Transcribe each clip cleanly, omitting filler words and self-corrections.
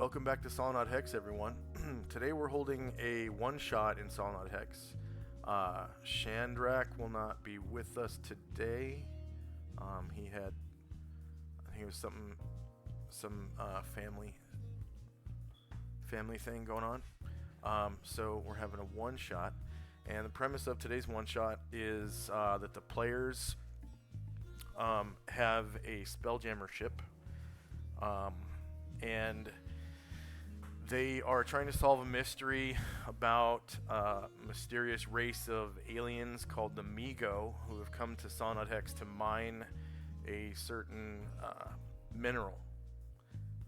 Welcome back to Solynod Hex, everyone. Today we're holding a one-shot in Solynod Hex. Shandrak will not be with us today. He had, I think it was some family thing going on. So we're having a one-shot, and the premise of today's one-shot is that the players have a Spelljammer ship, and they are trying to solve a mystery about a mysterious race of aliens called the Migo, who have come to Solynod Hex to mine a certain mineral.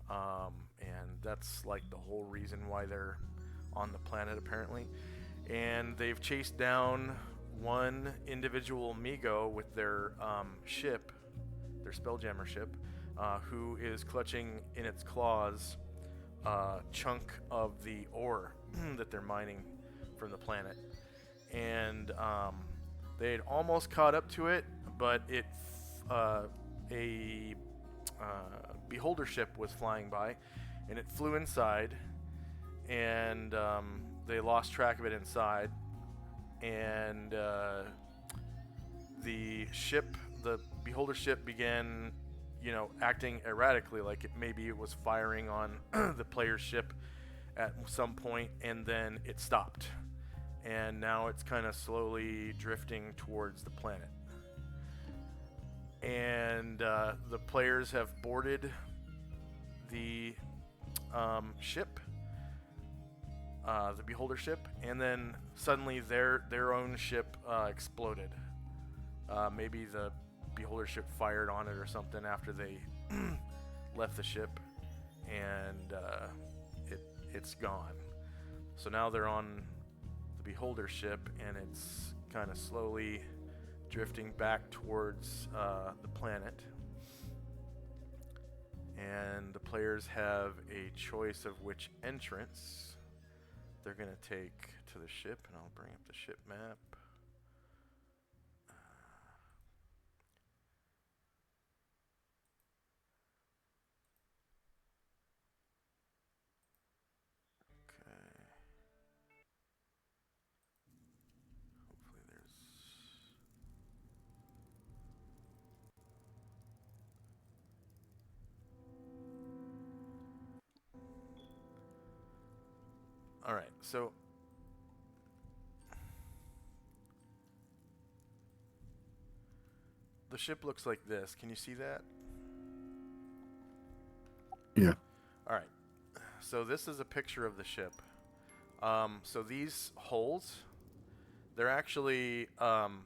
And that's like the whole reason why they're on the planet, apparently. And they've chased down one individual Migo with their ship, their Spelljammer ship, who is clutching in its claws chunk of the ore that they're mining from the planet. And they had almost caught up to it, but a beholder ship was flying by, and it flew inside, and they lost track of it inside, and the beholder ship began acting erratically, like maybe it was firing on the player's ship at some point, and then it stopped. And now it's kind of slowly drifting towards the planet. And the players have boarded the ship, the beholder ship, and then suddenly their own ship exploded. Maybe the beholder ship fired on it or something after they left the ship, and it's gone. So now they're on the beholder ship, and it's kind of slowly drifting back towards the planet. And the players have a choice of which entrance they're going to take to the ship, and I'll bring up the ship map. Hopefully there's... Alright, so... the ship looks like this. Can you see that? Yeah. Alright, so this is a picture of the ship. So these holes, they're actually kind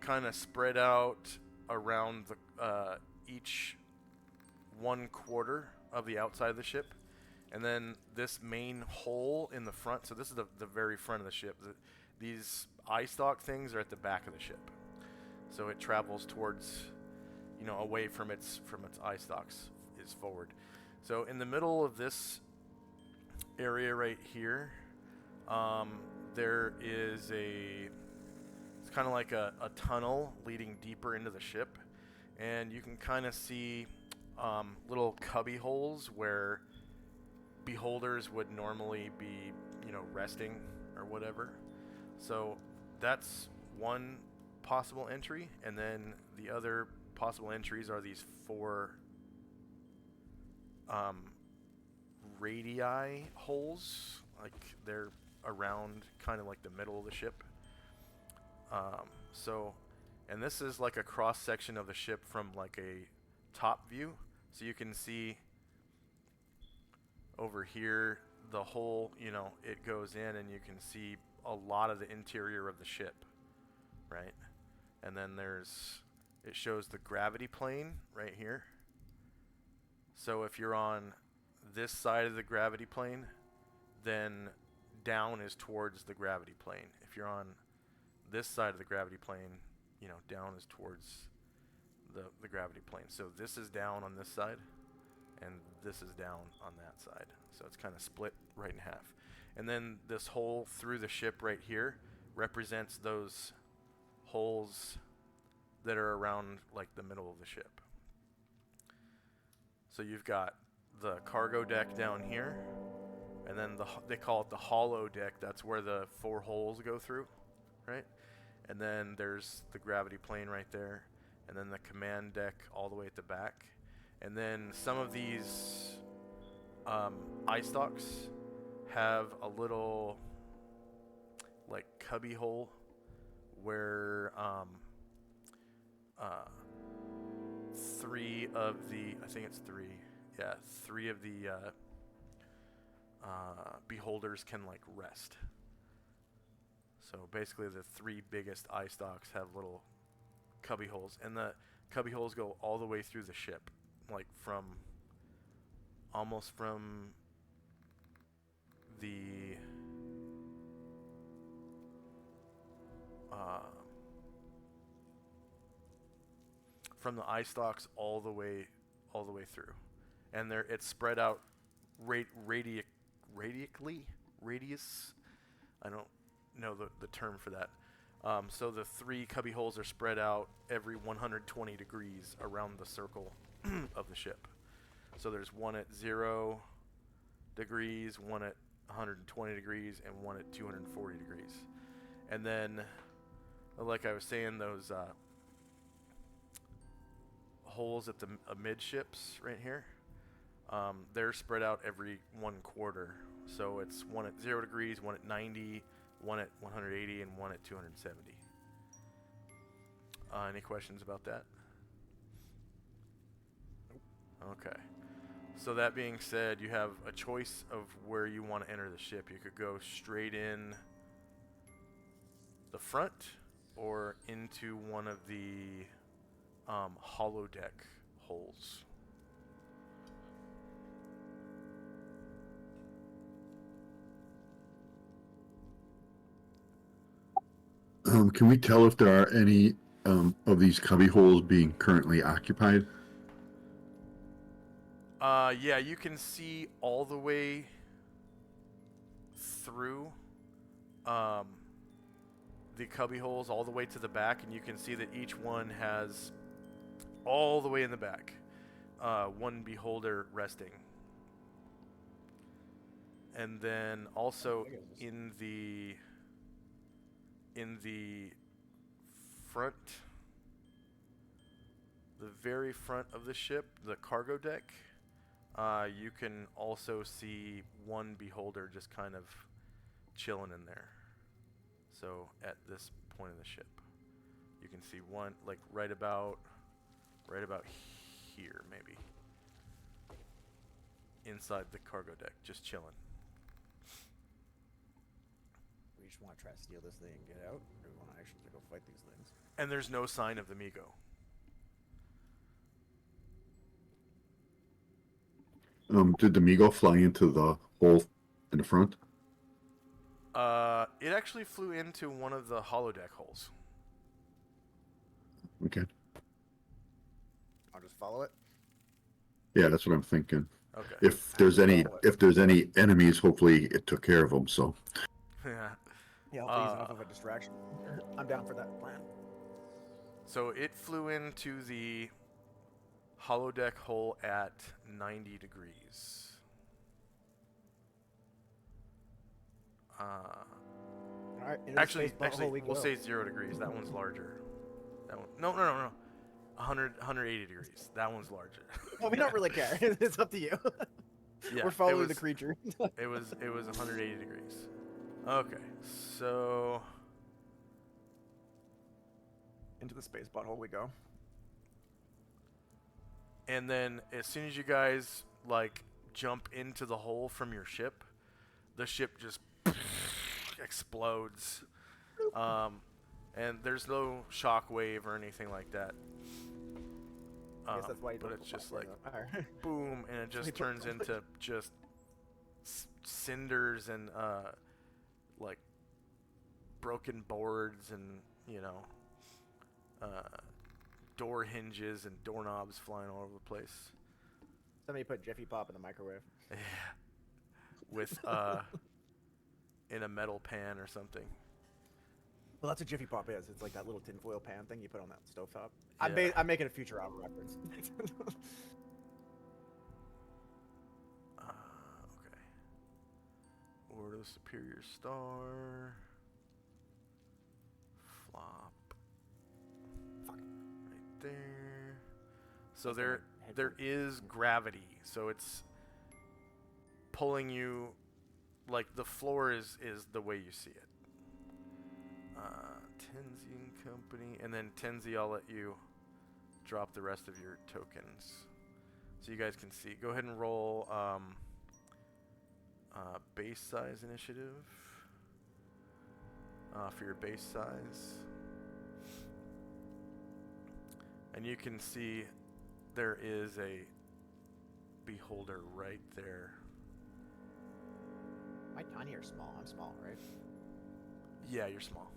of spread out around each 1/4 of the outside of the ship. And then this main hole in the front, so this is the very front of the ship. These eye stalk things are at the back of the ship. So it travels towards, away from its eye stalks, is forward. So in the middle of this area right here, there is it's kind of like a tunnel leading deeper into the ship, and you can kind of see little cubby holes where beholders would normally be, resting or whatever. So that's one possible entry, and then the other possible entries are these 4 radii holes, like they're around kind of like the middle of the ship. And this is like a cross section of the ship from like a top view, so you can see over here the hole, it goes in, and you can see a lot of the interior of the ship, right? And then it shows the gravity plane right here. So if you're on this side of the gravity plane, then down is towards the gravity plane. If you're on this side of the gravity plane, down is towards the gravity plane. So this is down on this side, and this is down on that side. So it's kind of split right in half. And then this hole through the ship right here represents those holes that are around like the middle of the ship. So you've got the cargo deck down here, and then they call it the hollow deck. That's where the 4 holes go through, right? And then there's the gravity plane right there, and then the command deck all the way at the back. And then some of these eye stalks have a little like cubby hole where 3 of the, I think it's 3, yeah, 3 of the beholders can like rest. So basically the 3 biggest eye stalks have little cubby holes, and the cubby holes go all the way through the ship, like from almost from the eye stalks all the way through, and it's spread out radius. I don't know the term for that. So the 3 cubby holes are spread out every 120 degrees around the circle of the ship. So there's one at 0 degrees, one at 120 degrees, and one at 240 degrees. And then, like I was saying, those holes at the midships right here, they're spread out every 1/4. So it's one at 0 degrees, one at 90, one at 180, and one at 270. Any questions about that? Okay. So that being said, you have a choice of where you want to enter the ship. You could go straight in the front or into one of the holodeck holes. Can we tell if there are any of these cubby holes being currently occupied? Yeah, you can see all the way through the cubby holes all the way to the back, and you can see that each one has all the way in the back one beholder resting. And then also in the front, the very front of the ship, the cargo deck, you can also see one beholder just kind of chilling in there. So at this point in the ship, you can see one like right about here, maybe, inside the cargo deck, just chilling. We just want to try to steal this thing and get out, or do we want to actually go fight these things? And there's no sign of the Migo. Did the Migo fly into the hole in the front? It actually flew into one of the holodeck holes. Okay. I'll just follow it. Yeah, that's what I'm thinking. Okay. If there's any enemies, hopefully it took care of them. So. Yeah. Yeah, hopefully he's enough of a distraction. I'm down for that plan. So it flew into the holodeck hole at 90 degrees. Alright, actually, we'll say 0 degrees. That one's larger. That one, no. 180 degrees. That one's larger. Well, we don't really care. It's up to you. Yeah, we're following the creature. it was 180 degrees. Okay, so into the space butthole we go. And then as soon as you guys like jump into the hole from your ship, the ship just explodes. And there's no shock wave or anything like that. I guess that's why you but don't it's just fire like them. boom, and it just turns into just cinders and like broken boards and, you know, door hinges and doorknobs flying all over the place. Somebody put Jiffy Pop in the microwave. Yeah. With in a metal pan or something. Well, that's what Jiffy Pop is. It's like that little tinfoil pan thing you put on that stovetop. Yeah. I'm making a Futurama reference. over to the superior star. Flop. Fuck. Right there. So Thanks, there man. there is gravity. So it's pulling you, like the floor is the way you see it. Tenzi and Company, and then Tenzi, I'll let you drop the rest of your tokens, so you guys can see. Go ahead and roll base size initiative for your base size, and you can see there is a beholder right there. Am I tiny or small? I'm small, right? Yeah, you're small.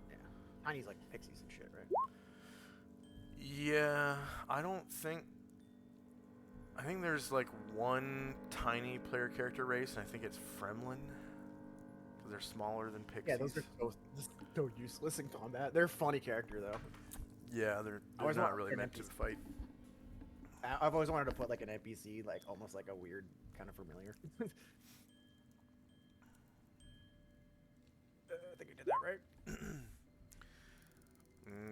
Yeah. Tiny's like pixies and shit, right? Yeah, I think there's like one tiny player character race, and I think it's Fremlin, because they're smaller than pixies. Yeah, those are so useless in combat. They're a funny character though. Yeah, they're always not wanted really an meant to NPC. fight. I've always wanted to put like an NPC, like almost like a weird kind of familiar. I think I did that right.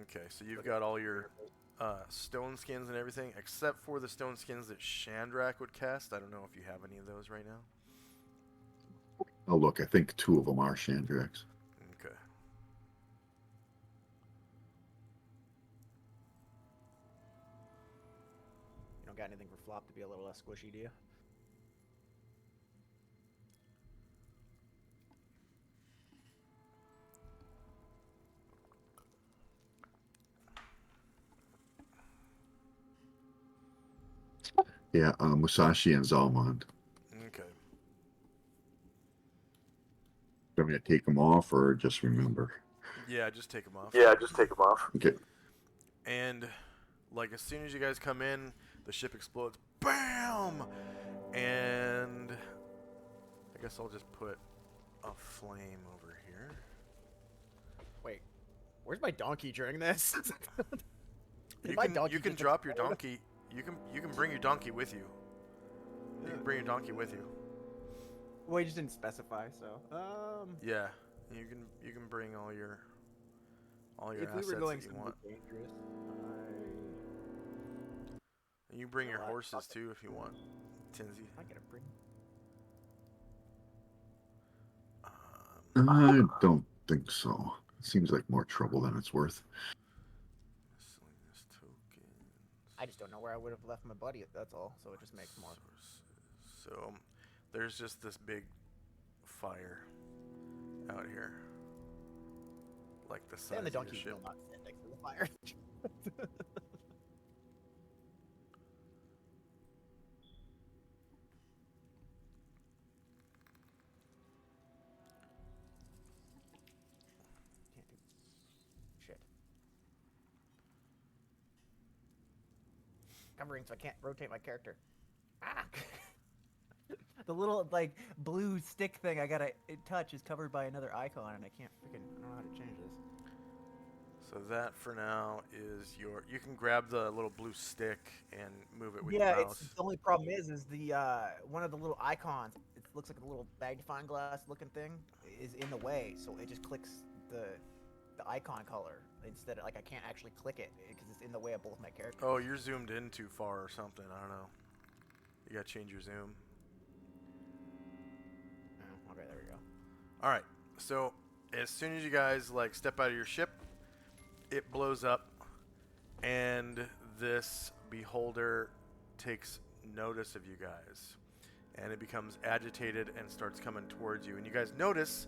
Okay, so you've got all your stone skins and everything, except for the stone skins that Shandrak would cast. I don't know if you have any of those right now. Oh, look, I think 2 of them are Chandrax. Okay. You don't got anything for Flop to be a little less squishy, do you? Yeah, Musashi and Zalmond. Okay. Do you want me to take them off or just remember? Yeah, just take them off. Yeah, just take them off. Okay. And like as soon as you guys come in, the ship explodes. BAM! And I guess I'll just put a flame over here. Wait, where's my donkey during this? You can drop your donkey. You can bring your donkey with you. You can bring your donkey with you. Well, you just didn't specify, so Yeah, you can bring all your if we assets were going that you somewhere want. dangerous, And you bring your Well, horses too if you want, Tinsy. I gotta bring. I don't think so. It seems like more trouble than it's worth. Miscellaneous tokens. I just don't know where I would have left my buddy. That's all. So it just makes more. Sources. So there's just this big fire out here, like the size And the of your donkey ship. will not stand next to the fire. Can't do shit. Covering so I can't rotate my character. Ah! The little like blue stick thing I gotta touch is covered by another icon, and I can't freaking. I don't know how to change this. So that for now is your. You can grab the little blue stick and move it with Yeah, your mouse. it's the only problem is the one of the little icons. It looks like a little magnifying glass looking thing is in the way, so it just clicks the icon color instead of like I can't actually click it because it's in the way of both my characters. Oh, you're zoomed in too far or something. I don't know. You gotta change your zoom. Oh, okay, there we go. All right. So as soon as you guys like step out of your ship, it blows up, and this beholder takes notice of you guys, and it becomes agitated and starts coming towards you. And you guys notice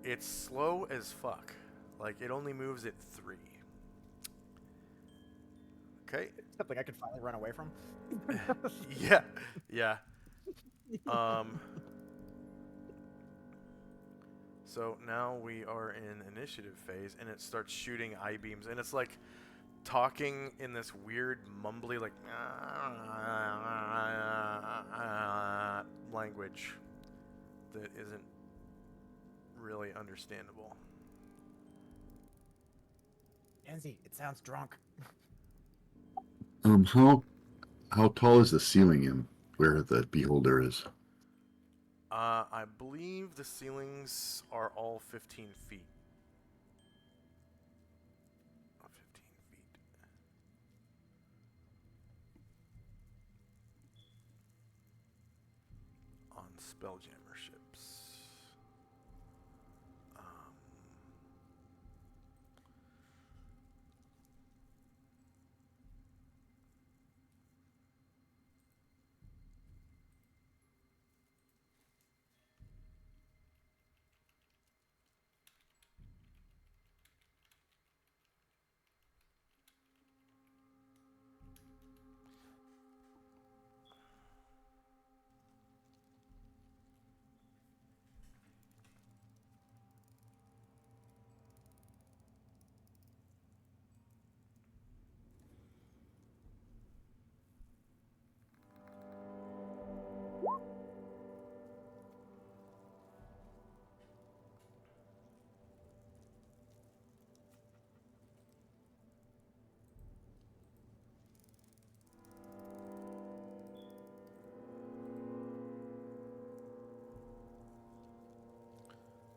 it's slow as fuck. Like it only moves at 3. Okay. Something I could finally run away from. Yeah. Yeah. So now we are in initiative phase, and it starts shooting I-beams, and it's like talking in this weird mumbly like language that isn't really understandable. Enzi, it sounds drunk. How tall is the ceiling in where the beholder is? I believe the ceilings are all 15 feet. 15 feet. On Spelljammer ships.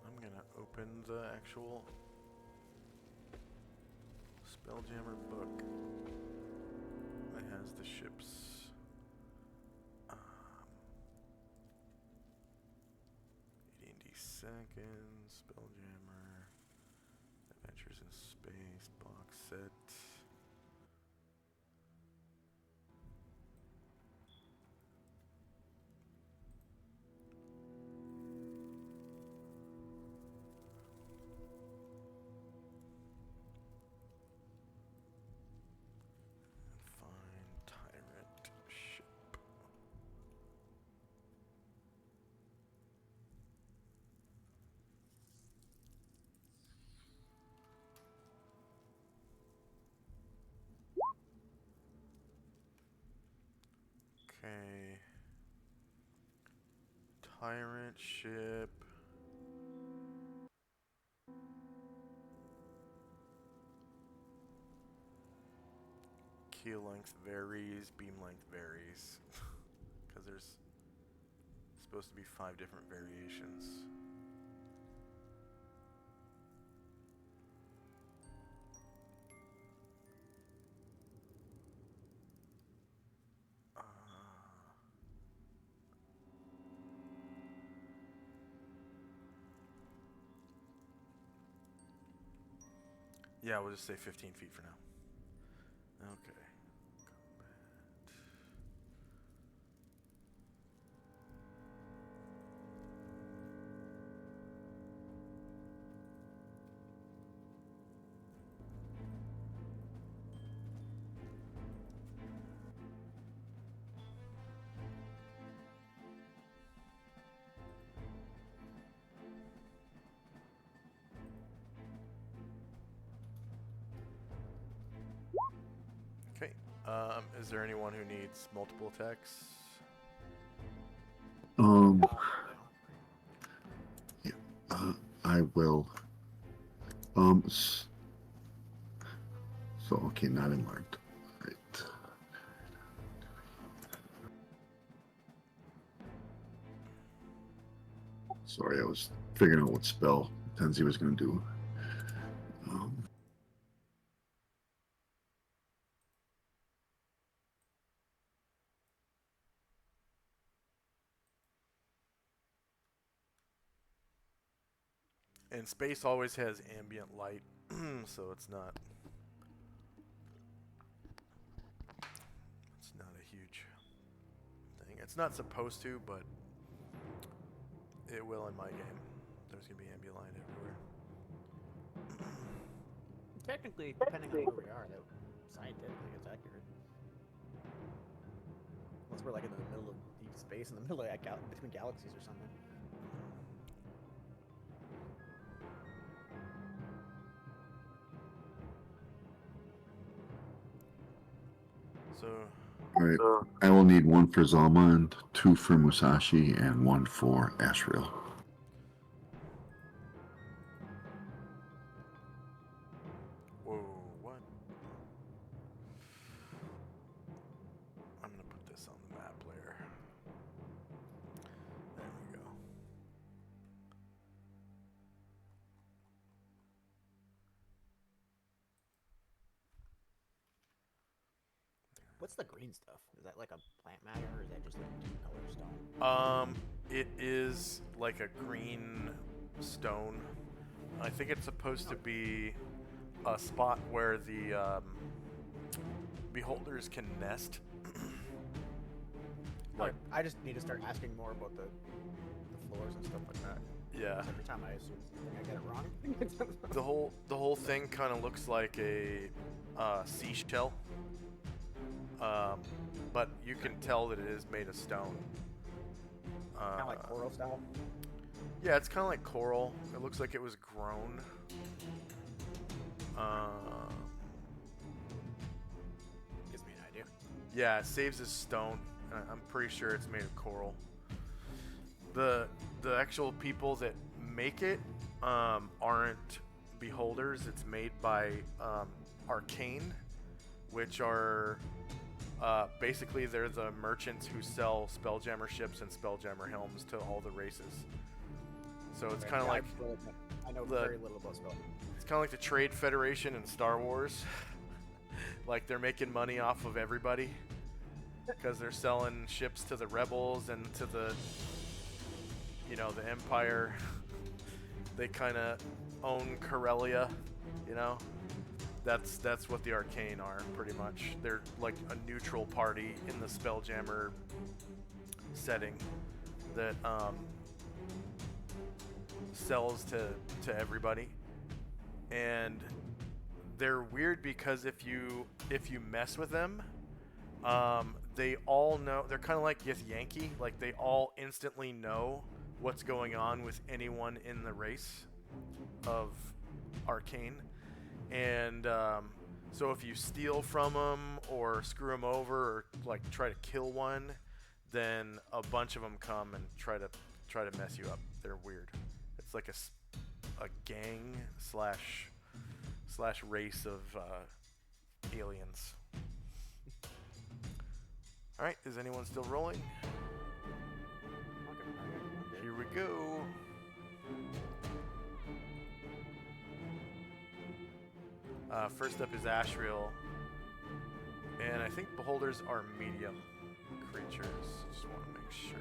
I'm gonna open the actual Spelljammer book that has the ships. D&D Seconds, Spelljammer, Adventures in Space, box set. Find Tyrant ship. Okay. Tyrant ship. Keel length varies, beam length varies. Because there's supposed to be 5 different variations. Yeah, we'll just say 15 feet for now. Okay. Okay. Is there anyone who needs multiple attacks? Yeah, I will. So okay, not enlarged. Right. Sorry, I was figuring out what spell Tenzi was going to do. And space always has ambient light, so it's not a huge thing. It's not supposed to, but it will in my game. There's gonna be ambient light everywhere. Technically, depending on where we are, that scientifically it's accurate. Unless we're like in the middle of deep space, in the middle of between galaxies or something. So, All right. I will need 1 for Zalmond, 2 for Musashi, and 1 for Ashriel. whoa, what? I'm gonna put this on the map layer. There we go. What's the green stuff? Is that like a plant matter, or is that just like a different color stone? It is like a green stone. I think it's supposed to be a spot where the beholders can nest. Like, I just need to start asking more about the floors and stuff like that. Yeah. Every time I assume I get it wrong. The whole thing kind of looks like a seashell, but you can tell that it is made of stone. Kind of like coral style. Yeah, it's kind of like coral. It looks like it was grown. Gives me an idea. Yeah, it saves as stone. I'm pretty sure it's made of coral. The actual people that make it aren't beholders. It's made by Arcane, which are basically they're the merchants who sell Spelljammer ships and Spelljammer helms to all the races. So it's kind of like I know very little about Spelljammer. It's kind of like the Trade Federation in Star Wars. Like they're making money off of everybody because they're selling ships to the rebels and to the the Empire. They kind of own Corellia, That's what the Arcane are, pretty much. They're like a neutral party in the Spelljammer setting that sells to everybody. And they're weird because if you mess with them, they all know. They're kind of like Yankee. Like they all instantly know what's going on with anyone in the race of Arcane. And so if you steal from them or screw them over or like try to kill one, then a bunch of them come and try to mess you up. They're weird. It's like a gang slash race of aliens. All right, is anyone still rolling? Here we go. First up is Ashriel, and I think beholders are medium creatures. Just want to make sure.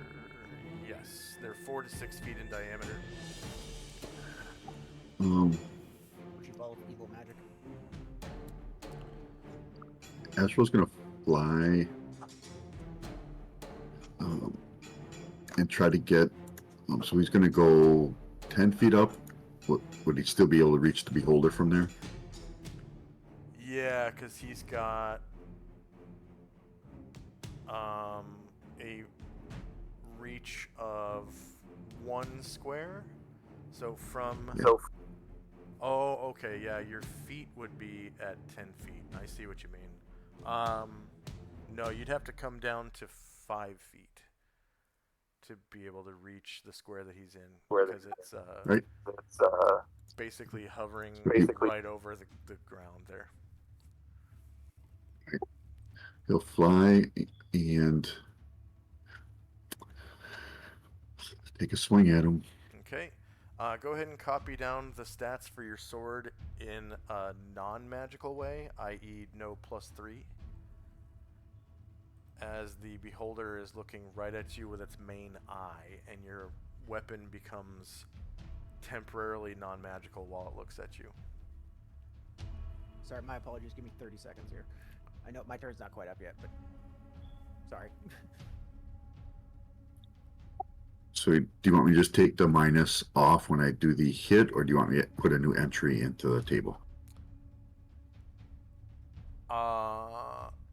Yes, they're 4 to 6 feet in diameter. Would you follow evil magic? Astral's gonna fly and try to get. So he's gonna go 10 feet up. Would he still be able to reach the beholder from there? Yeah, because he's got a reach of 1 square. So from... Oh, okay, yeah, your feet would be at 10 feet. I see what you mean. No, you'd have to come down to 5 feet to be able to reach the square that he's in. Because it's right. basically hovering right over the ground there. He'll fly and take a swing at him. Okay. Go ahead and copy down the stats for your sword in a non-magical way, i.e. no +3. As the beholder is looking right at you with its main eye, and your weapon becomes temporarily non-magical while it looks at you. Sorry, my apologies. Give me 30 seconds here. I know my turn's not quite up yet, but sorry. So do you want me to just take the minus off when I do the hit, or do you want me to put a new entry into the table?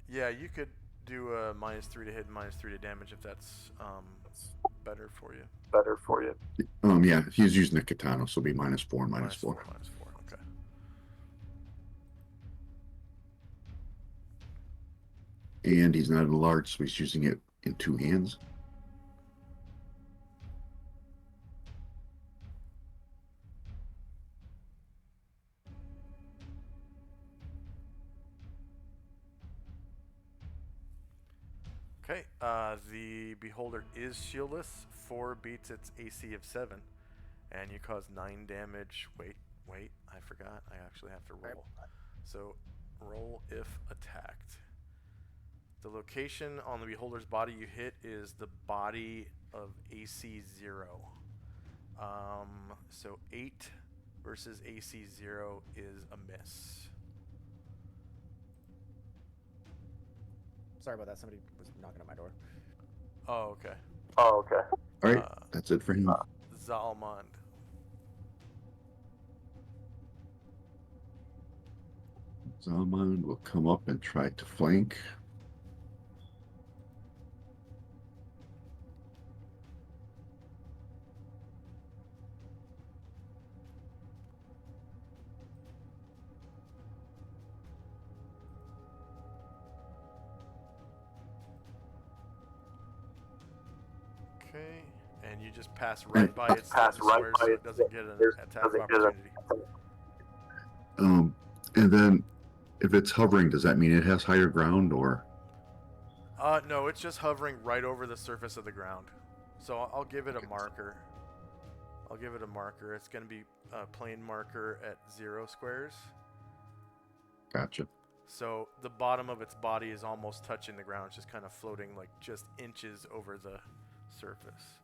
Yeah, you could do a -3 to hit and -3 to damage if that's better for you. Yeah, he's using the katana, so it'll be -4 and -4. -4, okay. And he's not enlarged, so he's using it in 2 hands. Okay, the beholder is shieldless. 4 beats its AC of 7, and you cause 9 damage. Wait, I forgot. I actually have to roll. So, roll if attacked. The location on the beholder's body you hit is the body of AC0. So 8 versus AC0 is a miss. Sorry about that. Somebody was knocking at my door. Oh, okay. All right, that's it for him. Zalmond. Zalmond will come up and try to flank. Okay, and you just pass right by its square so it doesn't get an attack of opportunity. And then if it's hovering, does that mean it has higher ground or? No, it's just hovering right over the surface of the ground. So I'll give it a marker. I'll give it a marker. It's going to be a plane marker at 0 squares. Gotcha. So the bottom of its body is almost touching the ground. It's just kind of floating like just inches over the surface.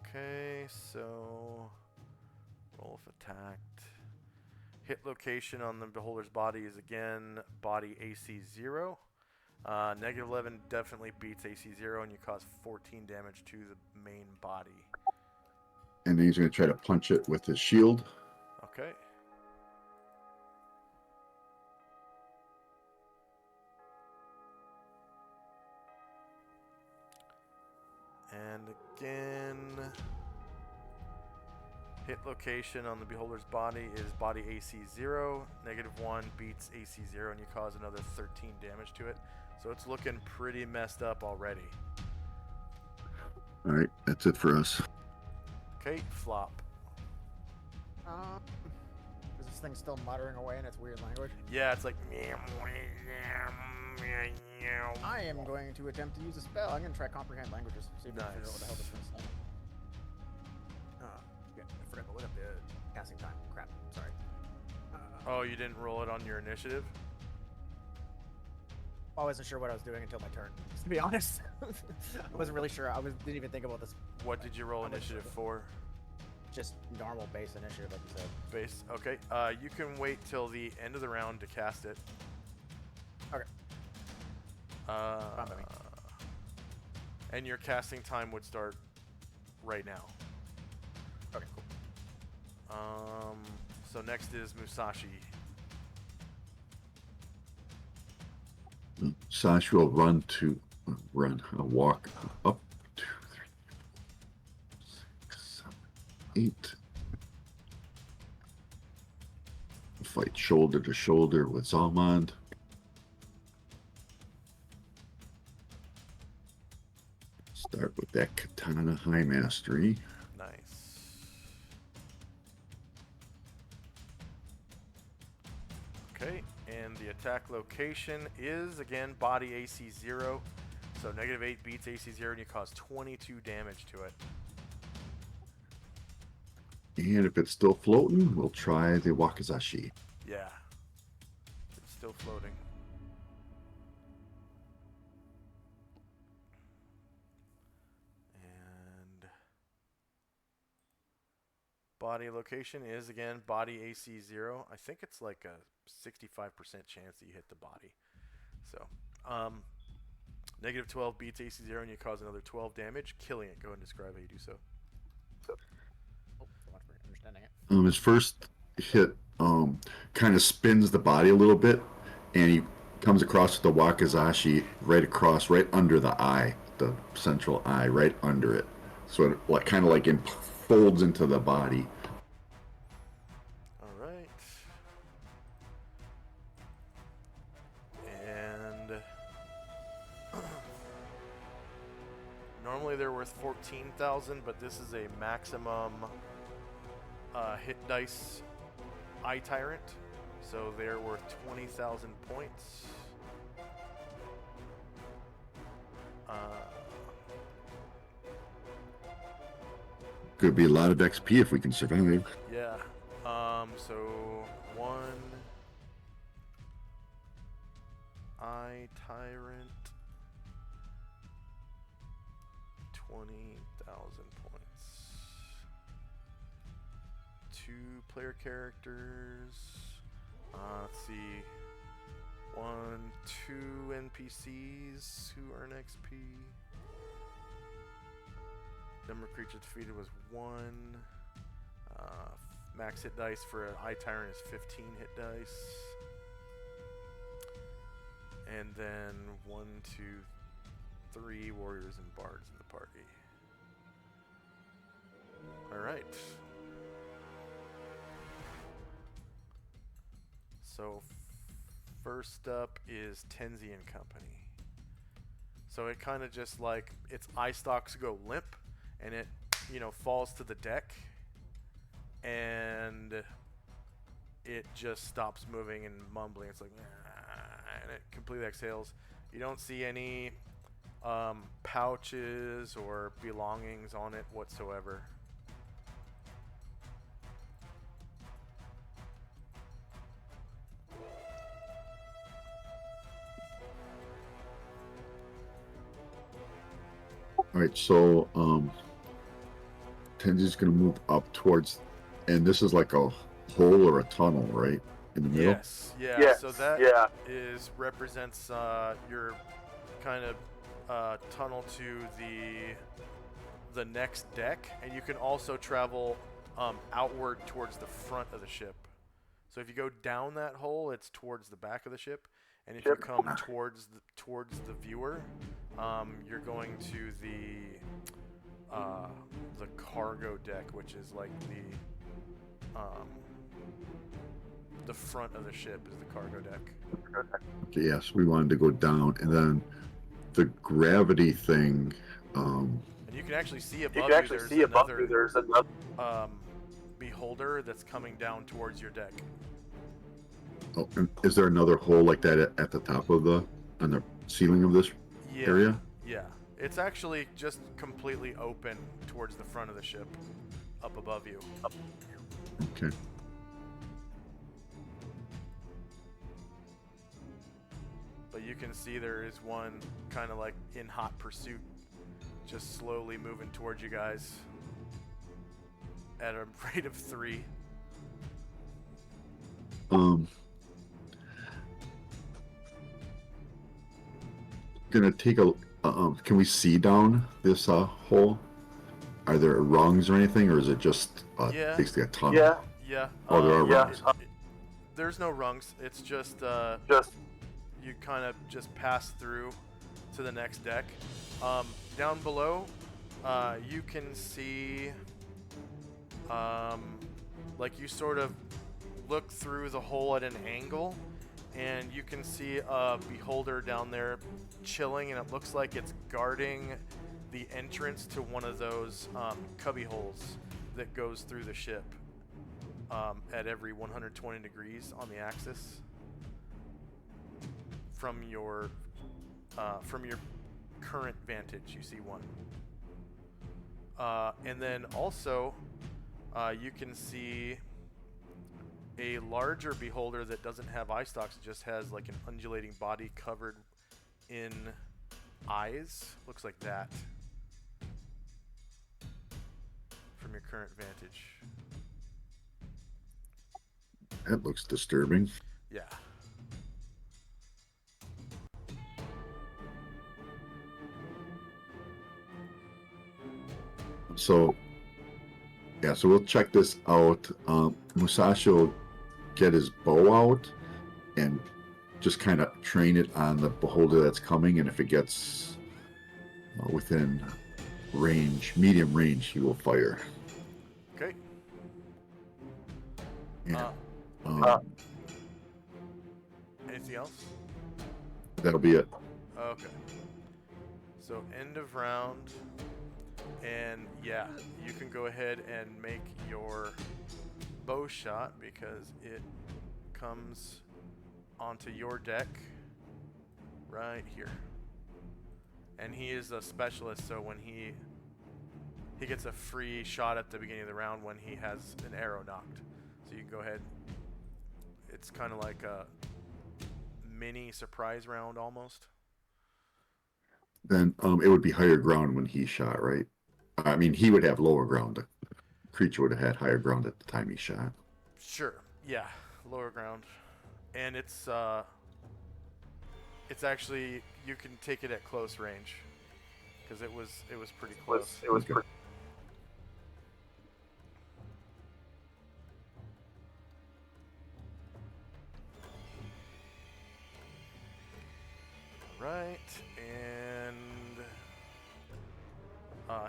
Okay, so roll if attacked. Hit location on the beholder's body is again body AC 0. Negative 11 definitely beats AC 0, and you cause 14 damage to the main body. And then he's going to try to punch it with his shield. Okay. And again, hit location on the beholder's body is body AC 0. Negative 1 beats AC 0, and you cause another 13 damage to it. So it's looking pretty messed up already. All right, that's it for us. Okay, flop. Is this thing still muttering away in its weird language? Yeah, it's like. I am going to attempt to use a spell. I'm going to try comprehend languages. See if I can figure out what the hell this thing's saying. Yeah, I forgot to look up the casting time. Crap. Sorry. Oh, you didn't roll it on your initiative? I wasn't sure what I was doing until my turn. To be honest, I wasn't really sure. Didn't even think about this. What did you roll initiative for? Just normal base initiative, like you said. Base. Okay. You can wait till the end of the round to cast it. Okay. Fine by me. And your casting time would start right now. Okay, cool. So next is Musashi. Sash will walk up 2, 3, 6, 7, 8. Fight shoulder to shoulder with Zalmond. Start with that Katana High Mastery. Nice. Okay, and the attack location is, again, body AC 0. So negative 8 beats AC 0, and you cause 22 damage to it. And if it's still floating, we'll try the Wakizashi. Yeah. It's still floating. And body location is, again, body AC 0. I think it's like a 65% chance that you hit the body. So, negative 12 beats AC 0, and you cause another 12 damage, killing it. Go ahead and describe how you do so. Oh, so much for understanding it. His first hit kind of spins the body a little bit, and he comes across with the Wakizashi right under the eye, the central eye, right under it. So it like kind of like folds into the body. All right. And normally they're worth 14,000, but this is a maximum hit dice eye tyrant, so they're worth 20,000 points. Could be a lot of XP if we can survive. Yeah. So 1 eye tyrant 20,000 points. 2 player characters. Let's see. 1, 2 NPCs who earn XP. Number of creatures defeated was 1. Max hit dice for an Eye Tyrant is 15 hit dice. And then 1, 2, 3 warriors and bards in the party. Alright. So first up is Tenzi and Company. So it kind of just like its eye stalks go limp and it, you know, falls to the deck and it just stops moving and mumbling. It's like, and it completely exhales. You don't see any pouches or belongings on it whatsoever. All right, so Tenzi's gonna move up towards, and this is like a hole or a tunnel, right, in the middle. Yes, yeah. So that is represents your kind of tunnel to the next deck, and you can also travel outward towards the front of the ship. So if you go down that hole, it's towards the back of the ship, and if you come towards the viewer, you're going to the cargo deck, which is like the front of the ship is the cargo deck. Okay, yes, we wanted to go down, and then the gravity thing. And you can actually see above you. There's another beholder that's coming down towards your deck. Oh, and is there another hole like that at the top of on the ceiling of this area? Yeah, it's actually just completely open towards the front of the ship, up above you. Okay. But you can see there is one kind of like in hot pursuit, just slowly moving towards you guys at a rate of 3. Gonna take a. Can we see down this hole? Are there rungs or anything, or is it just basically a tunnel? Yeah. Oh, there are rungs. There's no rungs. It's just you kind of just pass through to the next deck. Down below, you can see, like you sort of look through the hole at an angle, and you can see a beholder down there chilling, and it looks like it's guarding the entrance to one of those cubby holes that goes through the ship at every 120 degrees on the axis from your current vantage. You see one, and then also you can see a larger beholder that doesn't have eye stalks. It just has like an undulating body covered in eyes. Looks like that from your current vantage. That looks disturbing. Yeah. So, yeah, so we'll check this out. Musashi will get his bow out and just kind of train it on the beholder that's coming, and if it gets within range, medium range, he will fire. Okay. Yeah. Anything else? That'll be it. Okay. So end of round, and yeah, you can go ahead and make your bow shot because it comes onto your deck right here. And he is a specialist, so when he gets a free shot at the beginning of the round when he has an arrow knocked. So you can go ahead. It's kind of like a mini surprise round almost. Then it would be higher ground when he shot, right? I mean, he would have lower ground. The creature would have had higher ground at the time he shot. Sure. Yeah. Lower ground, and it's actually you can take it at close range, because it was pretty close. It was good. Right, and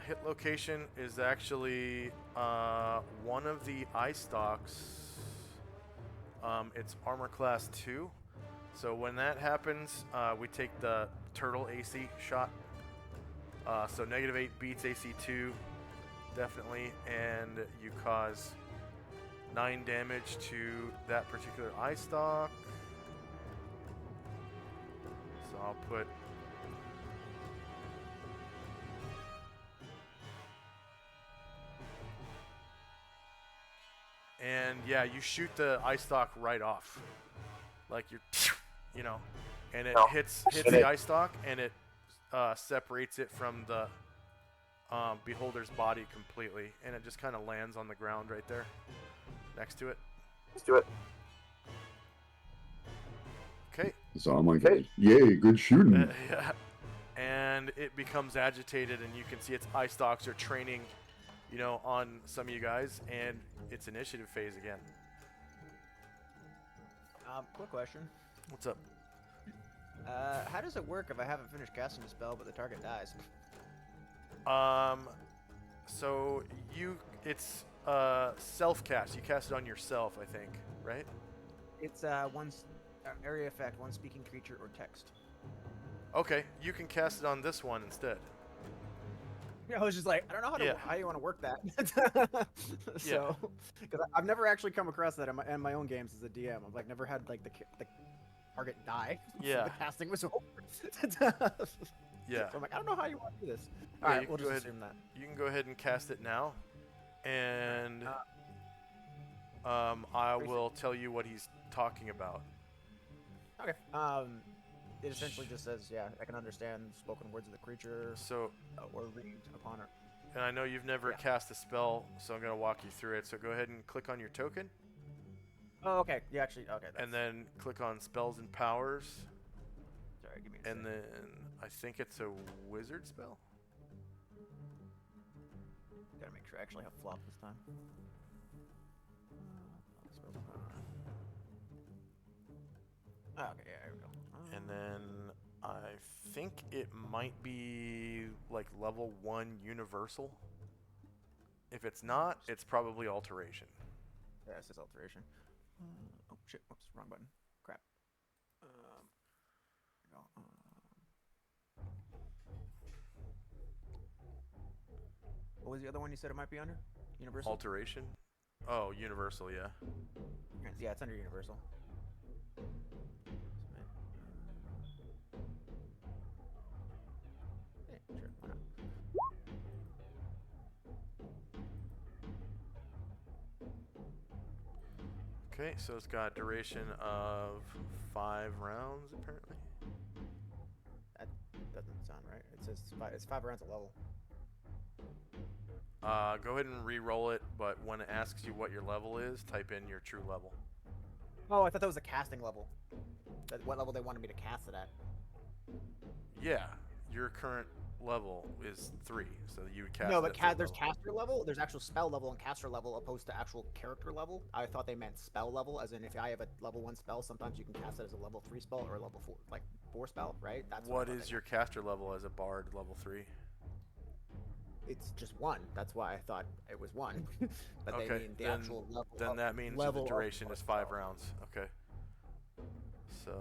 hit location is actually one of the eye stalks. It's armor class 2. So when that happens, we take the turtle AC shot. So -8 beats AC 2, definitely, and you cause 9 damage to that particular eye stalk. So I'll put. And yeah, you shoot the eye stalk right off, like you're, and it hits the eye stalk, and it separates it from the beholder's body completely, and it just kind of lands on the ground right there, next to it. Let's do it. Okay. So I'm like, yay, good shooting. Yeah. And it becomes agitated, and you can see its eye stalks are training, on some of you guys, and it's initiative phase again. Quick question. What's up? How does it work if I haven't finished casting a spell but the target dies? So it's self-cast. You cast it on yourself, I think, right? It's area effect, one speaking creature or text. Okay, you can cast it on this one instead. I was just like, I don't know how you want to work that. So, because I've never actually come across that in my own games as a DM. I've like never had like the target die. Yeah. The casting was over. Yeah. So I'm like, I don't know how you want to do this. All right, we'll just assume that. You can go ahead and cast it now, and I will tell you what he's talking about. Okay. It essentially just says, I can understand spoken words of the creature, or read upon it. And I know you've never cast a spell, so I'm going to walk you through it. So go ahead and click on your token. Oh, okay. Yeah, actually, okay. And then click on spells and powers. Sorry, give me a And second. then I think it's a wizard spell. Gotta make sure I actually have flop this time. Okay, yeah, here we go. And then I think it might be like level 1 universal. If it's not, it's probably alteration. Yeah, it says alteration. Oh shit! Whoops, wrong button. Crap. Here we go. What was the other one you said it might be under? Universal? Alteration? Oh, universal, yeah. Yeah, it's under universal. Yeah, sure, why not? Okay, so it's got a duration of 5 rounds, apparently. That doesn't sound right. It says it's 5 rounds a level. Go ahead and re-roll it, but when it asks you what your level is, type in your true level. Oh, I thought that was a casting level. What level they wanted me to cast it at. Yeah, your current level is 3, so you would cast No, it but at there's 3rd caster level. There's actual spell level and caster level opposed to actual character level. I thought they meant spell level, as in if I have a level 1 spell, sometimes you can cast it as a level 3 spell or a level 4 spell, right? That's what is your caster level as a bard, level 3? It's just 1. That's why I thought it was 1. But Okay, they mean the actual level. Then that means that the duration is 5 rounds. Okay. So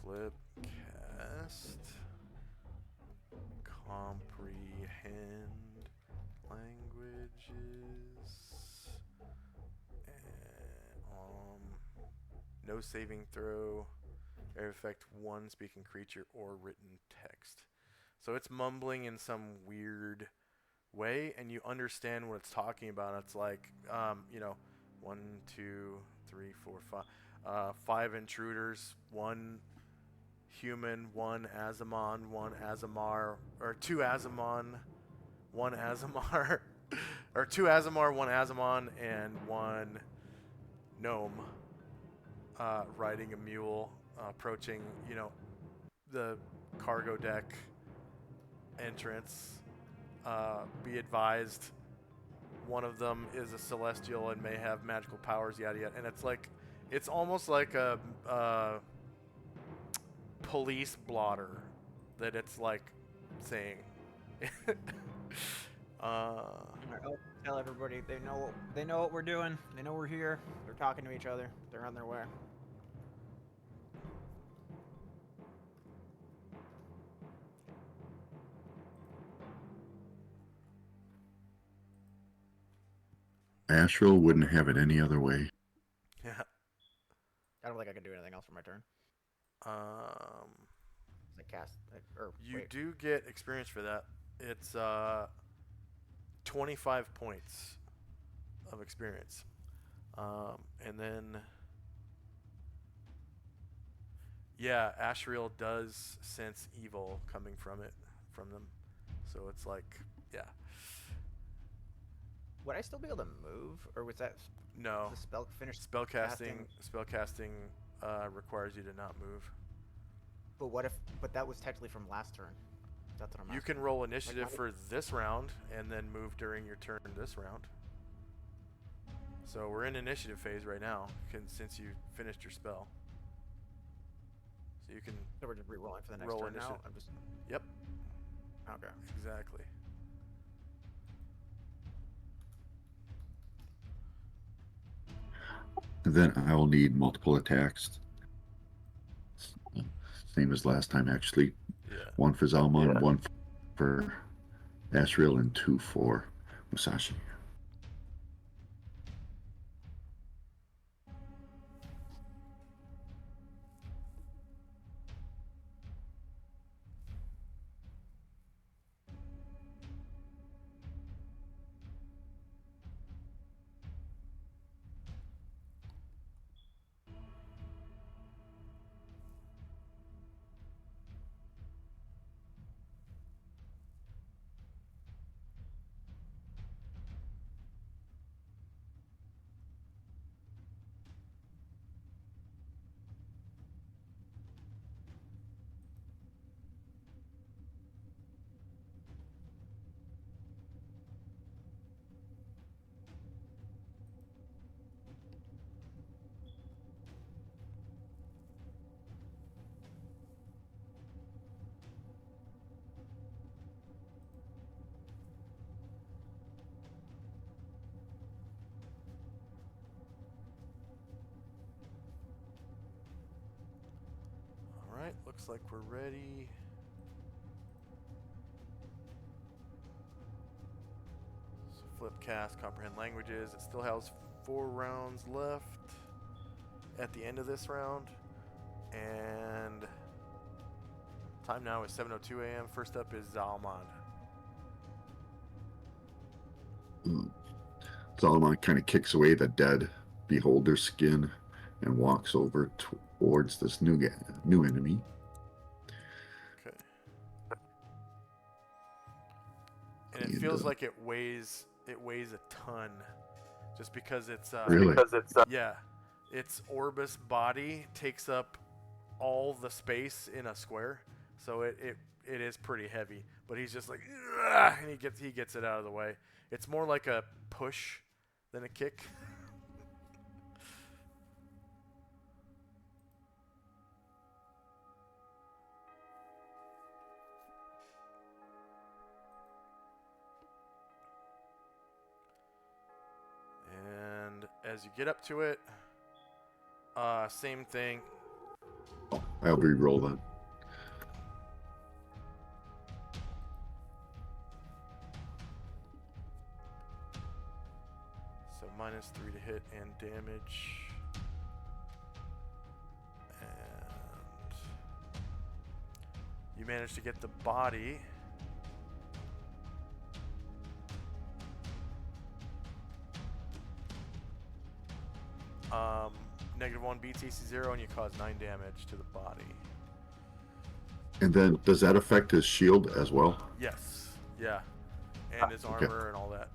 flip cast comprehend languages and no saving throw, area effect 1 speaking creature or written text. So it's mumbling in some weird way, and you understand what it's talking about. It's like 1, 2, 3, 4, 5 5 intruders, 1 human, 1 Azamon, 1 Azamar, or 2 Azamon, 1 Azamar, or 2 Azamar, 1 Azamon, and 1 gnome riding a mule, approaching, the cargo deck entrance. Be advised, one of them is a celestial and may have magical powers, yada yada. And it's almost like a police blotter that it's like saying. Tell everybody they know what we're doing. They know we're here. They're talking to each other. They're on their way. Astral wouldn't have it any other way. Yeah. I don't think I can do anything else for my turn. I cast. You do get experience for that. It's 25 points of experience. And then, yeah, Ashriel does sense evil coming from them. So it's like, yeah. Would I still be able to move, or was that No. the spell finished? Spellcasting requires you to not move. But that was technically from last turn. That's what I'm You asking. can roll initiative for this round and then move during your turn this round. So we're in initiative phase right now, since you finished your spell. So you can So we're just re-rolling for the next roll turn now. initiative. I'm just. Yep, Okay. exactly. And then I will need multiple attacks. Same as last time, actually. Yeah. 1 for Zalman, 1 for Ashriel, and 2 for Musashi. All right, looks like we're ready. So flip cast, comprehend languages. It still has 4 rounds left at the end of this round. And time now is 7:02 a.m. First up is Zalman. Zalman kind of kicks away the dead beholder skin and walks over towards this new enemy. Okay. And it feels like it weighs a ton, just because it's really? Yeah, its Orbis body takes up all the space in a square, so it is pretty heavy. But he's just like, and he gets it out of the way. It's more like a push than a kick. And as you get up to it, same thing. I'll re-roll that. So -3 to hit and damage. And you manage to get the body. -1 beats AC 0, and you cause 9 damage to the body. And then does that affect his shield as well? Yes. Yeah. And his Okay. armor and all that.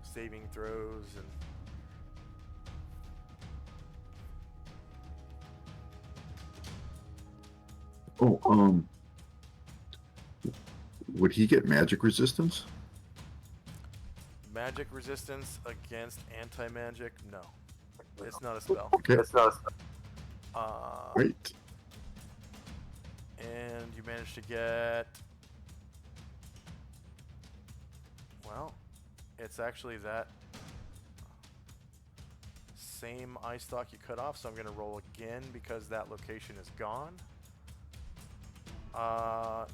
Saving throws and... Oh, would he get magic resistance? Magic resistance against anti-magic? No. It's not a spell. Okay. Uh, Right. and you managed to get... Well, it's actually that same eye stalk you cut off, so I'm going to roll again because that location is gone.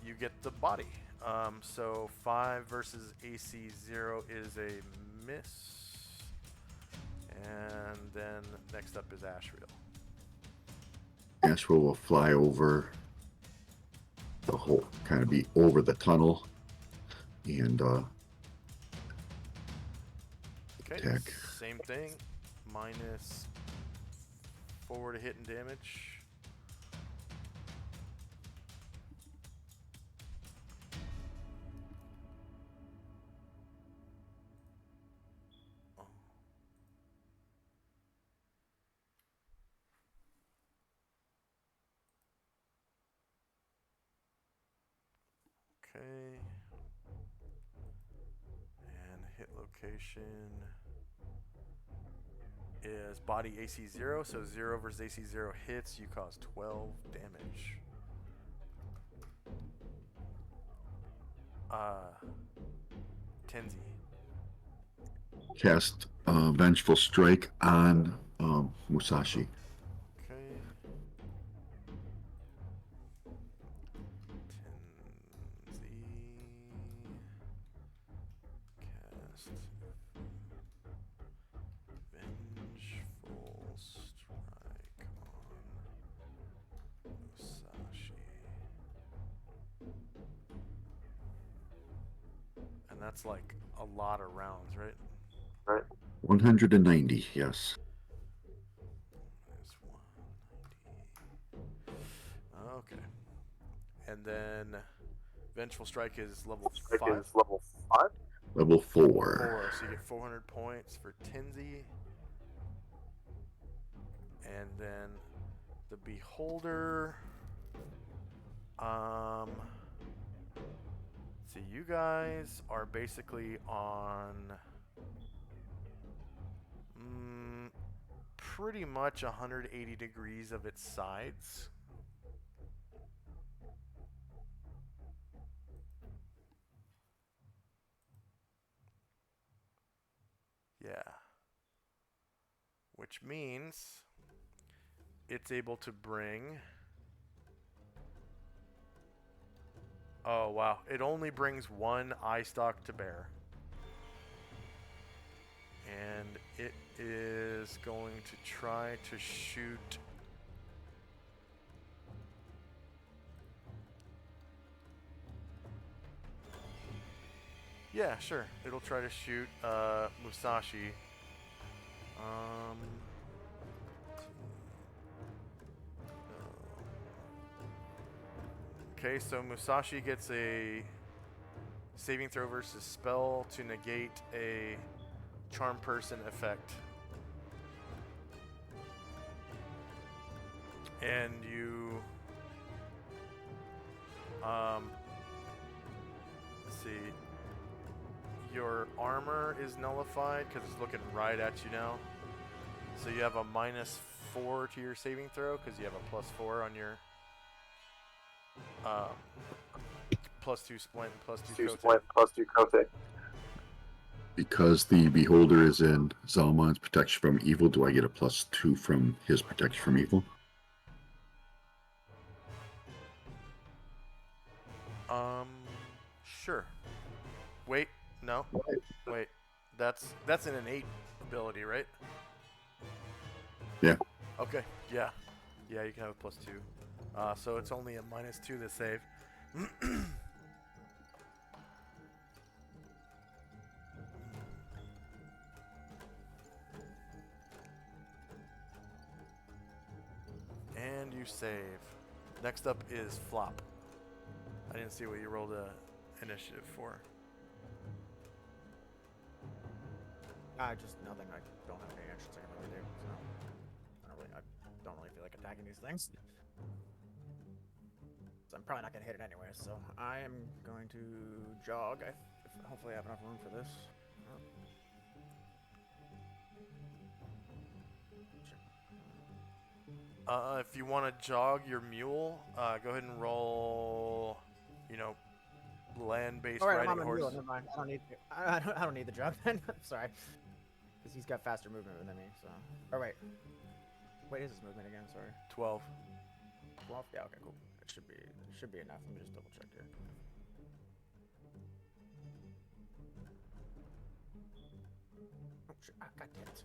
You get the body. So 5 versus AC 0 is a miss. And then next up is Ashriel. Ashwell will fly over the whole, kind of be over the tunnel, and Okay, attack. same thing. Minus 4 to hit and damage. Okay. And hit location is body AC 0, so 0 versus AC 0 hits, you cause 12 damage. Tenzi. Cast Vengeful Strike on Musashi. Okay. Tenzi. Cast Vengeful Strike on Musashi. And that's like a lot of rounds, right? 190, yes. There's 190. Okay. And then Vengeful Strike is level 5. Level 4. 4. So you get 400 points for Tenzi. And then the Beholder. So you guys are basically on pretty much 180 degrees of its sides. Yeah. Which means it's able to bring... Oh, wow. It only brings one eye stalk to bear. And it is going to try to shoot... Yeah, sure. It'll try to shoot Musashi. Okay, so Musashi gets a saving throw versus spell to negate a charm person effect. And you let's see. Your armor is nullified because it's looking right at you now. So you have a -4 to your saving throw because you have a +4 on your +2 splint and +2 cote. Because the Beholder is in Zalman's protection from evil, do I get a +2 from his protection from evil? Sure. Wait, no. Wait. That's an innate ability, right? Yeah. Okay. Yeah. Yeah, you can have a +2. So it's only a -2 to save. you save. Next up is Flop. I didn't see what you rolled a initiative for. Just nothing. I don't have any actions I can really do, so I don't really feel like attacking these things. So I'm probably not gonna hit it anyway. So I am going to jog. Hopefully I have enough room for this. If you want to jog your mule, go ahead and roll, land-based All right, riding I'm on a horse. mule. Never mind. I don't need the jog then. I'm sorry, because he's got faster movement than me. So. Oh wait. What is his movement again? Sorry. 12. 12? Yeah. Okay. Cool. It should be enough. Let me just double check here. Oh shit! God damn it.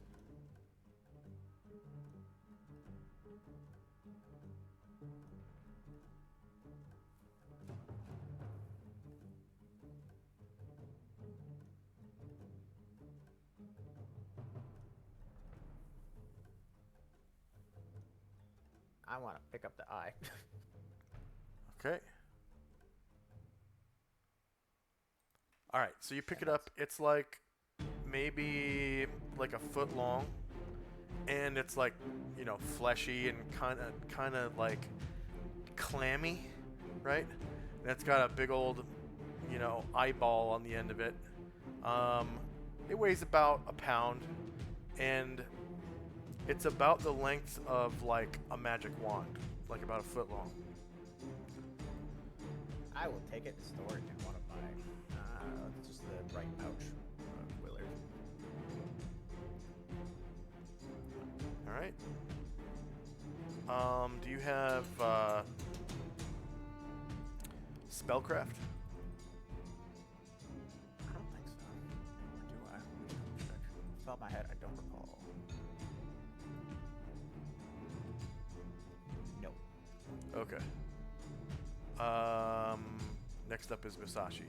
I want to pick up the eye. Okay. All right, so you pick it up. It's like maybe like a foot long, and it's like fleshy and kind of like clammy, right? And it's got a big old eyeball on the end of it. It weighs about a pound, and it's about the length of like a magic wand, like about a foot long. I will take it and store it in one of my, just the right pouch of Willard. All right. Do you have spellcraft? I don't think so. Or do I? Let me double check. Off the top of my head, I don't recall. Nope. Okay. Next up is Musashi.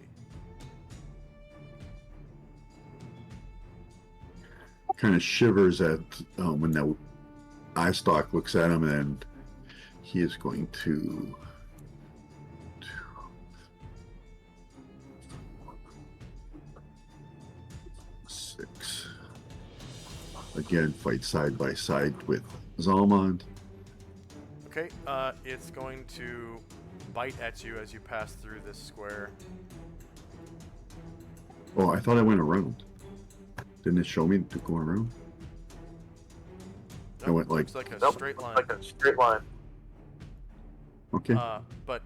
Kind of shivers at when that eye stalk looks at him, and he is going to. Six. Again, fight side by side with Zalmond. Okay. It's going to bite at you as you pass through this square. Oh, I thought I went around. Didn't it show me to go around? I went like. Looks like a straight line. Like a straight line. Okay. But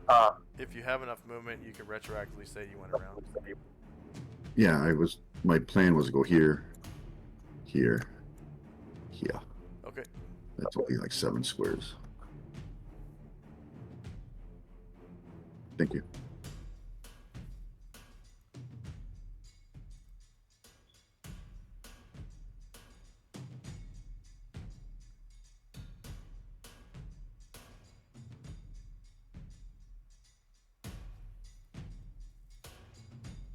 if you have enough movement, you can retroactively say you went around. Yeah, my plan was to go here, here. Okay. That's only like 7 squares. Thank you.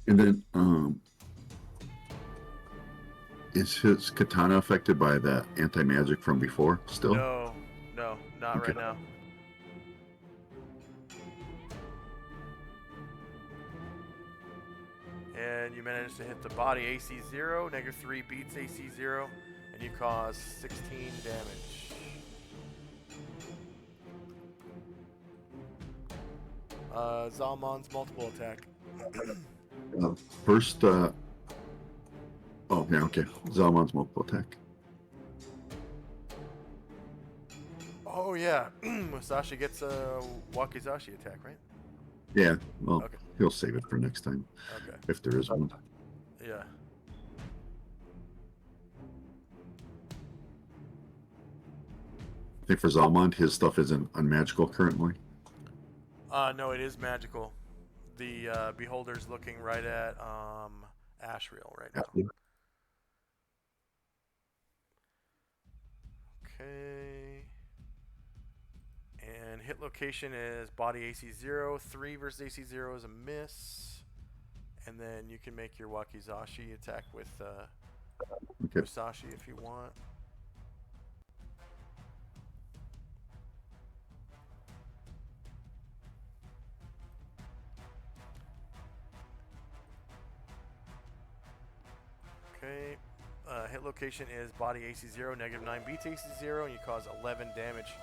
And then, is his katana affected by that anti-magic from before still? No, not Okay. right now. And you managed to hit the body AC 0, -3 beats AC 0, and you cause 16 damage. Zalmon's multiple attack. First, oh yeah, okay. Zalmon's multiple attack. Oh yeah, Musashi gets a Wakizashi attack, right? Yeah, well, Okay. he'll save it for next time Okay. if there is one. Yeah. I think for Zalmond, his stuff isn't unmagical currently. No, it is magical. The beholder's looking right at Ashriel right now. Okay. And hit location is body AC 0. 3 versus AC 0 is a miss. And then you can make your Wakizashi attack with Okay. Musashi if you want. Okay. Hit location is body AC 0, -9 beats AC 0, and you cause 11 damage.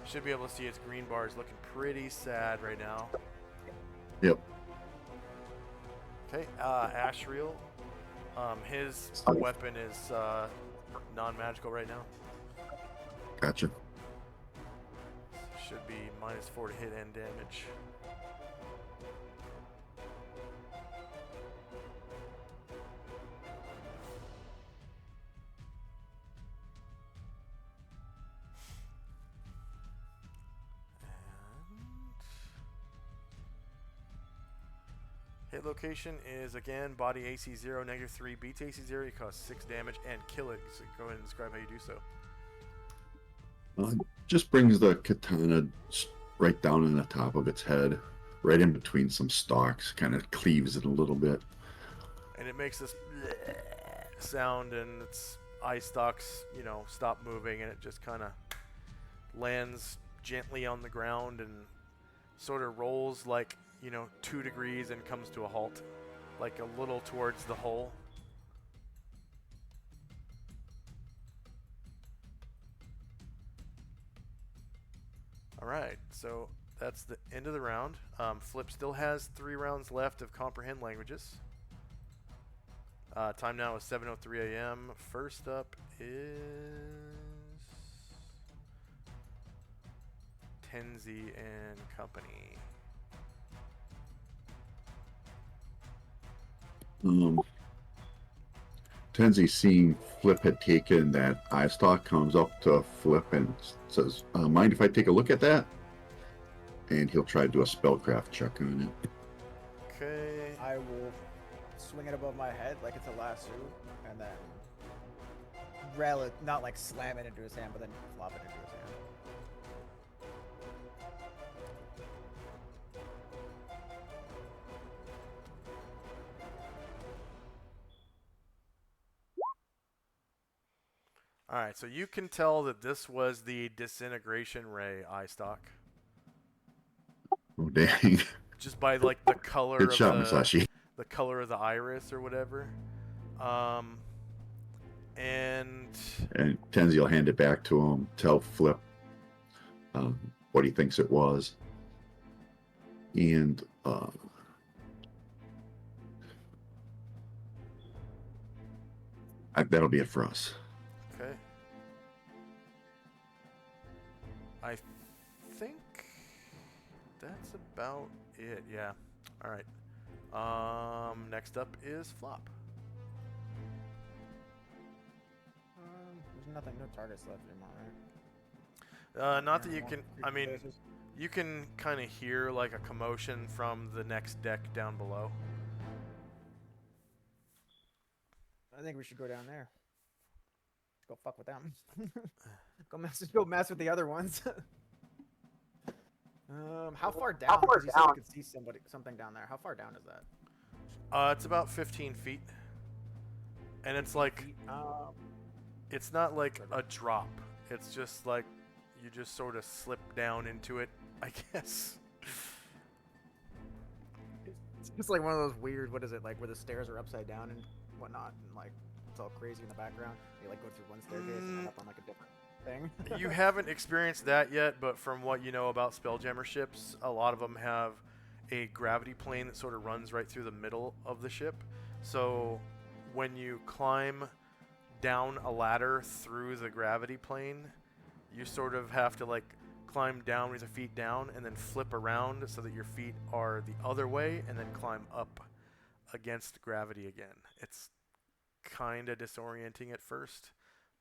Should be able to see its green bars looking pretty sad right now. Yep. Okay, Asriel. His weapon is non-magical right now. Gotcha. Should be -4 to hit and damage. Hit location is again body AC 0, -3 beats AC 0. You cause 6 damage and kill it. So go ahead and describe how you do so. Just brings the katana right down in the top of its head, right in between some stalks, kind of cleaves it a little bit. And it makes this sound, and its eye stalks, you know, stop moving, and it just kind of lands gently on the ground and sort of rolls like, you know, 2 degrees and comes to a halt, like a little towards the hole. All right, so that's the end of the round. Flip still has 3 rounds left of Comprehend Languages. Time now is 7:03 a.m. First up is Tenzi and Company. Tenzi, seeing Flip had taken that eye stalk, comes up to Flip and says, mind if I take a look at that? And he'll try to do a spellcraft check on it. Okay. I will swing it above my head like it's a lasso, and then not like slam it into his hand, but then flop it into his hand. All right, so you can tell that this was the Disintegration Ray eye stalk. Oh, dang. Just by like the color Good of shot, Masashi. the color of the iris or whatever. And Tenzi will hand it back to him, tell Flip what he thinks it was. And that'll be it for us. okay. I think that's about it. Yeah. All right. Next up is Flop. There's nothing, no targets left anymore, right? Not that you can. I mean, you can kind of hear like a commotion from the next deck down below. I think we should go down there. Let's go fuck with them. Go mess with the other ones. How far down? Because you said we could see something down there. How far down is that? It's about 15 feet, and it's like, it's not like a drop. It's just like you just sort of slip down into it, I guess. It's just like one of those weird, what is it, like where the stairs are upside down and whatnot, and like it's all crazy in the background. You like go through one staircase and end up on like a different thing. You haven't experienced that yet, but from what you know about Spelljammer ships, a lot of them have a gravity plane that sort of runs right through the middle of the ship. So when you climb down a ladder through the gravity plane, you sort of have to like climb down with your feet down and then flip around so that your feet are the other way and then climb up against gravity again. It's kind of disorienting at first,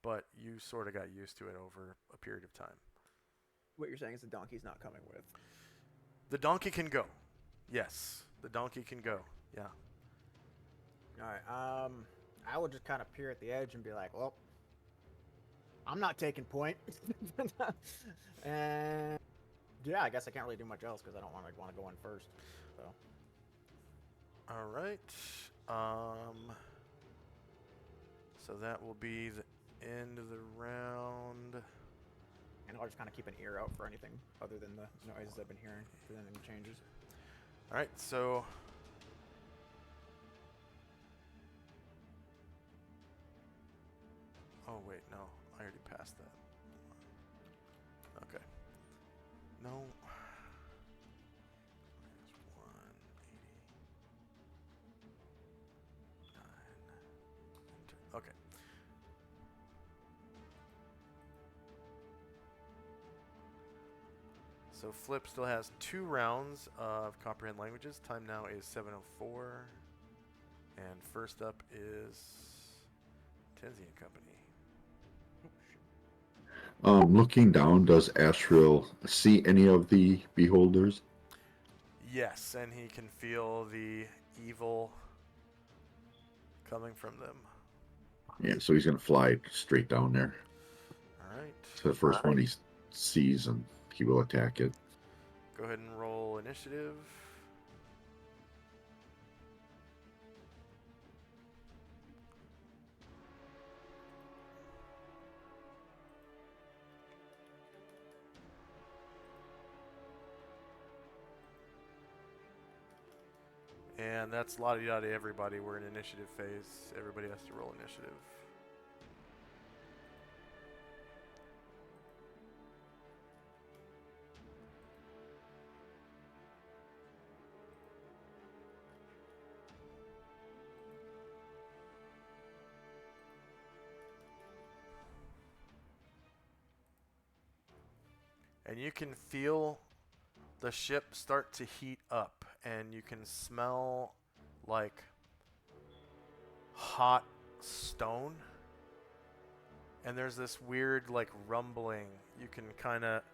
but you sort of got used to it over a period of time. What you're saying is the donkey's not coming with. The donkey can go. Yes, the donkey can go. Yeah. All right. I will just kind of peer at the edge and be like, well, I'm not taking point. And yeah, I guess I can't really do much else because I don't want to go in first. So. All right. So that will be the end of the round. And I'll just kind of keep an ear out for anything other than the noises I've been hearing, for any changes. All right, so Oh wait, no, I already passed that. Okay. No. Minus 189. Okay. So Flip still has 2 rounds of comprehend languages. Time now is 7:04, and first up is Tenzi and Company. Looking down, does Asriel see any of the beholders? Yes, and he can feel the evil coming from them. Yeah, so he's gonna fly straight down there. All right. So the first one he sees, and he will attack it. Go ahead and roll initiative. And that's la-di-da-di everybody. We're in initiative phase. Everybody has to roll initiative. And you can feel the ship start to heat up, and you can smell like hot stone. And there's this weird like rumbling. You can kind of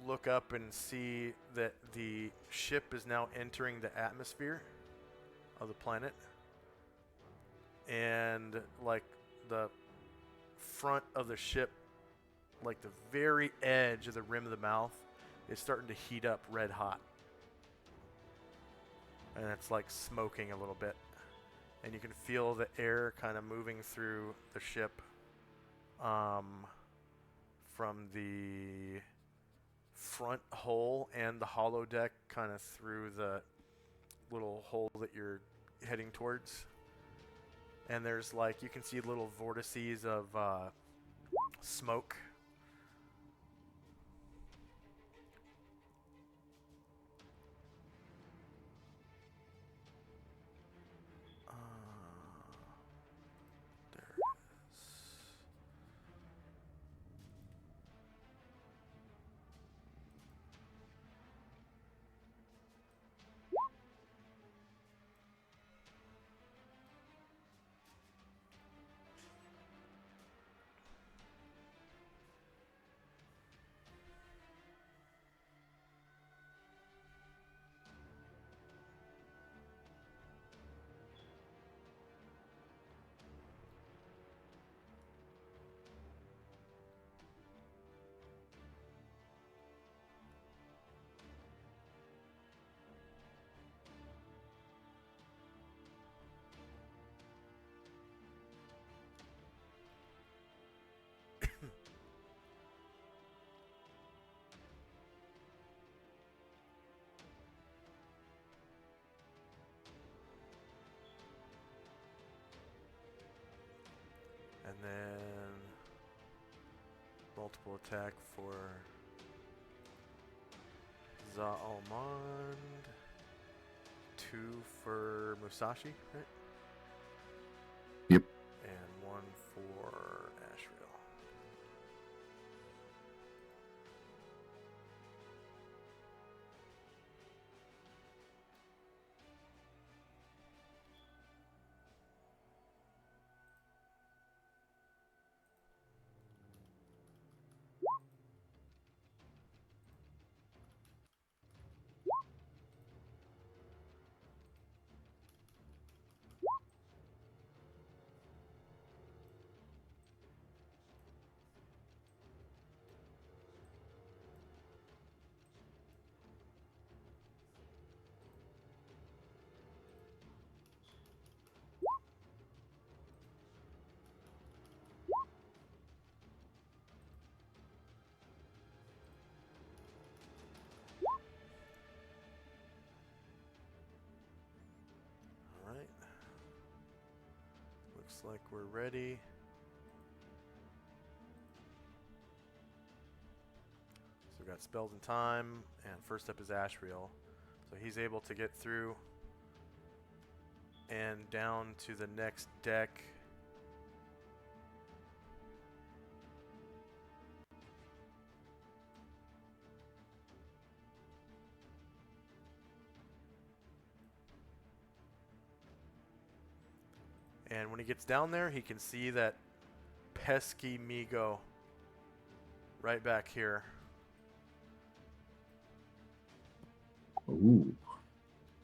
look up and see that the ship is now entering the atmosphere of the planet. And like the front of the ship, like the very edge of the rim of the mouth, is starting to heat up red hot. And it's like smoking a little bit. And you can feel the air kind of moving through the ship from the front hole and the hollow deck kind of through the little hole that you're heading towards. And there's like, you can see little vortices of smoke. There it is. And then multiple attack for Zaalmond, 2 for Musashi, right? Yep. And 1 for Ashriel. Alright. Looks like we're ready. got spells and time, and first up is Ashriel. So he's able to get through and down to the next deck. And when he gets down there, he can see that pesky Migo right back here. Ooh.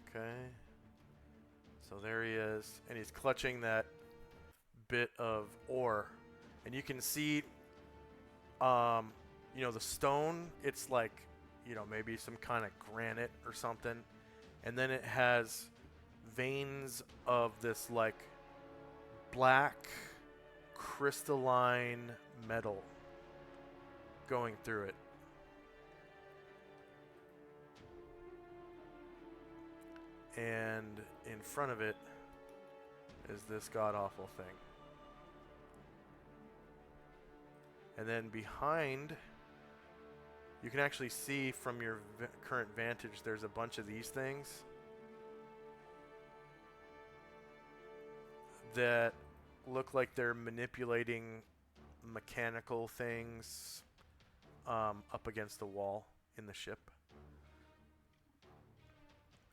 Okay. So there he is, and he's clutching that bit of ore. And you can see, you know, the stone, it's like, you know, maybe some kind of granite or something. And then it has veins of this, like, black crystalline metal going through it. And in front of it is this god-awful thing. And then behind, you can actually see from your current vantage, there's a bunch of these things that look like they're manipulating mechanical things up against the wall in the ship.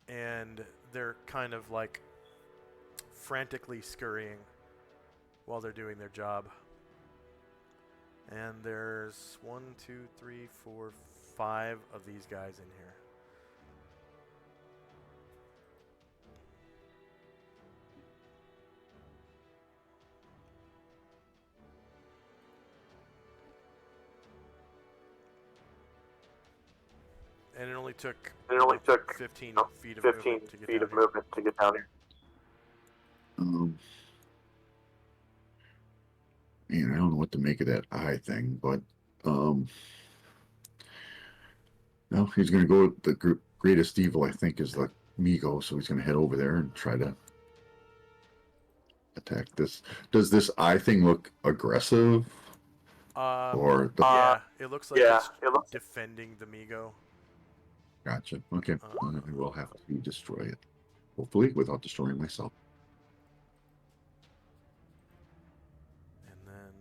And they're kind of like frantically scurrying while they're doing their job. And there's 1, 2, 3, 4, 5 of these guys in here. And it only took 15 feet of movement to get down here. Man, I don't know what to make of that eye thing, but no, he's going to go with the greatest evil, I think, is the Migo, so he's going to head over there and try to attack this. Does this eye thing look aggressive? Or yeah, it looks like it's defending the Migo. Gotcha. Okay. I will have to destroy it. Hopefully, without destroying myself. And then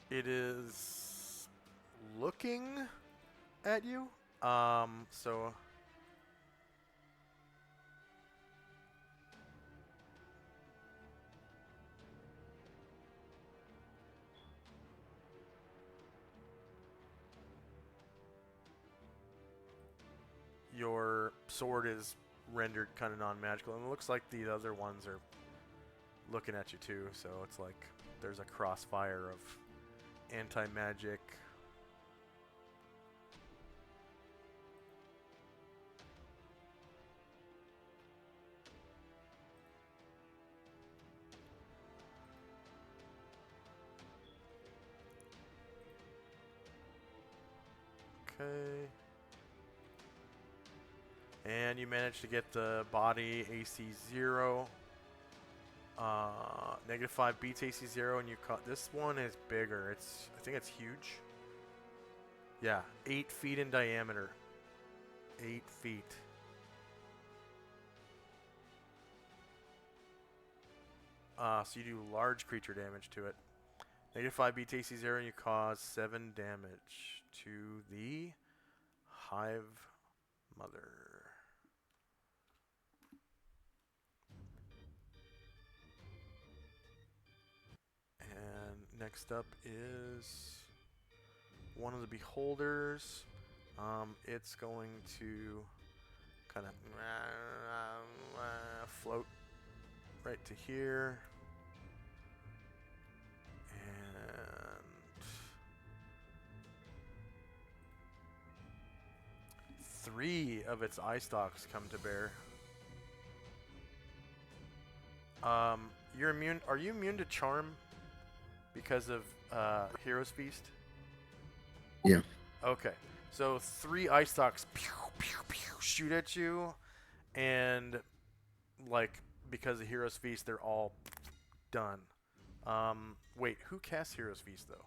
it is looking at you. So your sword is rendered kind of non-magical, and it looks like the other ones are looking at you too, so it's like there's a crossfire of anti-magic. Okay. And you managed to get the body AC 0. -5 beats AC 0, and you caught this one is bigger. I think it's huge. Yeah, 8 feet in diameter. 8 feet. So you do large creature damage to it. -5 beats AC 0, and you cause 7 damage to the Hive Mother. And next up is one of the beholders. It's going to kind of float right to here. And 3 of its eye stalks come to bear. You're immune. Are you immune to charm because of Hero's Feast? Yeah. Okay. So 3 eye stalks pew, pew, pew, shoot at you, and like because of Heroes Feast, they're all done. Wait, who casts Heroes Feast though?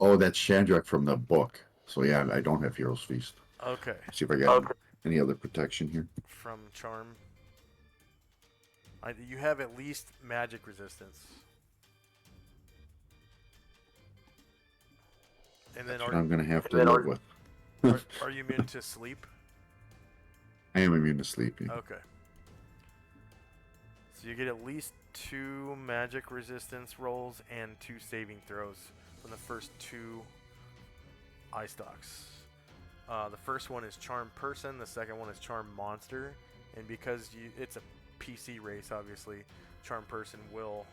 Oh, that's Shadrach from the book. So yeah, I don't have Hero's Feast. Okay, Let's see if I got any other protection here. from Charm. You have at least magic resistance. And then That's what I'm going to have to live with. are you immune to sleep? I am immune to sleep. Yeah. Okay. So you get at least 2 magic resistance rolls and 2 saving throws from the first 2 eye stalks. The first one is Charm Person, the second one is Charm Monster, and because it's a PC race, obviously, Charm Person will...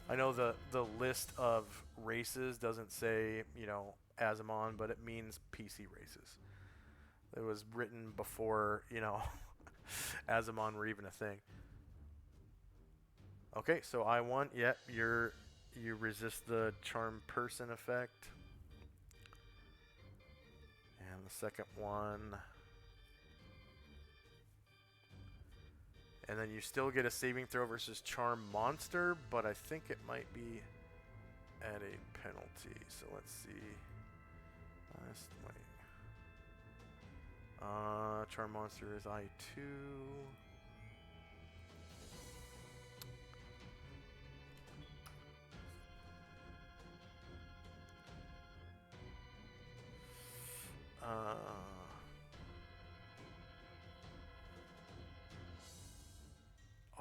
I know the list of races doesn't say, Azamon, but it means PC races. It was written before, Azamon were even a thing. Okay, so I1, yep, you resist the Charm Person effect. And the second one... And then you still get a saving throw versus Charm Monster, but I think it might be at a penalty. So let's see. Charm Monster is I2.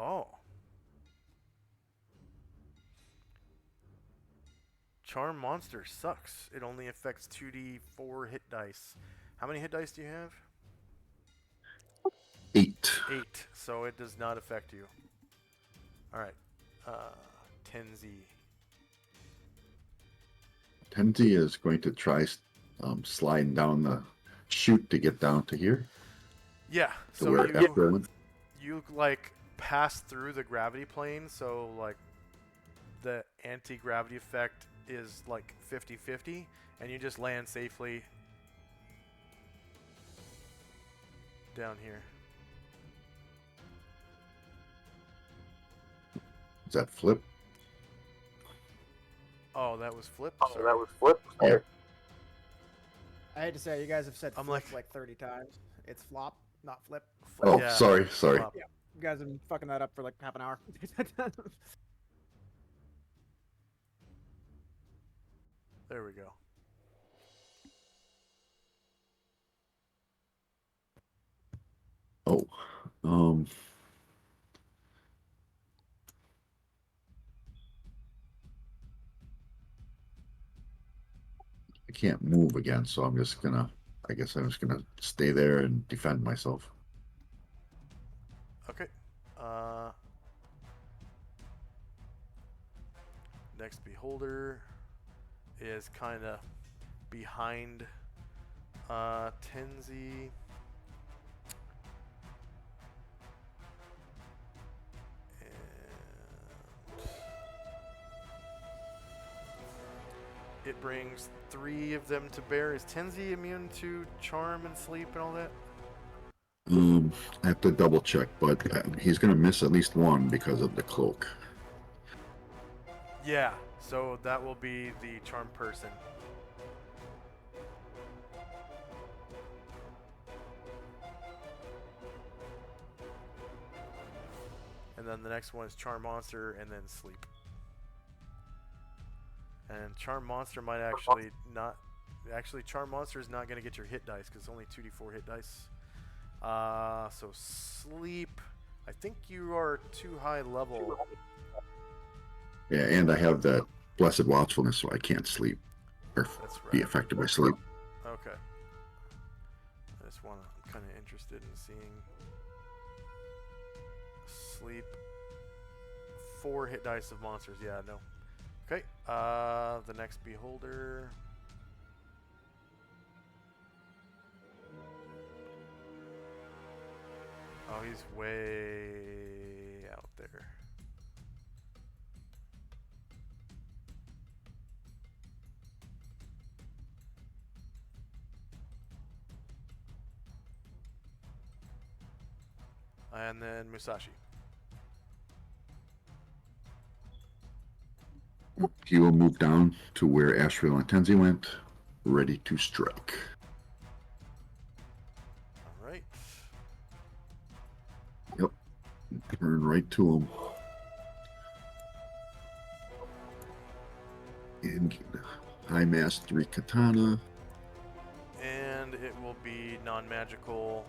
Oh. Charm Monster sucks. It only affects 2d4 hit dice. How many hit dice do you have? 8. 8. So it does not affect you. Alright. Tenzi. Tenzi is going to try sliding down the chute to get down to here. Yeah. To So where you like pass through the gravity plane, so like the anti-gravity effect is like 50-50, and you just land safely down here. Is that flip? Oh, that was flip? Oh, Sorry. that was flip. Yeah. I hate to say, you guys have said I'm flip like- like 30 times. It's flop, not flip. Oh, Yeah, sorry. flop. Yeah, you guys have been fucking that up for like half an hour. There we go. Oh, I can't move again, so I guess I'm just gonna stay there and defend myself. Okay. Next beholder is kind of behind Tenzi. And it brings 3 of them to bear. Is Tenzi immune to charm and sleep and all that? I have to double check, but he's gonna miss at least one because of the cloak. Yeah, so that will be the charm person. And then the next one is charm monster and then sleep. And charm monster might actually not... Actually, charm monster is not going to get your hit dice because it's only 2d4 hit dice. So sleep... I think you are too high level. Yeah, and I have that blessed watchfulness, so I can't sleep or That's be right. affected by sleep. Okay. I just want to... I'm kind of interested in seeing... Sleep. 4 hit dice of monsters. Yeah, no. Okay. The next beholder... Oh, he's way out there. And then Musashi. He will move down to where Asheville and Tenzi went, ready to strike. All right. Yep. Turn right to him. And high mastery katana. And it will be non-magical.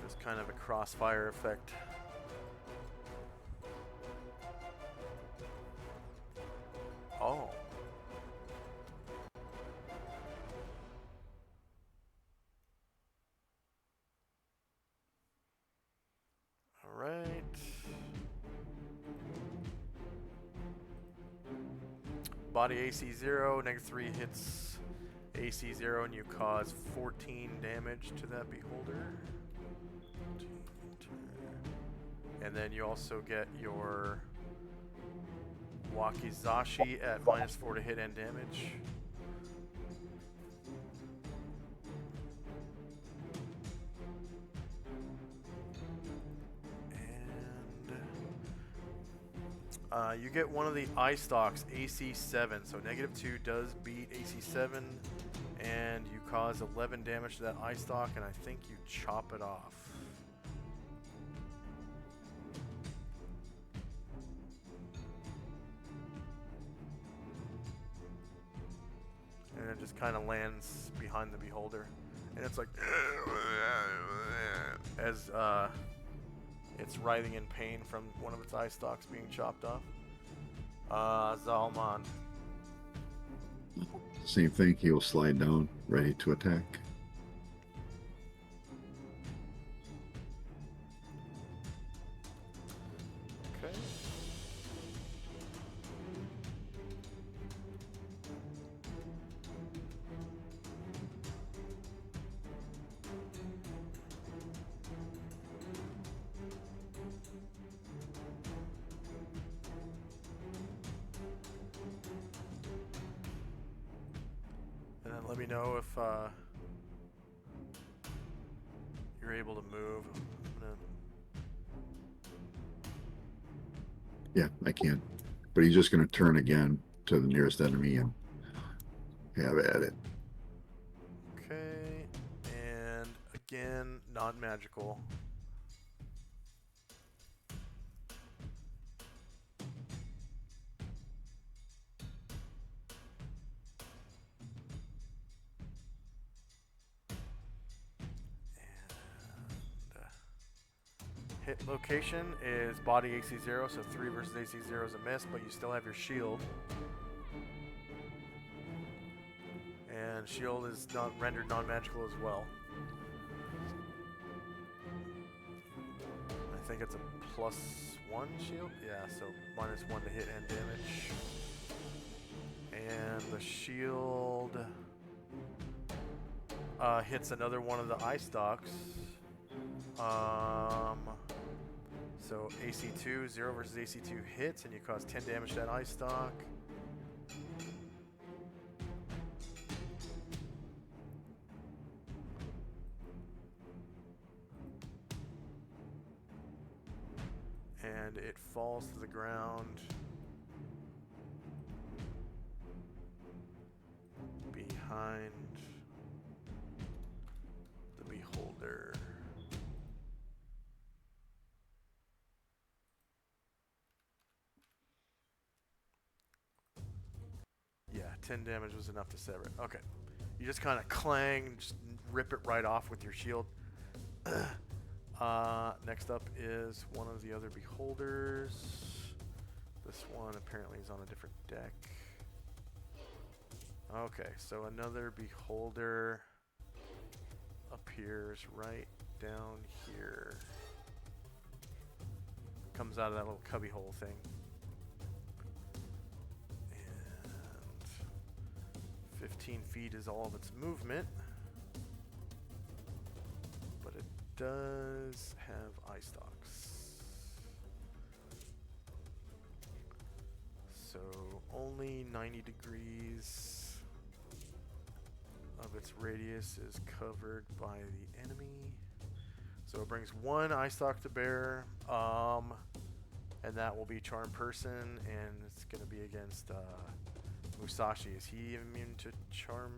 There's kind of a crossfire effect. Oh. All right. Body AC 0, -3 hits AC 0, and you cause 14 damage to that beholder. And then you also get your Wakizashi at -4 to hit and damage. You get one of the eye stalks, AC 7. So -2 does beat AC 7, and you cause 11 damage to that eye stalk, and I think you chop it off. And it just kind of lands behind the beholder, and it's like as it's writhing in pain from one of its eye stalks being chopped off. Zalman. Same thing. He will slide down, ready to attack. Okay. And then let me know if you're able to move. Yeah, I can. But he's just going to turn again to the nearest enemy and have at it. Okay, and again, not magical. Hit location is body AC 0, so 3 versus AC 0 is a miss, but you still have your shield. And shield is not rendered non-magical as well. I think it's a +1 shield. Yeah, so -1 to hit and damage. And the shield hits another one of the eye stalks. So AC 2, 0 versus AC 2 hits, and you cause 10 damage to that eye stalk. And it falls to the ground behind the beholder. Yeah, 10 damage was enough to sever it. Okay. You just kind of clang, just rip it right off with your shield. Next up is one of the other beholders. This one apparently is on a different deck. Okay, so another beholder appears right down here. Comes out of that little cubbyhole thing. And 15 feet is all of its movement. But it does have eye stalks. So only 90 degrees of its radius is covered by the enemy. So it brings 1 eye stalk to bear, and that will be Charm Person, and it's going to be against Musashi. Is he immune to Charm?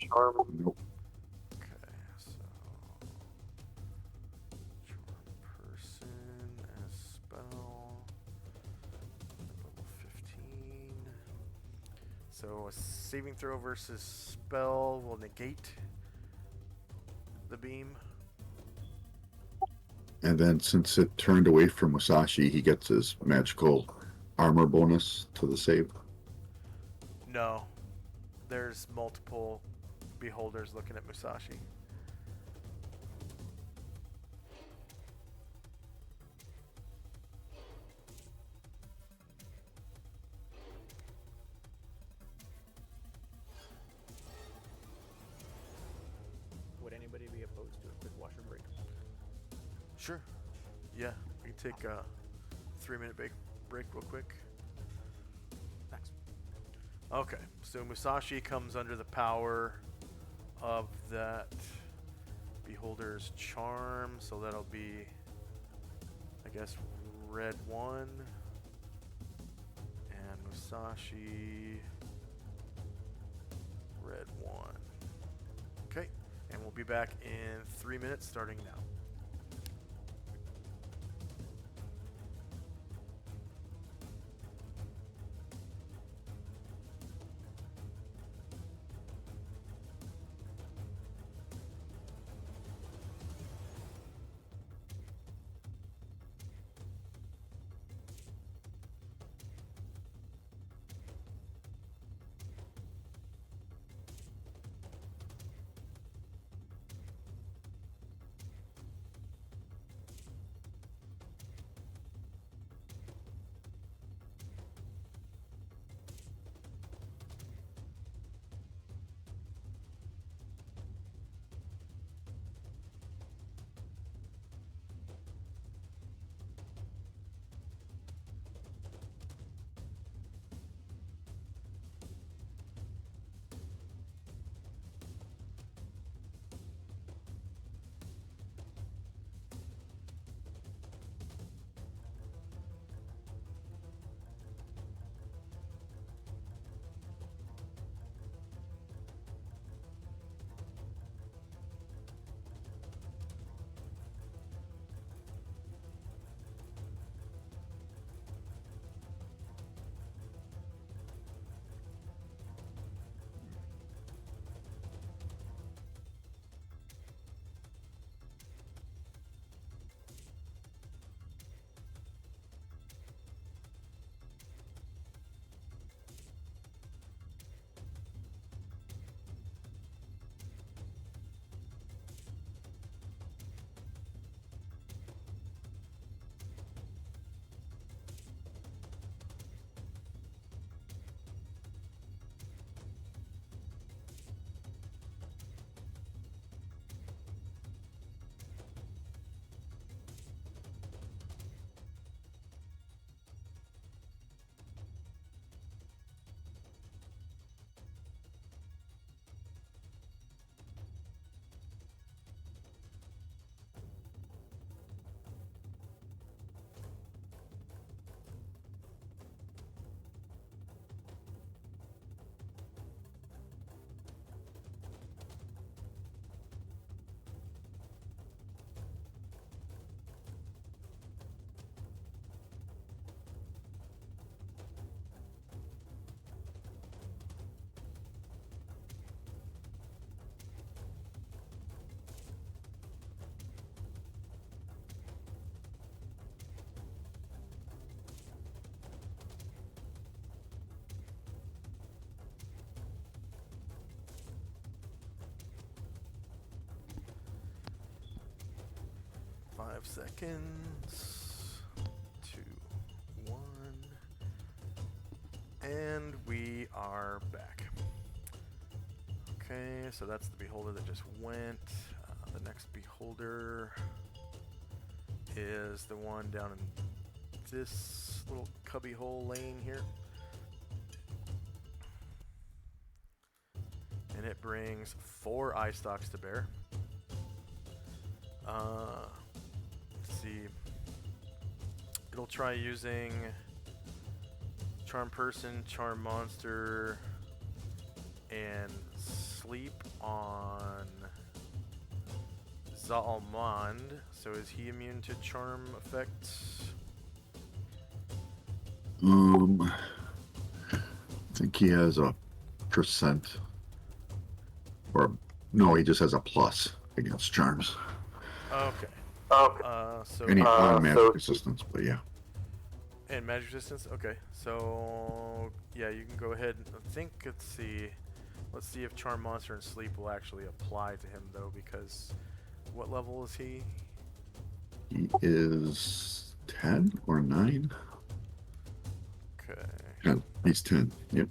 Nope. Okay, so Charm Person as spell, level 15. So a saving throw versus spell will negate the beam. And then since it turned away from Musashi, he gets his magical armor bonus to the save. No, there's multiple beholders looking at Musashi. Would anybody be opposed to a quick washer break? Sure. Yeah, we can take a 3-minute break real quick. Thanks. Okay, so Musashi comes under the power of that beholder's charm, so that'll be, I guess, red 1, and Musashi red 1. Okay, and we'll be back in 3 minutes starting now. Five seconds. 2, 1. And we are back. Okay, so that's the beholder that just went. The next beholder is the one down in this little cubby hole lane here. And it brings 4 eye stalks to bear. Let's see. It'll try using Charm Person, Charm Monster, and Sleep on Zalmond. So is he immune to charm effects? I think he has a percent, or no, he just has a plus against charms. Okay. So Any magic resistance, but yeah. And magic resistance? Okay. So yeah, you can go ahead. I think let's see if Charm Monster and Sleep will actually apply to him though, because what level is he? He is 10 or 9. Okay. Yeah, he's 10. Yep.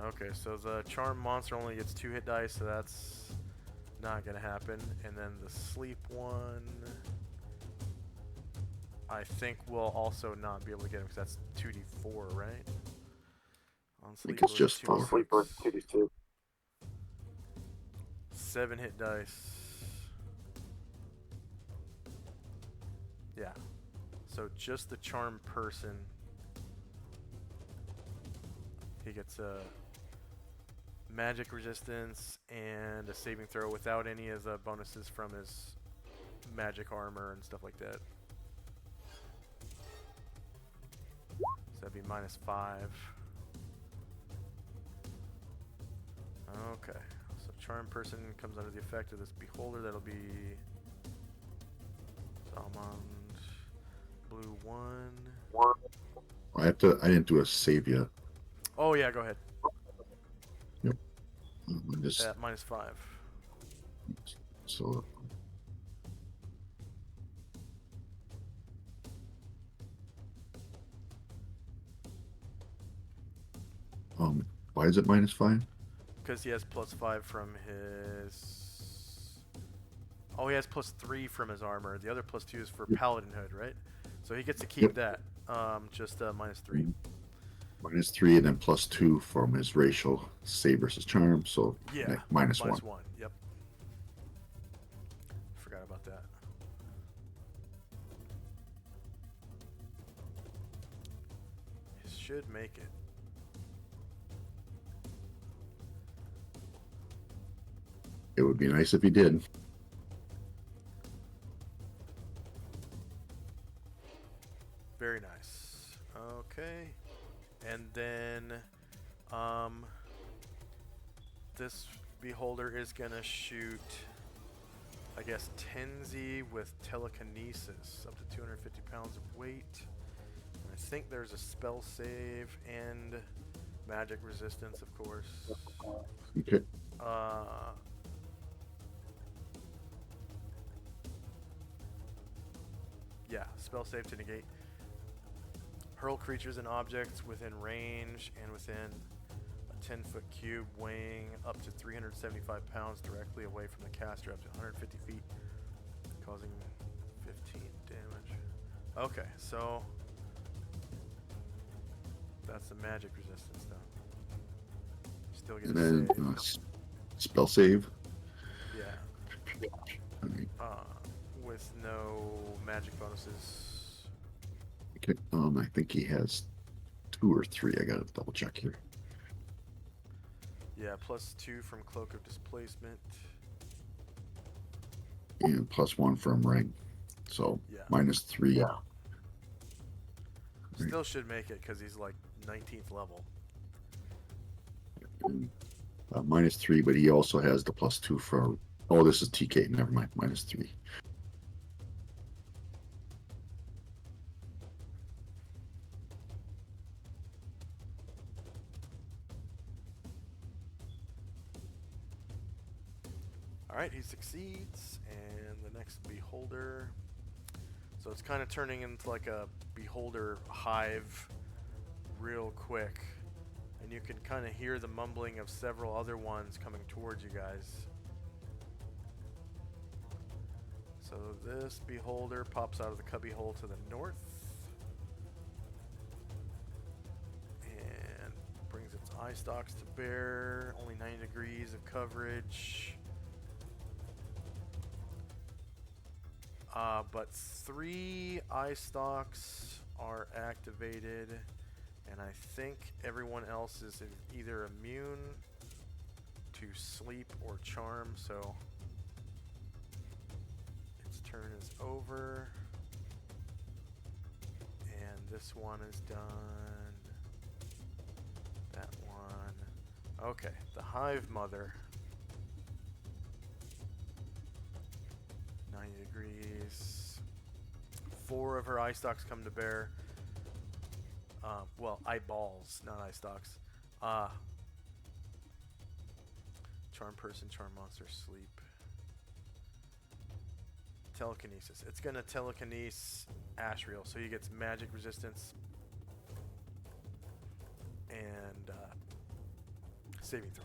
Okay, so the Charm Monster only gets 2 hit dice, so that's not gonna happen. And then the Sleep one, I think we'll also not be able to get him because that's 2d4, right? On I think it's just 4. 2d2. 7 hit dice. Yeah. So just the Charm Person. He gets a magic resistance and a saving throw without any of the bonuses from his magic armor and stuff like that. So that'd be -5. Okay. So Charm Person comes under the effect of this Beholder. That'll be Almond Blue 1. I didn't do a save yet. Oh yeah, go ahead. Yep. Just At -5. so. Why is it -5? Because he has +5 from his... Oh, he has +3 from his armor. The other +2 is for Paladin Hood, right? So he gets to keep that. Just -3. -3 and then +2 from his racial save versus charm. So Yeah, -1. -1. Yep. Forgot about that. He should make it. It would be nice if he did. Very nice. Okay. And then this Beholder is gonna shoot, I guess, Tenzi with telekinesis, up to 250 pounds of weight. And I think there's a spell save and magic resistance, of course. Okay. Yeah, spell save to negate. Hurl creatures and objects within range and within a 10-foot cube weighing up to 375 pounds directly away from the caster up to 150 feet, causing 15 damage. Okay, so that's the magic resistance though. Still get And a then save. spell save. Yeah. Alright. With no magic bonuses. Okay. I think he has 2 or 3. I gotta double check here. Yeah, +2 from Cloak of Displacement. And +1 from ring. So Yeah. -3. Yeah. Still should make it because he's like 19th level. And, -3, but he also has the +2 for. Oh, this is TK. Never mind. -3. Alright, he succeeds, and the next Beholder. So it's kind of turning into like a Beholder hive real quick. And you can kind of hear the mumbling of several other ones coming towards you guys. So this Beholder pops out of the cubby hole to the north. eye stalks to bear. Only 90 degrees of coverage. But 3 eye stalks are activated, and I think everyone else is either immune to sleep or charm, so its turn is over. And this one is done. That one. Okay, the Hive Mother. 90 degrees. 4 of her eye stalks come to bear. Well, eyeballs, not eye stalks. Charm person, charm monster, sleep. Telekinesis. It's going to telekinesis Ashriel, so he gets magic resistance and saving throw.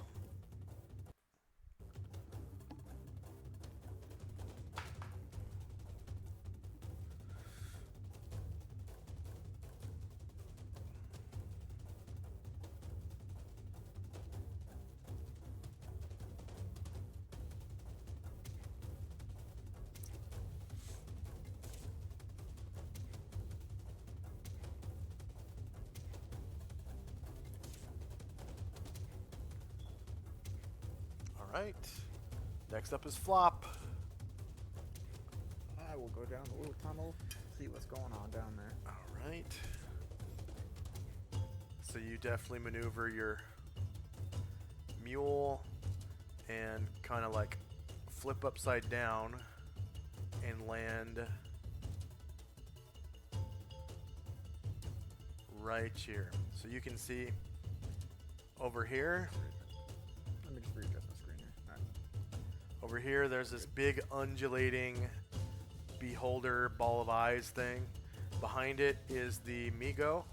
Alright. Next up is Flop. I will go down the little tunnel, see what's going on down there. Alright. So you definitely maneuver your mule and kind of like flip upside down and land right here. So you can see over here. Let me just readjust my screen here. All right. Over here, there's this big undulating beholder ball of eyes thing. Behind it is the Migo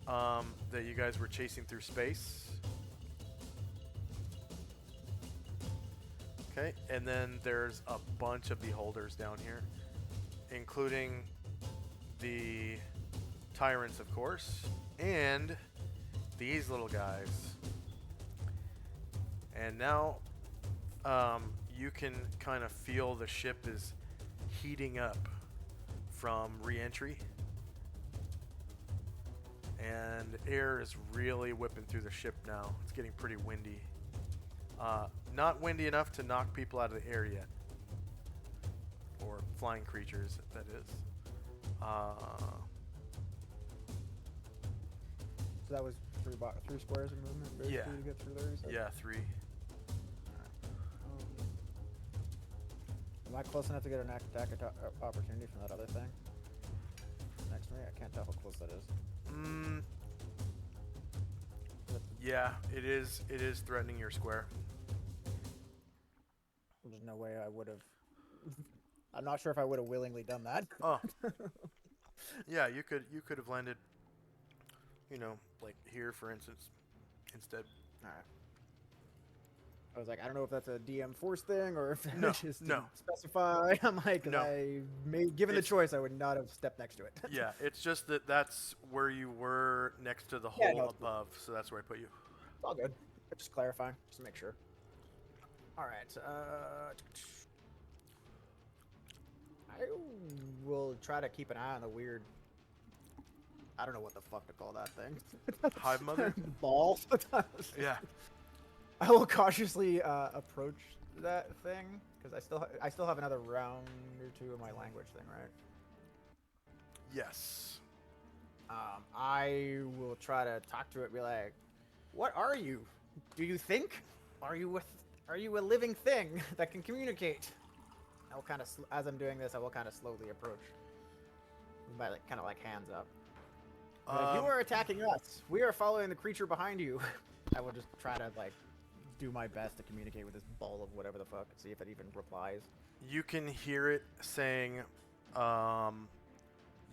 that you guys were chasing through space. Okay, and then there's a bunch of beholders down here, including the tyrants, of course, and these little guys. And now you can kind of feel the ship is heating up from re-entry. And air is really whipping through the ship now. It's getting pretty windy. Not windy enough to knock people out of the air yet. Or flying creatures, that is. So that was three squares of movement, basically, Yeah. to get through there? You said? Yeah, 3. Am I close enough to get an attack opportunity from that other thing next to me? I can't tell how close that is. Yeah, it is threatening your square. There's no way I would have. I'm not sure if I would have willingly done that. Oh. Yeah, you could have landed, like here, for instance, instead. All right. I was like, I don't know if that's a DM force thing or if No, it just no. didn't specify. I'm like, No. given the choice, I would not have stepped next to it. Yeah, it's just that's where you were next to the hole Yeah, no, it's above, so that's where I put you. It's all good. Just clarifying, just to make sure. All right. I will try to keep an eye on the weird. I don't know what the fuck to call that thing. Hive Mother? Ball. Yeah. I will cautiously approach that thing because I still have another round or two of my language thing, right? Yes. I will try to talk to it, be like, "What are you? Do you think? Are you a living thing that can communicate?" I will kind of, as I'm doing this, I will kind of slowly approach, by kind of like hands up. Like, you are attacking us. We are following the creature behind you. I will just try to do my best to communicate with this ball of whatever the fuck, and see if it even replies. You can hear it saying,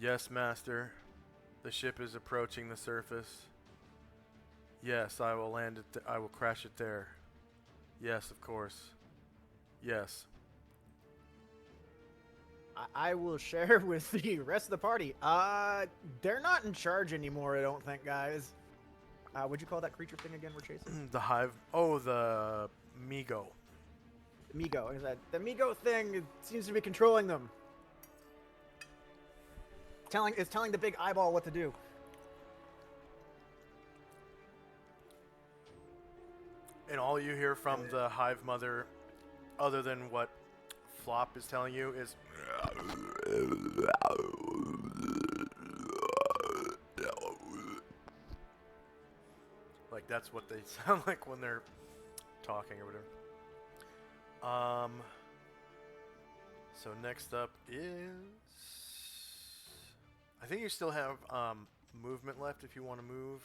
"Yes, Master. The ship is approaching the surface. Yes, I will land it. I will crash it there. Yes, of course. Yes." I will share with the rest of the party. They're not in charge anymore, I don't think, guys. What'd you call that creature thing again we're chasing? The hive. Oh, the Migo. The Migo. Is that the Migo thing? It seems to be controlling them. It's telling the big eyeball what to do. And all you hear from the hive mother, other than what Flop is telling you, is like that's what they sound like when they're talking or whatever. So next up is, I think you still have movement left if you want to move.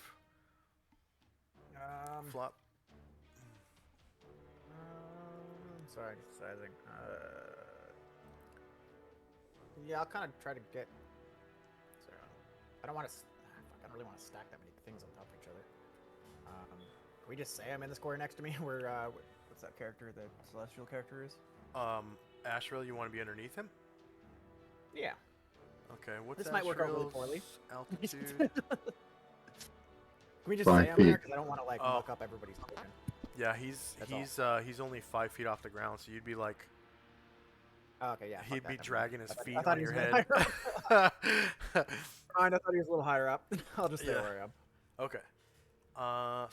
Flop. Sorry, sizing. Yeah, I'll kind of try to get. Sorry, I don't want to. I don't really want to stack that many things on top of each other. Can we just say I'm in the square next to me? Where what's that character? The celestial character is? Ashril, you want to be underneath him? Yeah. Okay. What's This might work out really Ashril's poorly. altitude? Can we just 5 say I'm there? feet. Because I don't want to like muck up everybody's token. Yeah, he's only 5 feet off the ground, so you'd be like, Oh, okay, yeah. he'd fuck be that, dragging his I thought feet he on was your a little head. higher up. Fine, I thought he was a little higher up. I'll just stay Yeah. where I am. Okay.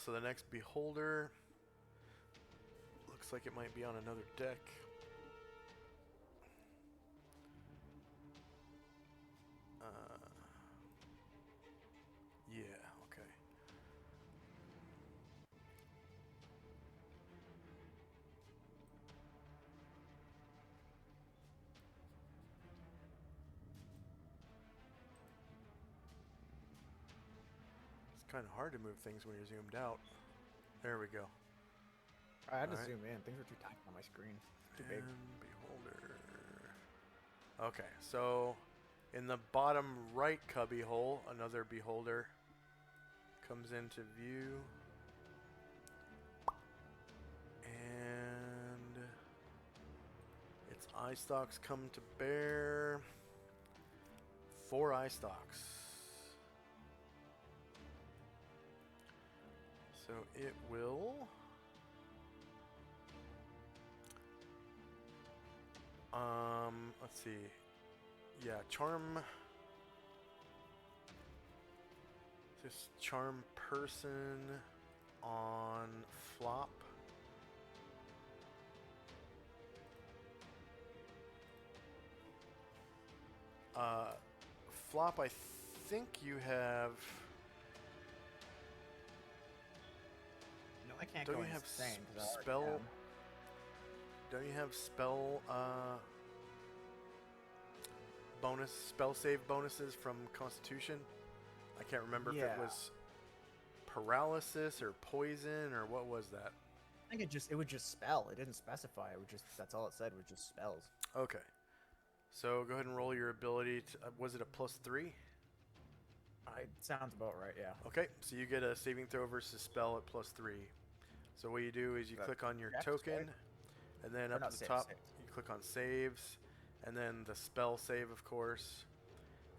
So the next beholder looks like it might be on another deck. Yeah, okay. It's kind of hard to move things when you're zoomed out. There we go. I had to Alright. zoom in. Things are too tiny on my screen. Too big. And beholder. Okay, so in the bottom right cubby hole, another beholder comes into view. And its eye stalks come to bear. 4 eye stalks. So it will let's see. Yeah, charm this charm person on Flop. Flop, I think you have. No, I can't Don't go you have insane. 'Cause I already spell? am. Don't you have spell spell save bonuses from Constitution? I can't remember if Yeah. it was paralysis or poison or what was that. I think it would just spell. It didn't specify. It would just, that's all it said was just spells. Okay. So go ahead and roll your ability to, was it a +3? It sounds about right, yeah. Okay, so you get a saving throw versus spell at +3. So what you do is you That click on your checks, token, right? and then Or up not at the saves, top saves. you click on saves, and then the spell save, of course,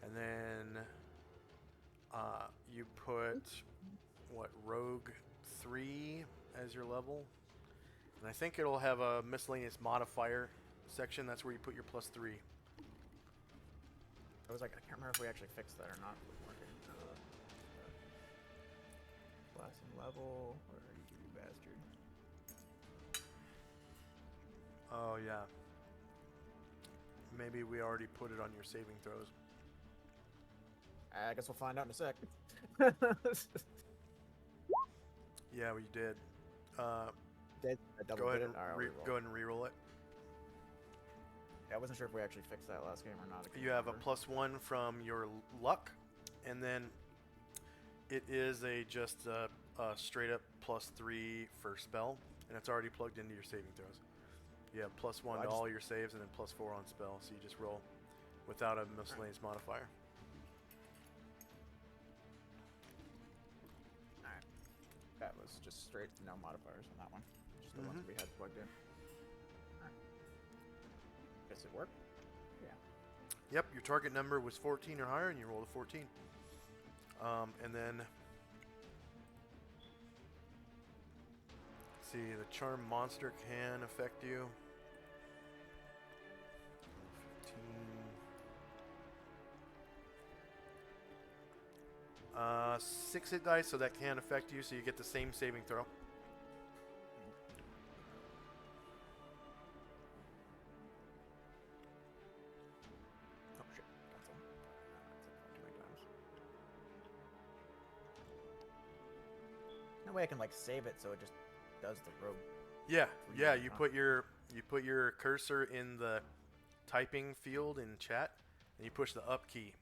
and then you put what, Rogue 3 as your level, and I think it'll have a miscellaneous modifier section. That's where you put your +3. I was like, I can't remember if we actually fixed that or not. Class and level. Where are you, bastard? Oh yeah. Maybe we already put it on your saving throws. I guess we'll find out in a sec. Yeah, we did. Did I double Go ahead did and it? Alright, I'll reroll. go ahead and reroll it. Yeah, I wasn't sure if we actually fixed that last game or not. I can't You have a remember. +1 from your luck, and then it is just a straight up +3 for spell, and it's already plugged into your saving throws. You have +1 Well, I to just- all your saves, and then +4 on spell, so you just roll without a miscellaneous modifier. Alright. That was just straight, no modifiers on that one. Just the ones Mhm. we had plugged in. Alright. Guess it worked? Yeah. Yep, your target number was 14 or higher, and you rolled a 14. And then See, the charm monster can affect you. 15. 6 hit dice, so that can affect you, so you get the same saving throw. Oh shit, cancel. Too many times. No way I can like save it so it just does the rogue. Yeah, For yeah. you, You huh? put your cursor in the typing field in chat, and you push the up key.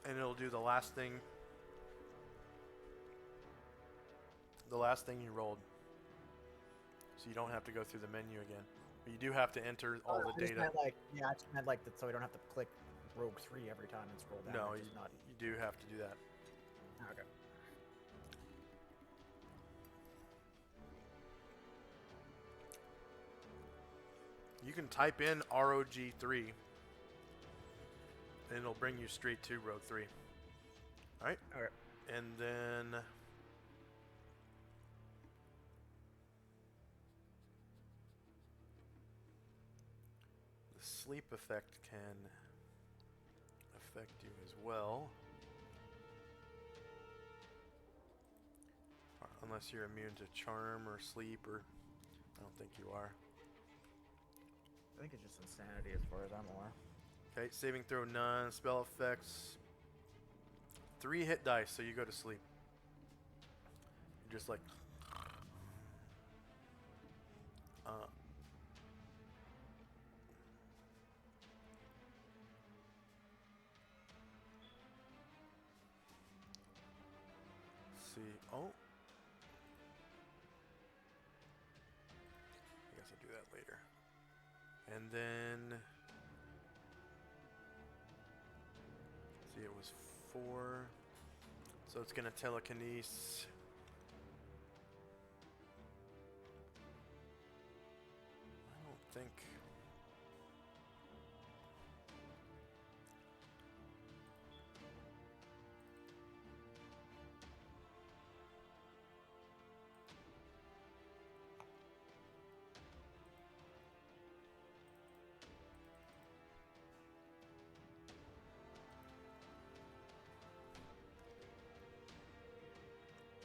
And it'll do the last thing you rolled. So you don't have to go through the menu again. But you do have to enter all the I just data. meant like, yeah, I just meant like that so I don't have to click Rogue 3 every time and scroll down. No, It's you, just not. you do have to do that. Okay. You can type in ROG3, and it'll bring you straight to Rogue 3. All right? Okay. And then the sleep effect can affect you as well. Unless you're immune to charm or sleep, or I don't think you are. I think it's just insanity as far as I'm aware. Okay, saving throw none, spell effects. 3 hit dice, so you go to sleep. You're just like see. Oh, I guess I'll do that later. And then see, it was 4, so it's gonna telekinesis. I don't think.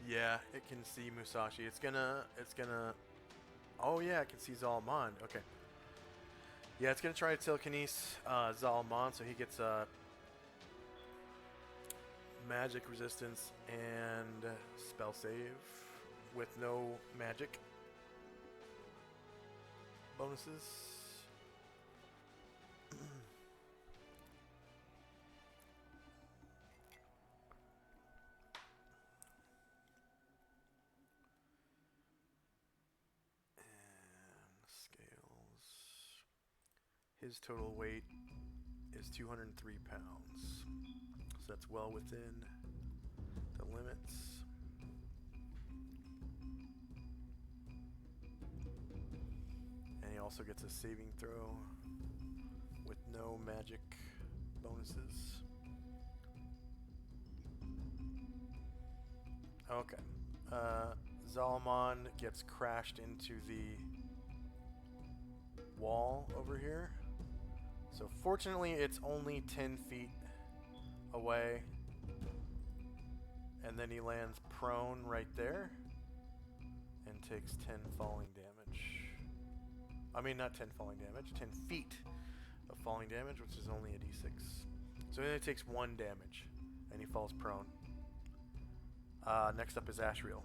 Yeah, it can see Musashi. It's gonna. Oh yeah, I can see Zalman. Okay. Yeah, it's gonna try to telekinesis Zalman, so he gets magic resistance and spell save with no magic bonuses. And scales. His total weight is 203 pounds. So that's well within the limits. And he also gets a saving throw with no magic bonuses. Okay. Zalman gets crashed into the wall over here. So fortunately it's only 10 feet away. And then he lands prone right there and takes 10 falling damage. I mean, not 10 falling damage, 10 feet of falling damage, which is only a d6. So he only takes 1 damage, and he falls prone. Next up is Ashriel.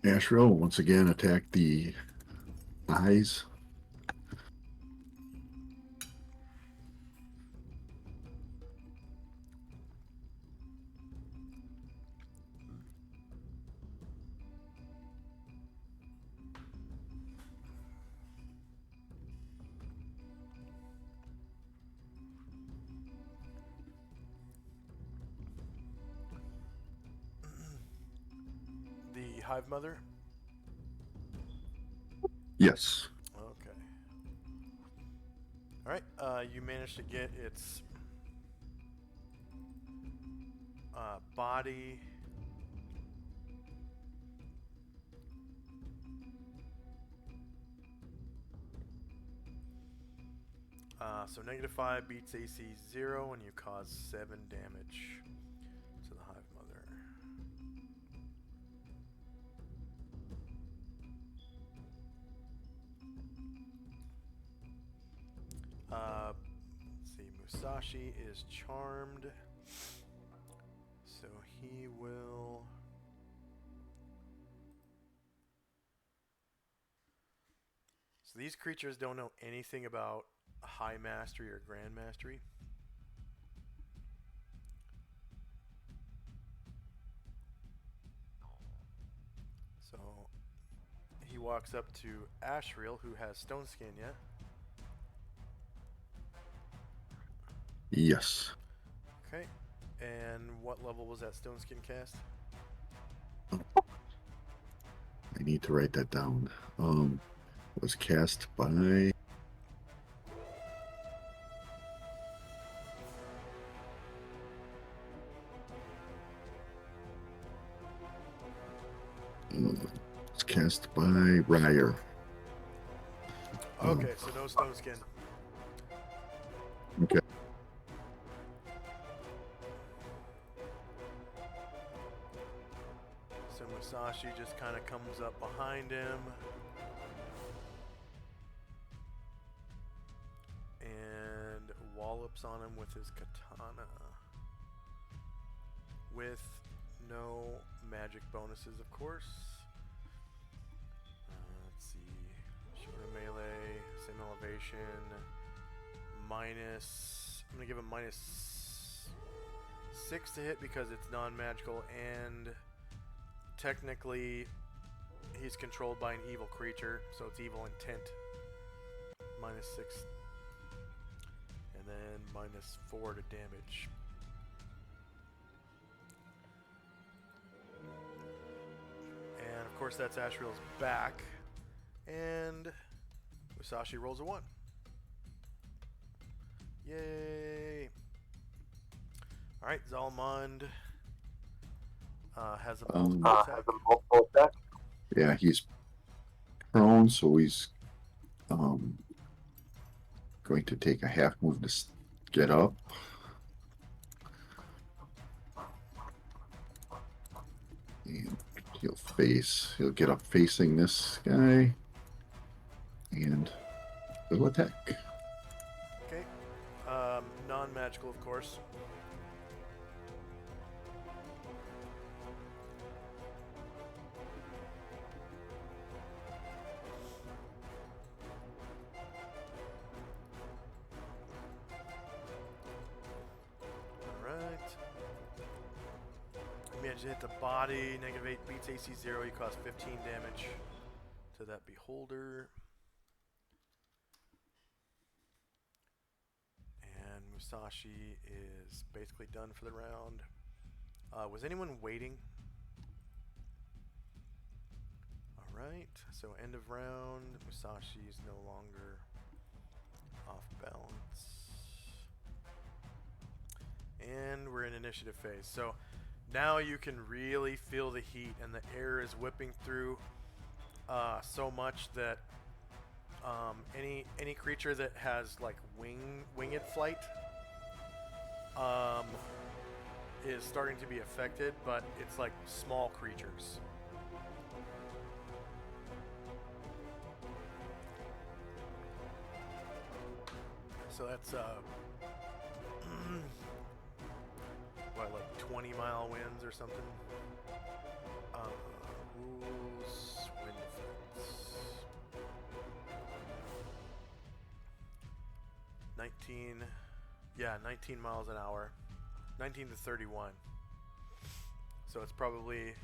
Ashriel once again attack the eyes. The Hive Mother. Yes. Okay. All right, you managed to get its body. So -5 beats AC 0 and you cause 7 damage to the Hive Mother. Let's see, Musashi is charmed. So he will... So these creatures don't know anything about High Mastery or Grand Mastery. So he walks up to Ashriel, who has Stone Skin yet. Yes. Okay. And what level was that Stone Skin cast? I need to write that down. Was cast by... It's cast by Ryer. Okay, so no Stone Skin. Okay. So Musashi just kind of comes up behind him. And wallops on him with his katana. With no magic bonuses, of course. Let's see. Shorter melee, same elevation. Minus. I'm going to give him -6 to hit because it's non-magical, and technically he's controlled by an evil creature, so it's evil intent. -6. And then -4 to damage. And of course that's Ashriel's back. And Musashi rolls a 1. Yay! Alright, Zalmond has a multiple attack. Yeah, he's prone, so he's going to take a half move to get up. And he'll get up facing this guy. And he'll attack. Okay. Non-magical, of course. Managed to hit the body. -8 beats AC 0. You cause 15 damage to that beholder. And Musashi is basically done for the round. Was anyone waiting? Alright, so end of round. Musashi is no longer off balance. And we're in initiative phase. So now you can really feel the heat, and the air is whipping through so much that any creature that has like winged flight is starting to be affected, but it's like small creatures. So that's what, like 20-mile winds or something? Rules, wind effects. 19 miles an hour. 19 to 31. So it's probably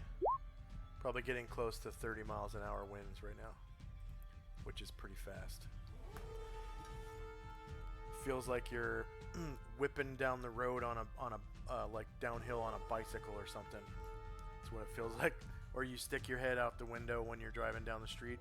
getting close to 30 miles an hour winds right now, which is pretty fast. Feels like you're whipping down the road on a like downhill on a bicycle or something. That's what it feels like. Or you stick your head out the window when you're driving down the street.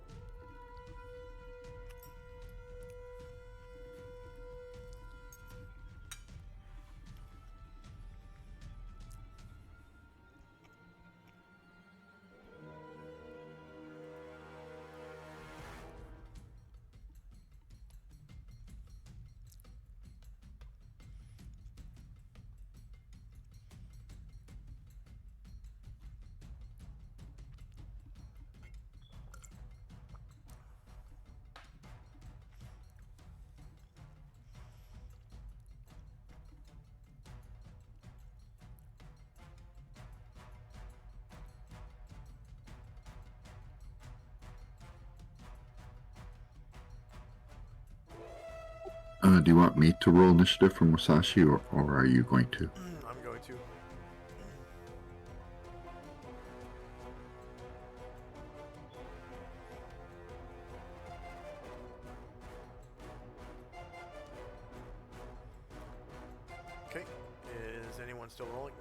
Do you want me to roll initiative for Musashi, or are you going to? I'm going to. Okay, is anyone still rolling?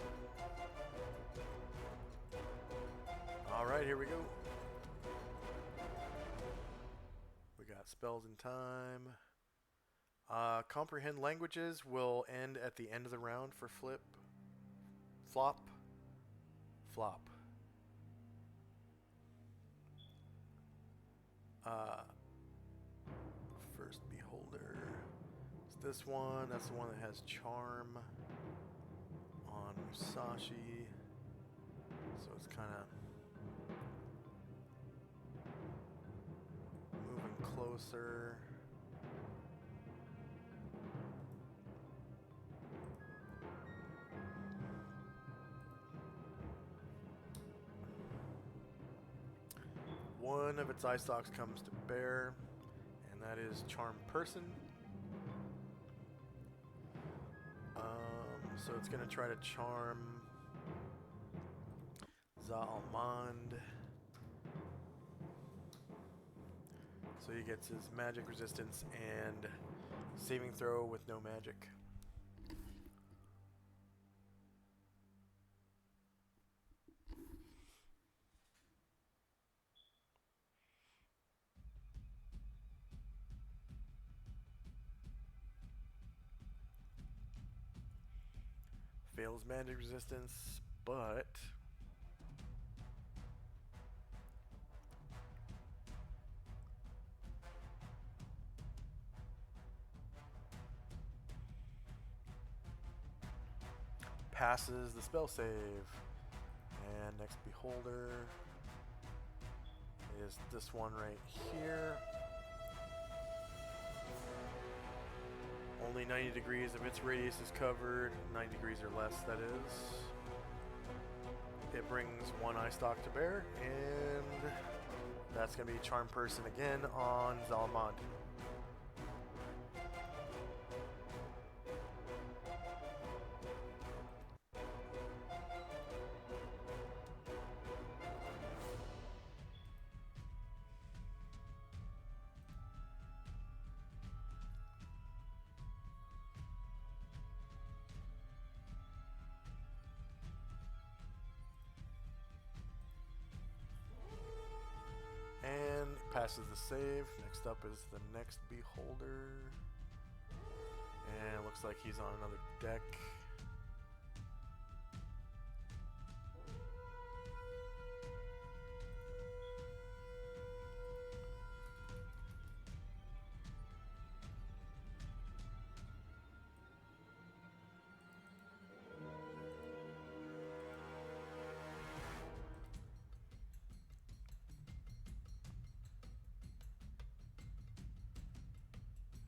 Alright, here we go. We got spells in time. Comprehend languages will end at the end of the round for flip. Flop. Flop. First Beholder. It's this one. That's the one that has Charm on Musashi. So it's kind of moving closer. One of its eye stalks comes to bear, and that is Charm Person. So it's going to try to charm Zalmand. So he gets his magic resistance and saving throw with no magic. Fails magic resistance, but passes the spell save. And next Beholder is this one right here. Only 90 degrees of its radius is covered, 90 degrees or less, that is. It brings one eye stalk to bear, and that's going to be Charm Person again on Zalmand. And passes the save. Next up is the next Beholder. And it looks like he's on another deck.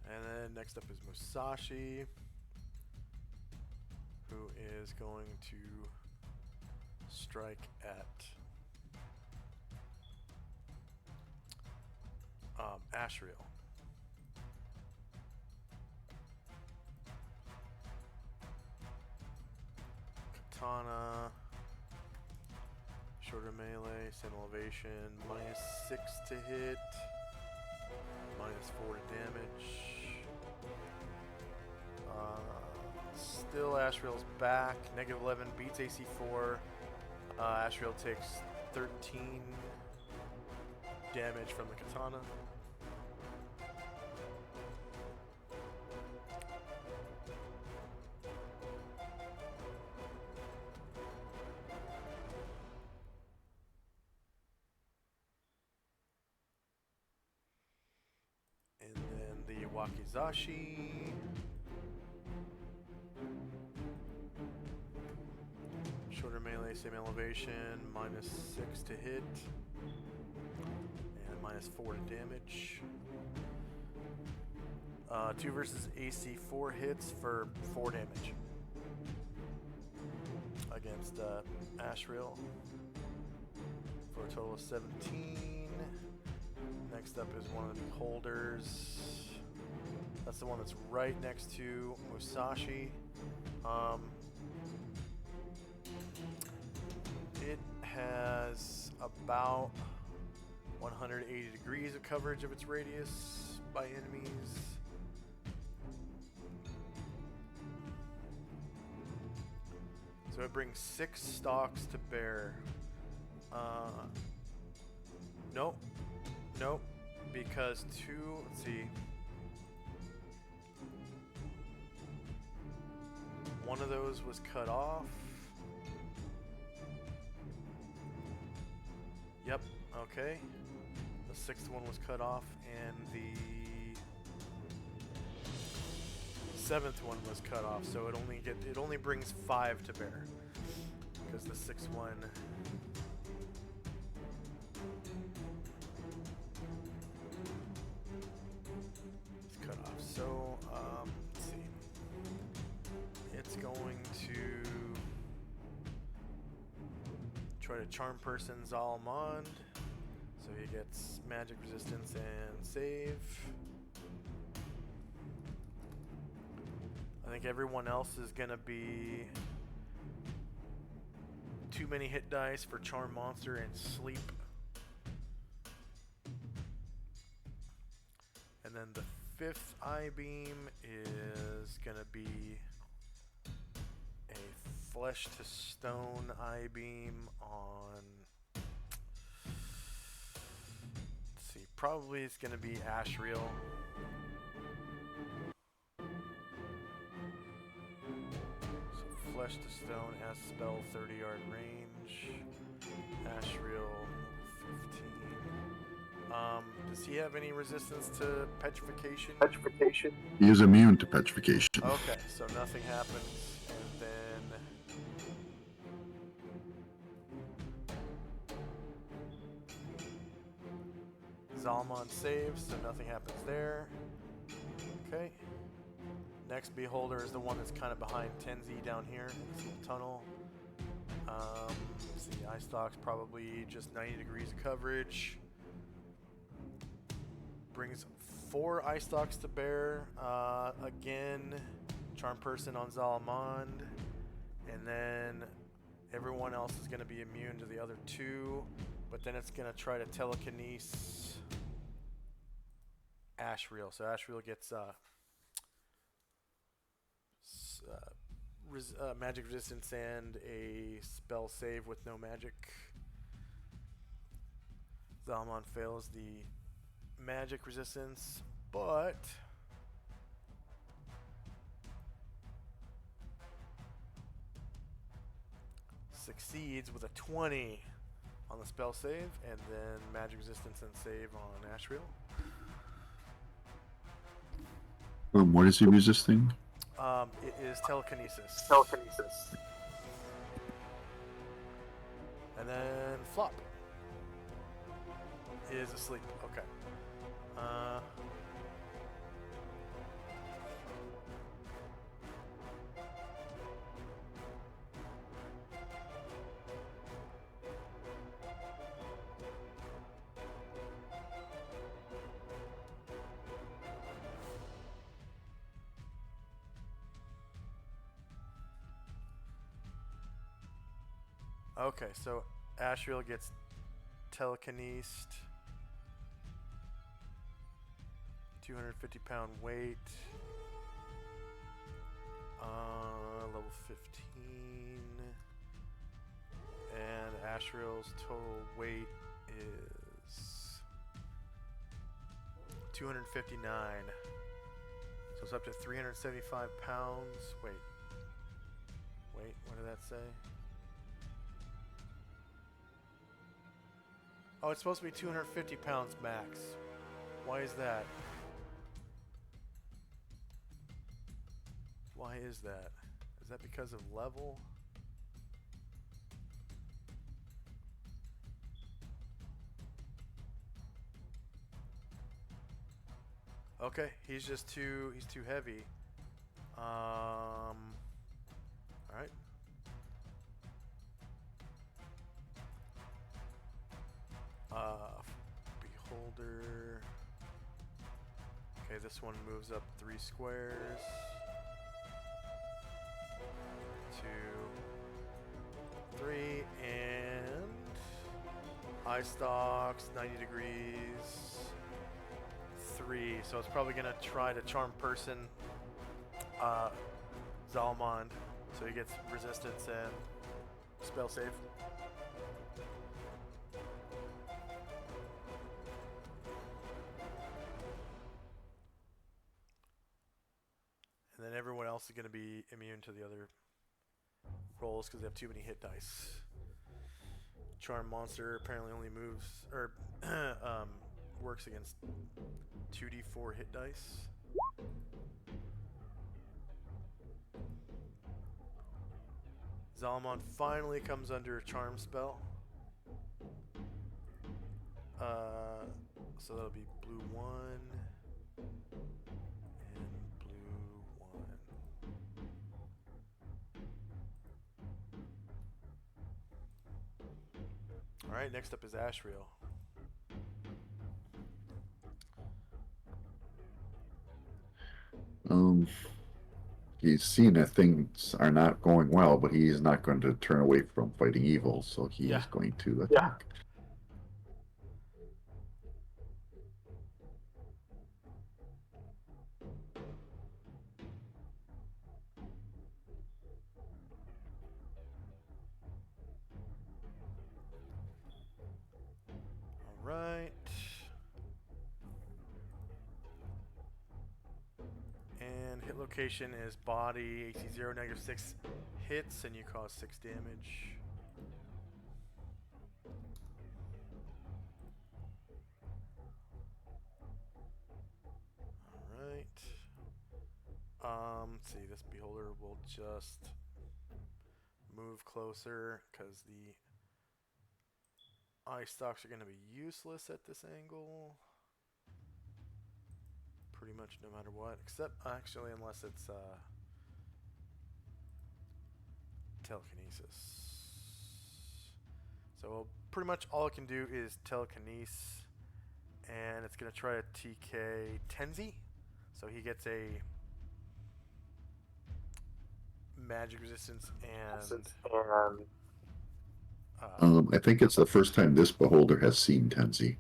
And then next up is Musashi, who is going to strike at Ashriel. Katana, shorter melee, same elevation, -6 to hit, -4 to damage. Still Ashriel's back. -11 beats AC 4. Ashriel takes 13 damage from the katana. And then the Wakizashi. Shorter melee, same elevation, -6 to hit, and -4 to damage. 2 versus AC 4 hits for 4 damage against Ashriel for a total of 17. Next up is one of the Beholders. That's the one that's right next to Musashi. It has about 180 degrees of coverage of its radius by enemies. So it brings 6 stalks to bear. Nope. Nope. Because 2, let's see. One of those was cut off. Yep, okay. The 6th one was cut off, and the 7th one was cut off, so it only brings 5 to bear. Because the 6th one is cut off. So, let's see. It's going to try to charm person Zalmond, so he gets magic resistance and save. I think everyone else is gonna be too many hit dice for charm monster and sleep. And then the 5th eye beam is gonna be a flesh to stone eye beam on, let's see, probably it's gonna be Ashriel. So flesh to stone as spell 30-yard range. Ashriel 15. Does he have any resistance to petrification? He is immune to petrification. Okay, so nothing happens, and then Zalmond saves, so nothing happens there. Okay. Next beholder is the one that's kind of behind Tenzi down here in this little tunnel. Let's see, eye stalk's probably just 90 degrees of coverage. Brings 4 eye stalks to bear. Again, charm person on Zalmond, and then everyone else is going to be immune to the other 2, but then it's going to try to telekinesis Ashriel. So Ashriel gets magic resistance and a spell save with no magic. Zalmond fails the magic resistance, but succeeds with a 20 on the spell save, and then magic resistance and save on Ashriel. What is he resisting? It is telekinesis. And then Flop is asleep. Okay. Okay, so Ashriel gets telekinesed. 250-pound weight. Level 15. And Ashriel's total weight is 259. So it's up to 375 pounds. Wait, what did that say? Oh, it's supposed to be 250 pounds max. Why is that? Why is that? Is that because of level? Okay, he's too heavy. All right. Beholder Okay, this one moves up 3 squares. 2, 3, and eye stalks 90 degrees. 3. So it's probably gonna try to charm person Zalmond, so he gets resistance and spell save. And then everyone else is going to be immune to the other rolls because they have too many hit dice. Charm monster apparently only moves or works against 2d4 hit dice. Zalmon finally comes under a charm spell. So that'll be blue 1 and blue 1. Alright, next up is Ashriel. He's seen that things are not going well, but he's not going to turn away from fighting evil, so he's going to attack. Alright. And hit location is body, AC 0, -6 hits, and you cause 6 damage. Alright. Let's see, this beholder will just move closer because the eye stalks are going to be useless at this angle. Pretty much no matter what, except actually unless it's telekinesis. So pretty much all it can do is telekinesis, and it's going to try to TK Tenzi. So he gets a magic resistance and I think it's the first time this beholder has seen Tenzi.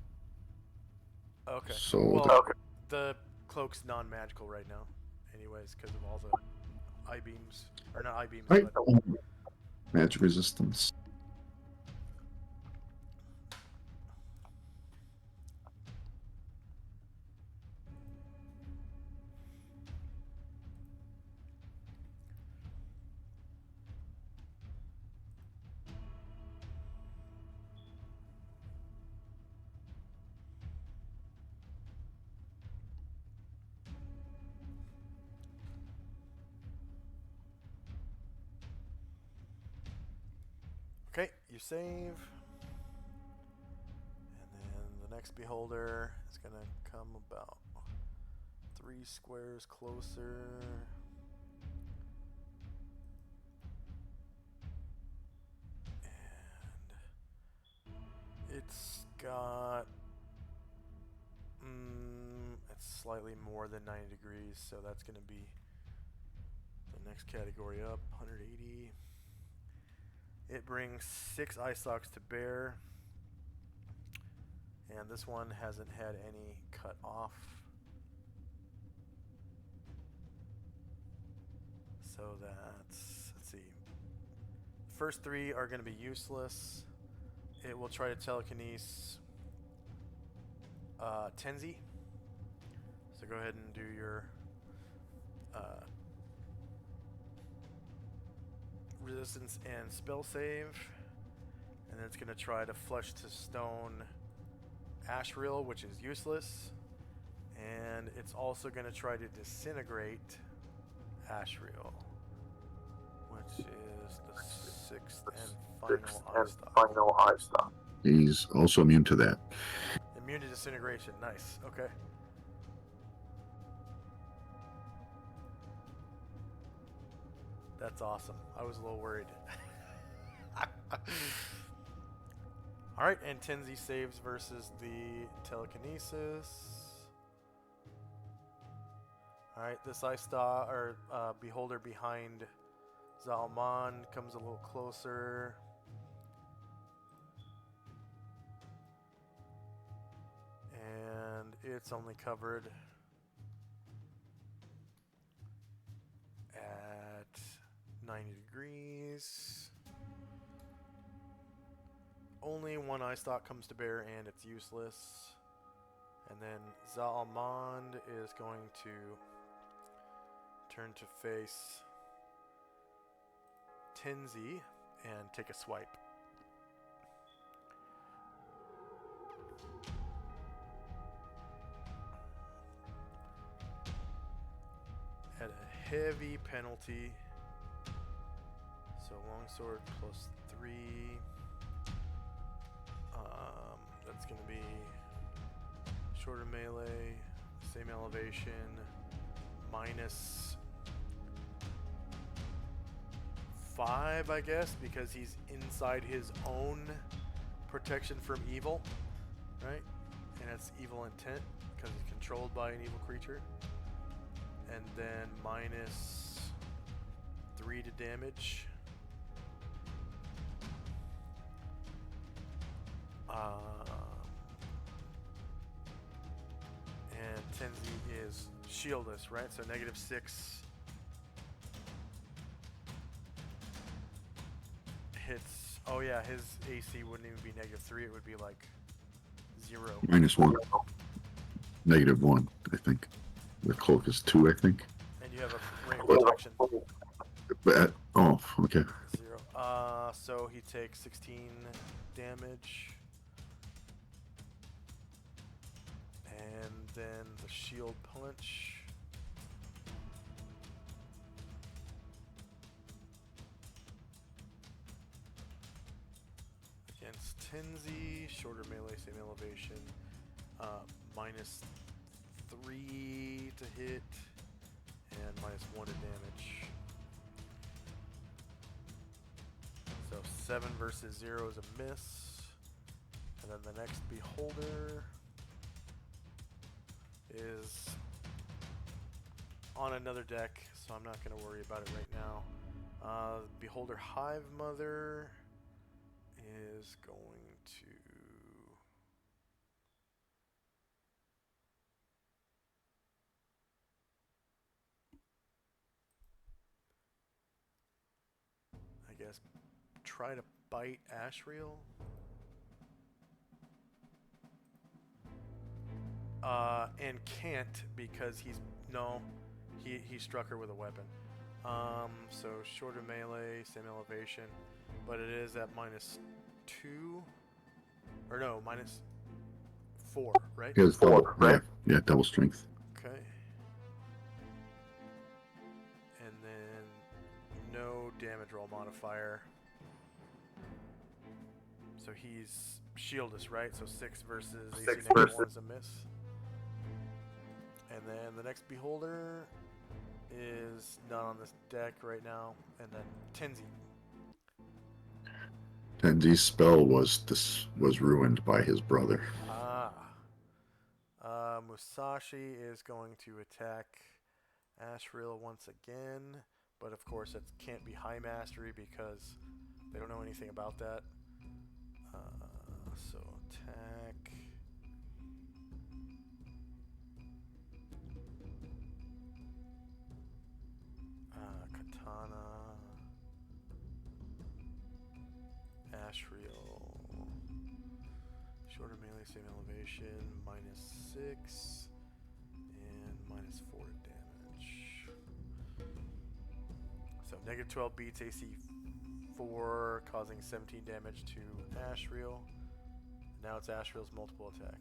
okay. So well, the cloak's non-magical right now, anyways, because of all the eye beams, or not eye beams, right. but Magic resistance. okay, you save. And then the next beholder is going to come about 3 squares closer. And it's got... it's slightly more than 90 degrees, so that's going to be the next category up, 180. It brings 6 eye stalks to bear, and this one hasn't had any cut off. So that's, let's see. First 3 are going to be useless. It will try to telekinesis Tenzi. So go ahead and do your resistance and spell save, and then it's going to try to flush to stone Ashriel, which is useless, and it's also going to try to disintegrate Ashriel, which is the 6th and final eye stock. He's also immune to that. Immune to disintegration, nice, okay. That's awesome. I was a little worried. Alright, and Tenzi saves versus the telekinesis. Alright, this Ice Star, or Beholder behind Zalman comes a little closer. And it's only covered at 90 degrees. Only one eye stalk comes to bear and it's useless. And then Zalmond is going to turn to face Tenzi and take a swipe. At a heavy penalty. So longsword plus 3. That's going to be shorter melee, same elevation, minus 5, I guess, because he's inside his own protection from evil, right? And it's evil intent because he's controlled by an evil creature. And then minus 3 to damage. And Tenzi is shieldless, right? So -6 hits. Oh yeah, his AC wouldn't even be -3. It would be like 0. -1. -1, I think. The cloak is 2, I think. And you have a range protection. Oh, okay. 0. So he takes 16 damage. And then the shield punch. Against Tenzi, shorter melee, same elevation. Minus 3 to hit, and minus 1 to damage. So 7 versus 0 is a miss. And then the next Beholder is on another deck, so I'm not going to worry about it right now. Beholder Hive Mother is going to guess try to bite Ashriel. And can't because he struck her with a weapon. So shorter melee, same elevation, but it is at -2, or no, -4, right? He has 4, right? Yeah, double strength. Okay. And then no damage roll modifier. So he's shieldless, right? So 6 versus AC -1 is a miss. And then the next Beholder is not on this deck right now. And then Tenzi. Tenzi's spell was ruined by his brother. Musashi is going to attack Ashriel once again, but of course it can't be high mastery because they don't know anything about that. So attack. Katana. Ashriel. Shorter melee, same elevation, -6, and -4 damage. So -12 beats AC 4, causing 17 damage to Ashriel. Now it's Ashriel's multiple attack.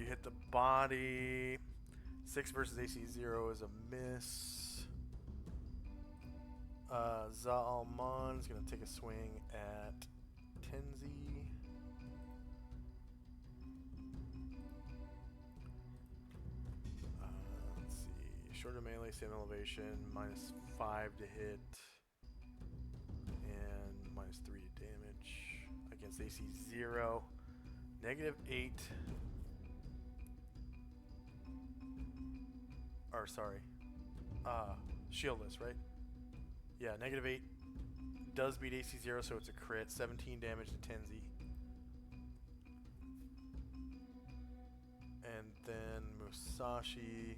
Hit the body. 6 versus AC 0 is a miss. Zaalman's going to take a swing at Tenzi. Let's see. Shorter melee, same elevation, -5 to hit, and -3 to damage against AC 0. -8. Or sorry. Shieldless, right? Yeah, -8 does beat AC 0, so it's a crit. 17 damage to Tenzi. And then Musashi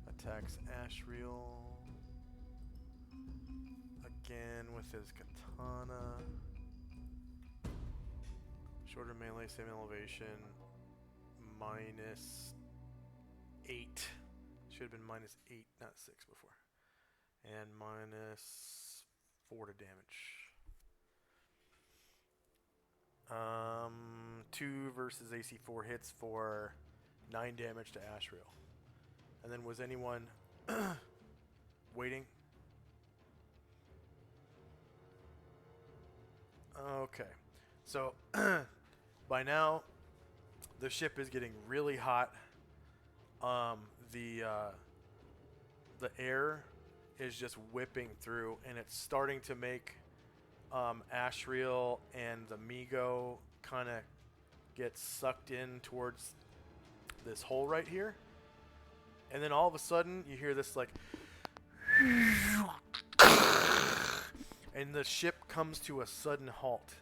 attacks Ashriel again with his katana. Shorter melee, same elevation, -8. Should have been -8, not 6 before. And -4 to damage. 2 versus AC 4 hits for 9 damage to Ashriel. And then was anyone waiting? Okay. So by now the ship is getting really hot. The air is just whipping through, and it's starting to make Ashriel and the Migo kind of get sucked in towards this hole right here. And then all of a sudden you hear this like and the ship comes to a sudden halt,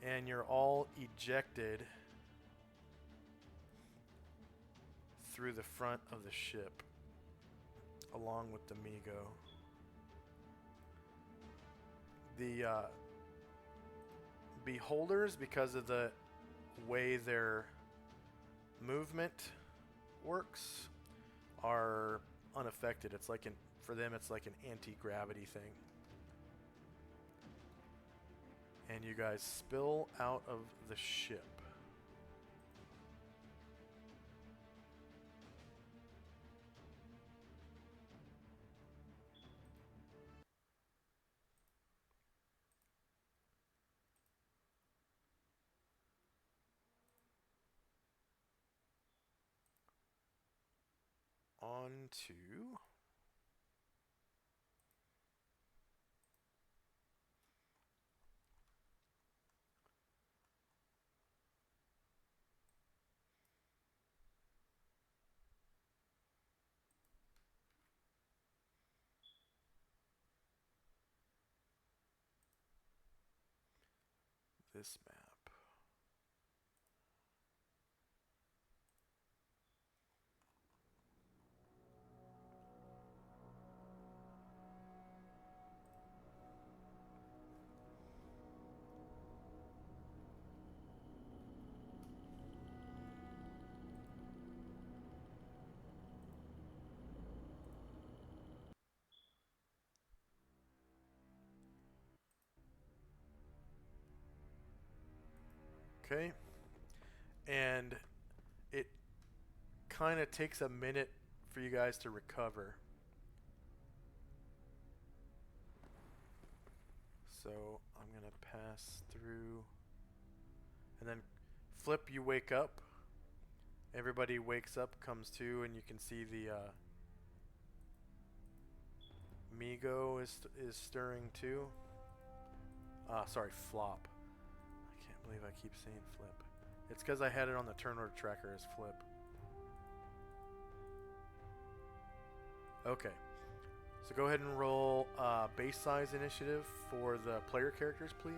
and you're all ejected through the front of the ship along with the Migo. The beholders, because of the way their movement works, are unaffected. It's like for them it's like an anti-gravity thing. And you guys spill out of the ship. On to this map. Okay. And it kind of takes a minute for you guys to recover. So I'm going to pass through. And then Flip, you wake up. Everybody wakes up, comes to, and you can see the Migo is stirring too. Sorry, Flop. I can't believe I keep saying Flip. It's because I had it on the turn order tracker as Flip. Okay. So go ahead and roll base size initiative for the player characters, please.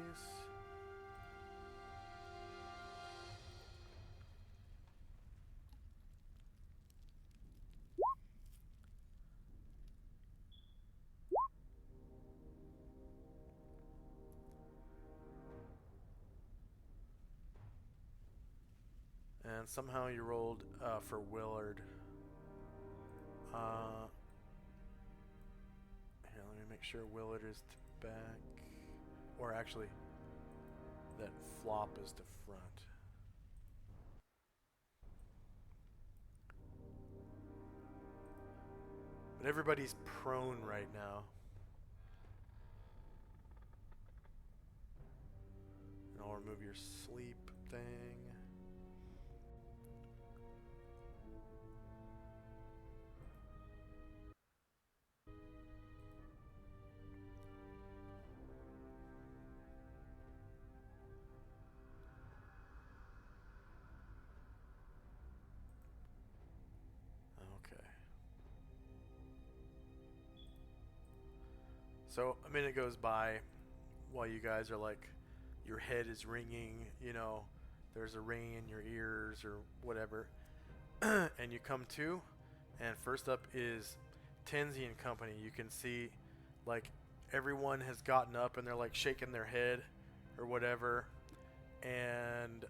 And somehow you rolled for Willard. Here, let me make sure Willard is to back. Or actually, that Flop is to front. But everybody's prone right now. And I'll remove your sleep thing. Okay. So a minute goes by while you guys are like, your head is ringing, you know, there's a ring in your ears or whatever. And you come to, and first up is Tenzi and company. You can see like everyone has gotten up and they're like shaking their head or whatever. And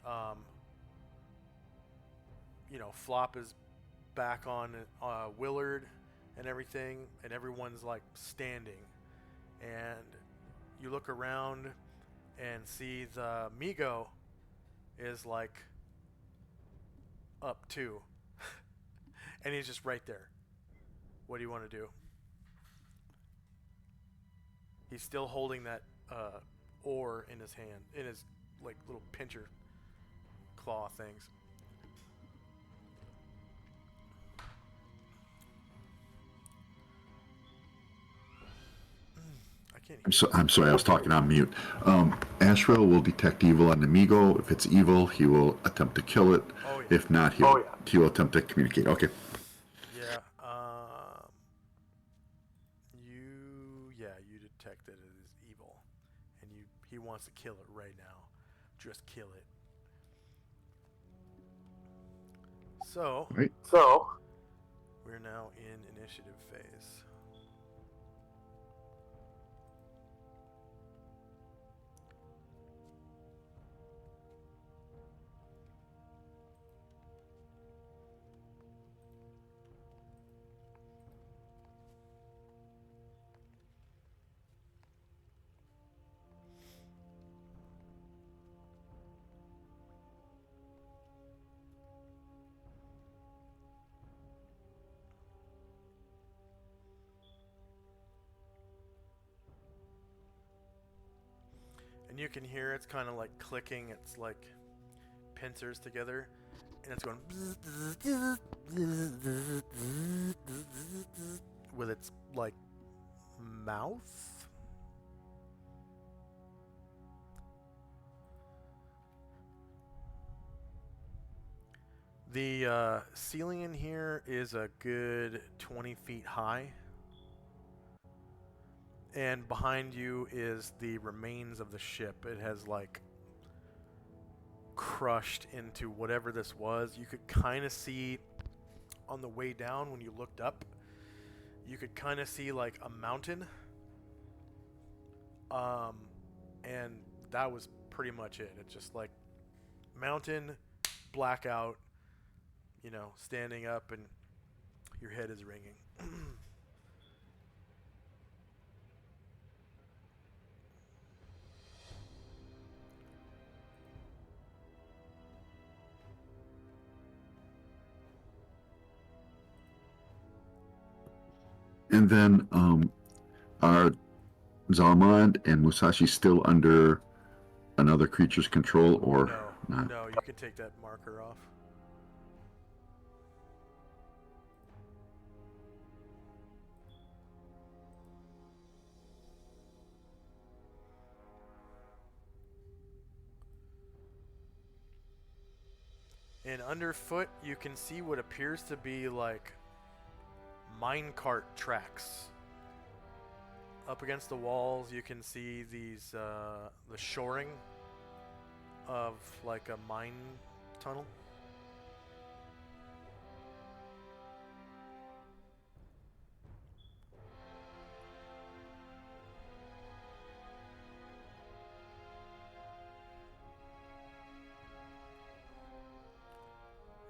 you know, Flop is back on Willard and everything, and everyone's like standing. And you look around and see the Migo is like up too. And he's just right there. What do you want to do? He's still holding that oar in his hand, in his like little pincher claw things. I can't hear. I'm sorry, I was talking on mute. Ashrael will detect evil on the Migo. If it's evil, he will attempt to kill it. Oh yeah. If not, he will attempt to communicate. Okay. Yeah. You detect that it is evil, and he wants to kill it right now. Just kill it. So Right. we're now in initiative phase. And you can hear it's kind of like clicking. It's like pincers together, and it's going with its like mouth. The ceiling in here is a good 20 feet high. And behind you is the remains of the ship. It has like crushed into whatever this was. You could kind of see on the way down when you looked up, you could kind of see like a mountain. And that was pretty much it. It's just like mountain, blackout, you know, standing up, and your head is ringing. And then are Zalmand and Musashi still under another creature's control or not? No, you can take that marker off. And underfoot, you can see what appears to be like minecart tracks. Up against the walls, you can see these the shoring of like a mine tunnel.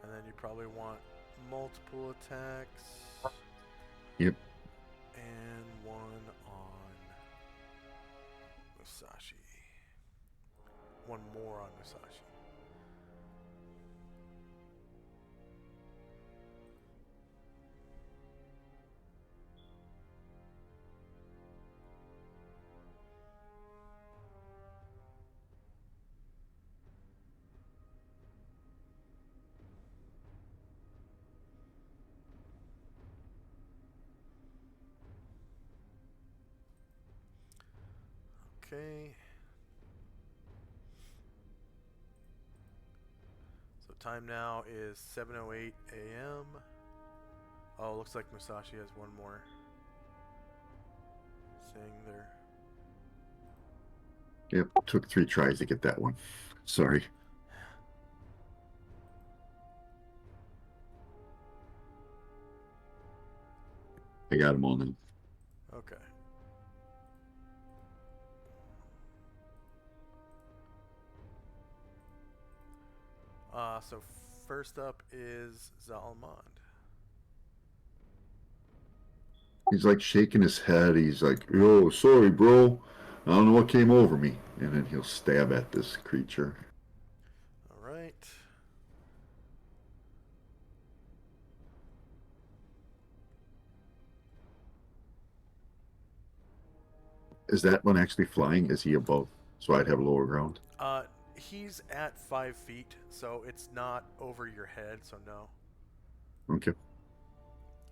And then you probably want multiple attacks. Yep. And one on Musashi. One more on Musashi. Okay. So time now is 7:08 a.m. Oh, looks like Musashi has one more. Saying there. Yep, took 3 tries to get that one. Sorry. I got them all now. Okay. So first up is Zalmond. He's like shaking his head. He's like, "Yo, sorry, bro. I don't know what came over me." And then he'll stab at this creature. All right. Is that one actually flying? Is he above? So I'd have lower ground. He's at 5 feet, so it's not over your head, so no. Okay.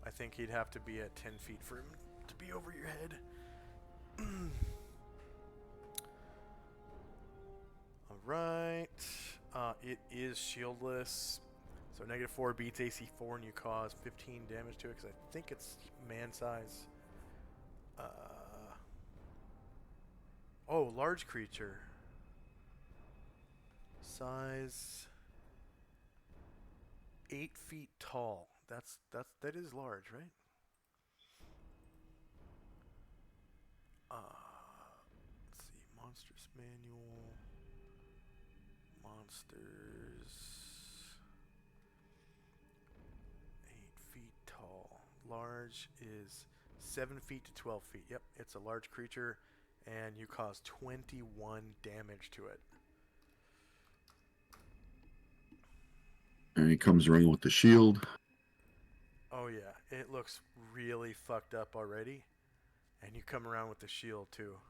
I think he'd have to be at 10 feet for him to be over your head. Alright. It is shieldless. So -4 beats AC 4 and you cause 15 damage to it because I think it's man size. Oh, large creature. Size 8 feet tall. That is large, right? Let's see. Monsters manual. Monsters. 8 feet tall. Large is 7 feet to 12 feet. Yep, it's a large creature, and you cause 21 damage to it. And he comes around with the shield. Oh yeah, it looks really fucked up already, and you come around with the shield too.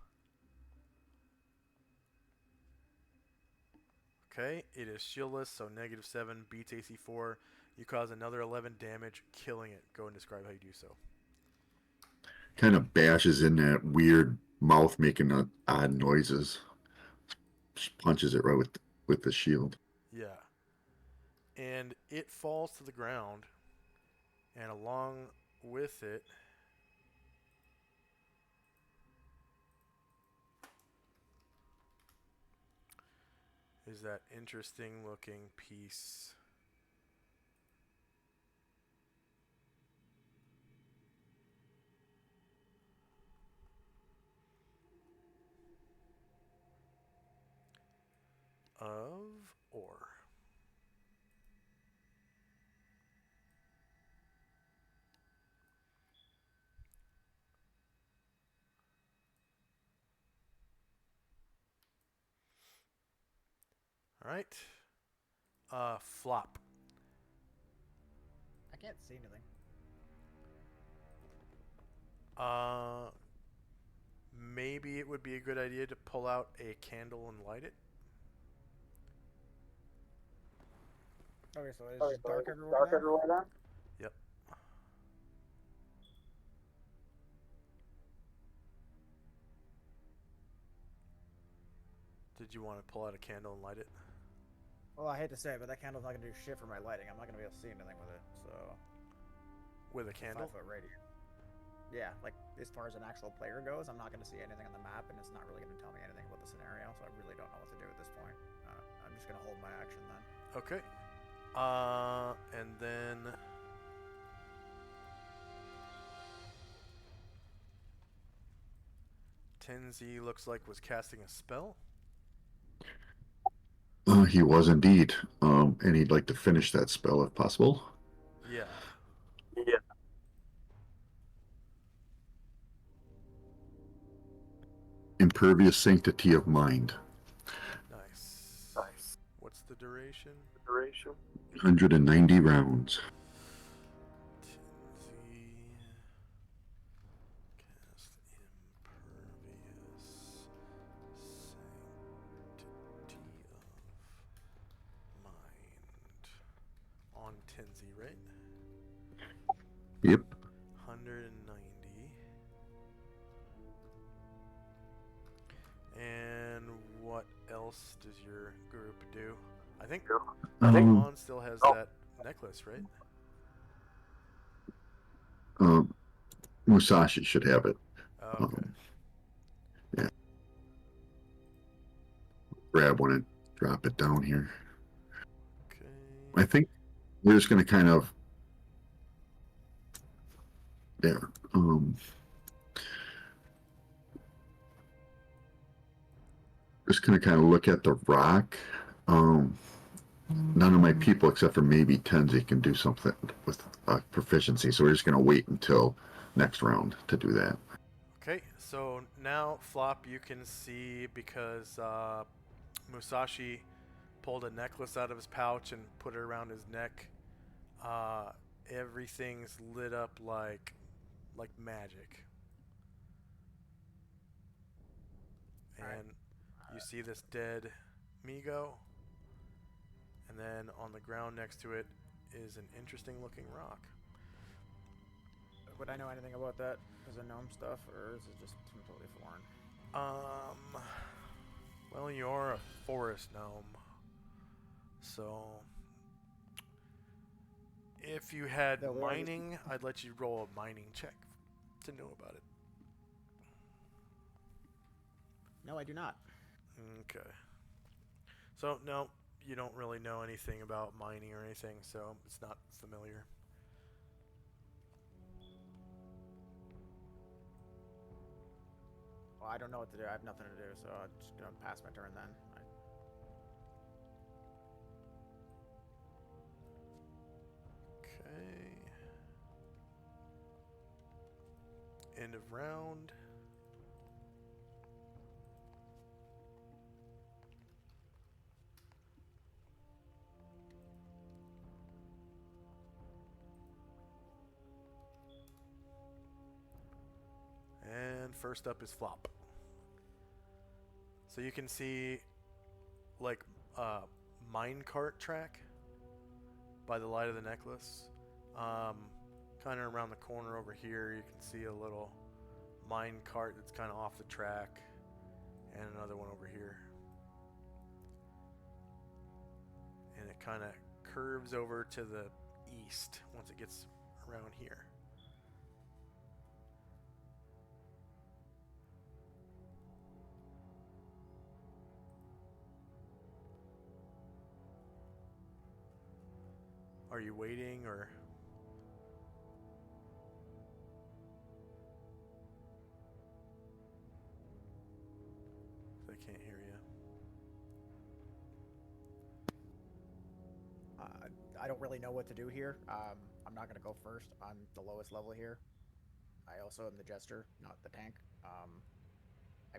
Okay, it is shieldless, so -7 beats AC 4. You cause another 11 damage, killing it. Go and describe how you do so. Kind of bashes in that weird mouth making odd noises. Just punches it right with the shield. Yeah. And it falls to the ground, and along with it is that interesting looking piece of ore. All right. Flop. I can't see anything. Maybe it would be a good idea to pull out a candle and light it. Okay, so it's just dark everywhere then? Yep. Did you want to pull out a candle and light it? Well, I hate to say it, but that candle's not gonna do shit for my lighting. I'm not gonna be able to see anything with it, so... With a candle? 5-foot radius. Yeah, like, as far as an actual player goes, I'm not gonna see anything on the map, and it's not really gonna tell me anything about the scenario, so I really don't know what to do at this point. I'm just gonna hold my action then. Okay. And then Tenzi looks like was casting a spell. He was indeed. And he'd like to finish that spell if possible. Yeah. Impervious Sanctity of Mind. Nice. What's the duration? 190 rounds. Tenzi cast impervious sanctity of mind on Tenzi, right? Yep. 190. else does your group do? I think Um, Mon still has that necklace, right? um, Musashi should have it. Oh, okay. Yeah, grab one and drop it down here. I Okay. think we're just going to kind of there. Just going to kind of look at the rock. None of my people, except for maybe Tenzi, can do something with proficiency. So we're just going to wait until next round to do that. Okay, so now, Flop, you can see because Musashi pulled a necklace out of his pouch and put it around his neck. Everything's lit up like magic. And you see this dead Migo, and then on the ground next to it is an interesting looking rock. Would I know anything about that? Is it gnome stuff, or is it just completely foreign? Well, you're a forest gnome, so if you had mining, I'd let you roll a mining check to know about it. No, I do not. Okay. So, no, you don't really know anything about mining or anything, so it's not familiar. Well, I don't know what to do. I have nothing to do, so I'm just gonna pass my turn then. Okay. End of round. And first up is Flop. So you can see like a minecart track by the light of the necklace. Kind of around the corner over here, you can see a little minecart that's kind of off the track, and another one over here. And it kind of curves over to the east once it gets around here. Are you waiting, or? I can't hear you. I don't really know what to do here. I'm not gonna go first. I'm the lowest level here. I also am the jester, not the tank. I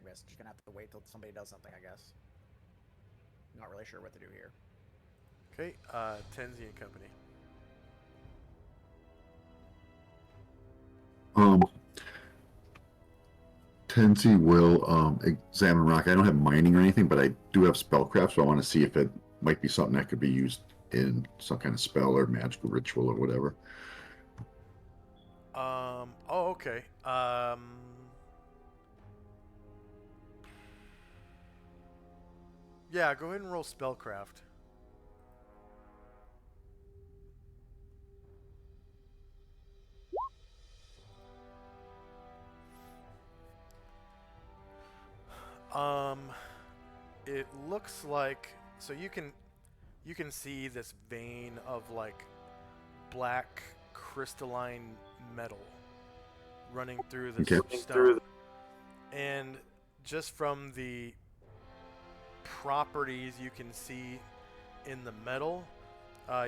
guess just gonna have to wait till somebody does something, I guess. Not really sure what to do here. Okay, Tenzi and Company. Tenzi will examine rock. I don't have mining or anything, but I do have spellcraft, so I want to see if it might be something that could be used in some kind of spell or magical ritual or whatever. Oh, okay. Yeah, go ahead and roll spellcraft. It looks like, so you can see this vein of like black crystalline metal running through the stone. And just from the properties you can see in the metal,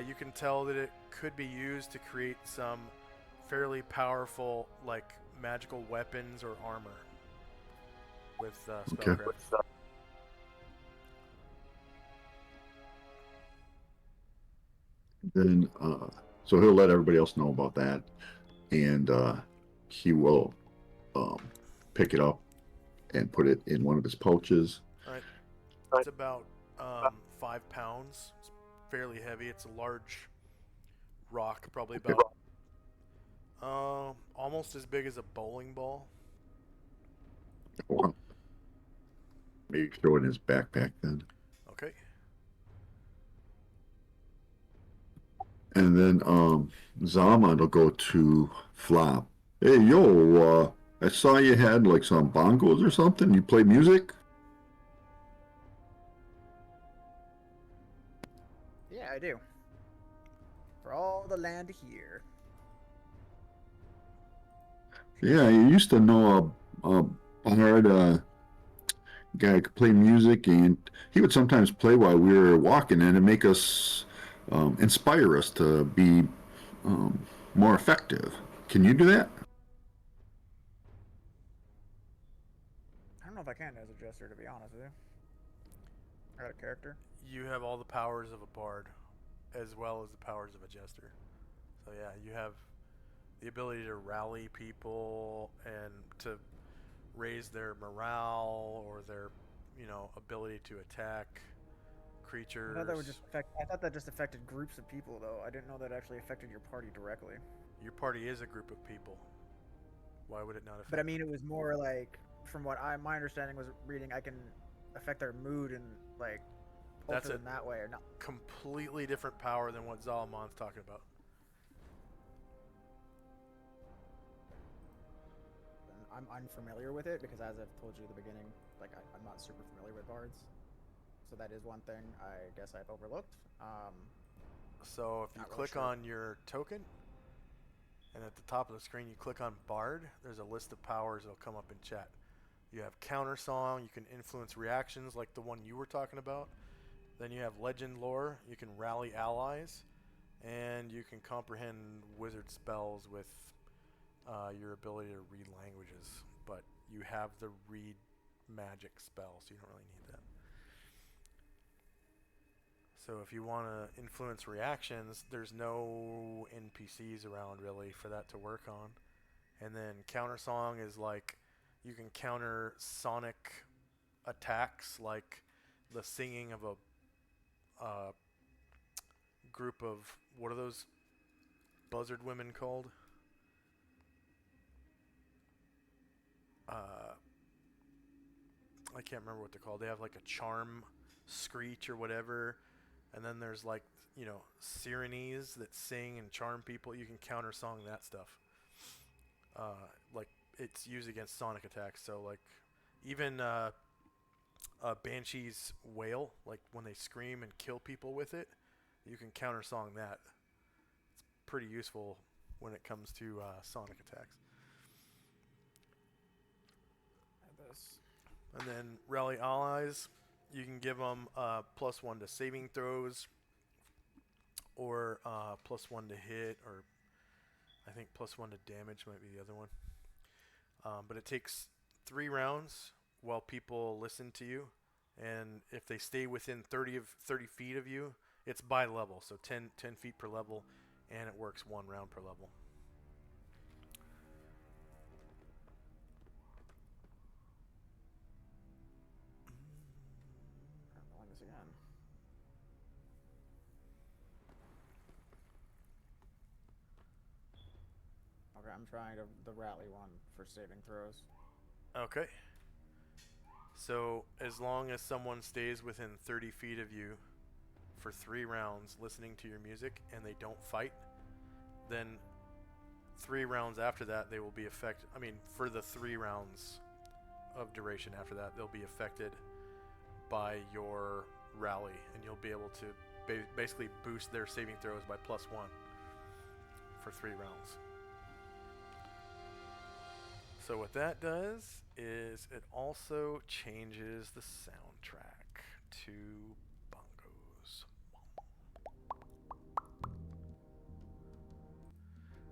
you can tell that it could be used to create some fairly powerful like magical weapons or armor with spellcraft. Okay. Then, so he'll let everybody else know about that, and he will pick it up and put it in one of his pouches. All right. It's about 5 pounds. It's fairly heavy. It's a large rock, probably about almost as big as a bowling ball. Wow. Maybe throw it in his backpack then. Okay. And then Zaman will go to Flop. Hey, yo, I saw you had like some bongos or something. You play music? Yeah, I do. For all the land to hear. Yeah, you used to know a bard guy could play music, and he would sometimes play while we were walking, and it'd make us inspire us to be um, more effective. Can you do that? I don't know if I can as a jester, to be honest with you. I got a character. You have all the powers of a bard, as well as the powers of a jester. So yeah, you have the ability to rally people and to raise their morale or their, ability to attack creatures. I thought that would just affect. I thought that just affected groups of people, though. I didn't know that actually affected your party directly. Your party is a group of people. Why would it not affect? But I mean, it was more like, from what my understanding was reading, I can affect their mood and like That's alter a them that way or not. completely different power than what Zalamon's talking about. I'm unfamiliar with it because, as I've told you at the beginning, like I'm not super familiar with bards. So that is one thing I guess I've overlooked. So if you Not really click sure. on your token, and at the top of the screen you click on Bard, there's a list of powers that'll come up in chat. You have Counter Song, you can influence reactions like the one you were talking about. Then you have Legend Lore, you can rally allies, and you can comprehend wizard spells with your ability to read languages. But you have the read magic spell, so you don't really need that. So if you want to influence reactions, there's no NPCs around really for that to work on. And then counter song is like you can counter sonic attacks, like the singing of a group of, what are those buzzard women called? I can't remember what they're called. They have like a charm screech or whatever. And then there's like, Sirenes that sing and charm people. You can counter song that stuff. Like it's used against sonic attacks. So like even Banshee's wail, like when they scream and kill people with it, you can counter song that. It's pretty useful when it comes to sonic attacks. This. And then rally allies, you can give them +1 to saving throws, or +1 to hit, or I think +1 to damage might be the other one. But it takes 3 rounds while people listen to you, and if they stay within 30 feet of you, it's by level, so 10 feet per level, and it works 1 round per level. Rolling this again. Okay, I'm trying the rally one for saving throws. Okay. So as long as someone stays within 30 feet of you for 3 rounds listening to your music and they don't fight, then 3 rounds after that they will be affected. I mean, for the 3 rounds of duration after that, they'll be affected by your rally, and you'll be able to basically boost their saving throws by +1 for 3 rounds. So what that does is it also changes the soundtrack to bongos.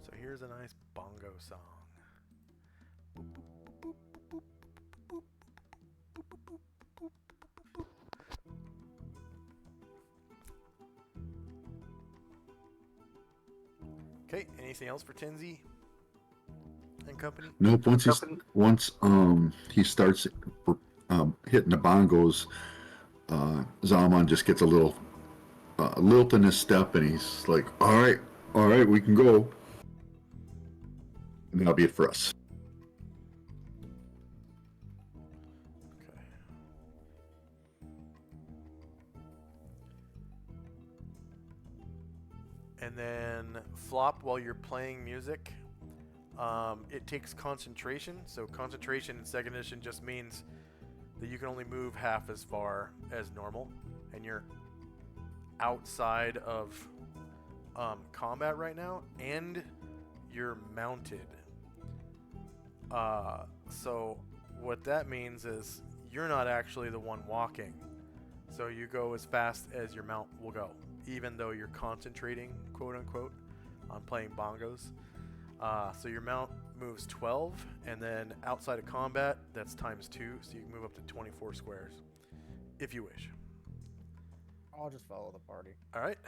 So here's a nice bongo song. Okay, anything else for Tenzi and company? Nope. Once he starts hitting the bongos, Zaman just gets a little lilt in his step, and he's like, all right, we can go. And that'll be it for us. Okay. and then flop while you're playing music. It takes concentration, so concentration in second edition just means that you can only move half as far as normal, and you're outside of combat right now, and you're mounted. So what that means is you're not actually the one walking, so you go as fast as your mount will go, even though you're concentrating, quote unquote, on playing bongos. So your mount moves 12, and then outside of combat, that's times 2, so you can move up to 24 squares, if you wish. I'll just follow the party. All right.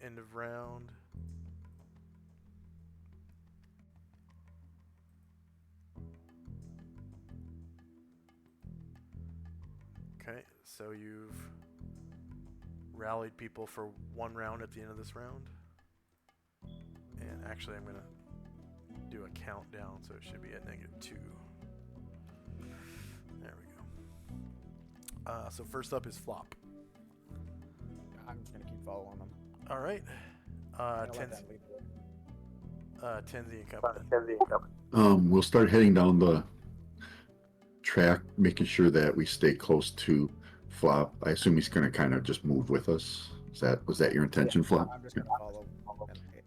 End of round. Okay, so you've rallied people for 1 round at the end of this round. And actually, I'm going to do a countdown, so it should be at -2. There we go. So first up is flop. I'm just gonna keep following them. All right. I'm gonna let Tenzi them lead the way. Tenzi and Company. We'll start heading down the track, making sure that we stay close to Flop. I assume he's going to kind of just move with us. Was that your intention, Flop? I'm just gonna follow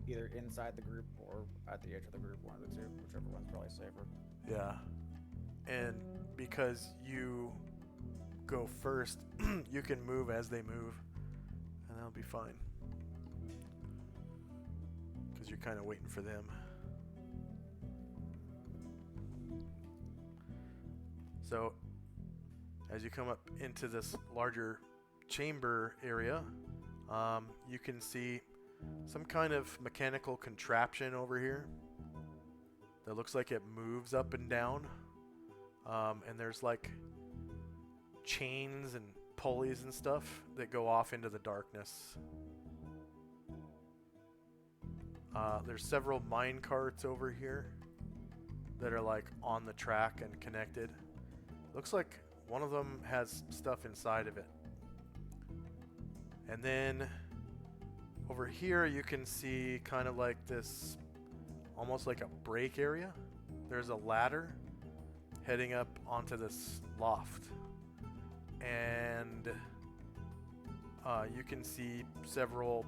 either inside the group or at the edge of the group, one of the two, whichever one's probably safer. Yeah. And because you go first, you can move as they move, and that'll be fine. Because you're kind of waiting for them. So, as you come up into this larger chamber area, you can see some kind of mechanical contraption over here that looks like it moves up and down. And there's like chains and pulleys and stuff that go off into the darkness. There's several mine carts over here that are like on the track and connected. Looks like one of them has stuff inside of it. And then over here you can see kind of like this, almost like a break area. There's a ladder heading up onto this loft. And you can see several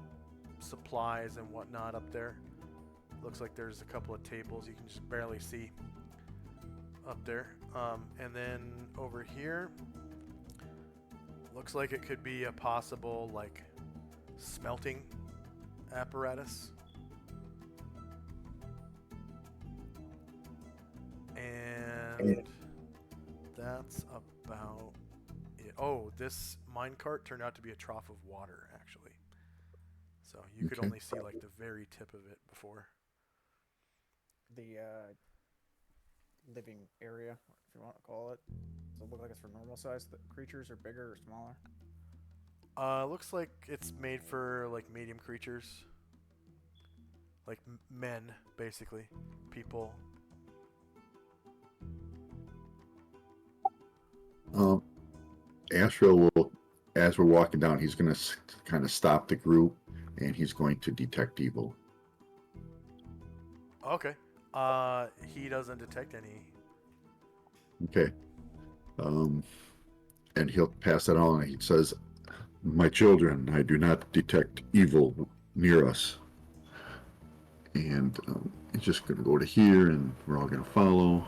supplies and whatnot up there. Looks like there's a couple of tables you can just barely see up there. And then over here, looks like it could be a possible like smelting apparatus. And that's about it. Oh, this minecart turned out to be a trough of water, actually. So you could only see like the very tip of it before. The living area, if you want to call it. Does it look like it's for normal sized creatures or bigger or smaller? Looks like it's made for like medium creatures. Like men, basically. People. Astro will, as we're walking down, he's going to kind of stop the group, and he's going to detect evil. Okay. He doesn't detect any. Okay. And he'll pass that on. He says, "My children, I do not detect evil near us." And he's just going to go to here, and we're all going to follow.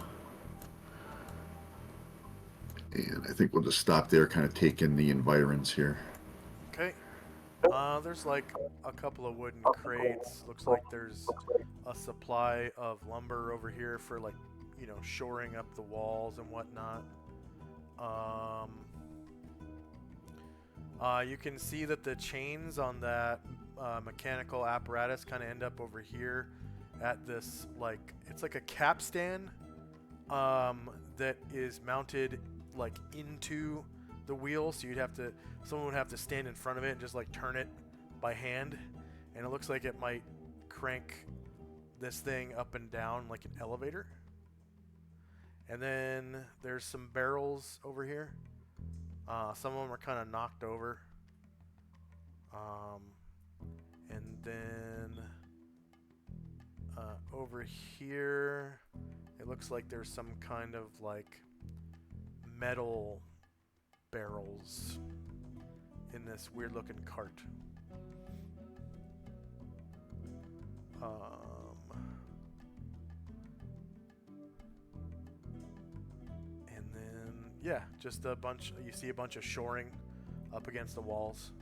And I think we'll just stop there, kind of take in the environs here. Okay. There's like a couple of wooden crates. Looks like there's a supply of lumber over here for like, you know, shoring up the walls and whatnot. You can see that the chains on that mechanical apparatus kind of end up over here at this, like, it's like a capstan that is mounted like into the wheel, so someone would have to stand in front of it and just like turn it by hand, and it looks like it might crank this thing up and down like an elevator. And then there's some barrels over here. Some of them are kind of knocked over. And then over here, it looks like there's some kind of like metal barrels in this weird looking cart. And then, yeah, just a bunch, you see a bunch of shoring up against the walls.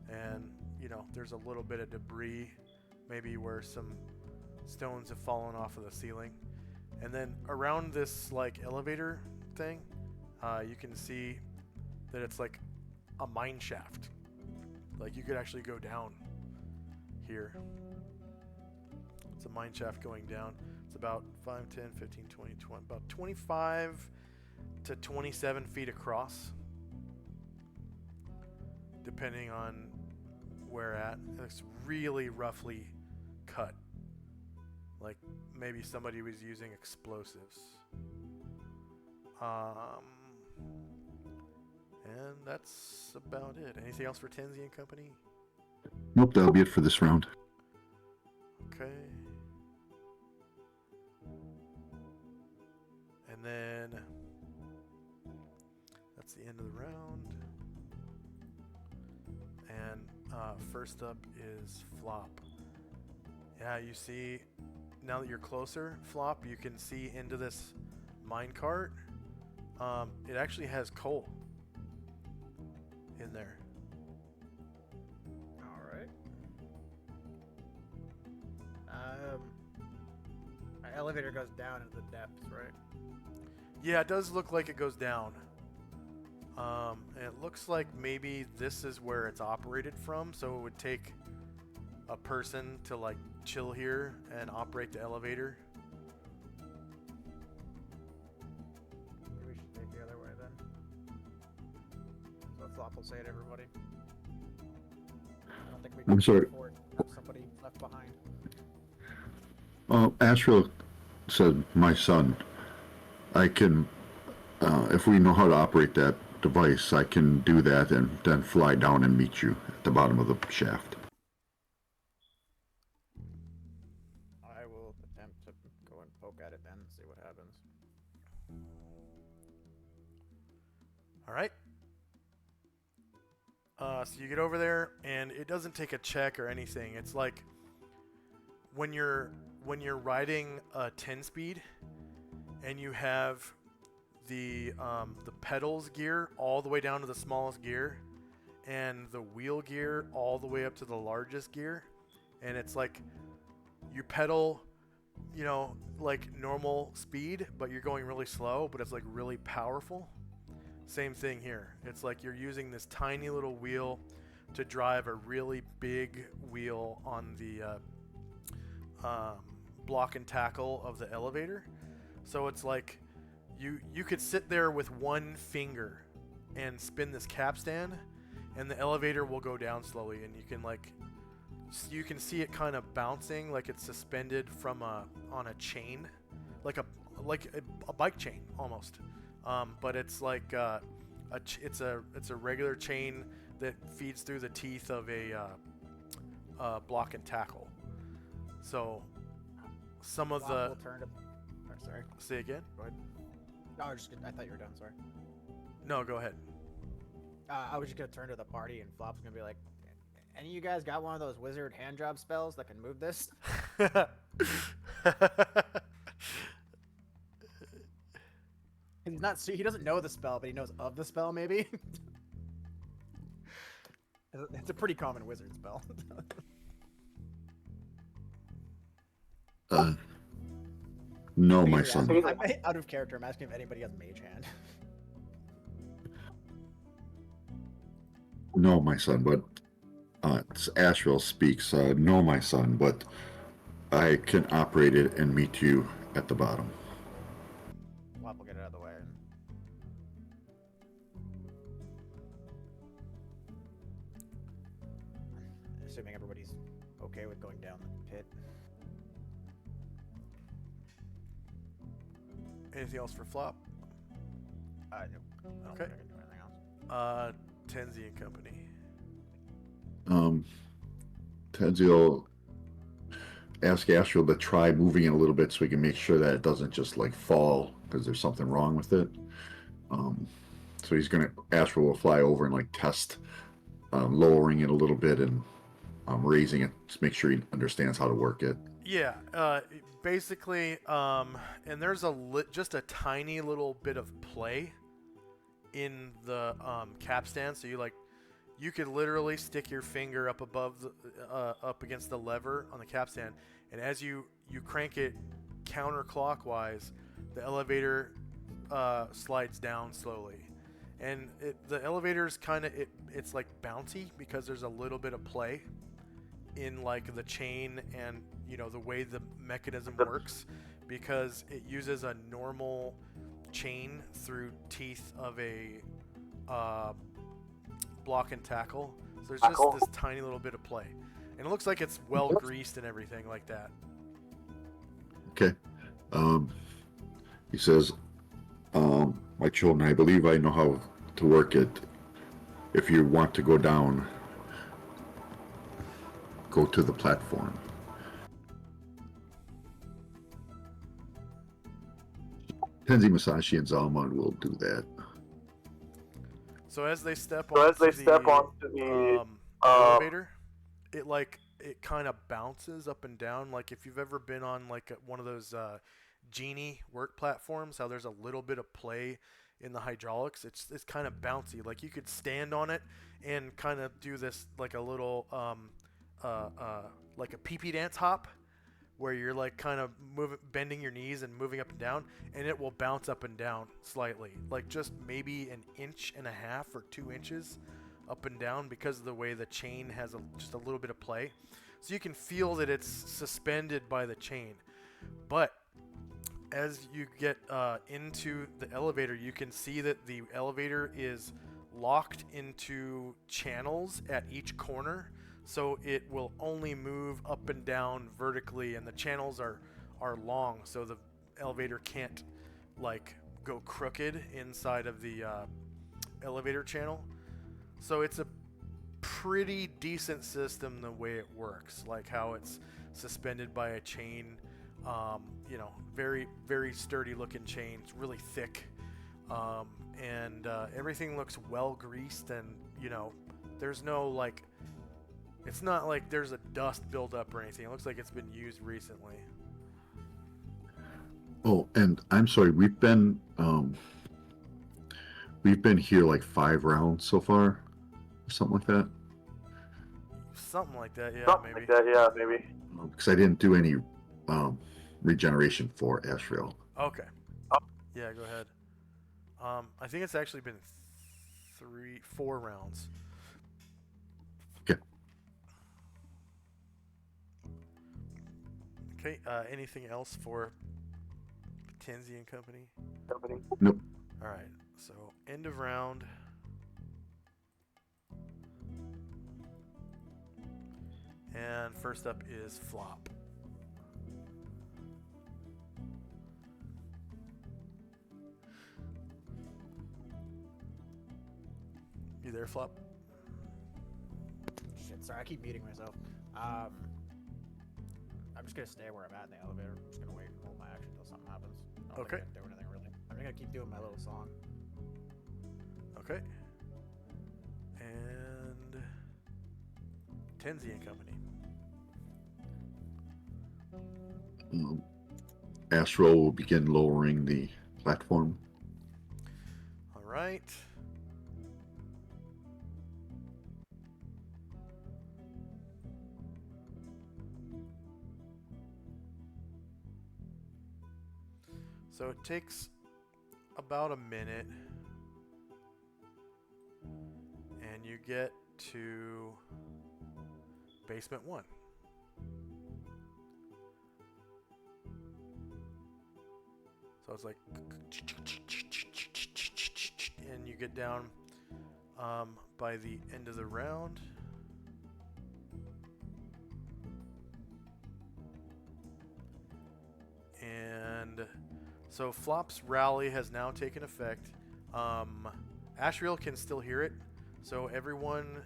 And, you know, there's a little bit of debris, maybe where some stones have fallen off of the ceiling. And then around this, like, elevator thing, you can see that it's like a mine shaft. Like, you could actually go down here. It's a mine shaft going down. It's about 5, 10, 15, 20, 20, about 25 to 27 feet across, depending on where at. It's really roughly cut. Like maybe somebody was using explosives. And that's about it. Anything else for Tenzi and Company? Nope, that'll be it for this round. Okay. And then that's the end of the round. And first up is Flop. Yeah, you see, now that you're closer, Flop, you can see into this minecart. It actually has coal in there. Alright. Our elevator goes down into the depths, right? Yeah, it does look like it goes down. And it looks like maybe this is where it's operated from, so it would take a person to like chill here and operate the elevator. Maybe we should take the other way then. So Flop will say to everybody. I don't think we can I'm sorry. afford to have somebody left behind. Astral said, my son, I can, if we know how to operate that device, I can do that and then fly down and meet you at the bottom of the shaft. I will attempt to go and poke at it then and see what happens. All right. So you get over there, and it doesn't take a check or anything. It's like when you're riding a 10-speed, and you have the pedals gear all the way down to the smallest gear, and the wheel gear all the way up to the largest gear, and it's like you pedal, you know, like normal speed, but you're going really slow, but it's like really powerful. Same thing here. It's like you're using this tiny little wheel to drive a really big wheel on the block and tackle of the elevator. So it's like you could sit there with one finger and spin this capstan, and the elevator will go down slowly, and you can see it kind of bouncing like it's suspended from on a chain, like a bike chain almost. But it's like it's a regular chain that feeds through the teeth of a block and tackle. So some of Flop will turn to... sorry. say again. Go ahead. No, I thought you were done, sorry. No, go ahead. I was just gonna turn to the party and Flop's gonna be like, any of you guys got one of those wizard hand job spells that can move this? He doesn't know the spell, but he knows of the spell, maybe. It's a pretty common wizard spell. No, my son. I'm out of character. I'm asking if anybody has mage hand. No, my son, but Astral speaks. No, my son, but I can operate it and meet you at the bottom. Flop will get it out of the way. Assuming everybody's okay with going down the pit. Anything else for Flop? No. I don't Okay. think I can do anything else. Tenzi and Company. Tenzio ask Astral to try moving it a little bit so we can make sure that it doesn't just like fall because there's something wrong with it. So he's gonna Astral will fly over and like test lowering it a little bit and raising it to make sure he understands how to work it. Yeah, basically, and there's just a tiny little bit of play in the capstan, so you could literally stick your finger up above up against the lever on the capstan, and as you crank it counterclockwise, the elevator slides down slowly, and the elevator's kind of it's like bouncy because there's a little bit of play in like the chain and the way the mechanism works, because it uses a normal chain through teeth of a block and tackle. So there's just this tiny little bit of play, and it looks like it's well greased and everything like that. Okay. He says, my children, I believe I know how to work it. If you want to go down, go to the platform. Tenzi, Masashi, and Zalman will do that. So as they step onto the elevator, it kind of bounces up and down. Like if you've ever been on like one of those genie work platforms, how there's a little bit of play in the hydraulics. It's kind of bouncy. Like you could stand on it and kind of do this like a little like a pee-pee dance hop, where you're like kind of bending your knees and moving up and down, and it will bounce up and down slightly, like just maybe 1.5 inches or 2 inches up and down, because of the way the chain has just a little bit of play. So you can feel that it's suspended by the chain. But as you get into the elevator, you can see that the elevator is locked into channels at each corner. So it will only move up and down vertically, and the channels are long, so the elevator can't like go crooked inside of the elevator channel. So it's a pretty decent system the way it works, like how it's suspended by a chain. Very, very sturdy looking chain. It's really thick, and everything looks well greased, and there's no like. It's not like there's a dust buildup or anything. It looks like it's been used recently. Oh, and I'm sorry, we've been here like 5 rounds so far, or something like that. Something like that, yeah, maybe. Because I didn't do any regeneration for Ashriel. Okay. Yeah, go ahead. I think it's actually been 4 rounds. Okay, anything else for Tenzi and company? Nope. Alright, so end of round. And first up is Flop. You there, Flop? Shit, sorry, I keep muting myself. I'm just gonna stay where I'm at in the elevator. I'm just gonna wait and hold my action until something happens. I don't think I can do anything really. I'm gonna keep doing my little song. Okay. And Tenzi and company. Astro will begin lowering the platform. All right. So it takes about a minute, and you get to basement 1. So it's like, and you get down by the end of the round. And so Flop's rally has now taken effect. Ashriel can still hear it, so everyone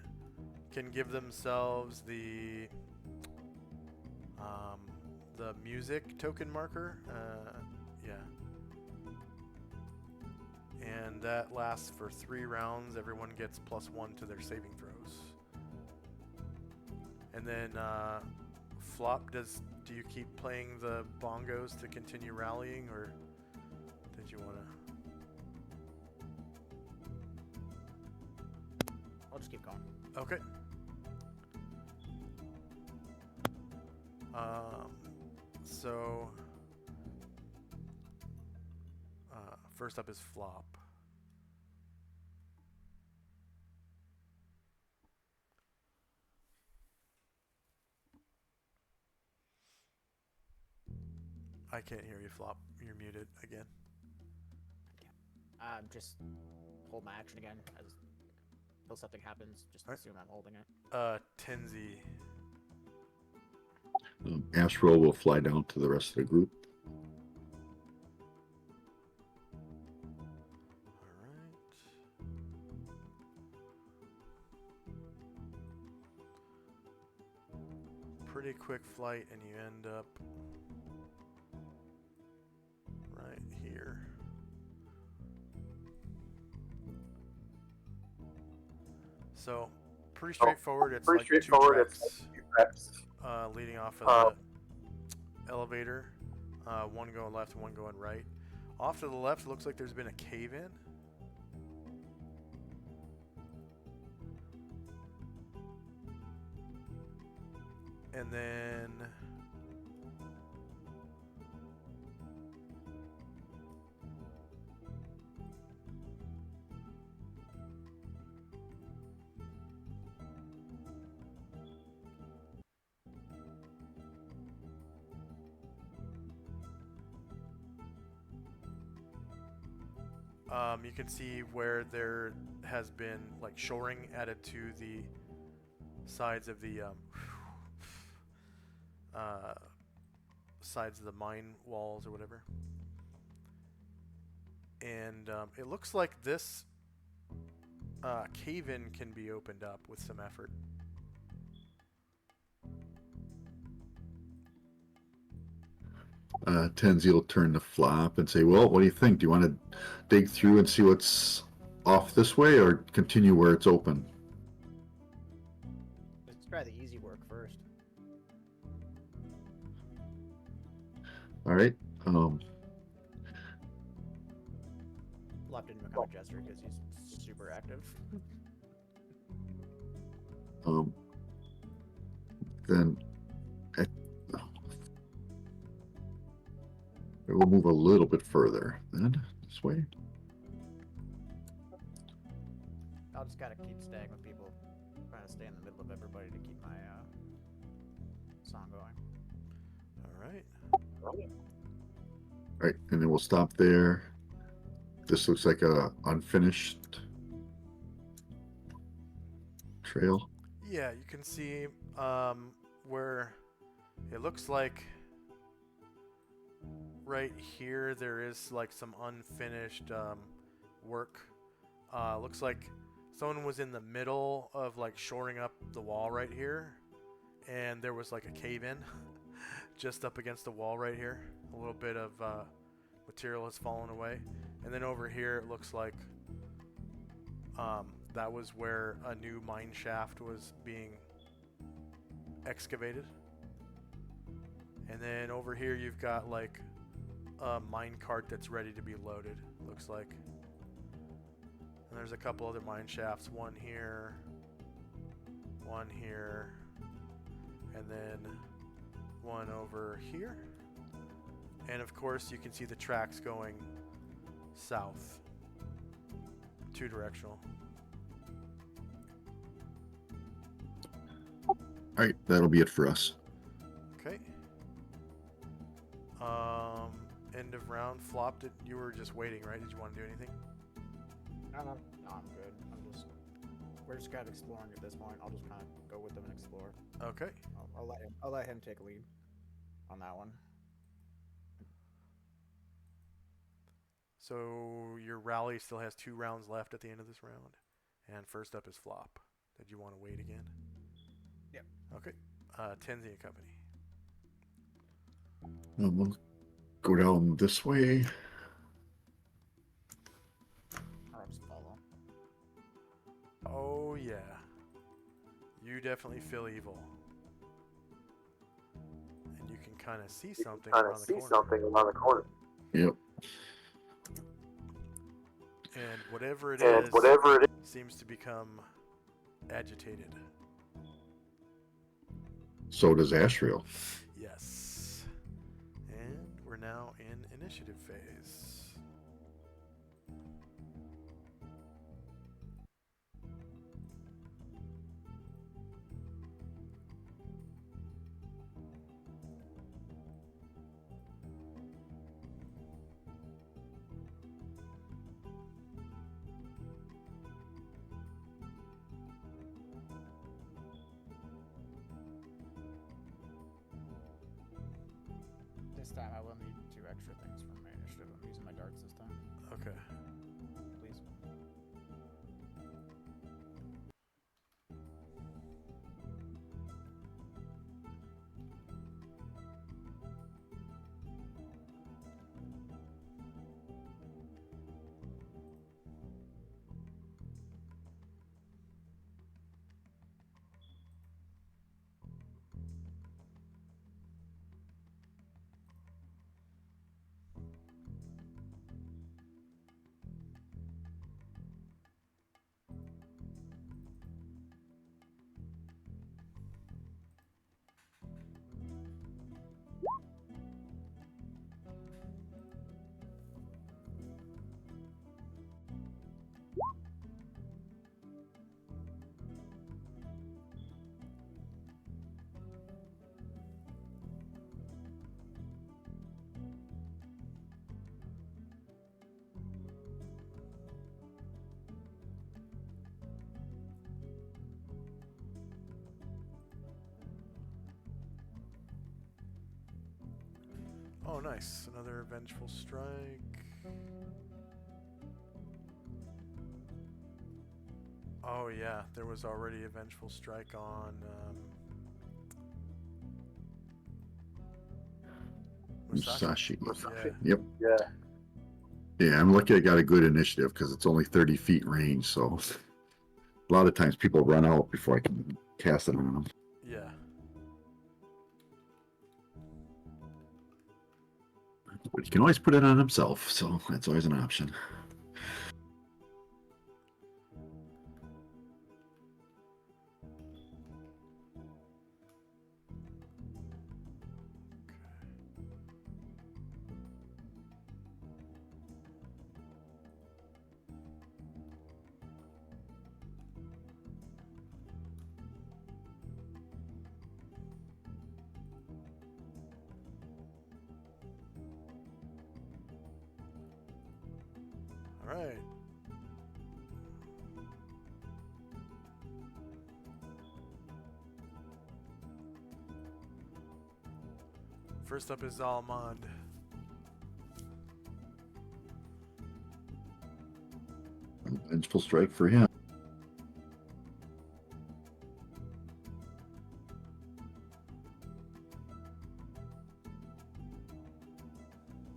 can give themselves the The music token marker. Yeah. And that lasts for 3 rounds. Everyone gets +1 to their saving throws. And then Flop, do you keep playing the bongos to continue rallying, or did you want to? I'll just keep going. Okay. So first up is Flop. I can't hear you, Flop. You're muted again. Just hold my action again until something happens. Just assume I'm holding it. Tenzi. Astral will fly down to the rest of the group. Pretty quick flight, and you end up right here. So pretty straightforward. It's like 2 tracks leading off of the elevator. One going left and one going right. Off to the left, it looks like there's been a cave-in. And then you can see where there has been like shoring added to the sides of the sides of the mine walls or whatever. And it looks like this cave-in can be opened up with some effort. Tenzi will turn to Flop and say, well, what do you think? Do you want to dig through and see what's off this way, or continue where it's open? Let's try the easy work first. All right. Flop didn't become a jester because he's super active. Then we'll move a little bit further then this way. I'll just gotta keep staying with people, trying to stay in the middle of everybody to keep my song going. All right, and then we'll stop there. This looks like a unfinished trail. Yeah, you can see where it looks like right here there is like some unfinished work. Looks like someone was in the middle of like shoring up the wall right here, and there was like a cave-in just up against the wall right here. A little bit of material has fallen away, and then over here it looks like that was where a new mine shaft was being excavated. And then over here you've got like a mine cart that's ready to be loaded, looks like. And there's a couple other mine shafts, one here, and then one over here. And of course you can see the tracks going south, 2-directional. All right, that'll be it for us. Okay. End of round. Flopped it. You were just waiting, right? Did you want to do anything? No, I'm good. We're just kind of exploring at this point. I'll just kind of go with them and explore. Okay. I'll let him take a lead on that one. So your rally still has 2 rounds left at the end of this round, and first up is Flop. Did you want to wait again? Yep. Okay. Tenzi and Company. We'll go down this way. I'll just follow. Oh yeah. You definitely feel evil. And you can kind of see something around the corner. Yep. And whatever it is seems to become agitated. So does Ashriel. Yes. And we're now in initiative phase. This time I will need 2 extra things from my initiative. I'm using my darts this time. Okay. Please. Oh, nice. Another vengeful strike. Oh, yeah. There was already a vengeful strike on Musashi. Yeah. Yep. Yeah, I'm lucky I got a good initiative because it's only 30 feet range, so a lot of times people run out before I can cast it on them. Yeah. But he can always put it on himself, so that's always an option. All right. First up is Almond. Vengeful strike for him.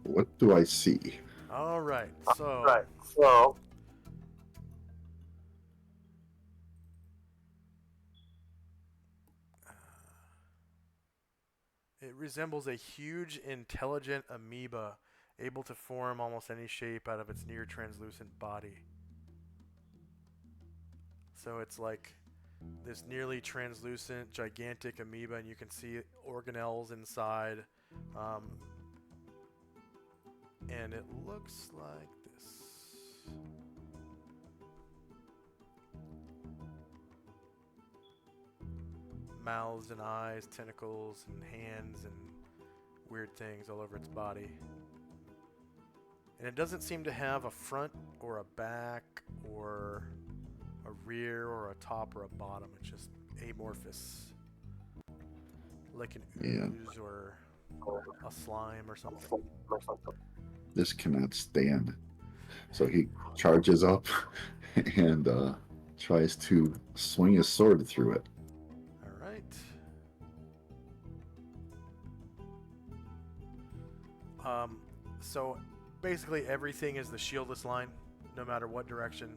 What do I see? All right. So it resembles a huge, intelligent amoeba able to form almost any shape out of its near translucent body. So it's like this nearly translucent, gigantic amoeba, and you can see organelles inside. And it looks like this. Mouths and eyes, tentacles and hands and weird things all over its body. And it doesn't seem to have a front or a back or a rear or a top or a bottom. It's just amorphous. Like an ooze or a slime or something. This cannot stand. So he charges up and tries to swing his sword through it. All right. So basically everything is the shieldless line, no matter what direction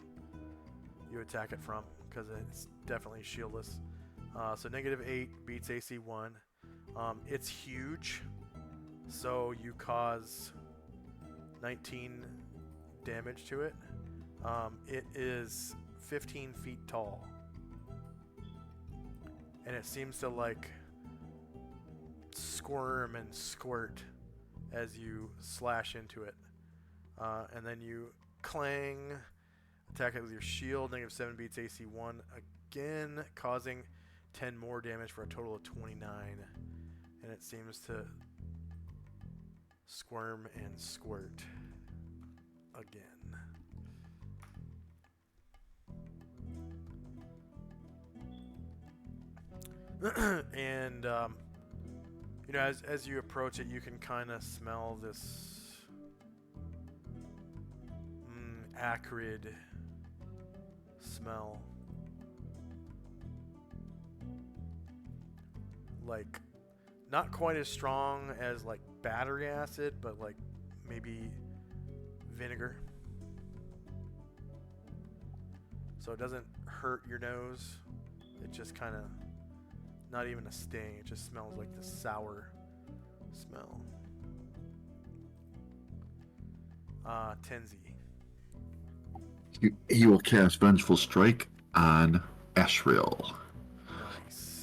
you attack it from, because it's definitely shieldless. So -8 beats AC 1. It's huge, so you cause 19 damage to it. It is 15 feet tall, and it seems to like squirm and squirt as you slash into it. And then you clang, attack it with your shield, -7 beats AC 1 again, causing 10 more damage for a total of 29. And it seems to squirm and squirt again. And you know, as you approach it, you can kind of smell this acrid smell, like not quite as strong as like battery acid, but like maybe vinegar. So it doesn't hurt your nose. It just kind of, not even a sting. It just smells like this sour smell. Tenzi. He will cast Vengeful Strike on Asriel. Nice.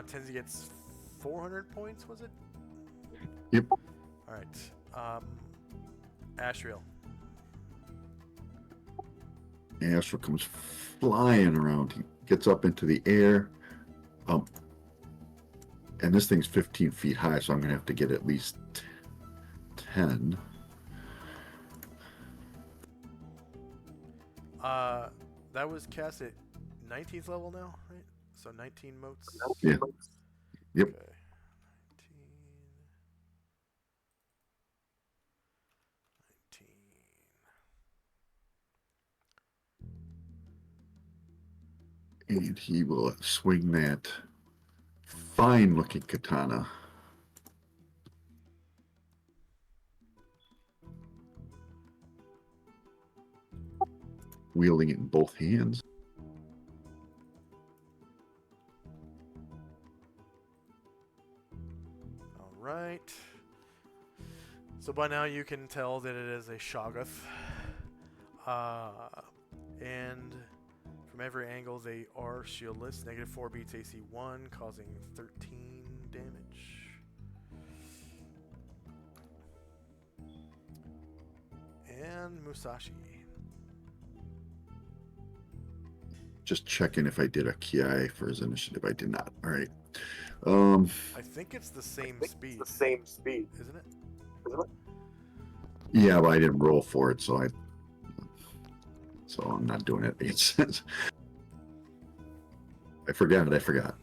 Tenzi gets 400 points, was it? Yep. Alright. Asriel. Asriel comes flying around. He gets up into the air. And this thing's 15 feet high, so I'm going to have to get at least 10. That was cast at 19th level now, right? So 19 motes. Yeah. Yep. Okay. 19. And he will swing that fine-looking katana. Wielding it in both hands. Alright. So by now you can tell that it is a Shoggoth. And from every angle they are shieldless. -4 beats AC 1, causing 13 damage. And Musashi. Just checking if I did a Ki for his initiative. I did not. All right. I think it's the same speed. Isn't it? Yeah, but I didn't roll for it, so I'm not doing it. I forgot.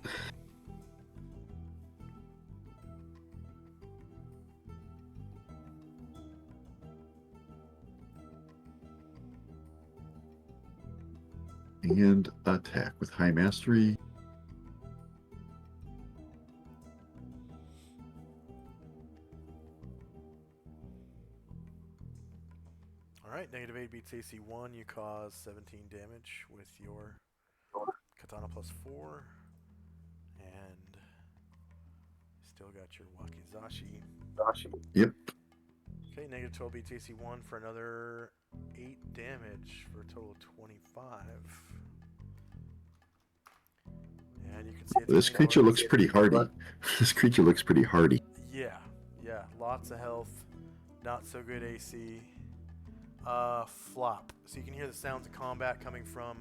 And attack with high mastery. Alright, -8 beats AC 1. You cause 17 damage with your katana +4. And still got your wakizashi. Yep. Okay, -12 beats AC 1 for another 8 damage for a total of 25. And you can see it's This getting creature lower. looks pretty hardy. This creature looks pretty hardy. Yeah, yeah, lots of health, not so good AC. Flop. So you can hear the sounds of combat coming from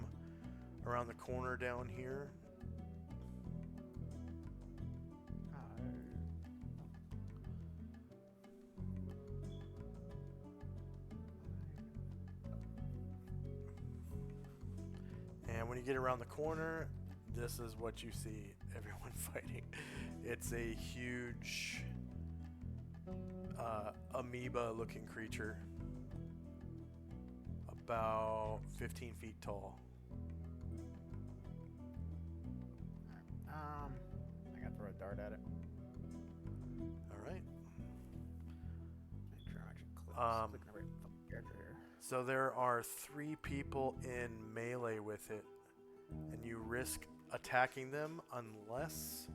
around the corner down here. And when you get around the corner, this is what you see everyone fighting. It's a huge amoeba-looking creature, about 15 feet tall. I gotta throw a dart at it. All right. Make sure I'm actually clicking the right character here. So there are 3 people in melee with it, and you risk attacking them unless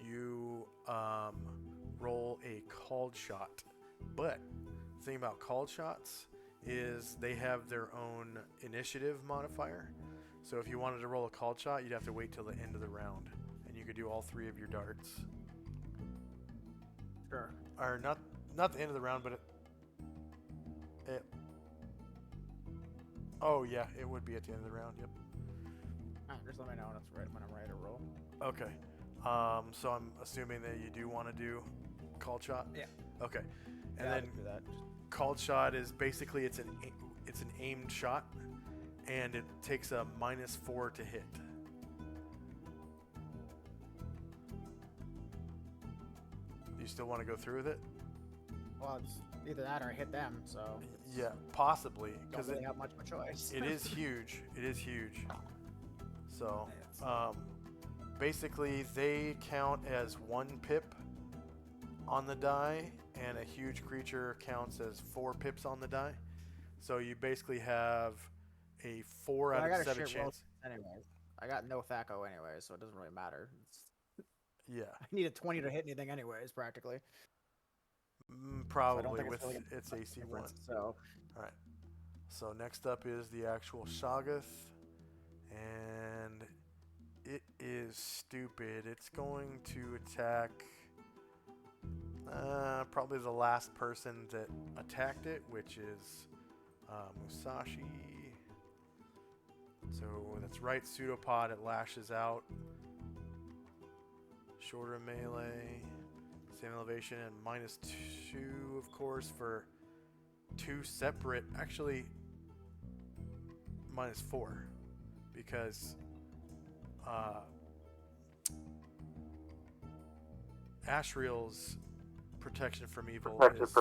you roll a called shot. But the thing about called shots is they have their own initiative modifier. So if you wanted to roll a called shot, you'd have to wait till the end of the round, and you could do all 3 of your darts. Sure. Or not the end of the round, but it oh yeah, it would be at the end of the round. Yep. Just let me know when I'm ready to roll. Okay. So I'm assuming that you do want to do called shot. Yeah. Okay. And Yeah, then do that. called shot is basically it's an aimed shot, and it takes a -4 to hit. You still want to go through with it? Well, it's either that or hit them. So Yeah, possibly, don't because really have much of a choice. it is huge. It is huge. So, Yeah, basically, they count as 1 pip on the die, and a huge creature counts as 4 pips on the die. So you basically have a 4 But I out got of a 7 shit roll chance. anyways. I got no THAC0 anyway, so it doesn't really matter. Yeah, I need a 20 to hit anything anyways, practically. So I don't probably think with really its much AC 1. difference, So All right. So next up is the actual Shoggoth, and it is stupid. It's going to attack probably the last person that attacked it, which is Musashi. So that's right, pseudopod. It lashes out. Shorter melee, same elevation, and -2, of course, for 2 separate. Actually, -4, because Ashriel's protection from evil is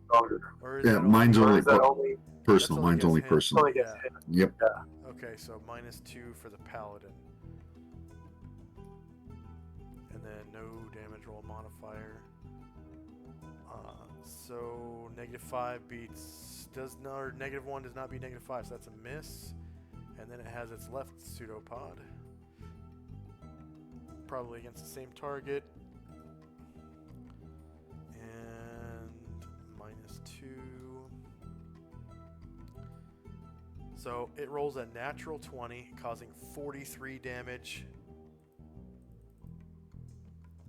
stronger. Or is Yeah, that mine's only only personal. Mine's against only him? personal. Yeah. Yep. Okay, so -2 for the paladin. And then no damage roll modifier. So -5 beats or -1 does not beat -5, so that's a miss. And then it has its left pseudopod. Probably against the same target. And -2. So it rolls a natural 20, causing 43 damage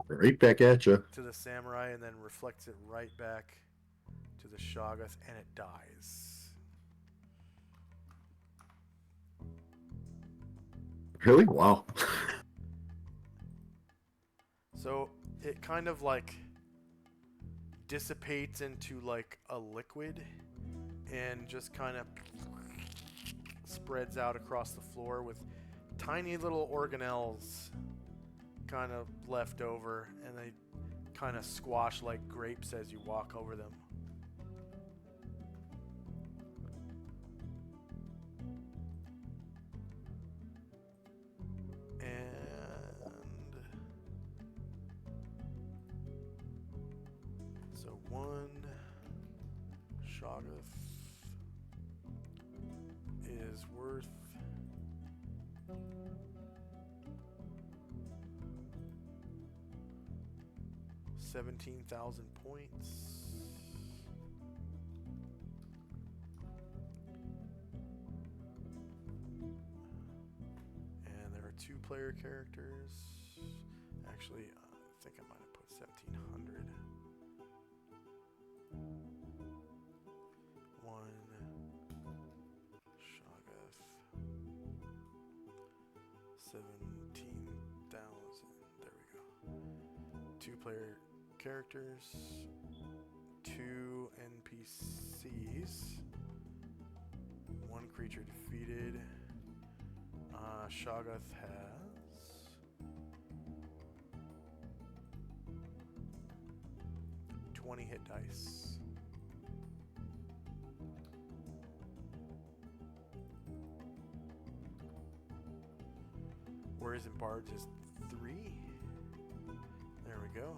Right back at you. to the samurai, and then reflects it right back to the Shoggoth, and it dies. Really? Wow. So it kind of like dissipates into like a liquid and just kind of spreads out across the floor with tiny little organelles kind of left over, and they kind of squash like grapes as you walk over them. And so 1 Shoggoth is worth 17,000 points. And there are 2 player characters. Actually, I think I might have put 1700. One Shoggoth. 17,000. There we go. 2 player characters. 2 NPCs. 1 creature defeated. Shoggoth has 20 hit dice. Whereas in Bards is 3. There we go.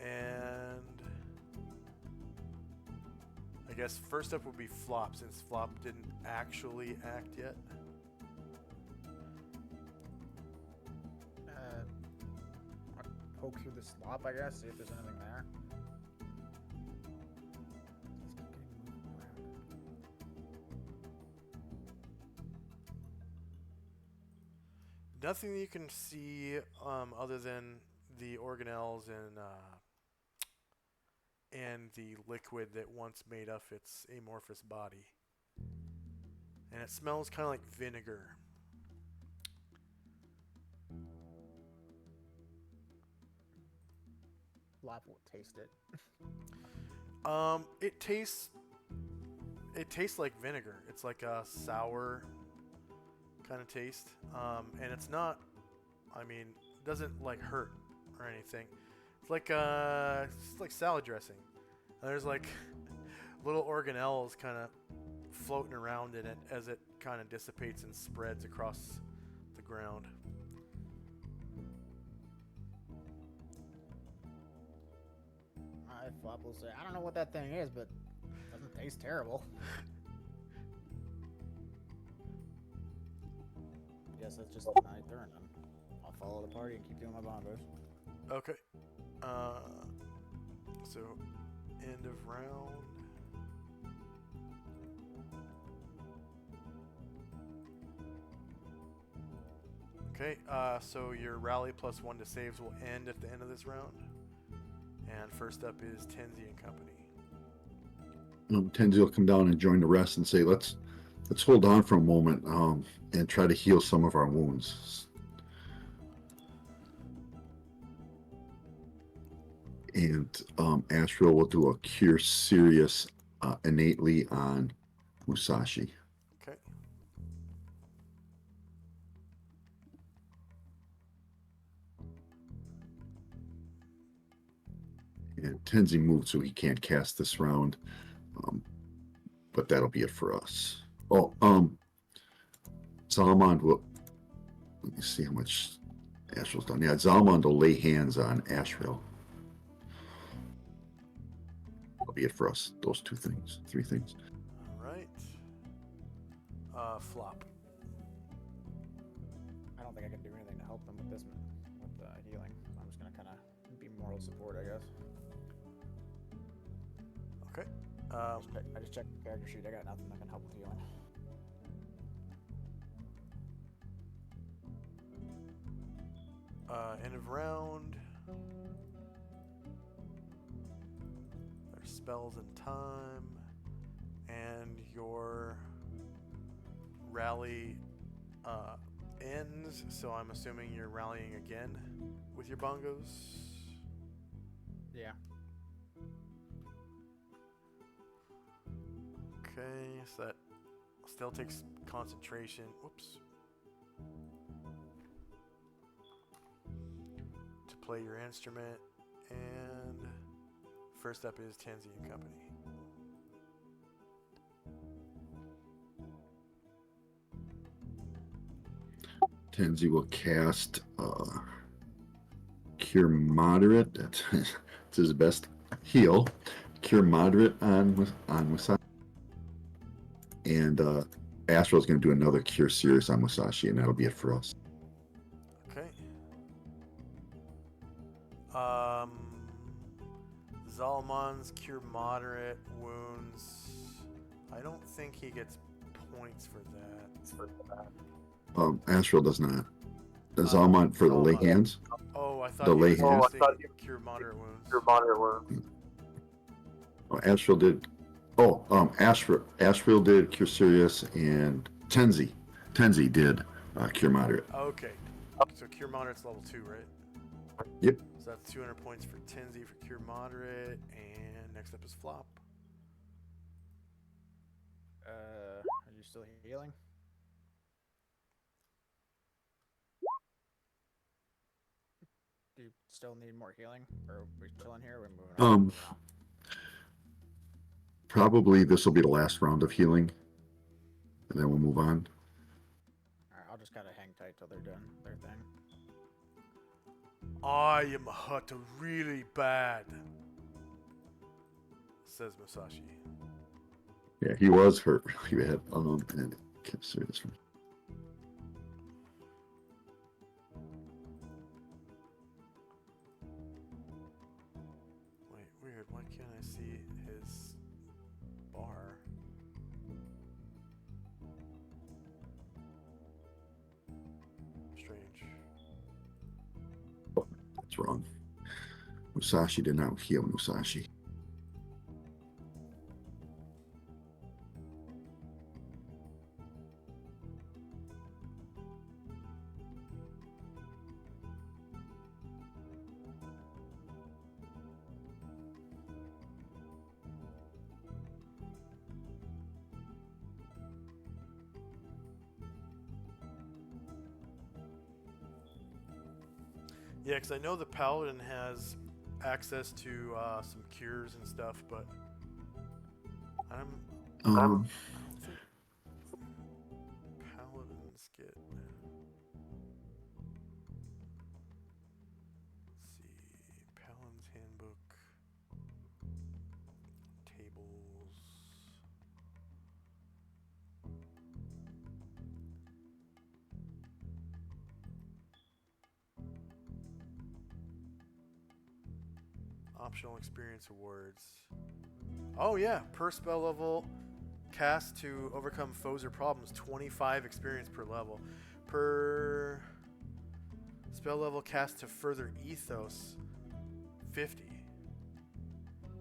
And I guess first up would be Flop, since Flop didn't actually act yet. I'll poke through the slop, I guess, see if there's anything there. Nothing you can see other than the organelles and the liquid that once made up its amorphous body. And it smells kind of like vinegar. Slop will taste it. It tastes like vinegar. It's like a sour kind of taste. And it's not, it doesn't like hurt or anything. It's like salad dressing. And there's like little organelles kind of floating around in it as it kind of dissipates and spreads across the ground. Flop will say, I don't know what that thing is, but it doesn't taste terrible. Guess that's just my turn. I'll follow the party and keep doing my bongos. Okay. So end of round. Okay, so your rally +1 to saves will end at the end of this round. And first up is Tenzi and Company. Tenzi will come down and join the rest and say, let's hold on for a moment and try to heal some of our wounds. And Astral will do a Cure Serious innately on Musashi. Okay. And Tenzi moved, so he can't cast this round. But that'll be it for us. Oh, Zalmond will... Let me see how much Astral's done. Yeah, Zalmond will lay hands on Astral. That'll be it for us. Those 3 things. All right. Flop. I don't think I can do anything to help them with this, with healing. I'm just gonna kind of be moral support, I guess. Okay. I just checked the character sheet. I got nothing that can help with healing. End of round. There's spells and time. And your rally ends, so I'm assuming you're rallying again with your bongos. Yeah. Okay, so that still takes concentration. Whoops. To play your instrument. And first up is Tenzi and Company. Tenzi will cast Cure Moderate. That's his best heal. Cure Moderate on Musashi. And Astral's going to do another Cure Serious on Musashi, and that'll be it for us. Okay. Zalmon's Cure Moderate wounds. I don't think he gets points for that. Astral does not. The Zalmont for the lay hands. Oh, I thought The you lay were hands. casting Cure Moderate Wounds. Oh, Astral did. Oh, Astral did Cure Serious, and Tenzi did Cure Moderate. Okay. So Cure Moderate's level 2, right? Yep. So that's 200 points for Tenzi for Cure Moderate, and next up is Flop. Are you still healing? Do you still need more healing, or are we chilling here? Or are we moving on? Probably this will be the last round of healing, and then we'll move on. Alright, I'll just kind of hang tight till they're done their thing. I am hurt really bad, says Musashi. Yeah, he was hurt really bad. And Cure Serious. Wait, weird. Why can't I see his bar? Strange. Oh, that's wrong. Musashi did not heal Musashi. Yeah, because I know the Paladin has access to some cures and stuff, but I don't think Paladins get. Let's see, Paladin's Handbook, tables. Optional experience awards. Oh yeah, per spell level, cast to overcome foes or problems, 25 experience per level. Per spell level, cast to further ethos, 50.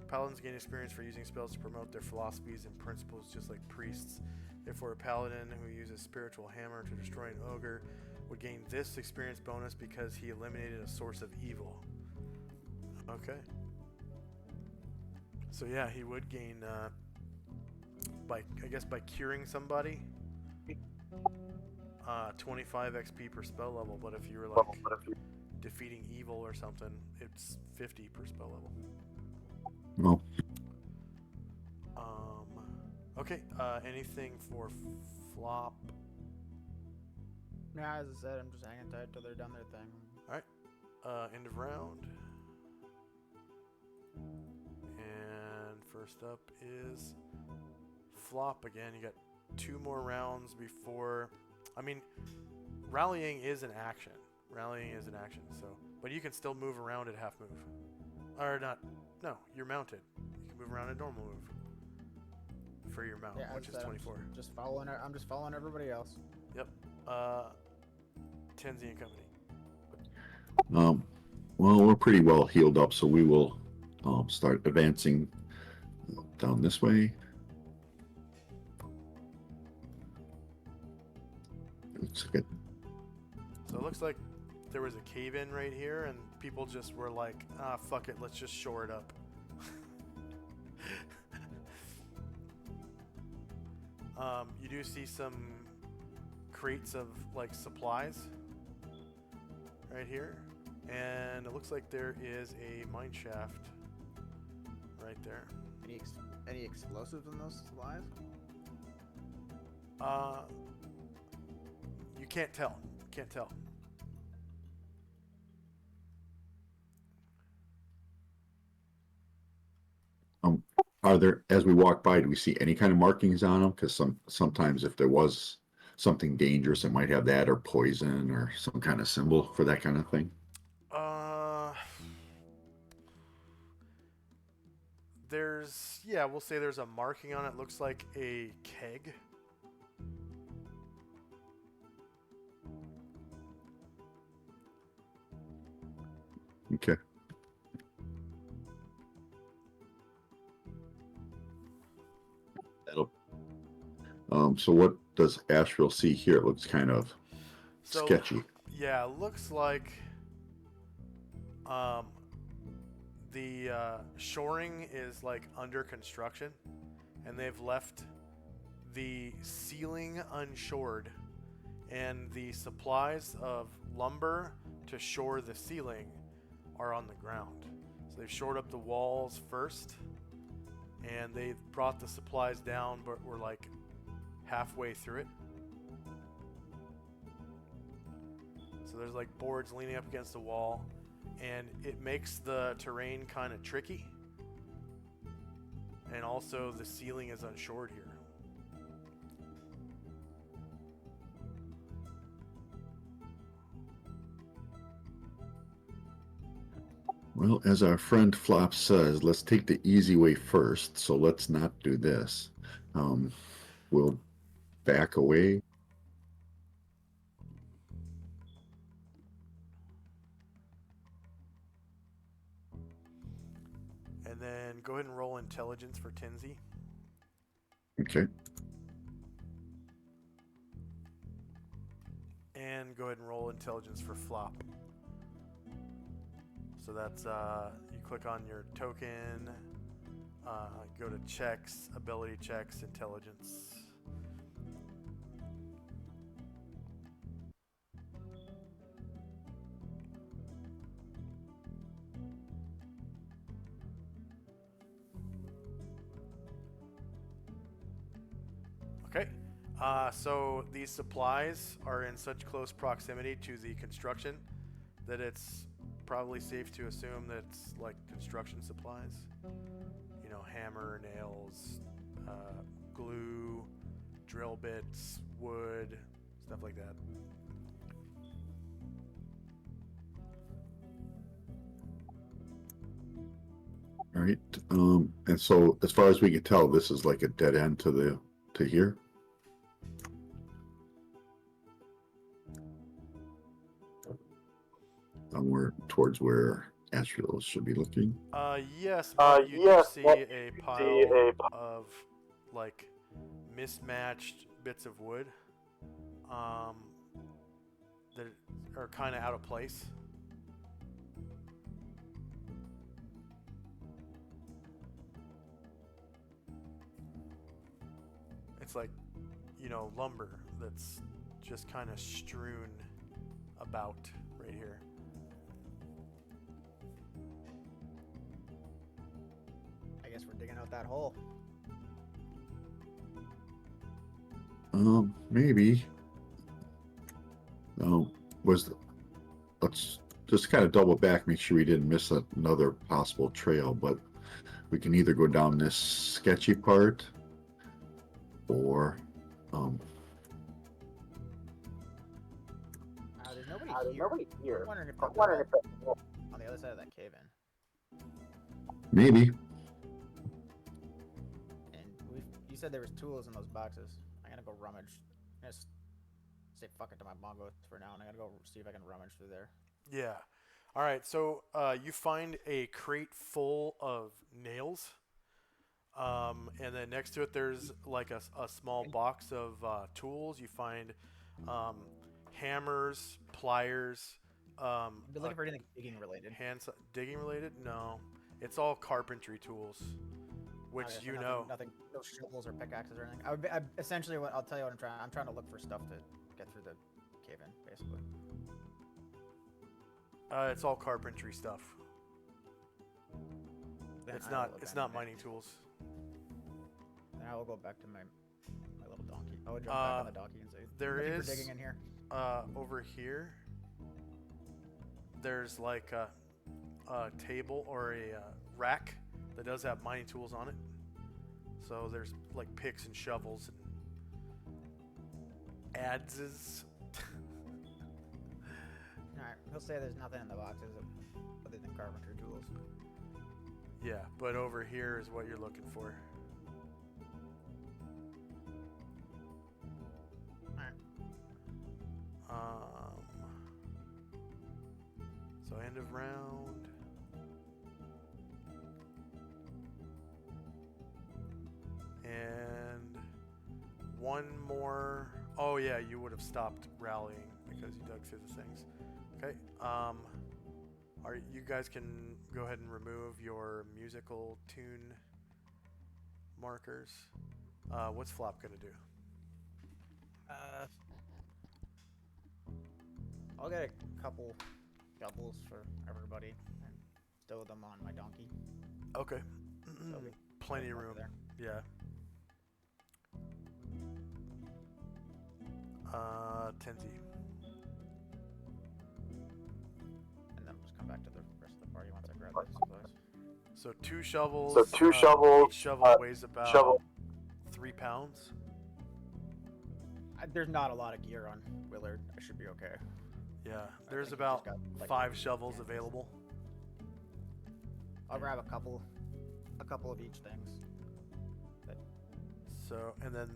Paladins gain experience for using spells to promote their philosophies and principles, just like priests. Therefore, a paladin who uses spiritual hammer to destroy an ogre would gain this experience bonus because he eliminated a source of evil. Okay. So yeah, he would gain by curing somebody 25 XP per spell level, but if you were like defeating evil or something, it's 50 per spell level. No. Okay, anything for Flop? Yeah, as I said, I'm just hanging tight till they're done their thing. Alright, end of round. And first up is Flop again. You got 2 more rounds before. I mean, rallying is an action. So, but you can still move around at half move. Or not. No, you're mounted. You can move around at normal move for your mount, which is 24. I'm just following everybody else. Yep. Tenzi and Company. Well, we're pretty well healed up, so we will start advancing down this way. So it looks like there was a cave-in right here, and people just were like, ah, fuck it, let's just shore it up. You do see some crates of like supplies right here, and it looks like there is a mine shaft right there. Any explosives in those supplies? You can't tell. Are there, as we walk by, do we see any kind of markings on them? Because sometimes if there was something dangerous, it might have that or poison or some kind of symbol for that kind of thing. We'll say there's a marking on it. Looks like a keg. So what does Asheville see here? It looks kind of So, sketchy. yeah, looks like um, the shoring is like under construction, and they've left the ceiling unshored, and the supplies of lumber to shore the ceiling are on the ground. So they've shored up the walls first, and they've brought the supplies down, but we're like halfway through it. So there's like boards leaning up against the wall, and it makes the terrain kind of tricky. And also the ceiling is unshored here. Well, as our friend Flop says, let's take the easy way first. So let's not do this. We'll back away. And then go ahead and roll intelligence for Tinsy. Okay. And go ahead and roll intelligence for Flop. So that's, you click on your token, go to checks, ability checks, intelligence. Okay. So these supplies are in such close proximity to the construction that it's probably safe to assume that it's like construction supplies. You know, hammer, nails, glue, drill bits, wood, stuff like that. All right. And so as far as we can tell, this is like a dead end to here. Somewhere towards where Asheville should be looking. Yes, but you do see a pile of like mismatched bits of wood that are kind of out of place. It's like, you know, lumber that's just kind of strewn about right here. I guess we're digging out that hole. Maybe. Let's just kind of double back, make sure we didn't miss another possible trail, but we can either go down this sketchy part or There's nobody here. I'm wondering if they're on the other side of that cave in. maybe. And you said there was tools in those boxes. I'm gonna go rummage. I'm gonna say fuck it to my bongos for now, and I'm gonna go see if I can rummage through there. Yeah. All right. So you find a crate full of nails. And then next to it, there's like a small box of tools. You find hammers, pliers. I've been looking for anything digging related. Digging related? No. It's all carpentry tools, which Okay, so you know. nothing, no shovels or pickaxes or anything. Essentially, I'll tell you what I'm trying. I'm trying to look for stuff to get through the cave in, basically. It's all carpentry stuff. Then It's not mining tools. Then I will go back to my little donkey. I would jump back on the donkey and say, There "Looking is for digging in here." Over here. There's like a table or a rack that does have mining tools on it. So there's like picks and shovels and adzes. Alright, he'll say there's nothing in the boxes other than carpentry tools. Yeah, but over here is what you're looking for. Alright. So end of round. And one more. Oh yeah, you would have stopped rallying because you dug through the things. Okay. Are you guys can go ahead and remove your musical tune markers. What's Flop gonna do? I'll get a couple doubles for everybody and stow them on my donkey. Okay. So we Plenty of over room. there. Yeah. Tenzi. And then just come back to the rest of the party once I grab those supplies. So 2 shovels. So 2 shovels, Each shovel weighs about 3 pounds. There's not a lot of gear on Willard. I should be okay. Yeah. I There's think he about just got, like, 5 shovels yeah. available. I'll grab a couple of each things. So, and then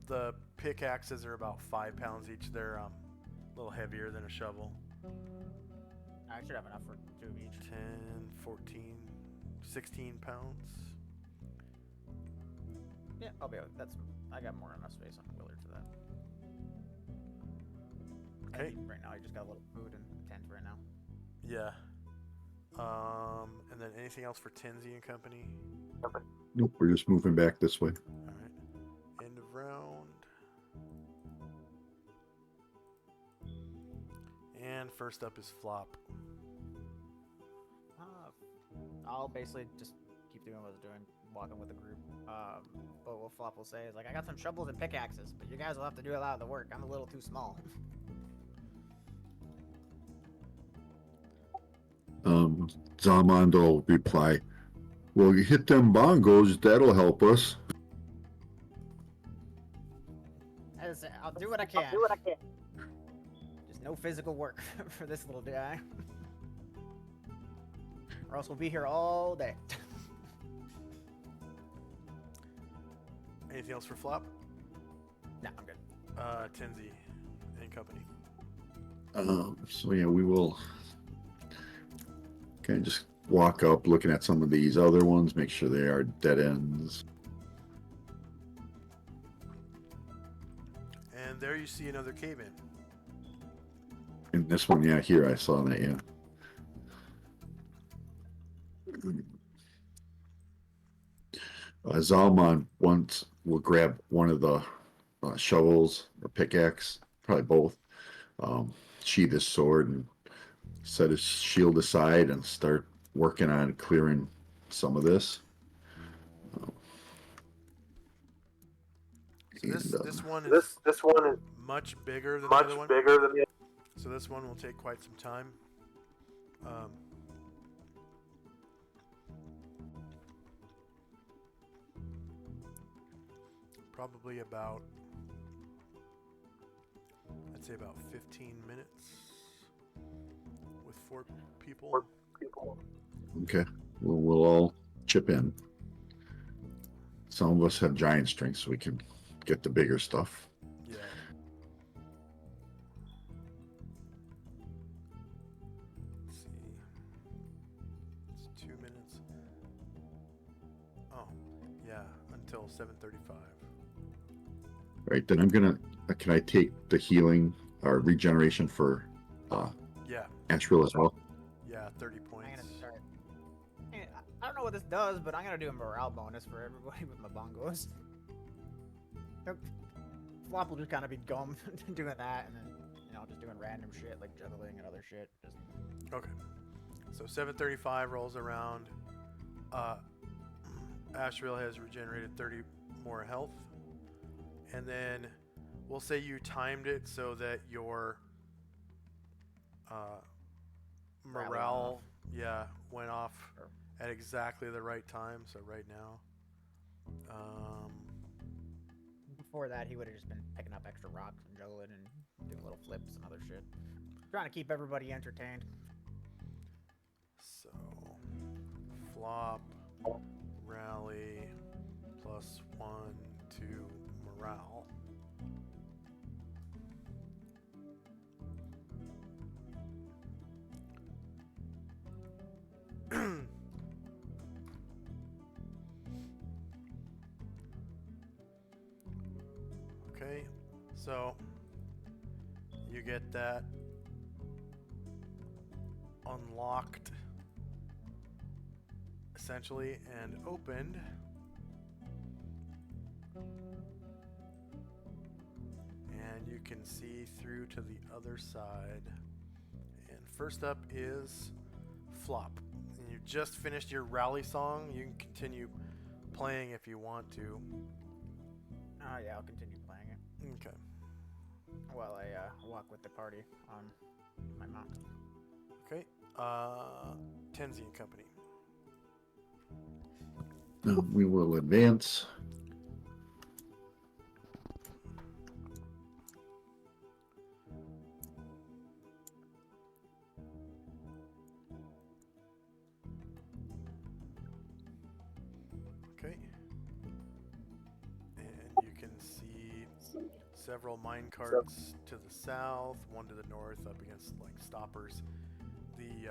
the pickaxes are about 5 pounds each. They're a little heavier than a shovel. I should have enough for 2 of each. 10, 14, 16 pounds. Yeah, I'll be. I got more than enough space on Willard for that. Okay. Right now, I just got a little food and a tent right now. Yeah. And then anything else for Tenzi and company? Nope, we're just moving back this way. All right. End of round. And first up is Flop. I'll basically just keep doing what I was doing, walking with the group. But what Flop will say is like, I got some shovels and pickaxes, but you guys will have to do a lot of the work. I'm a little too small. Zalmond will reply, well, you hit them bongos, that'll help us. I'll do what I can. Just no physical work for this little guy. Or else we'll be here all day. Anything else for Flop? Nah, I'm good. Tenzi and company. So yeah, we will kind of just walk up looking at some of these other ones, make sure they are dead ends. And there you see another cave-in. And this one, yeah, here I saw that, yeah. Zalman once will grab one of the shovels or pickaxe, probably both, sheath his sword and set his shield aside and start working on clearing some of this. So this And, one is This one is much bigger than much the other one. bigger than the So this one will take quite some time. Probably about, I'd say about 15 minutes with 4 people. people. okay, we'll all chip in. Some of us have giant strength, so we can get the bigger stuff. Yeah. Let's see. It's 2 minutes. Oh, yeah, until 7:35. Right, then I'm gonna. Can I take the healing or regeneration for Yeah, Asheville as well? yeah, 30 I'm points. gonna start. I don't know what this does, but I'm gonna do a morale bonus for everybody with my bongos. Flop will just kind of be gum doing that, and then just doing random shit like juggling and other shit. Just Okay. So 7:35 rolls around. Asheville has regenerated 30 more health. And then we'll say you timed it so that your morale, went off Sure. at exactly the right time. So right now. before that, he would have just been picking up extra rocks and juggling and doing little flips and other shit, trying to keep everybody entertained. So Flop, rally, +1 to morale. Okay, So you get that unlocked essentially and opened. And you can see through to the other side. And first up is Flop. And you just finished your rally song. You can continue playing if you want to. Yeah, I'll continue playing it Okay. while I walk with the party on my mount. Okay. Tenzi and Company. We will advance. Okay. And you can see several mine carts to the south, one to the north up against like stoppers. The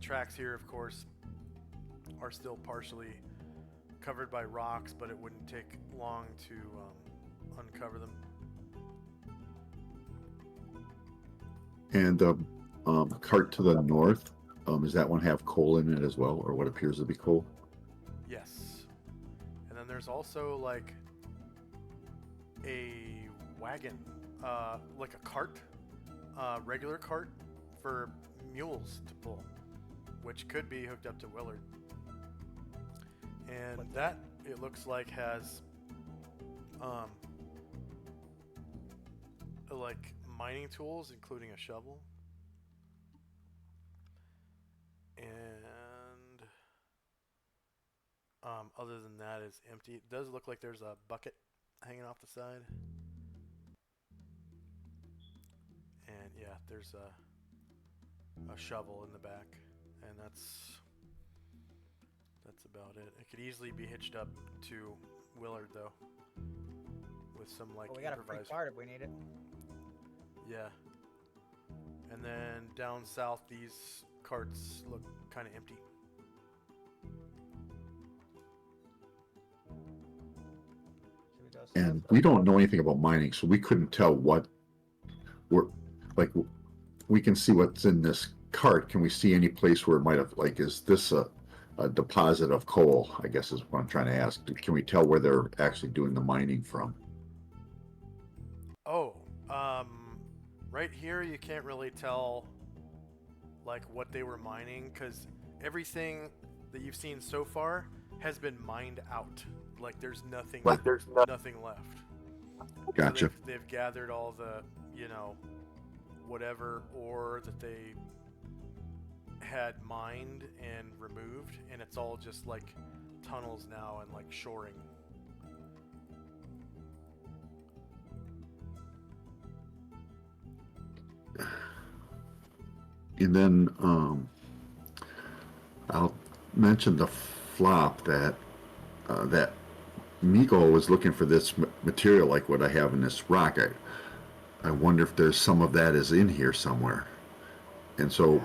tracks here, of course, are still partially covered by rocks, but it wouldn't take long to uncover them. And the cart to the north, does that one have coal in it as well, or what appears to be coal? Yes. And then there's also like a wagon, like a cart, regular cart for mules to pull, which could be hooked up to Willard. And that, it looks like, has like mining tools, including a shovel. And other than that, it's empty. It does look like there's a bucket hanging off the side. And yeah, there's a shovel in the back. And that's about it. It could easily be hitched up to Willard, though, with some like We got a free improvised. card if we need it. Yeah. And then down south, these carts look kind of empty. Should we go south? And we don't know anything about mining, so we couldn't tell what we're like. We can see what's in this cart. Can we see any place where it might have, like, is this a deposit of coal? I guess is what I'm trying to ask. Can we tell where they're actually doing the mining from? Oh, right here you can't really tell like what they were mining, because everything that you've seen so far has been mined out. Like there's nothing, nothing left. Gotcha. So they've gathered all the, whatever ore that they had mined and removed, and it's all just like tunnels now and like shoring. And then I'll mention the flop that that Miko was looking for this material like what I have in this rock. I wonder if there's some of that is in here somewhere. And so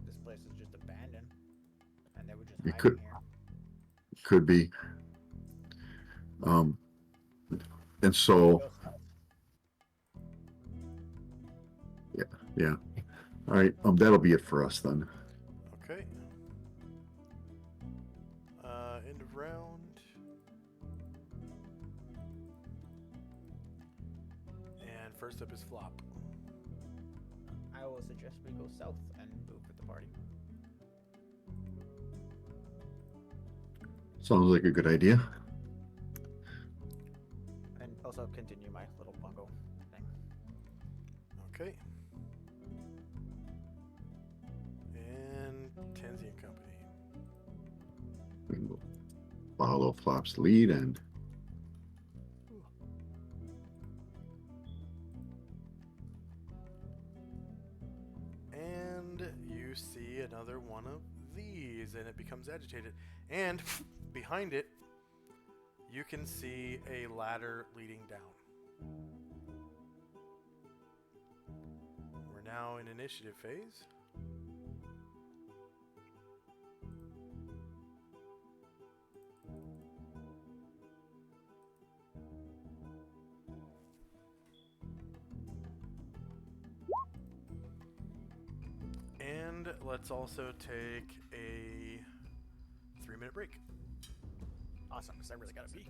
This place is just abandoned, and they were just it hiding here. could be. And so Go south. yeah. All right. That'll be it for us then. Okay. End of round. And first up is Flop. I will suggest we go south and move with the party. Sounds like a good idea. And also continue my little bungo thing. Okay. And Tenzi and Company. We will follow Flop's lead and And you see another one of these, and it becomes agitated. And behind it, you can see a ladder leading down. We're now in initiative phase. let's also take a 3-minute break. Awesome, because I really gotta pee.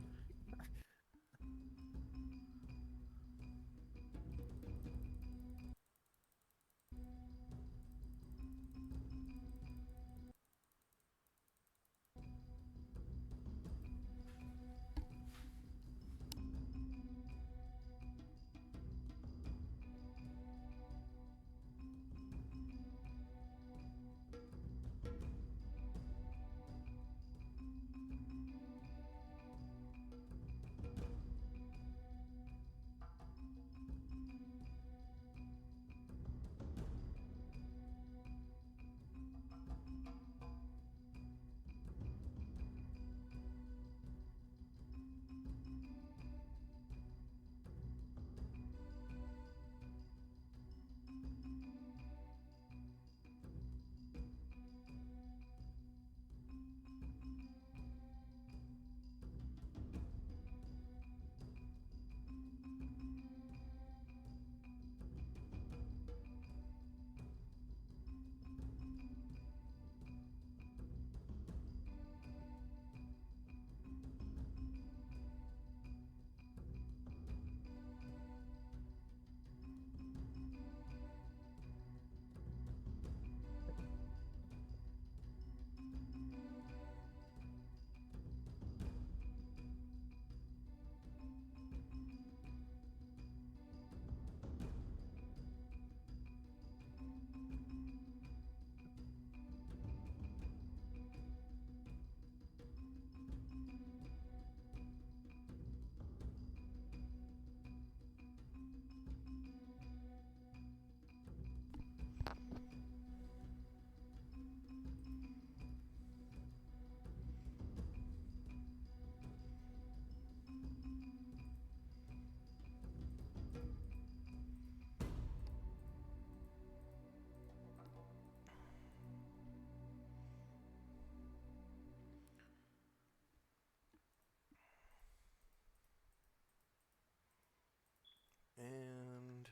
And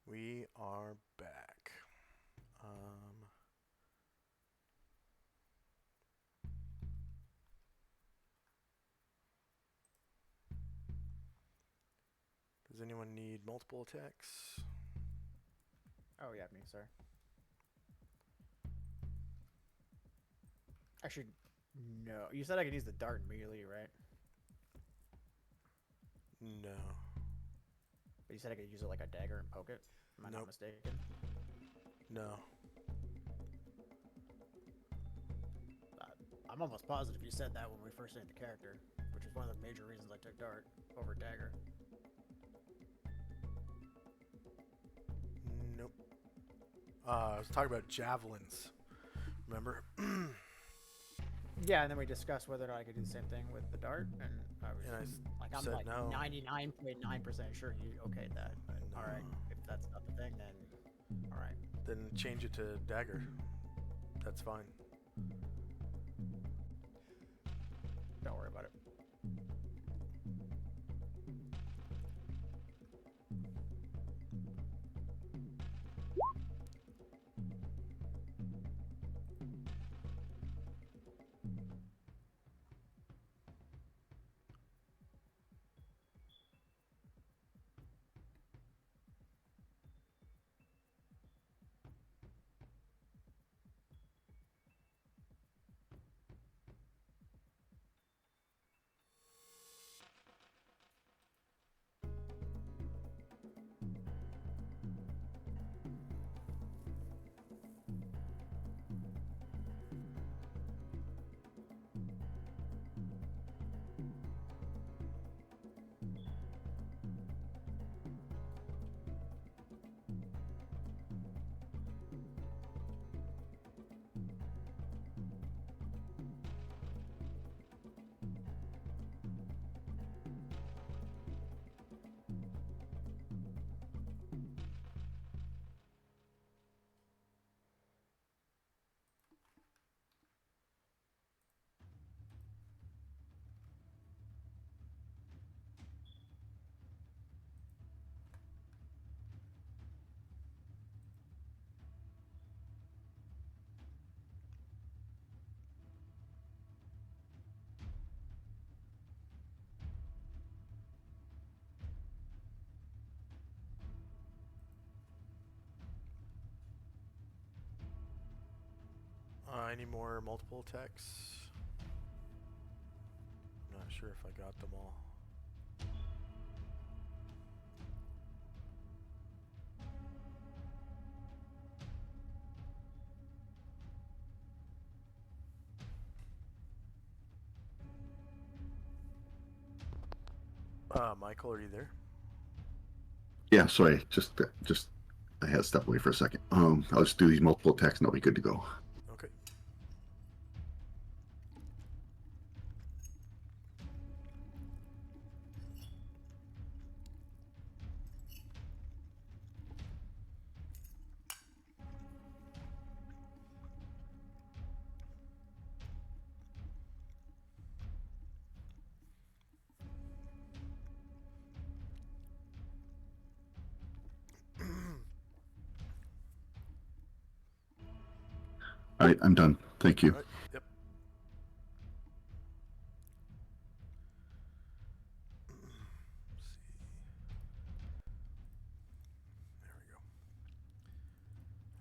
we are back. Does anyone need multiple attacks? Oh yeah, me, sorry. Actually, no. You said I could use the dart immediately, right? No. But you said I could use it like a dagger and poke it? Am I Nope. not mistaken? No. I'm almost positive you said that when we first made the character, which is one of the major reasons I took dart over dagger. Nope. I was talking about javelins. Remember? Yeah, and then we discussed whether or not I could do the same thing with the dart, and I was And I like, I'm said like no. 99.9% sure you okayed that. But No. all right, if that's not the thing, then all right. Then change it to dagger. That's fine. Don't worry about it. Any more multiple attacks? I'm not sure if I got them all. Michael, are you there? Yeah, sorry, just I had to step away for a second. I'll just do these multiple attacks and I'll be good to go. Okay. All right, I'm done. Thank you. All right. Yep. Let's see. There we go.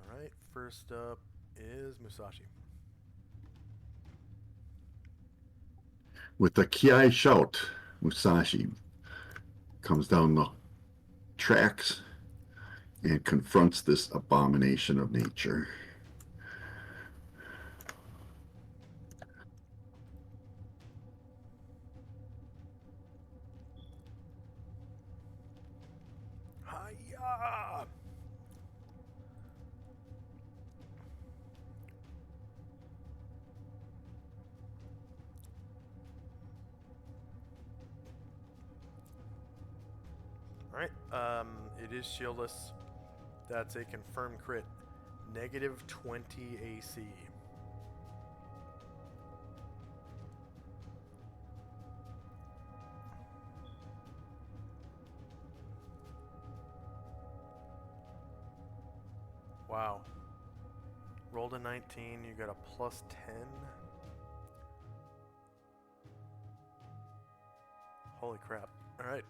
All right. First up is Musashi. With a Kiai shout, Musashi comes down the tracks and confronts this abomination of nature. Hiya! Alright, it is shieldless. That's a confirmed crit. Negative 20 AC. Wow. Rolled a 19, you got a plus 10. Holy crap. Alright.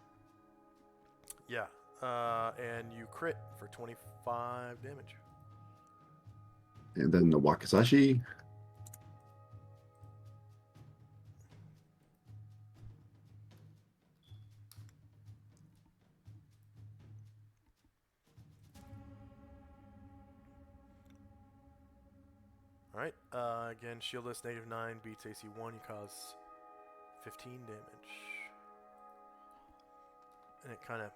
Yeah. And you crit for 25 damage. And then the Wakizashi. Alright. Again, shieldless, negative 9, beats AC 1, you cause 15 damage. And it kind of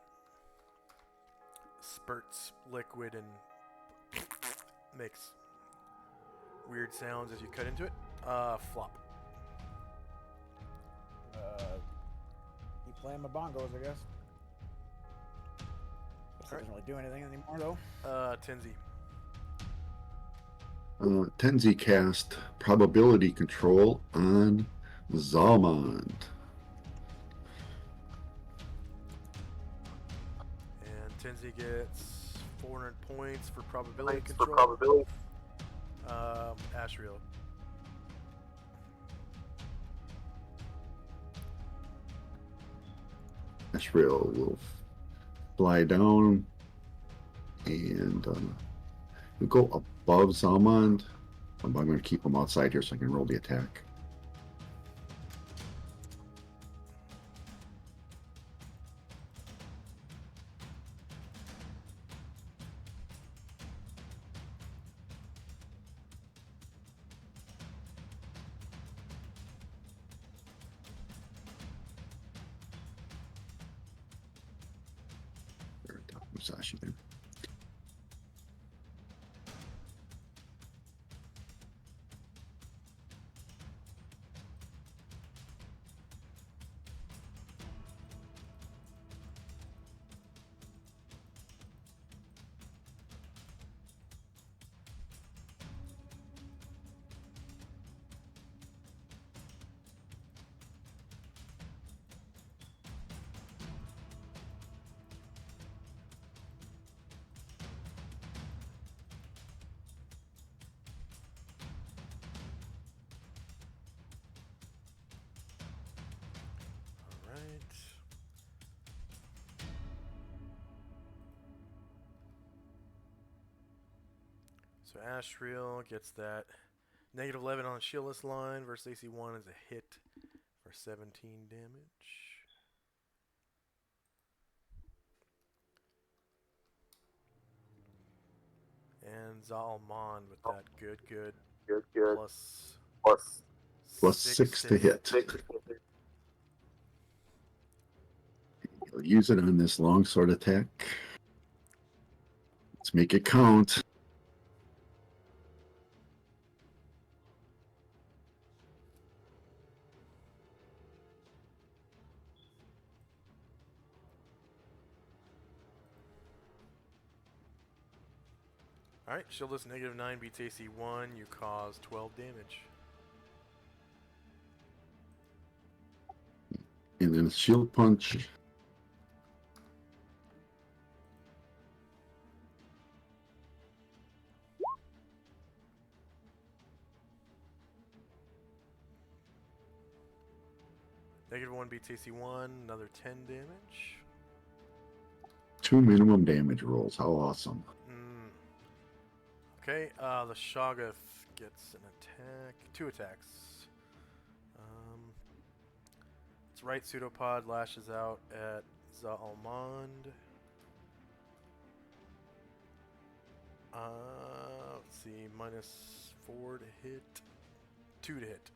spurts liquid and makes weird sounds as you cut into it. Flop. Keep playing my bongos, I guess. Doesn't really do anything anymore, though. Tenzi. Tenzi cast probability control on Zalmond. And Tenzi gets 400 points for probability control. Ashriel. Ashriel will fly down and we'll go above Zalmond. I'm going to keep him outside here so I can roll the attack. Musashi there. Alright. So Ashriel gets that Negative 11 on the shieldless line versus AC 1 is a hit for 17 damage. And Zalmond with that good plus Plus 6 6 to hit. You'll use it on this longsword attack. Let's make it count. Alright, shieldless negative 9 beats AC 1. You cause 12 damage. And then a shield punch. Negative 1 beats AC 1. Another 10 damage. 2 minimum damage rolls. How awesome. Okay, the Shoggoth gets an attack. 2 attacks. Its right pseudopod lashes out at Zalmond. Let's see, minus 4 to hit. 2 to hit.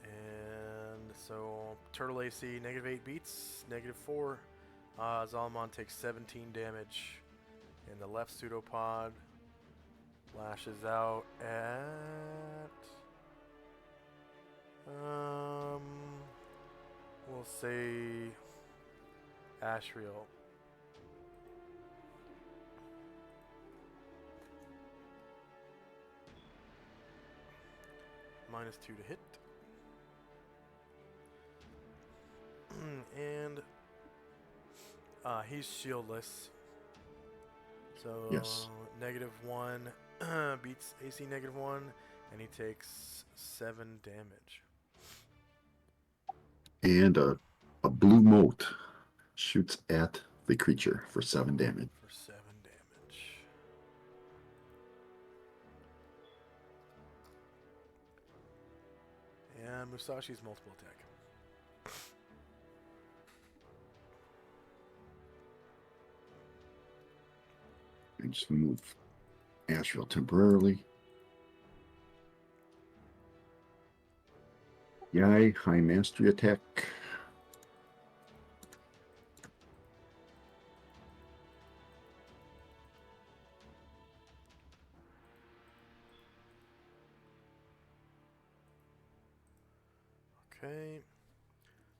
And so, Turtle AC, negative 8 beats, negative 4. Zalmond takes 17 damage. And the left pseudopod lashes out at... we'll say... Ashriel. Minus 2 to hit. And he's shieldless. So Yes. negative 1 beats AC negative 1, and he takes 7 damage. And a blue mote shoots at the creature for 7 damage. For 7 damage. And Musashi's multiple attack. I'm just going to move Asheville temporarily. Yai, high mastery attack. Okay.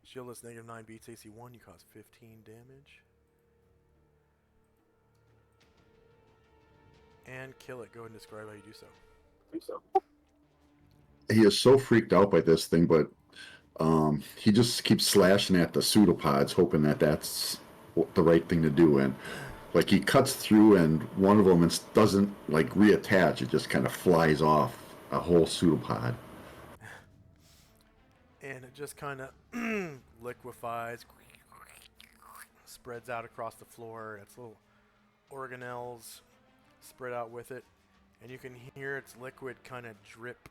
Shieldless negative 9 beats AC 1, you cause 15 damage. And kill it. Go ahead and describe how you do so. He is so freaked out by this thing, but he just keeps slashing at the pseudopods, hoping that that's the right thing to do. And like he cuts through, and one of them doesn't like reattach; it just kind of flies off a whole pseudopod. And it just kind of liquefies, spreads out across the floor. Its little organelles spread out with it, and you can hear its liquid kind of drip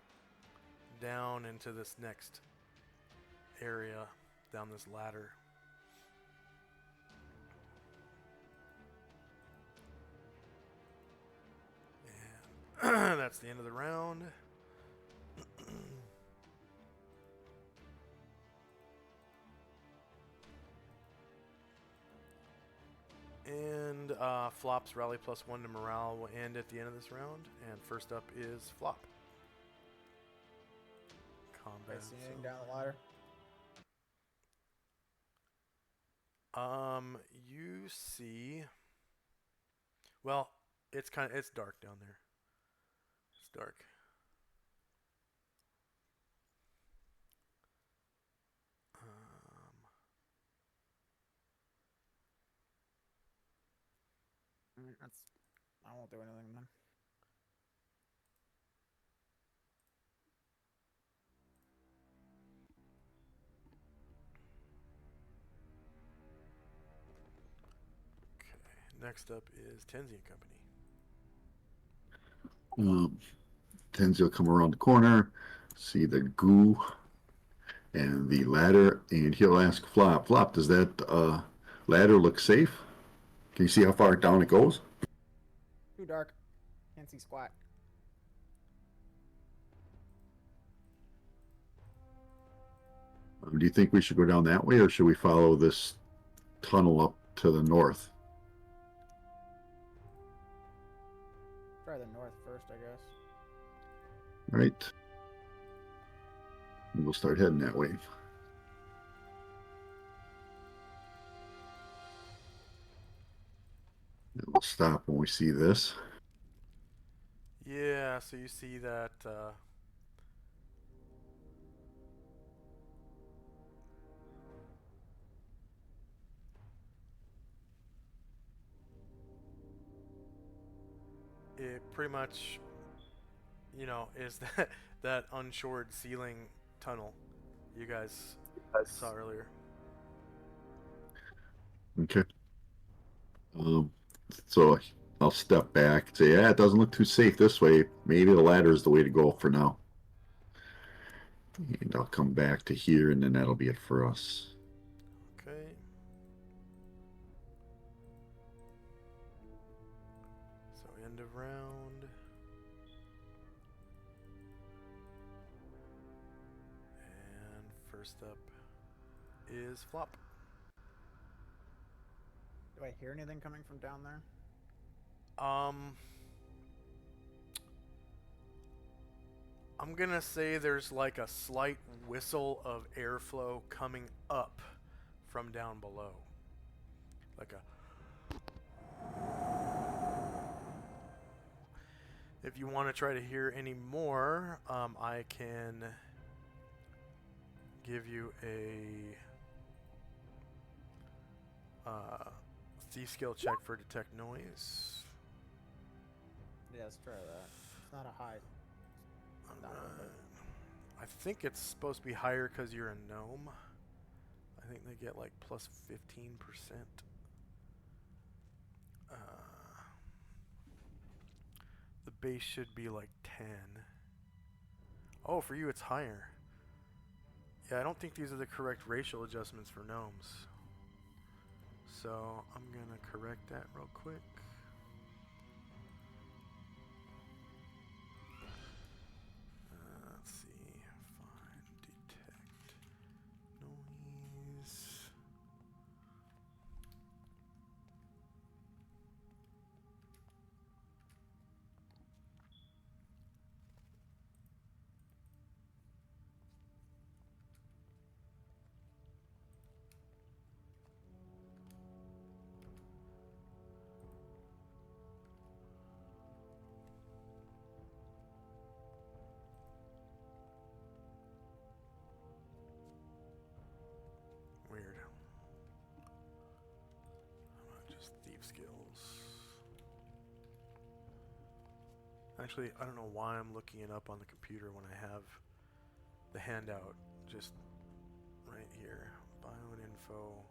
down into this next area, down this ladder. And that's the end of the round. And Flop's rally plus 1 to morale will end at the end of this round. And first up is Flop. Combat. See anything down the ladder? You see. Well, it's dark down there. It's dark. I won't do anything then. Next up is Tenzi and Company. Tenzi will come around the corner, see the goo and the ladder, and he'll ask Flop, Flop, does that ladder look safe? Can you see how far down it goes? Too dark. Can't see squat. Do you think we should go down that way, or should we follow this tunnel up to the north? Try the north first, I guess. Right. And we'll start heading that way. And we'll stop when we see this. Yeah, so you see that it pretty much, you know, is that unshored ceiling tunnel you guys saw earlier. Okay. So I'll step back and say, yeah, it doesn't look too safe this way. Maybe the ladder is the way to go for now. And I'll come back to here, and then that'll be it for us. Okay. So end of round. And first up is Flop. Do I hear anything coming from down there? I'm gonna say there's like a slight whistle of airflow coming up from down below. Like a... If you want to try to hear any more, I can give you a thief skill check for detect noise. Yeah, let's try that. It's not a high. I think it's supposed to be higher because you're a gnome. I think they get like plus 15%. The base should be like 10. Oh, for you it's higher. Yeah, I don't think these are the correct racial adjustments for gnomes. So I'm gonna correct that real quick. Let's see. Find detect noise. Weird. How about just thief skills? Actually, I don't know why I'm looking it up on the computer when I have the handout just right here. Bio and info.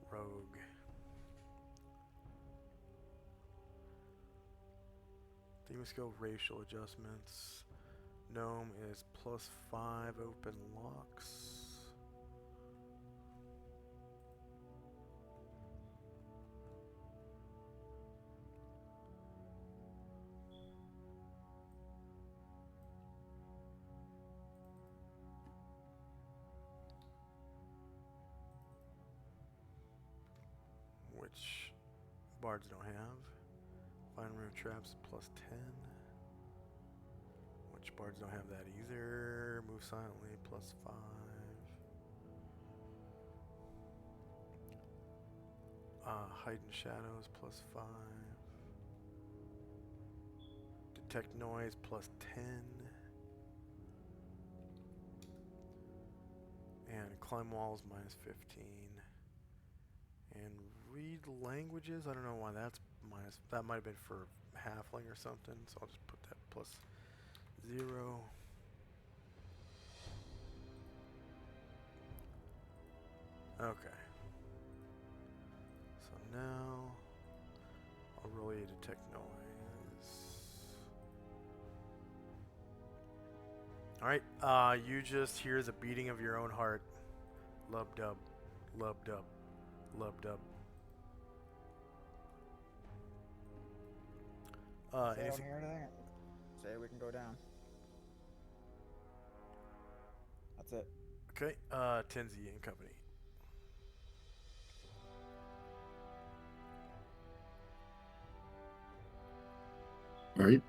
Rogue. Theme skill racial adjustments. Gnome is plus 5 open locks. Which bards don't have. Find room traps plus 10. Which bards don't have that either. Move silently plus 5. Hide in shadows plus 5. Detect noise plus 10. And climb walls minus 15. And read languages, I don't know why that's minus. That might have been for halfling or something, so I'll just put that plus 0. Okay. So now detect noise. Alright, you just hear the beating of your own heart. Lub dub. Lub dub. Lub dub. Say I don't Anything? hear anything. Say we can go down. That's it. Okay, Tenzi and company. All right.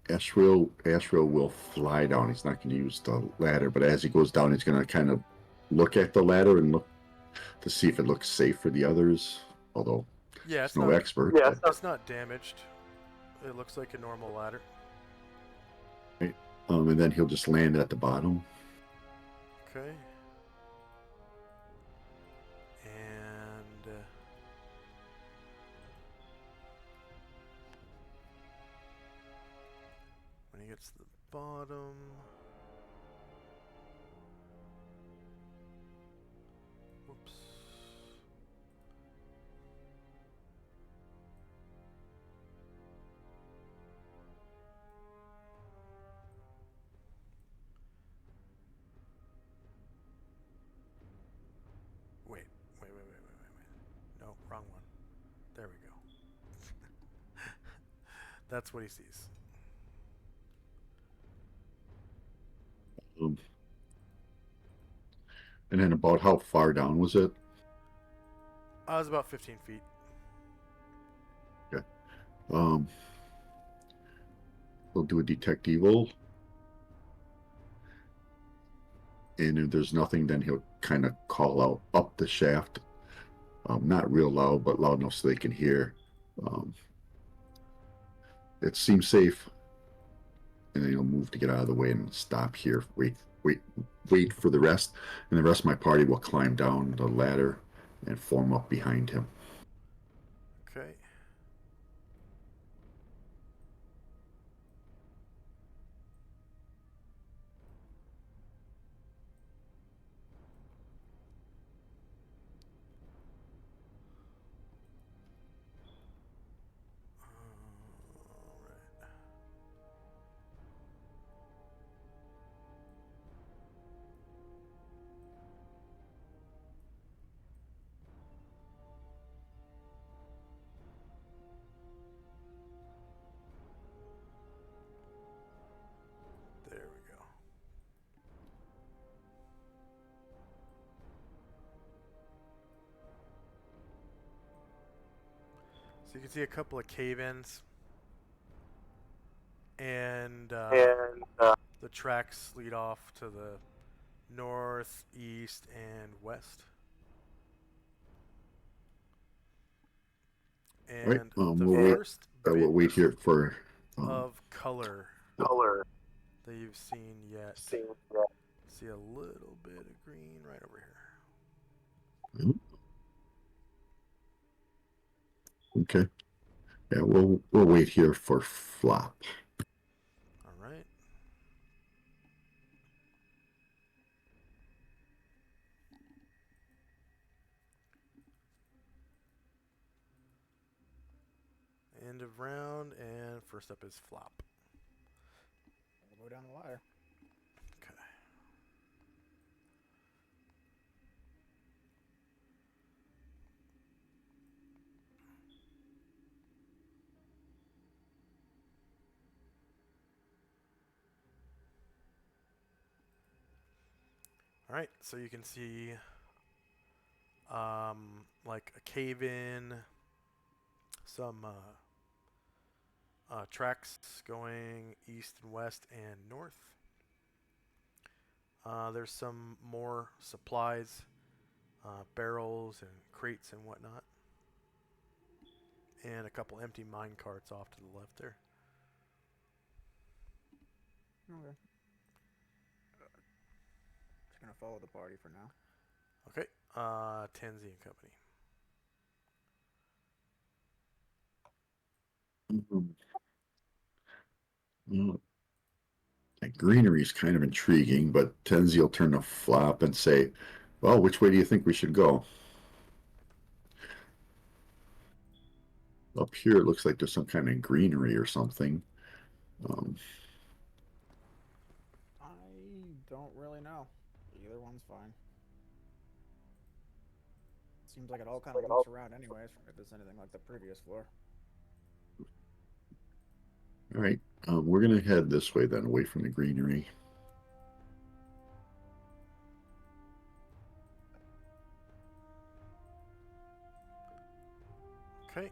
Ashrael will fly down. He's not going to use the ladder, but as he goes down, he's going to kind of look at the ladder and look to see if it looks safe for the others. Although Yeah, he's it's no not, expert. yeah, it's not damaged. It looks like a normal ladder. Right. And then he'll just land at the bottom. Okay. And when he gets to the bottom, whoops. Wait. No, wrong one. There we go. That's what he sees. And then about how far down was it? I was about 15 feet. Okay. We'll do a detect evil. And if there's nothing, then he'll kind of call out up the shaft. Not real loud, but loud enough so they can hear. It seems safe. And then he'll move to get out of the way and stop here. Wait for the rest. And the rest of my party will climb down the ladder and form up behind him. Okay. Alright. There we go. So you can see a couple of cave-ins, and the tracks lead off to the north, east, and west. And Right. the We'll first we'll wait here for of color that you've seen yet. See a little bit of green right over here. Okay. Yeah, we'll wait here for flop. All right. End of round, and first up is flop. We'll go down the ladder. Okay. All right, so you can see like a cave in, some tracks going east and west and north. There's some more supplies, barrels and crates and whatnot, and a couple empty mine carts off to the left there. Okay. Just gonna follow the party for now. Okay, Tenzi and company. Well, that greenery is kind of intriguing, but Tenzi will turn a flop and say, well, which way do you think we should go? Up here, it looks like there's some kind of greenery or something. Um, I don't really know. Either one's fine. Seems like it all kind of loops around anyways, if it's anything like the previous floor. all right, we're gonna head this way then, away from the greenery. Okay.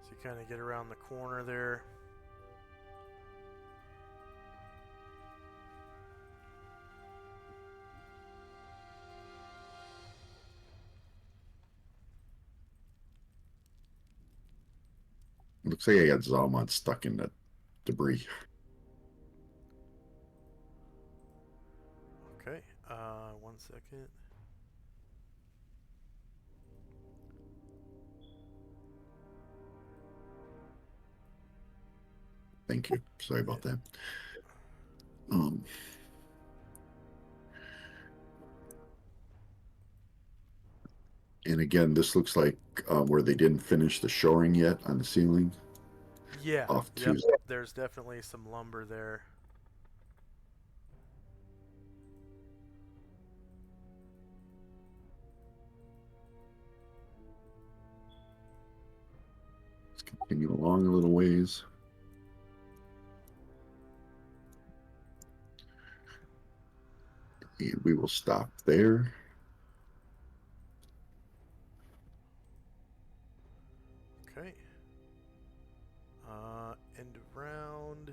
So you kind of get around the corner there. Looks like I got Zalmon stuck in the debris. Okay. 1 second. Thank you. Sorry about that. Um, and again, this looks like where they didn't finish the shoring yet on the ceiling. Yeah. Off Yep. to There's definitely some lumber there. let's continue along a little ways. And we will stop there. Okay. End round.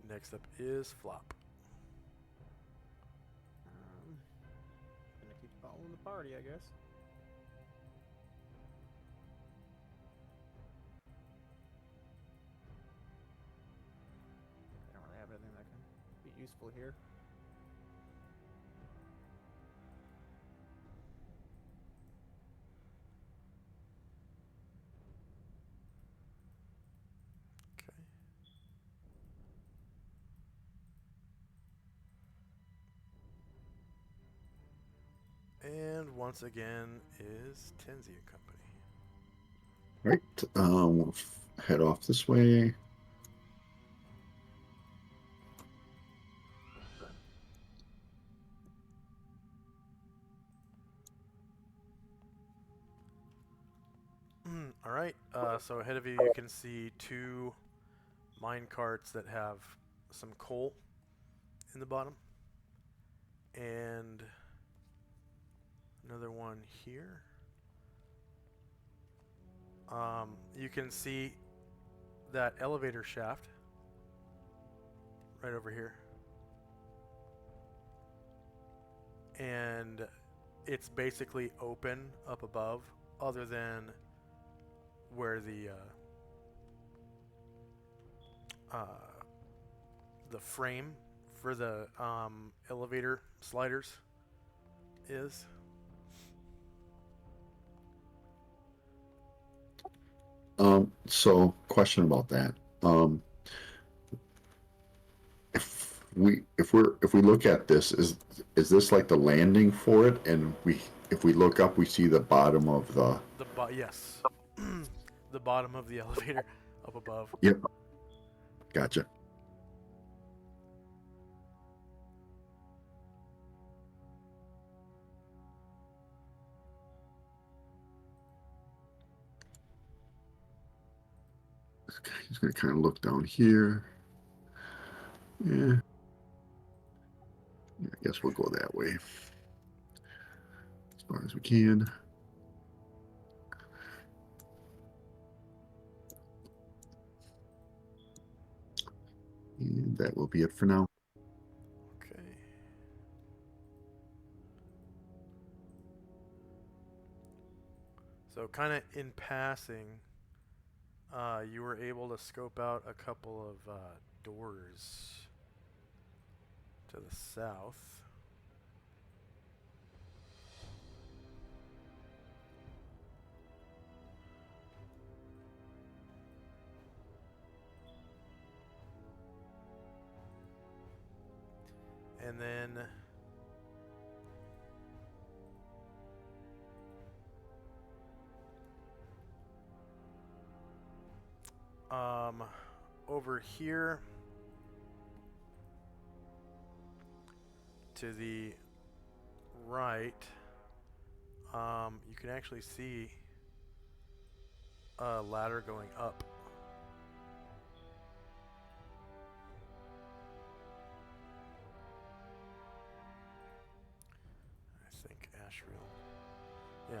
Next up is flop. Gonna keep following the party, I guess. I don't really have anything that can be useful here. Okay. And once again is Tenzi and Company. All right, we'll head off this way. All right. So ahead of you, you can see two mine carts that have some coal in the bottom, and another one here. You can see that elevator shaft right over here, and it's basically open up above, other than where the frame for the elevator sliders is. So question about that. If we look at this, is this like the landing for it? And if we look up, we see the bottom of the. Yes, the bottom of the elevator up above. Yep. Gotcha. He's going to kind of look down here. Yeah. I guess we'll go that way as far as we can. And that will be it for now. Okay. So kind of in passing, you were able to scope out a couple of doors to the south. And then over here to the right, you can actually see a ladder going up. I think Ashriel. Yeah,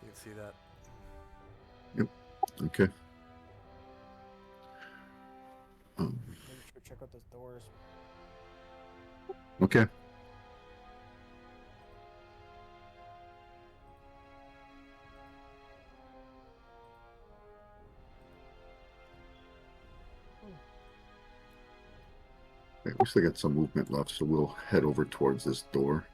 you can see that. Okay. Maybe we should check out those doors. Okay. Okay, we still got some movement left, so we'll head over towards this door.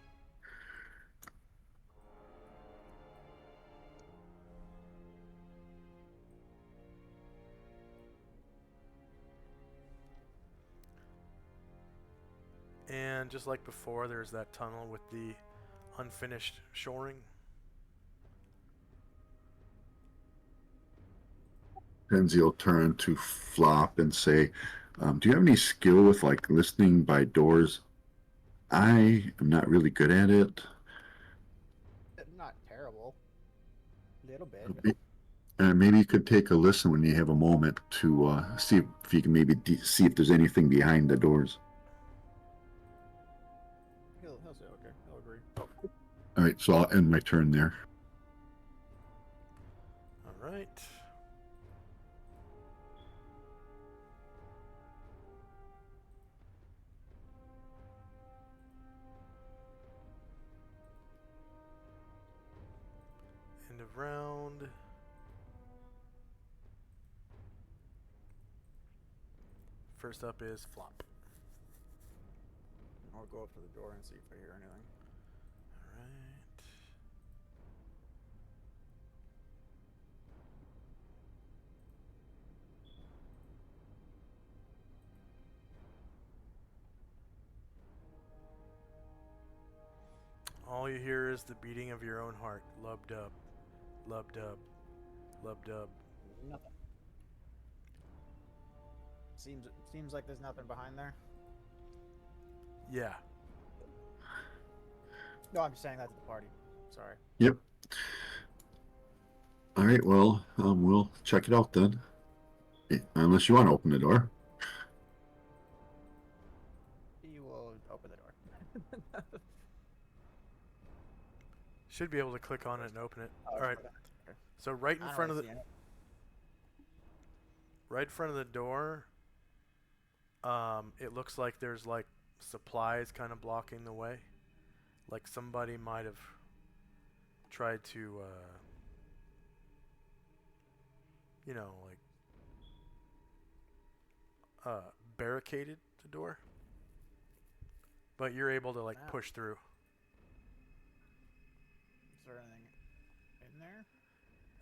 And just like before, there's that tunnel with the unfinished shoring. Kenzie will turn to Flop and say, do you have any skill with like listening by doors? I am not really good at it. Not terrible. A little bit. Maybe you could take a listen when you have a moment to see if you can maybe see if there's anything behind the doors. He'll say okay. He'll agree. All right, so I'll end my turn there. All right. End of round. First up is Flop. I'll go up to the door and see if I hear anything. All right. All you hear is the beating of your own heart. Lub-dub, lub-dub, lub-dub. Nothing. Seems like there's nothing behind there. Yeah. No, I'm just saying that to the party. Sorry. Yep. All right, well, we'll check it out then. Unless you want to open the door. He will open the door. Should be able to click on it and open it. Oh, All right. okay. So right in I don't front of the really see right in front of the door, it looks like there's like supplies kind of blocking the way. Like somebody might have tried to, you know, like barricaded the door. But you're able to like Wow. push through. Is there anything in there?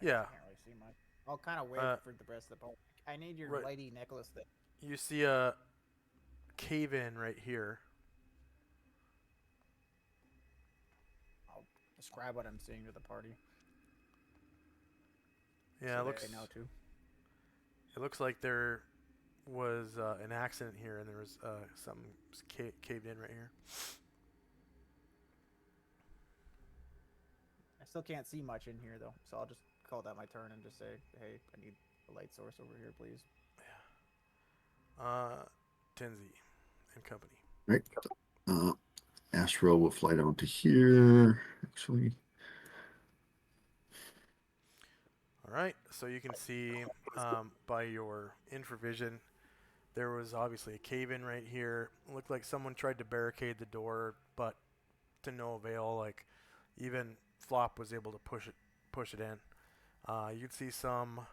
Yeah. I can't really see much. I'll kind of wait for the rest of the party. I need your right. lady necklace thing. You see a cave in right here. I'll describe what I'm seeing to the party. Yeah, so it looks. they know too. It looks like there was an accident here, and there was something caved in right here. I still can't see much in here though, so I'll just call that my turn and just say, "Hey, I need a light source over here, please." Tenzi and company. Right. Astro will fly down to here, actually. All right, so you can see by your infravision, there was obviously a cave-in right here. It looked like someone tried to barricade the door, but to no avail. Like even Flop was able to push it in. You can see some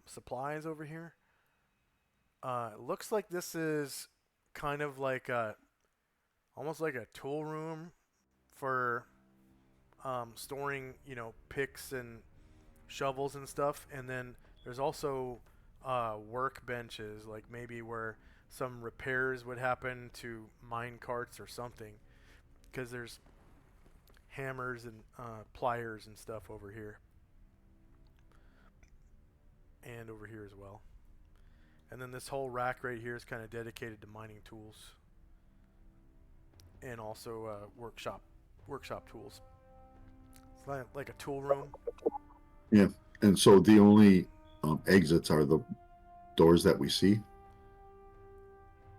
supplies over here. It looks like this is kind of like almost like a tool room for storing, you know, picks and shovels and stuff. And then there's also work benches, like maybe where some repairs would happen to mine carts or something, because there's hammers and pliers and stuff over here, and over here as well. And then this whole rack right here is kind of dedicated to mining tools, and also workshop tools. It's like a tool room. Yeah, and so the only exits are the doors that we see.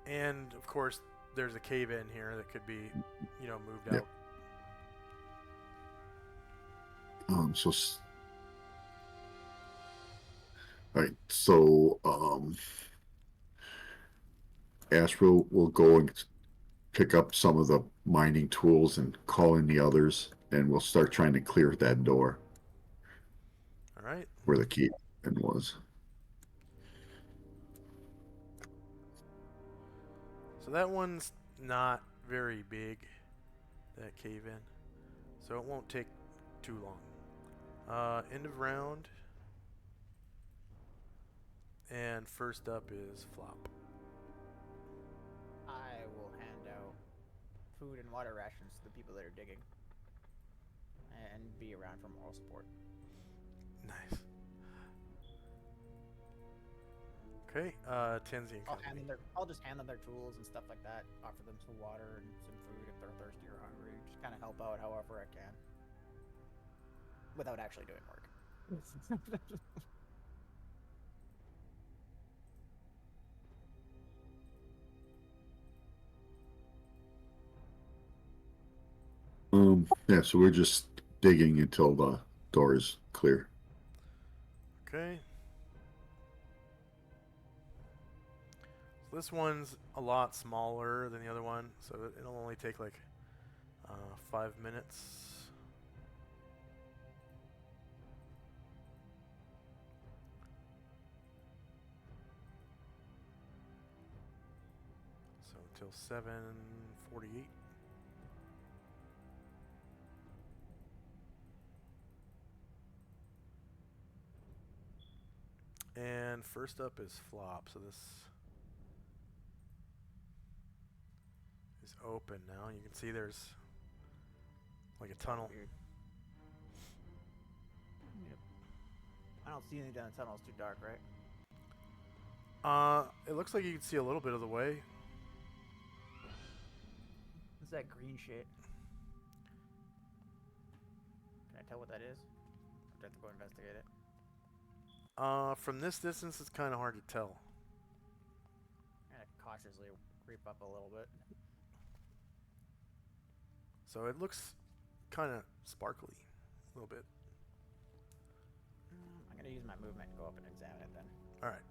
And of course, there's a cave in here that could be, moved Yep. out. So, all right. So, Astro will go and pick up some of the mining tools and call in the others, and we'll start trying to clear that door All right. where the key was. So that one's not very big, that cave in, so it won't take too long. End of round, and first up is Flop. I will hand out food and water rations to the people that are digging, and be around for moral support. Nice. Okay, Tenzi and Company. I'll just hand them their tools and stuff like that. Offer them some water and some food if they're thirsty or hungry. Just kind of help out however I can, without actually doing work. Yeah, so we're just digging until the door is clear. Okay. So this one's a lot smaller than the other one, so it'll only take like 5 minutes. So until 7:48. And first up is Flop. So this is open now. You can see there's like a tunnel. Weird. Yep. I don't see anything down the tunnel. It's too dark, right? It looks like you can see a little bit of the way. What's that green shit? Can I tell what that is? Or do I have to go investigate it? From this distance, it's kind of hard to tell. I'm gonna cautiously creep up a little bit. So it looks kind of sparkly, a little bit. I'm gonna use my movement to go up and examine it then. All right.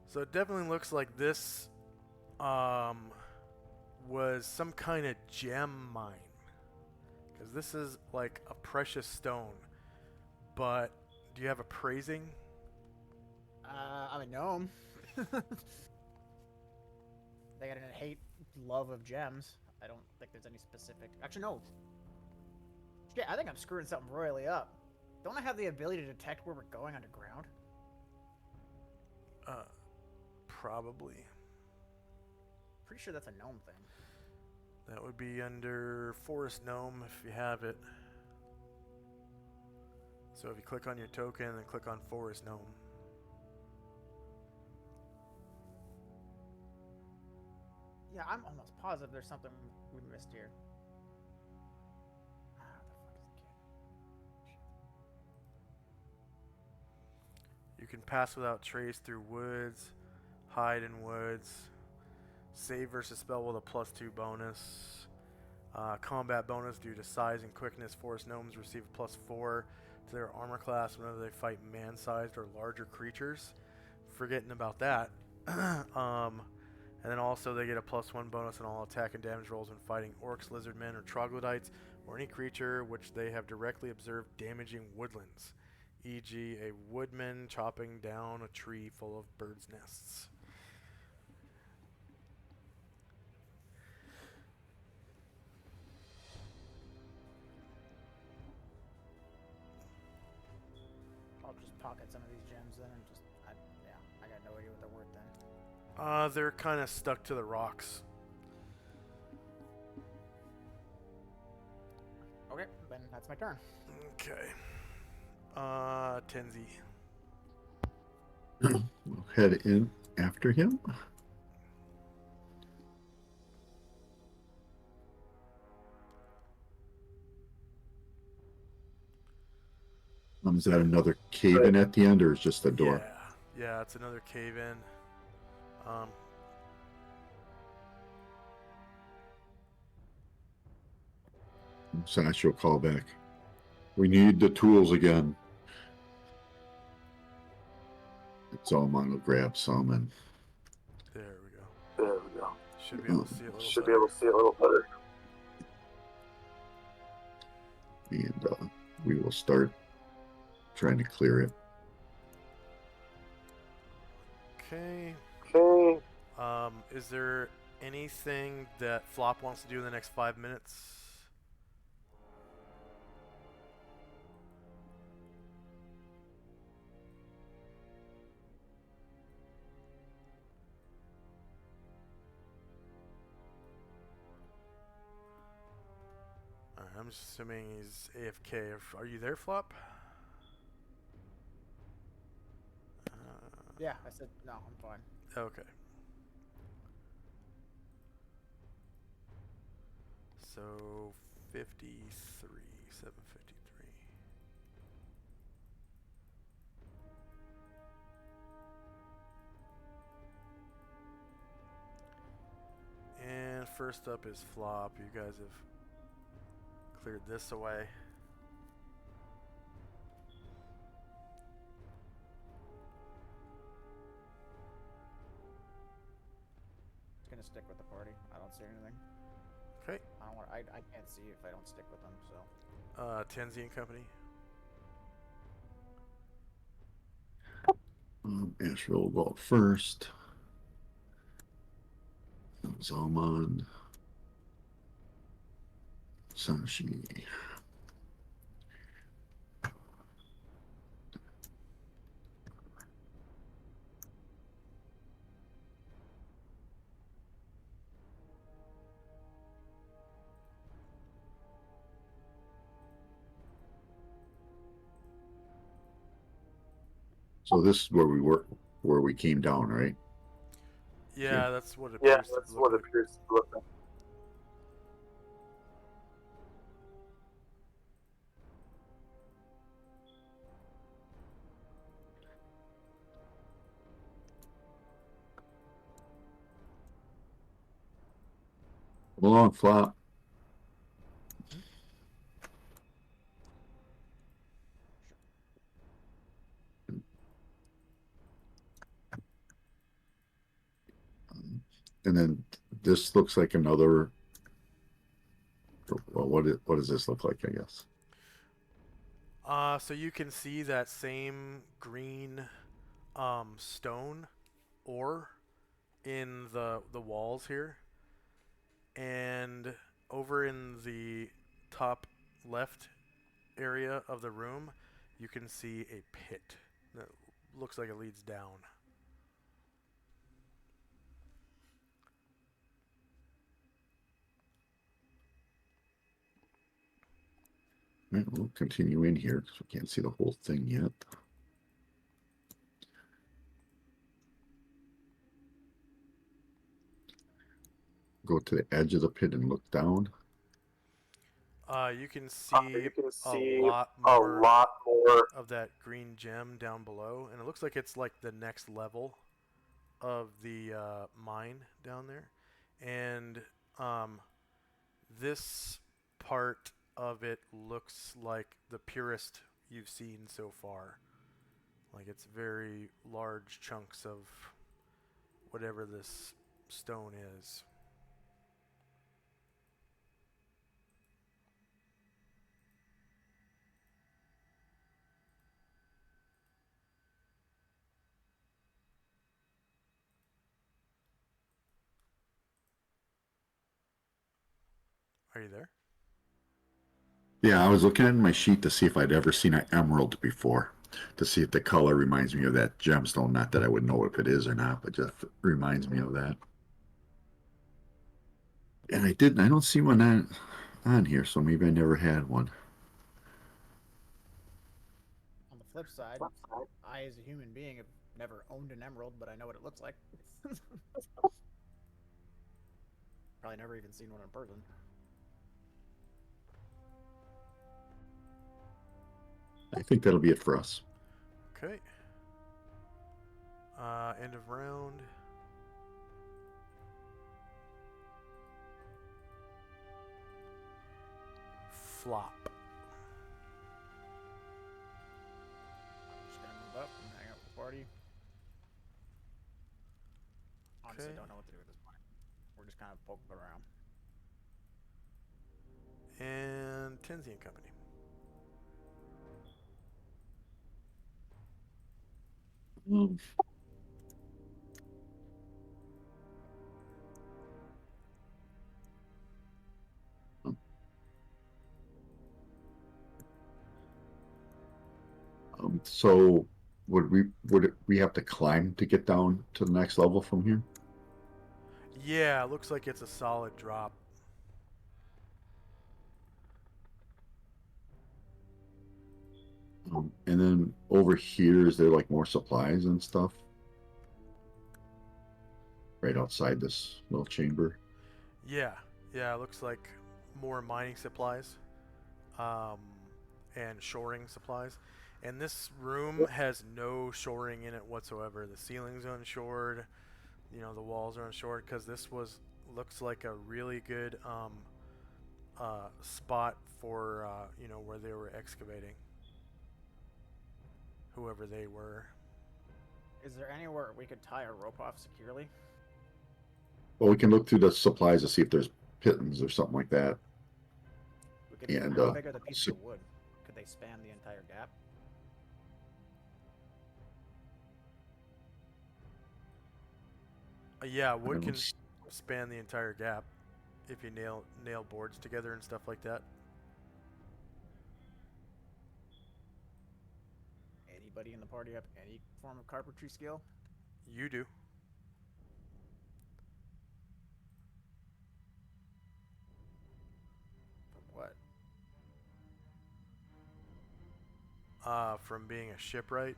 So it definitely looks like this was some kind of gem mine, because this is like a precious stone. But do you have appraising? I'm a gnome. They got an innate love of gems. I don't think there's any specific. Actually, no. Shit, I think I'm screwing something royally up. Don't I have the ability to detect where we're going underground? Probably. Pretty sure that's a gnome thing. That would be under Forest Gnome if you have it. So if you click on your token and then click on Forest Gnome. Yeah, I'm almost positive there's something we missed here. Ah, what the fuck is the kid? You can pass without trace through woods, hide in woods, save versus spell with a +2 bonus. Combat bonus due to size and quickness. Forest gnomes receive a +4 to their armor class whenever they fight man-sized or larger creatures. Forgetting about that. And then also they get a +1 bonus on all attack and damage rolls when fighting orcs, lizardmen, or troglodytes, or any creature which they have directly observed damaging woodlands, e.g. a woodman chopping down a tree full of birds' nests. I'll just pocket some of these gems then and just, I got no idea what they're worth then. They're kind of stuck to the rocks. Okay, then that's my turn. Okay. Tenzi. We'll head in after him. Is that another cave in at the end, or is just a door? Yeah, it's another cave in. Sash will call back. We need the tools again. Solomon will grab some and. There we go. There we go. Should be able to see it a little Should better. be able to see it a little better. And we will start trying to clear it. Okay. Okay. Is there anything that Flop wants to do in the next 5 minutes? Alright, I'm just assuming he's AFK. Are you there, Flop? Yeah, I said no. I'm fine. Okay. So 753. And first up is Flop. You guys have cleared this away. Just gonna stick with the party. I don't see anything. Okay. I don't want. I can't see if I don't stick with them. So. Tenzi and Company. Asheville will go up first. Zalman. Sashi. So this is where we were, where we came down, right? Yeah, that's what it appears. Yeah, that's what it appears to look like. Come along, Flop. And then this looks like another. Well, what does this look like? I guess. So you can see that same green stone ore in the walls here, and over in the top left area of the room, you can see a pit that looks like it leads down. Right, we'll continue in here because we can't see the whole thing yet. Go to the edge of the pit and look down. You can see, a lot more of that green gem down below, and it looks like it's like the next level of the mine down there. And this part of it looks like the purest you've seen so far. Like it's very large chunks of whatever this stone is. Are you there? Yeah, I was looking at my sheet to see if I'd ever seen an emerald before. to see if the color reminds me of that gemstone. Not that I would know if it is or not, but just reminds me of that. And I didn't. I don't see one on here, so maybe I never had one. On the flip side, I, as a human being, have never owned an emerald, but I know what it looks like. Probably never even seen one in person. I think that'll be it for us. Okay. End of round. Flop. Just gonna move up and hang out with the party. Honestly, Okay. don't know what to do at this point. We're just kind of poking around. And Tenzi and Company. So would we have to climb to get down to the next level from here? Yeah, looks like it's a solid drop. And then over here, is there like more supplies and stuff? Right outside this little chamber. Yeah, looks like more mining supplies, and shoring supplies. And this room has no shoring in it whatsoever. The ceiling's unshored, the walls are unshored because this looks like a really good spot for where they were excavating. Whoever they were. Is there anywhere we could tie a rope off securely? Well, we can look through the supplies to see if there's pittons or something like that. We could. And, How big are the pieces so- of wood? Could they span the entire gap? Yeah, wood don't can s- span the entire gap if you nail boards together and stuff like that. Anybody in the party have any form of carpentry skill? You do. For what? From being a shipwright.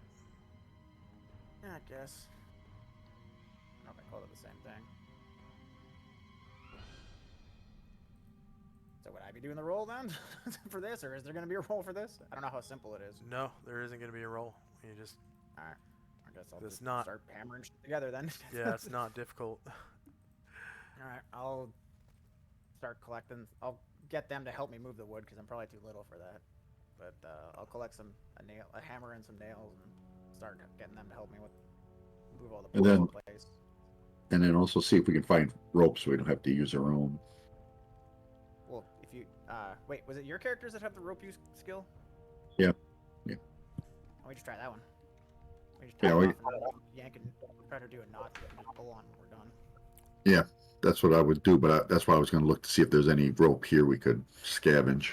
Yeah, I guess. I don't know if I call it the same thing. So would I be doing the roll then for this, or is there going to be a roll for this? I don't know how simple it is. No, there isn't going to be a roll. You just All right. I guess I'll It's just not- start hammering shit together then. yeah, it's not difficult. All right, I'll start collecting. I'll get them to help me move the wood because I'm probably too little for that. But I'll collect a hammer and some nails, and start getting them to help me move all the And boards then- in place. And then also see if we can find ropes so we don't have to use our own. Well, if you wait, was it your characters that have the rope use skill? Yeah. Why don't we just try that one? We just Yeah, tie we- it off and yank and try to do a knot and just pull on when we're done. Yeah, that's what I would do. But that's why I was going to look to see if there's any rope here we could scavenge.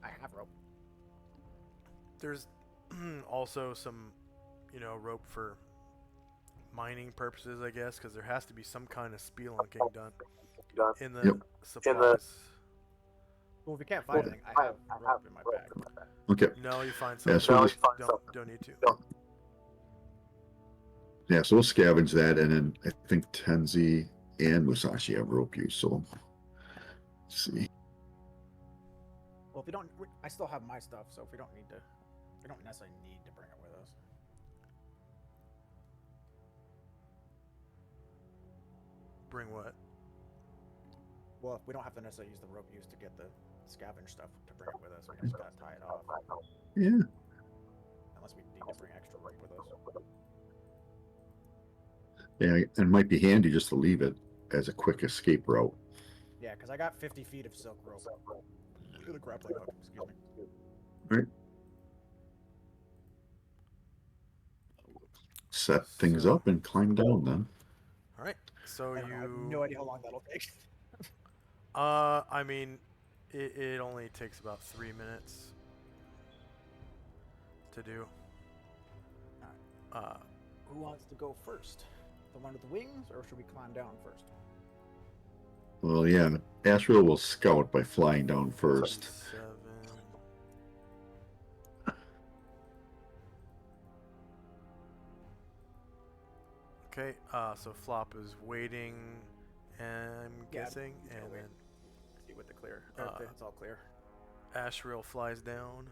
I have rope. There's also some, rope for mining purposes, I guess, because there has to be some kind of spelunking done in the Yep. supplies. Well, if we can't find anything, I have rope in my bag. Okay. No, you find Yeah, something. so just- don't need to. Yeah, so we'll scavenge that, and then I think Tenzi and Musashi have rope use. So let's see. Well, if we don't, I still have my stuff, so if we don't necessarily need to bring it with us. Bring what? Well, if we don't have to necessarily use the rope used to get the scavenge stuff to bring it with us, we just gotta tie it off. Yeah. Unless we need to bring extra rope with us. Yeah, and it might be handy just to leave it as a quick escape route. Yeah, because I got 50 feet of silk rope. The grappling hook, excuse me. Right. Set things So- up and climb down then. All right. So I have no you. idea how long that'll take. I mean, it only takes about 3 minutes to do. Who wants to go first? The one with the wings, or should we climb down first? Well, yeah, Asheville will scout by flying down first. 7. Okay, so Flop is waiting, I'm Yeah, guessing, he's gonna and wait. then See what the clear. Uh, It's all clear. Ashriel flies down.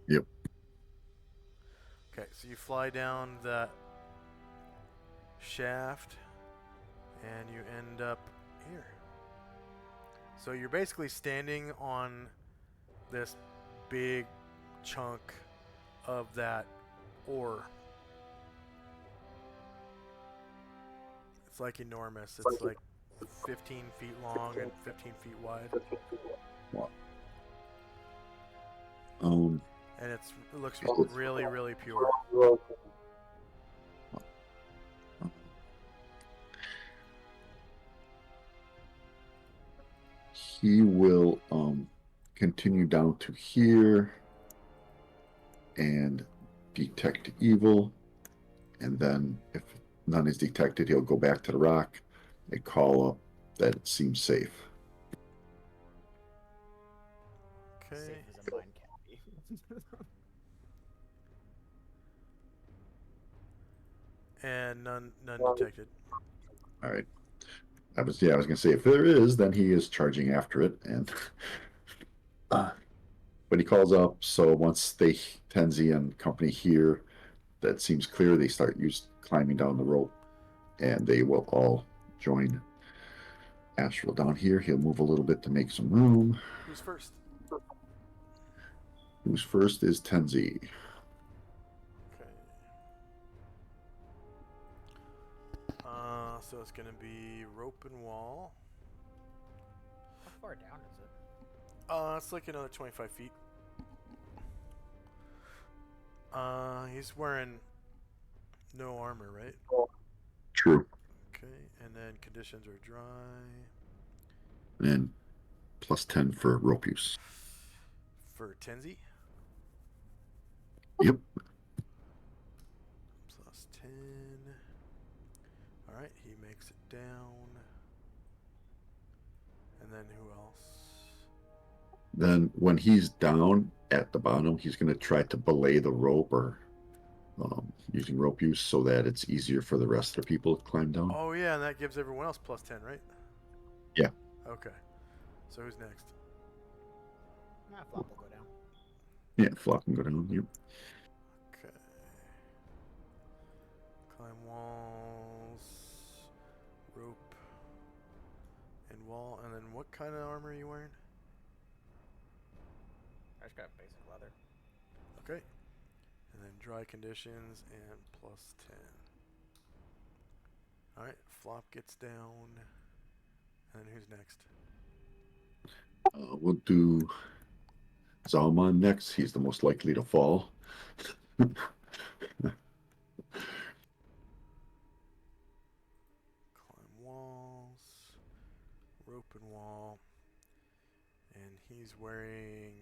Yep. Okay, so you fly down that shaft, and you end up here. So you're basically standing on this big chunk of that ore. It's like enormous. It's like 15 feet long and 15 feet wide. Um, And it looks really, really pure. he will continue down to here and detect evil, and then if none is detected, he'll go back to the rock and call up that it seems safe. Okay. Safe as a mine can be. And none detected. All right. I was gonna say if there is, then he is charging after it, and but he calls up. So once they Tenzi and company hear that seems clear, they start climbing down the rope, and they will all join Astral down here. He'll move a little bit to make some room. Who's first? Who's first is Tenzi. Okay. So it's gonna be rope and wall. How far down is it? It's like another 25 feet. He's wearing no armor, right? True. Okay, and then conditions are dry. And plus 10 for rope use. For Tenzi? Yep. Plus 10. Alright, he makes it down. And then who else? Then when he's down at the bottom, he's going to try to belay the rope or using rope use so that it's easier for the rest of the people to climb down. Oh yeah, and that gives everyone else plus 10, right? Yeah. Okay. So who's next? Flop will go down. Yeah, Flop can go down. Yep. Okay. Climb walls, rope, and wall. And then what kind of armor are you wearing? I just got basic leather. Okay. And then dry conditions and plus 10. Alright, Flop gets down. And then who's next? We'll do Zalman next. He's the most likely to fall. Climb walls, rope and wall. And he's wearing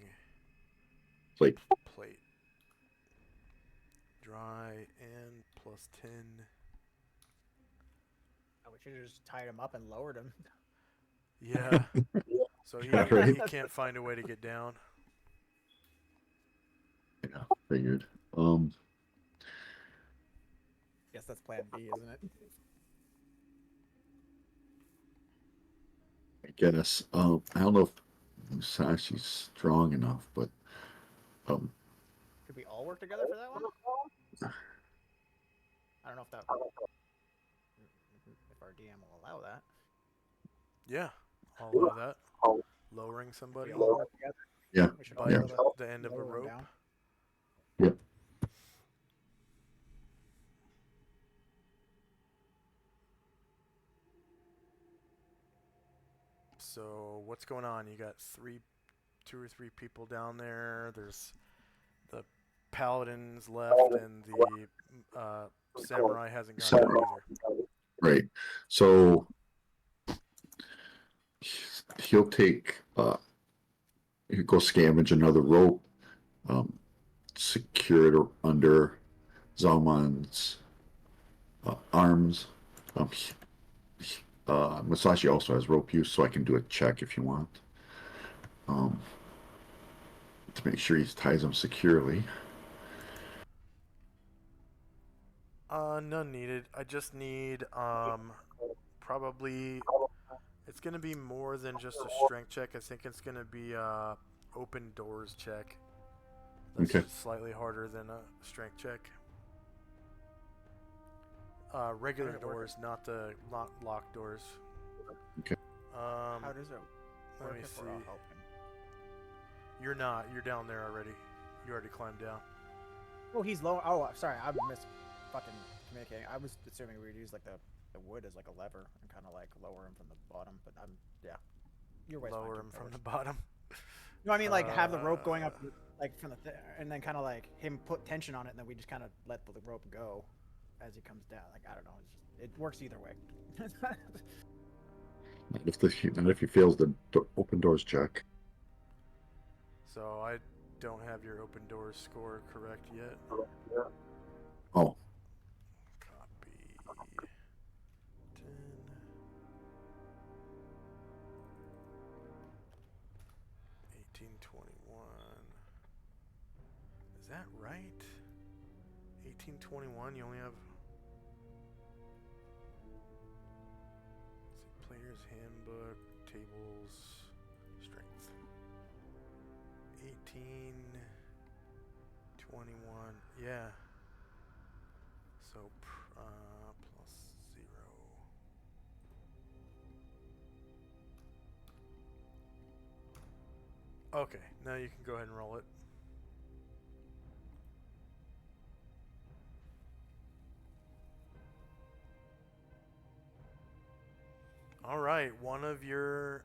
Plate. plate. Dry and plus 10. Oh, we should have just tied him up and lowered him. Yeah. So he, Right. he can't find a way to get down. Yeah, figured. Guess that's plan B, isn't it? I guess. I don't know if Musashi's strong enough, but Could we all work together for that one? I don't know if our DM will allow that. Yeah, I'll allow that. Lowering somebody We all work together. yeah. We should by all Yeah. the end of a lower him rope. down. Yep. So what's going on? You got 2 or 3 people down there. There's the paladins left, and the samurai hasn't gone down either. Right. So he'll take he'll go scavenge another rope, secure it under Zalman's arms. Masashi also has rope use, so I can do a check if you want. To make sure he ties them securely. None needed. I just need probably it's gonna be more than just a strength check. I think it's gonna be a open doors check. That's Okay. just slightly harder than a strength check. Regular doors, not the locked doors. Okay. How does it Let work me if see. we're all helping? You're not. You're down there already. You already climbed down. Oh, he's low. Oh, sorry, I missed fucking communicating. I was assuming we would use like the wood as like a lever and kind of like lower him from the bottom, but yeah. Your way's fine, Lower too, him that from works. the bottom. No, I mean like have the rope going up like from and then kind of like him put tension on it, and then we just kind of let the rope go as he comes down. Like I don't know, it works either way. Not if he fails the open doors check. So I don't have your open doors score correct yet. Oh, Copy 10. 1821. Is that right? 1821, you only have. Let's see, Player's Handbook, tables, strength. 1821, yeah. So, plus 0. Okay, now you can go ahead and roll it. All right, one of your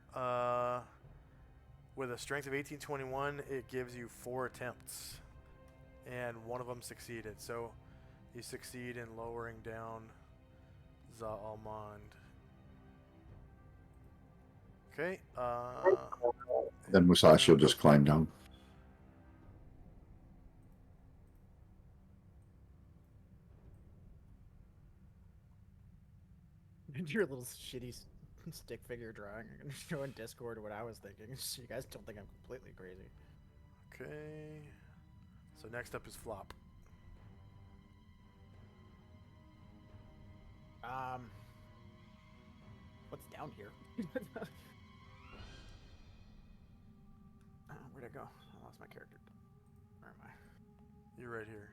with a strength of 1821, it gives you 4 attempts, and one of them succeeded. So you succeed in lowering down Zalmand. Okay. then Musashi will just climb down. Your little shitty stick figure drawing. I'm gonna show in Discord what I was thinking, so you guys don't think I'm completely crazy. Okay. So next up is Flop. What's down here? Where'd I go? I lost my character. Where am I? You're right here.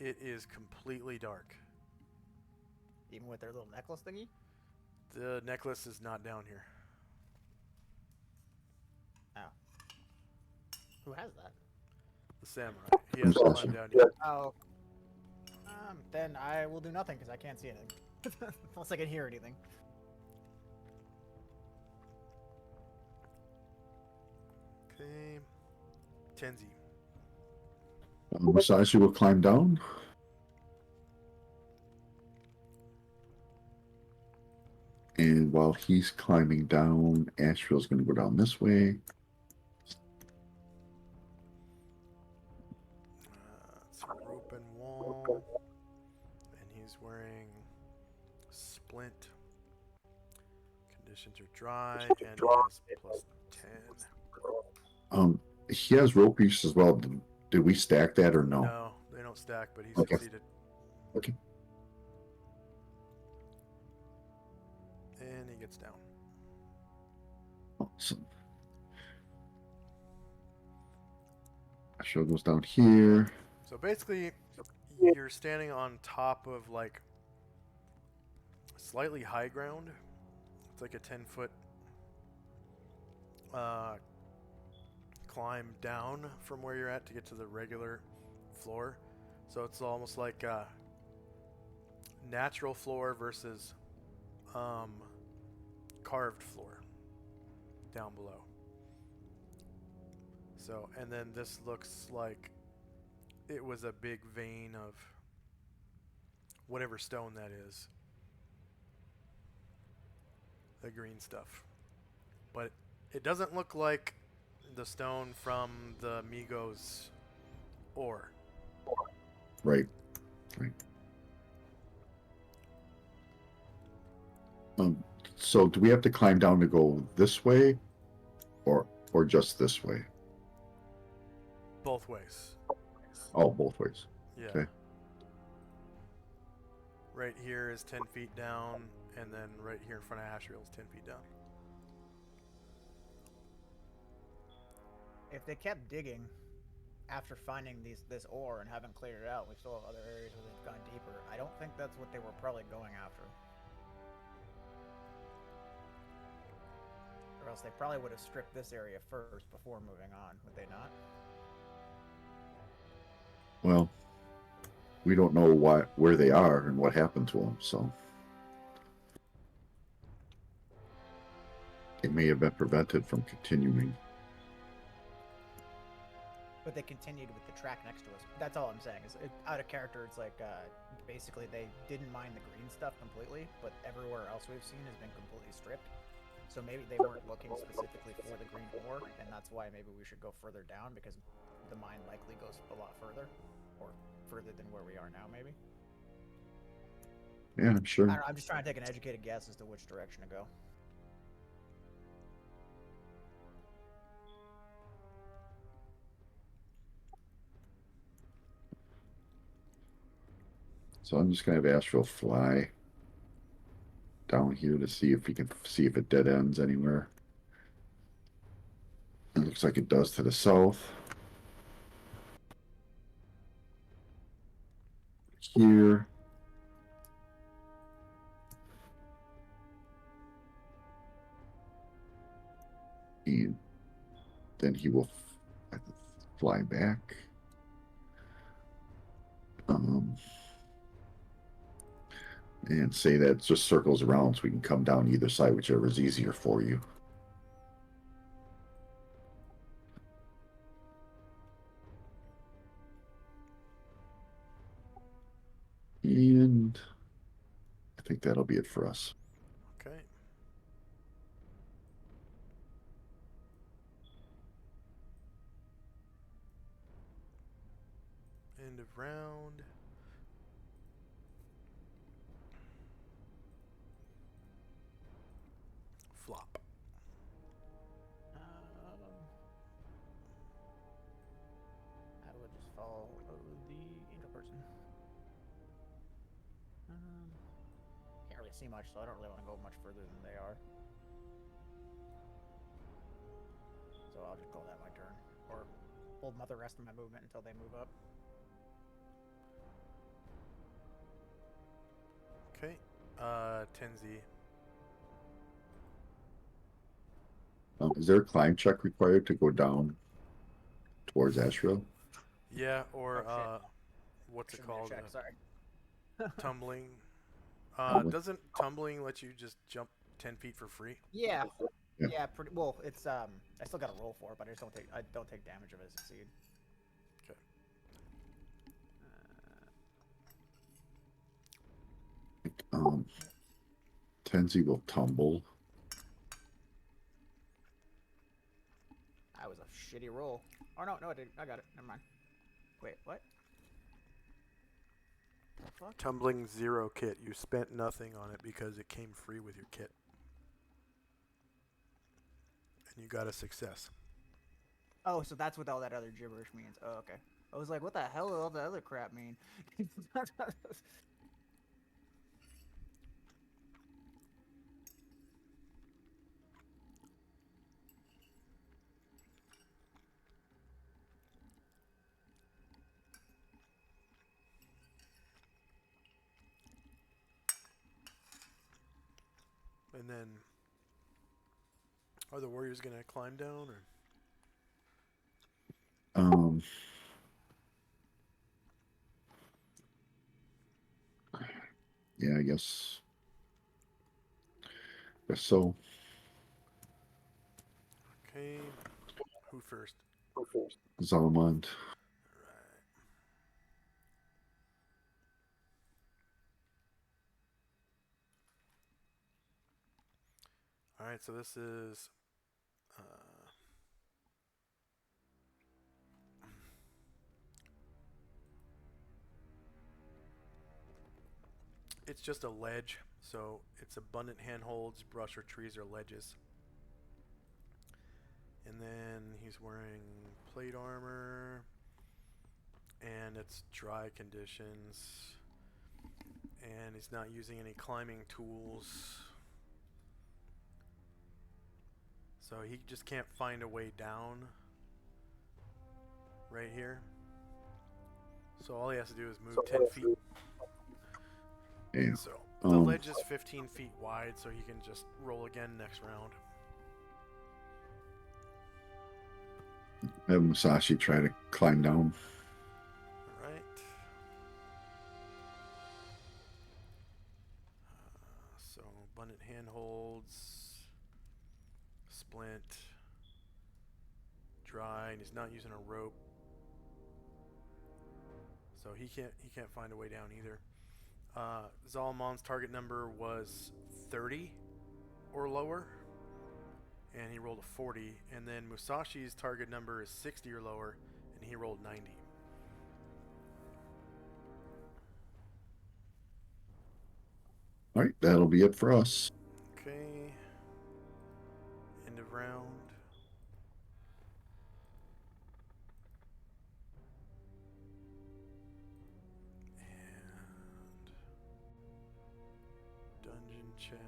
It is completely dark. Even with their little necklace thingy? The necklace is not down here. Oh. Who has that? The samurai. He has to climb down here. Oh. Then I will do nothing because I can't see anything. Unless I can hear anything. Okay. Tenzi. Musashi will climb down. And while he's climbing down, Asheville's going to go down this way. It's a rope and wall. And he's wearing splint. Conditions are dry, and he has plus 10. He has rope use as well. Did we stack that or no? No, they don't stack, but he Okay. succeeded. Okay. And he gets down. Awesome. Asheville goes down here. So basically, you're standing on top of like slightly high ground. It's like a 10-foot climb down from where you're at to get to the regular floor. So it's almost like a natural floor versus carved floor down below. So, and then this looks like it was a big vein of whatever stone that is. The green stuff. But it doesn't look like the stone from the Migos ore. Right. Right. So do we have to climb down to go this way, or just this way? Both ways. Oh, both ways. Yeah. Okay. Right here is 10 feet down, and then right here in front of Ashriel is 10 feet down. If they kept digging after finding this ore and haven't cleared it out, we still have other areas where they've gone deeper. I don't think that's what they were probably going after. Or else they probably would have stripped this area first before moving on, would they not? Well, we don't know where they are and what happened to them, so it may have been prevented from continuing. But they continued with the track next to us. That's all I'm saying. Out of character, it's like basically they didn't mine the green stuff completely, but everywhere else we've seen has been completely stripped. So maybe they weren't looking specifically for the green ore, and that's why maybe we should go further down, because the mine likely goes a lot further, or further than where we are now, maybe. Yeah, I'm sure. I'm just trying to take an educated guess as to which direction to go. So I'm just gonna have Astral fly down here to see if we can see if it dead ends anywhere. It looks like it does to the south. Here. And then he will fly back. And say that it just circles around so we can come down either side, whichever is easier for you. And I think that'll be it for us. Okay. End of round. Flop. I would just follow the angel person. Can't really see much, so I don't really want to go much further than they are. So I'll just call that my turn, or hold the rest of my movement until they move up. Okay. Tenzi. Is there a climb check required to go down towards Asheville? Yeah, or Oh, what's it Should have made a called? check, sorry. Tumbling. Tumbling. Doesn't tumbling let you just jump 10 feet for free? Yeah. Yeah. Yeah, pretty well. It's I still got to roll for it, but I don't take damage if I succeed. Okay. Tenzi will tumble. That was a shitty roll. Oh no, I didn't. I got it. Never mind. Wait, what? The fuck? Tumbling 0 kit. You spent nothing on it because it came free with your kit. And you got a success. Oh, so that's what all that other gibberish means. Oh, okay. I was like, what the hell does all the other crap mean? And then, are the warriors going to climb down? Or? Yeah, I guess. So. Okay. Who first? Zalamond. Alright, so this is It's just a ledge, so it's abundant handholds, brush or trees or ledges. And then he's wearing plate armor, and it's dry conditions, and he's not using any climbing tools. So he just can't find a way down right here. So all he has to do is move 10 feet. Yeah. So the ledge is 15 feet wide, so he can just roll again next round. Have Musashi try to climb down. Alright. So abundant handholds, splint, dry, and he's not using a rope. So he can't find a way down either. Zalman's target number was 30 or lower, and he rolled a 40. And then Musashi's target number is 60 or lower, and he rolled 90. All right, that'll be it for us. Okay. End of round. And dungeon check.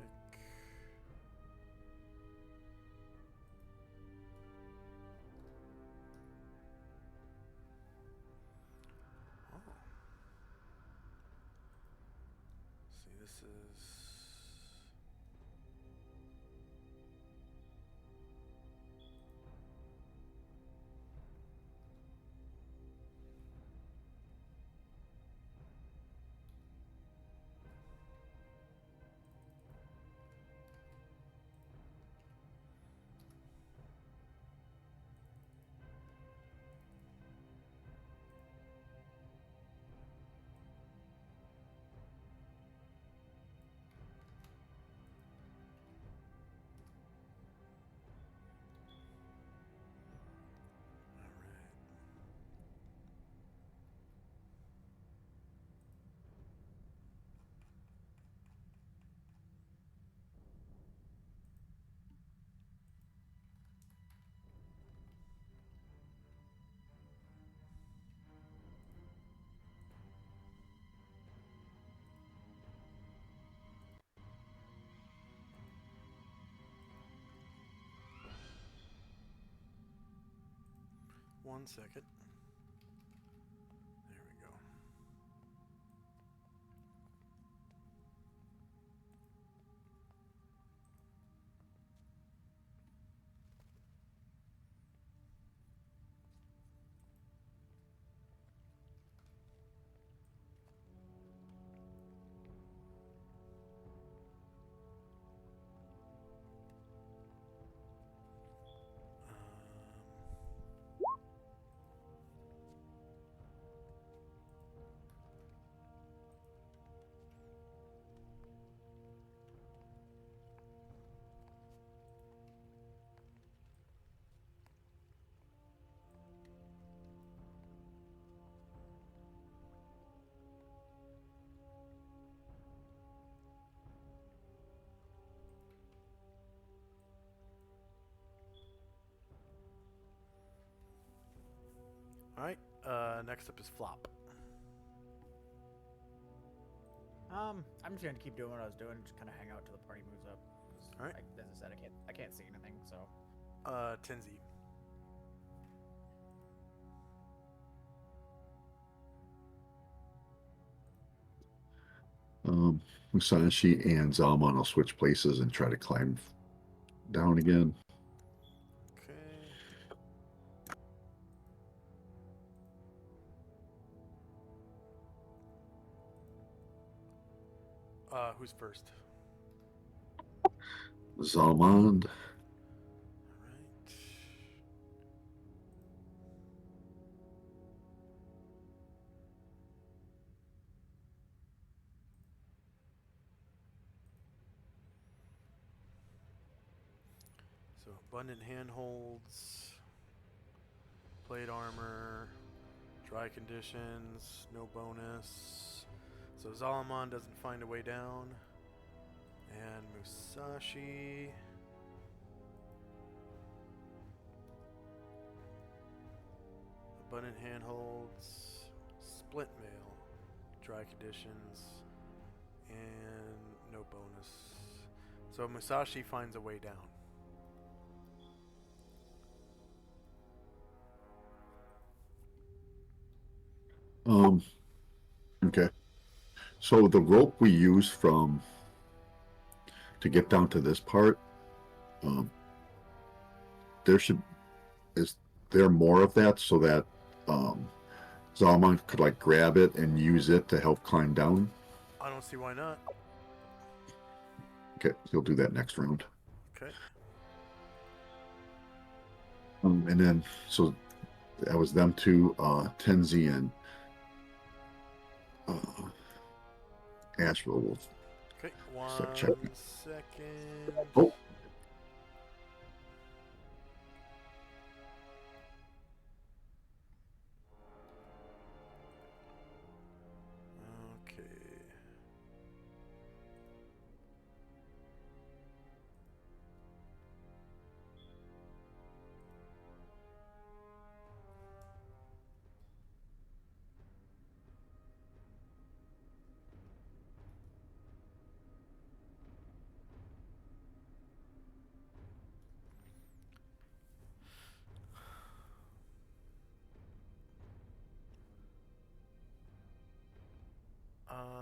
Oh. See, this is one second. There we go. Alright, next up is Flop. I'm just gonna keep doing what I was doing, just kind of hang out till the party moves up. All right. As I said, I can't see anything, so. Tenzi. Musashi and Zalman will switch places and try to climb down again. Okay. Who's first? Zalman. Alright. So abundant handholds, plate armor, dry conditions, no bonus. So Solomon doesn't find a way down. And Musashi. Abundant handholds. Split mail. Dry conditions. And no bonus. So Musashi finds a way down. Okay. So the rope we use to get down to this part, there is there more of that so that Zalman could like grab it and use it to help climb down? I don't see why not. Okay, he'll do that next round. Okay. And then so that was them two, Tenzi and Asheville will Okay. start 1 checking. second. Oh, Okay.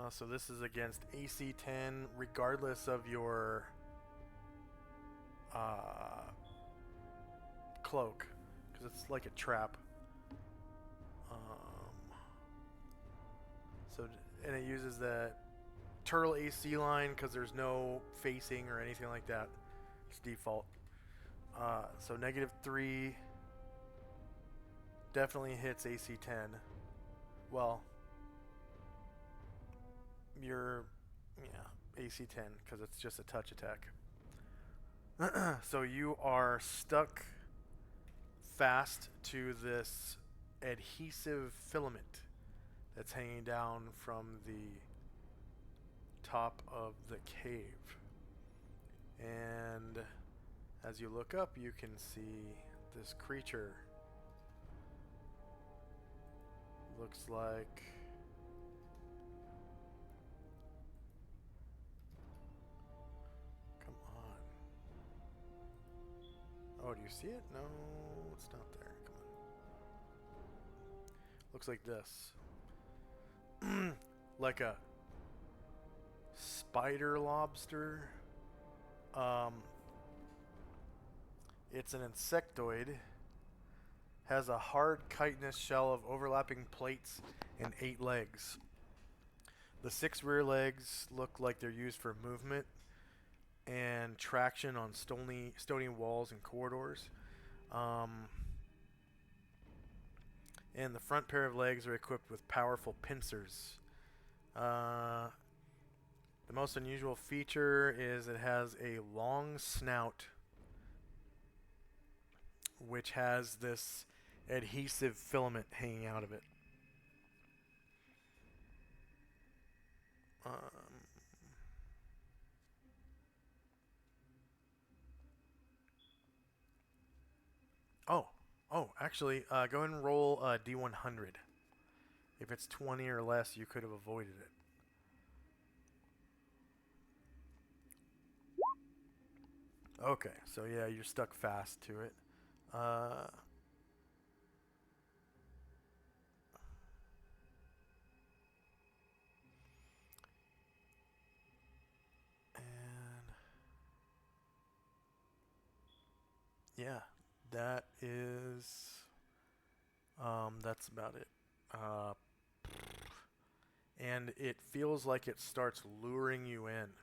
So this is against AC 10, regardless of your cloak, because it's like a trap. And it uses that turtle AC line because there's no facing or anything like that. It's default. So -3 definitely hits AC 10. Well, you're AC 10 because it's just a touch attack. So you are stuck fast to this adhesive filament that's hanging down from the top of the cave. And as you look up, you can see this creature. Looks like oh, do you see it? No, it's not there. Come on. Looks like this. Like a spider lobster. It's an insectoid. Has a hard chitinous shell of overlapping plates and 8 legs. The 6 rear legs look like they're used for movement and traction on stony walls and corridors. And the front pair of legs are equipped with powerful pincers. The most unusual feature is it has a long snout, which has this adhesive filament hanging out of it. Actually, go ahead and roll D100. If it's 20 or less, you could have avoided it. Okay, so yeah, you're stuck fast to it. And yeah, that is that's about it. And it feels like it starts luring you in,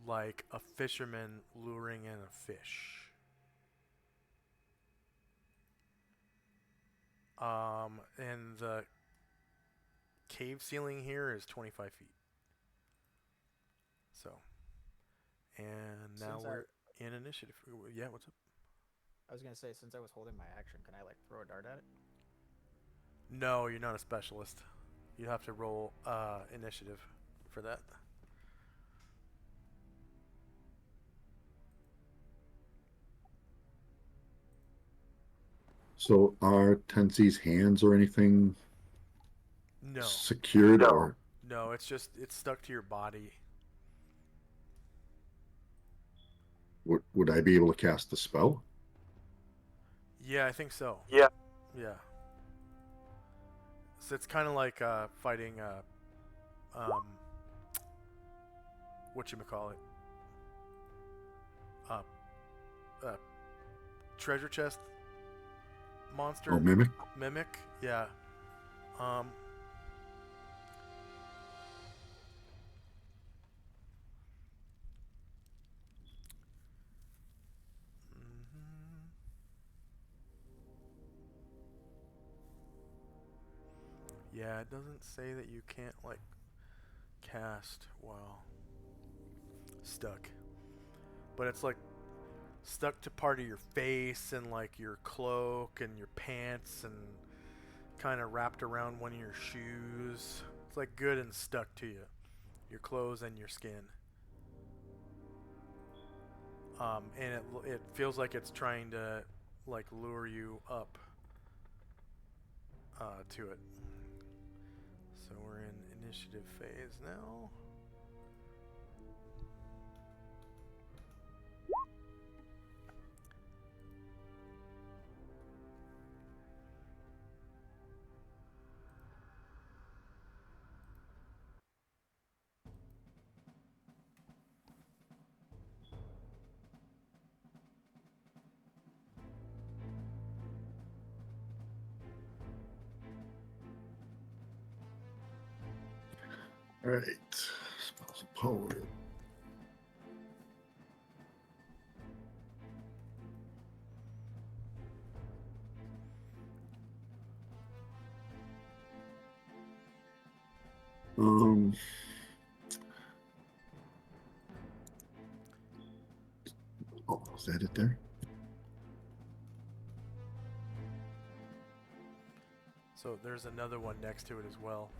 like a fisherman luring in a fish. And the cave ceiling here is 25 feet. So, and now we're in initiative. Yeah, what's up? I was gonna say, since I was holding my action, can I like throw a dart at it? No, you're not a specialist. You have to roll initiative for that. So are Tenzie's hands or anything No, secured No. or no, it's stuck to your body. would I be able to cast the spell? Yeah, I think so. Yeah. Yeah. So it's kind of like fighting whatchamacallit? Uh, uh, treasure chest monster Oh, mimic? mimic. Yeah. Um. mhm. Yeah, it doesn't say that you can't like cast while stuck, but it's like stuck to part of your face and like your cloak and your pants and kind of wrapped around one of your shoes. It's like good and stuck to you, your clothes and your skin. And it feels like it's trying to like lure you up to it. So we're in initiative phase now. All right. Spells of power. Um. Oh, is that it there? So there's another one next to it as well.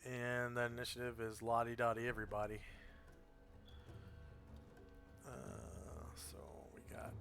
And that initiative is Lottie Dottie everybody. So we got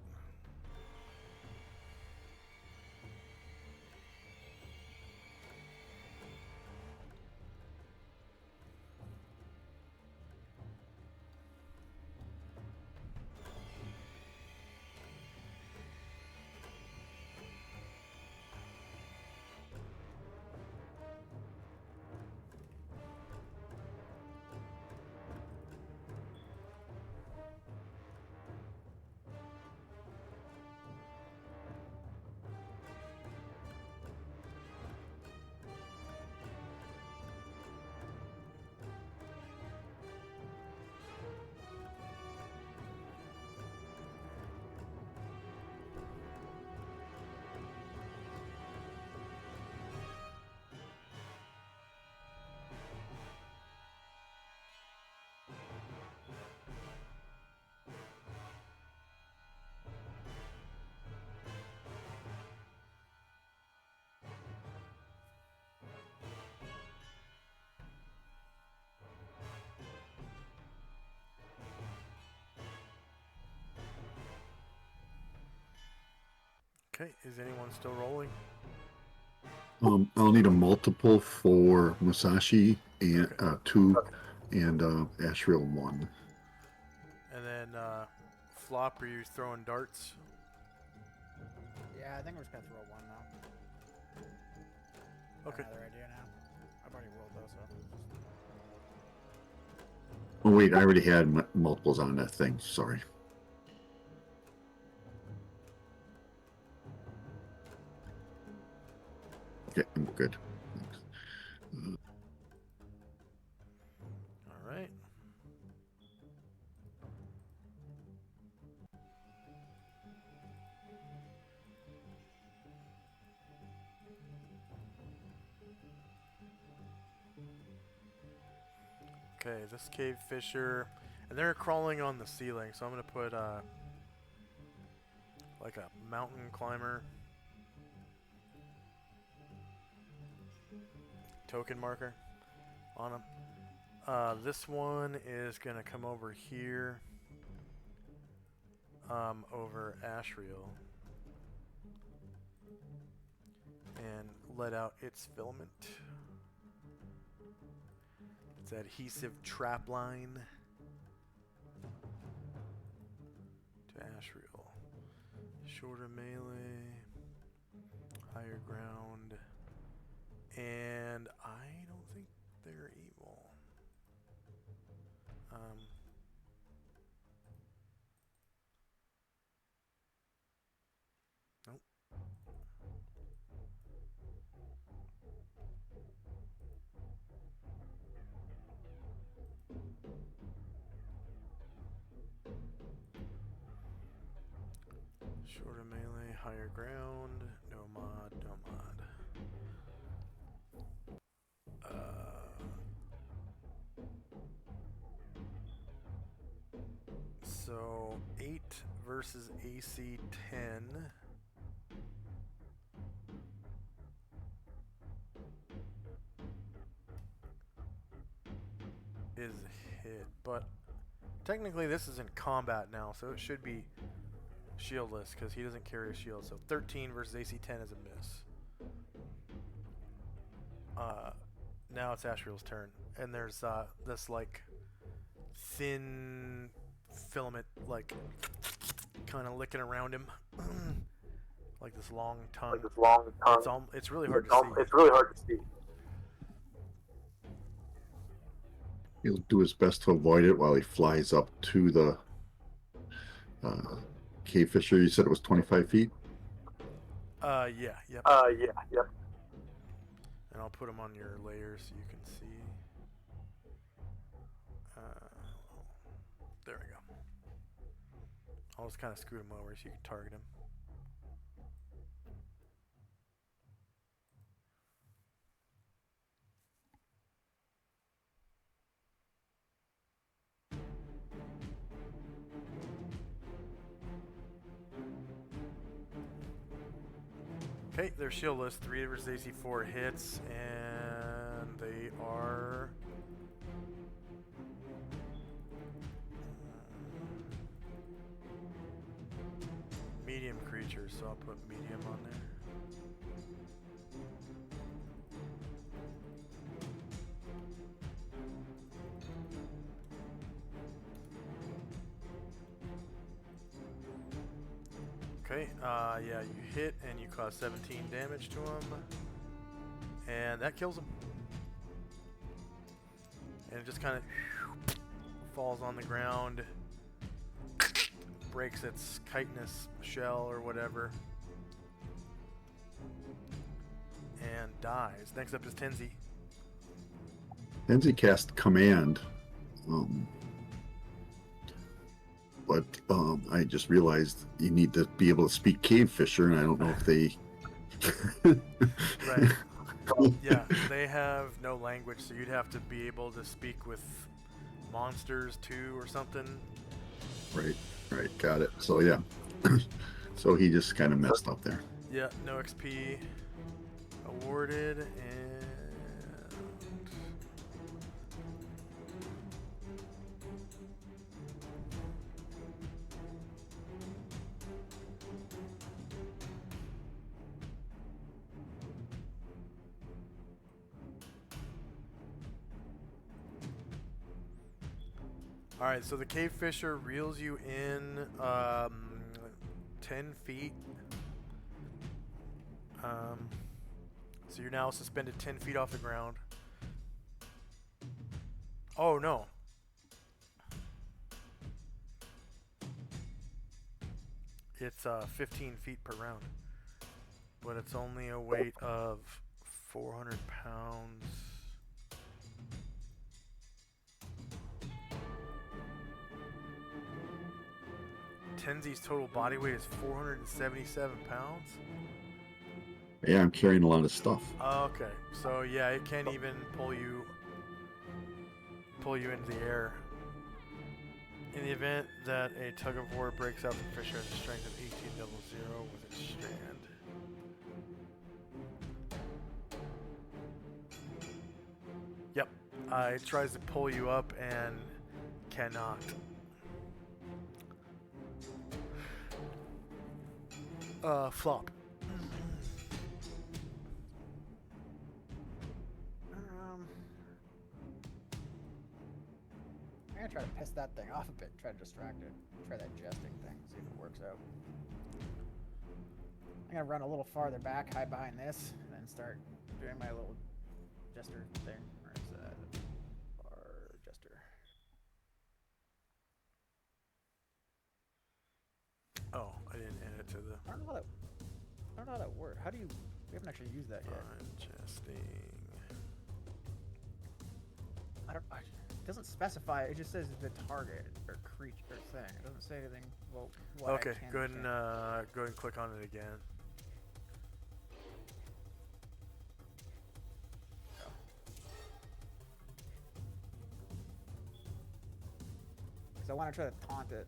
okay. Is anyone still rolling? I'll need a multiple for Musashi and Okay. 2 Okay. and Ashriel 1. And then Flop, are you throwing darts? Yeah, I think we're just gonna throw one now. Got Okay. another idea now. I've already rolled those, so Oh wait, I already had multiples on that thing. Sorry. Okay, I'm good. Thanks. All right. Okay, this cave fisher, and they're crawling on the ceiling, so I'm gonna put like a mountain climber token marker on them. This one is gonna come over here, over Ashriel, and let out its filament. It's adhesive trap line to Ashriel. Shorter melee, higher ground, and I don't think they're evil. Nope. Shorter melee, higher ground, no mod, no mod. So 8 versus AC 10. Is hit, but technically this is in combat now, so it should be shieldless because he doesn't carry a shield. So 13 versus AC 10 is a miss. Now it's Ashriel's turn, and there's this like thin filament like kind of licking around him, like this long tongue. It's really hard to see. It's really hard to see. He'll do his best to avoid it while he flies up to the cave fisher. You said it was 25 feet? Yeah, yep. Yep. And I'll put them on your layers so you can see. There we go. I'll just kind of scoot him over so you can target him. Okay, they're shieldless. 3 versus AC 4 hits, and they are medium creatures, so I'll put medium on there. Okay, yeah, you hit and you cause 17 damage to him, and that kills him. And it just kind of falls on the ground, breaks its chitinous shell or whatever, and dies. Next up is Tenzi. Tenzi cast command, but I just realized you need to be able to speak cave fisher, and I don't know if they. Right. Yeah, they have no language, so you'd have to be able to speak with monsters too, or something. Right, got it. So yeah, so he just kind of messed up there. Yeah, no XP awarded, and alright, so the cave fisher reels you in 10 feet. So you're now suspended 10 feet off the ground. Oh no. It's 15 feet per round. But it's only a weight of 400 pounds. Tenzi's total body weight is 477 pounds. Yeah, I'm carrying a lot of stuff. Okay, so yeah, it can't even pull you pull you into the air. In the event that a tug of war breaks out, the fisher has a strength of 1800 with its strand. Yep. It tries to pull you up and cannot. Flop. I'm gonna try to piss that thing off a bit, try to distract it. Try that jesting thing, see if it works out. I'm gonna run a little farther back, hide behind this, and then start doing my little jester thing. Where is that? Bar jester. Oh, I didn't add it to the I don't know how that works. How do you? We haven't actually used that yet. adjusting. It doesn't specify. It just says the target or creature or thing. It doesn't say anything. Well, what I Okay, can go ahead and and can't. go ahead and click on it again. Because I want to try to taunt it.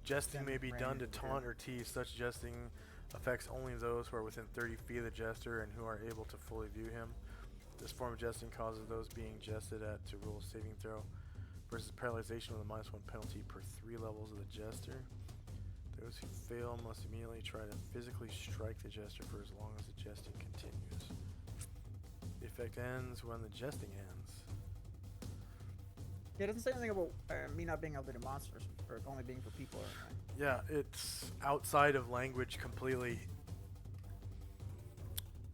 Jesting may be done to Range, taunt or tease. Such jesting affects only those who are within 30 feet of the jester and who are able to fully view him. This form of jesting causes those being jested at to roll a saving throw versus paralyzation with a -1 penalty per 3 levels of the jester. Those who fail must immediately try to physically strike the jester for as long as the jesting continues. The effect ends when the jesting ends. Yeah, it doesn't say anything about me not being able to do monsters or only being for people or anything. Yeah, it's outside of language completely.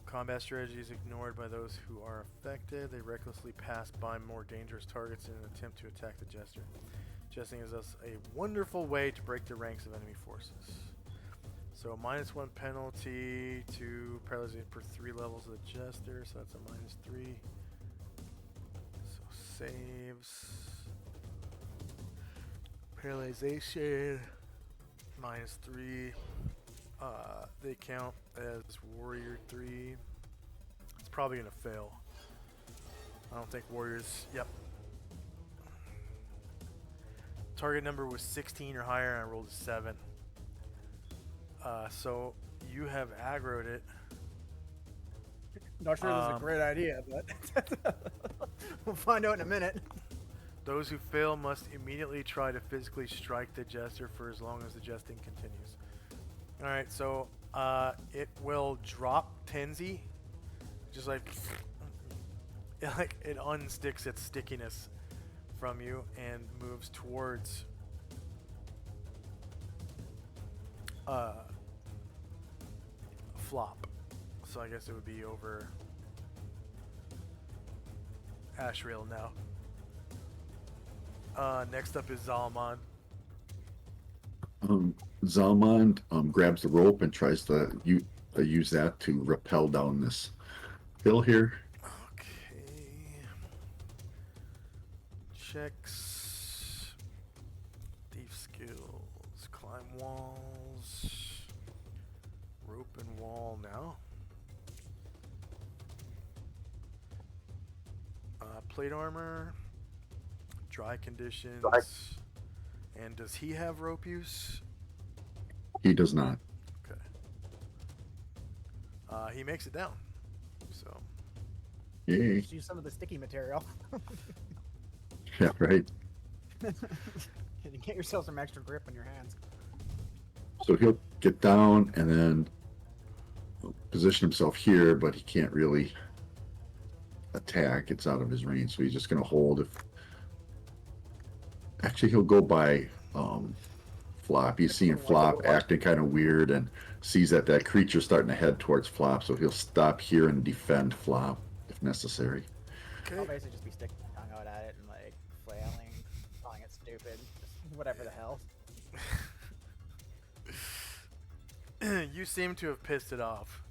Combat strategy is ignored by those who are affected. They recklessly pass by more dangerous targets in an attempt to attack the jester. Jesting is thus a wonderful way to break the ranks of enemy forces. So -1 penalty to paralyzation per 3 levels of the jester, so that's a -3. So saves. Paralyzation -3. They count as warrior 3. It's probably gonna fail. I don't think warriors. Yep. Target number was 16 or higher, and I rolled a 7. So you have aggroed it. Not sure this is a great idea, but we'll find out in a minute. Those who fail must immediately try to physically strike the jester for as long as the jesting continues. Alright, so it will drop Tenzi, just like it unsticks its stickiness from you and moves towards Flop. So I guess it would be over Ashrail now. Next up is Zalman. Zalman grabs the rope and tries to use that to rappel down this hill here. Okay. Checks. Thief skills. Climb walls. Rope and wall now. Plate armor. Dry conditions. Dry. And does he have rope use? He does not. Okay. He makes it down. So. Yay. Just use some of the sticky material. Yeah, right. And get yourself some extra grip on your hands. So he'll get down and then position himself here, but he can't really attack. It's out of his range, so he's just going to hold. Actually, he'll go by Flop. He's seeing Flop acting kind of weird and sees that creature's starting to head towards Flop, so he'll stop here and defend Flop if necessary. I'll basically just be sticking my tongue out at it and like flailing, calling it stupid, whatever the hell. You seem to have pissed it off.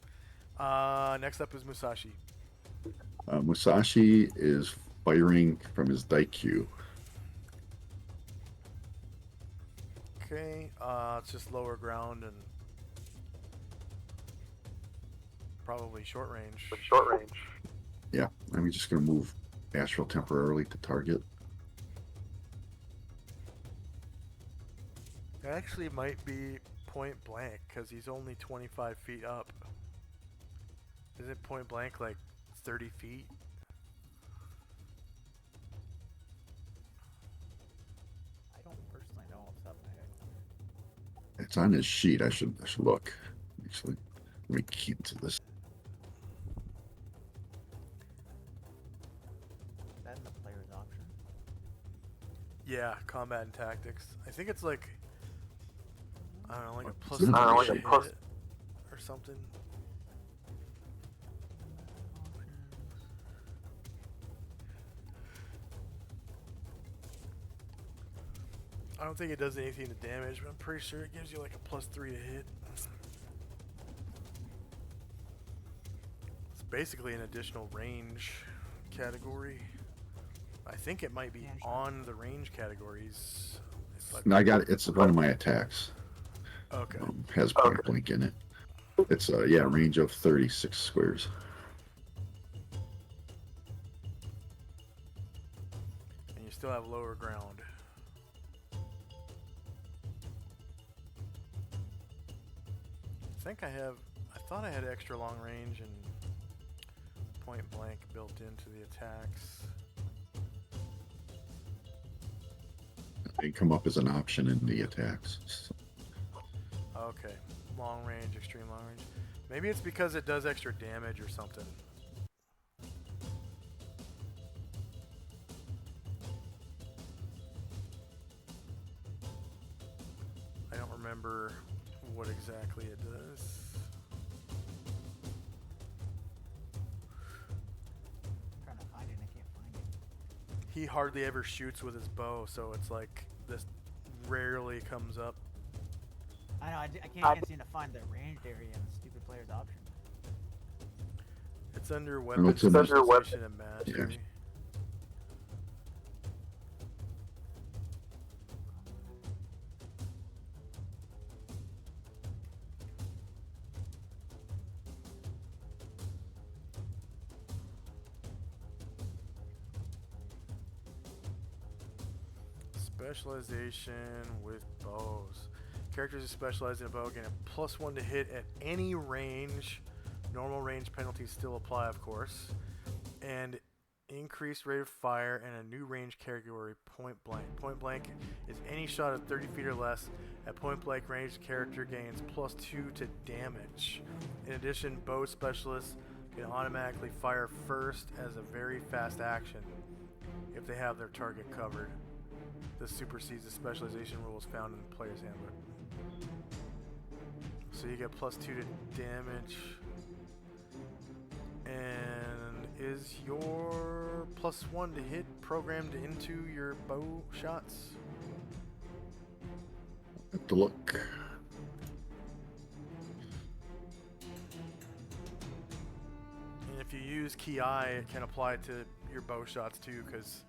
Next up is Musashi. Musashi is firing from his Daikyu. Okay, it's just lower ground and probably short range. Short range. Yeah, I'm just gonna move Astral temporarily to target. It actually might be point blank because he's only 25 feet up. Isn't point blank like 30 feet? I don't personally know off the top of my head. It's on his sheet. I should look. Actually, let me keep to this. Is that in the player's option? Yeah, combat and tactics. I think it's like, I don't know, like a plus I don't know, like three a to plus- hit or something. I don't think it does anything to damage, but I'm pretty sure it gives you like a plus 3 to hit. It's basically an additional range category. I think it might be Yeah, sure. on the range categories. No, I got it. It's one of my attacks. Okay. Has point blank in it. It's yeah, range of 36 squares. And you still have lower ground. I thought I had extra long range and point blank built into the attacks. They come up as an option in the attacks. So, Okay, long range, extreme long range. Maybe it's because it does extra damage or something. I don't remember what exactly it does. I'm trying to find it and I can't find it. He hardly ever shoots with his bow, so it's like this rarely comes up. I know, I can't seem to find the ranged area in the stupid player's option. It's under it's weapon under specialization and mastery. Yeah. Specialization with bows. Characters who specialize in a bow gain a +1 to hit at any range. Normal range penalties still apply, of course. And increased rate of fire and a new range category, point blank. Point blank is any shot at 30 feet or less. At point blank range, the character gains +2 to damage. In addition, bow specialists can automatically fire first as a very fast action if they have their target covered. This supersedes the specialization rules found in the player's handbook. So you get +2 to damage. And is your +1 to hit programmed into your bow shots? Have to look. And if you use Ki, it can apply to your bow shots too, because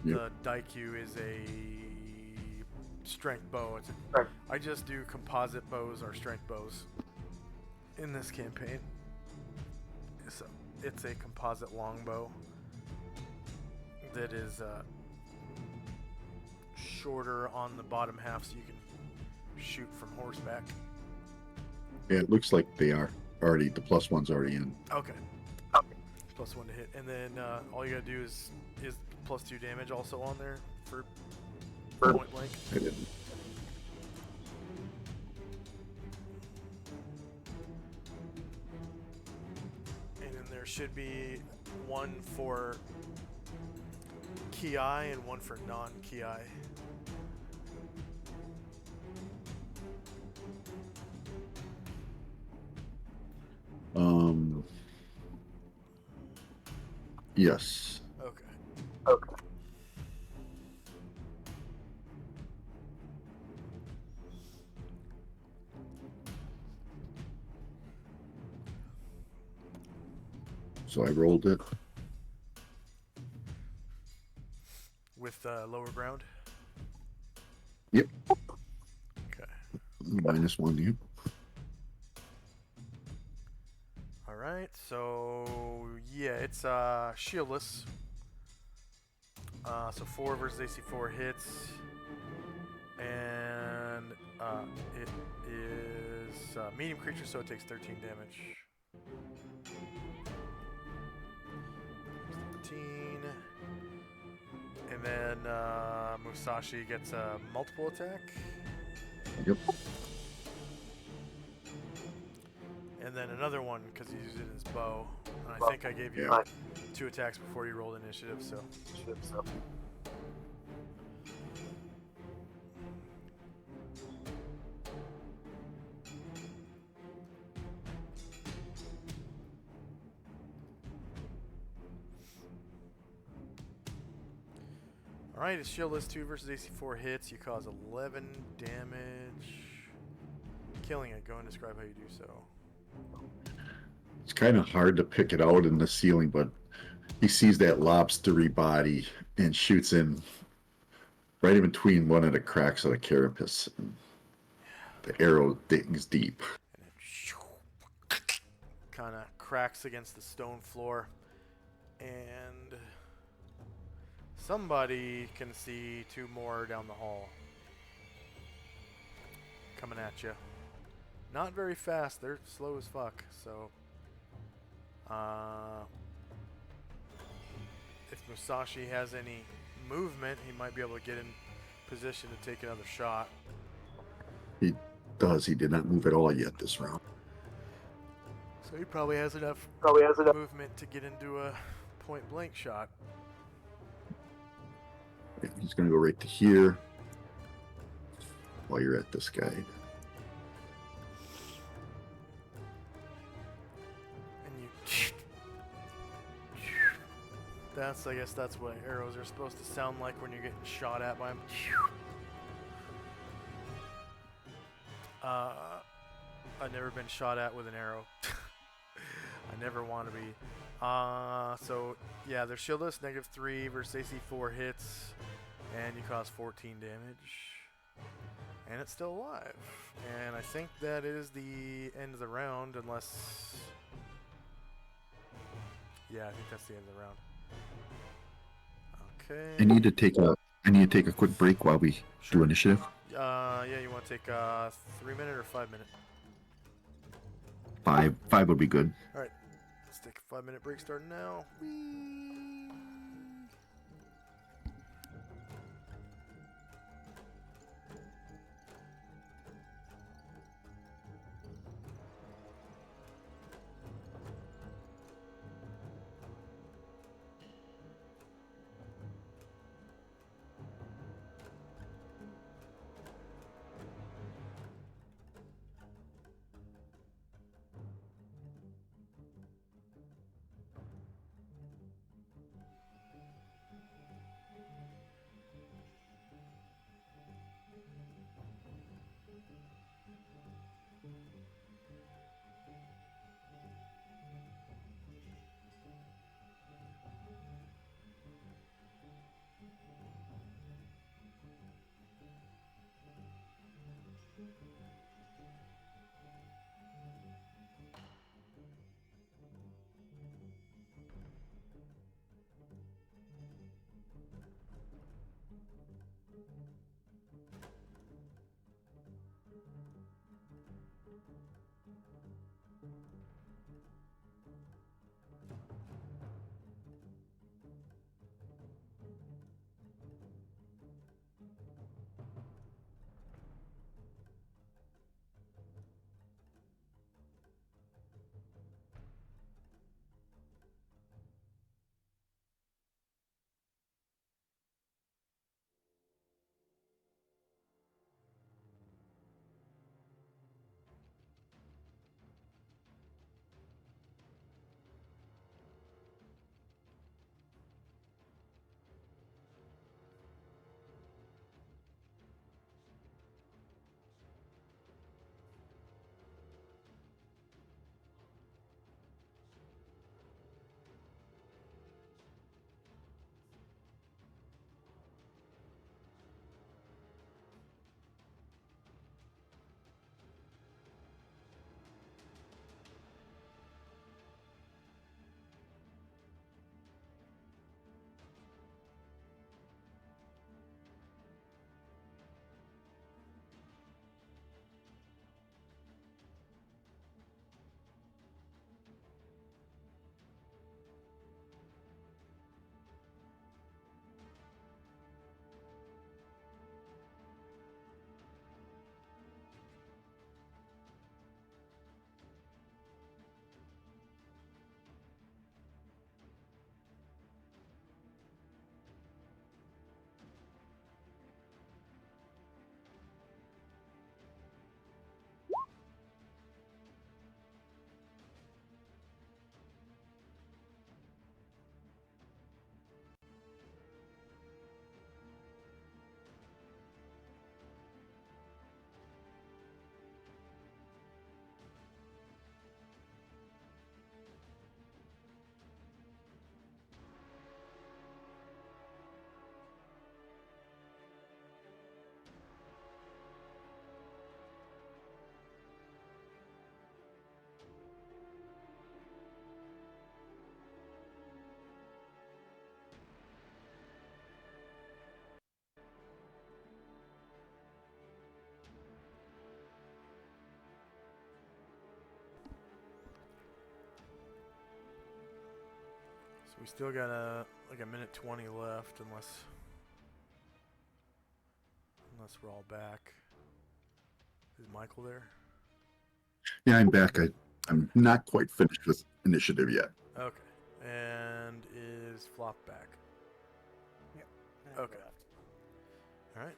Yep. the Daikyu is a strength bow. I just do composite bows or strength bows in this campaign. So it's a composite longbow that is shorter on the bottom half, so you can shoot from horseback. Yeah, it looks like they are already. The +1's already in. Okay. +1 to hit, and then all you gotta do is +2 damage also on there for point blank. I didn't. And then there should be one for Ki and one for non-Ki. Yes. Okay. So I rolled it. With lower ground. Yep. -1, yep. All right, so yeah, it's shieldless. So 4 versus AC4 hits, and it is medium creature, so it takes 13 damage. 13. And then Musashi gets a multiple attack. Yep. And then another one because he used it in his bow. And I think I gave you 2 attacks before you rolled initiative, so. Alright, it's shieldless 2 versus AC4 hits. You cause 11 damage. Killing it. Go and describe how you do so. It's kind of hard to pick it out in the ceiling, but he sees that lobstery body and shoots in right in between one of the cracks of the carapace. The arrow digs deep. And it kind of cracks against the stone floor. And somebody can see 2 more down the hall. Coming at you. Not very fast. They're slow as fuck. So, if Musashi has any movement, he might be able to get in position to take another shot. He does. He did not move at all yet this round. So he probably has enough movement to get into a point blank shot. Yeah, he's going to go right to here while you're at this guy. I guess that's what arrows are supposed to sound like when you're getting shot at by them. I've never been shot at with an arrow. I never want to be. So yeah, they're shieldless, -3 versus AC4 hits, and you cause 14 damage. And it's still alive. And I think that is the end of the round, unless... Yeah, I think that's the end of the round. Okay. I need to take a quick break while we do initiative. Yeah, you want to take a 3-minute or 5-minute? 5 would be good. All right, let's take a 5-minute break starting now. Whee! We still got like a minute 20 left, unless we're all back. Is Michael there? Yeah, I'm back. I'm not quite finished with initiative yet. Okay. And is Flop back? Yep. Okay. All right.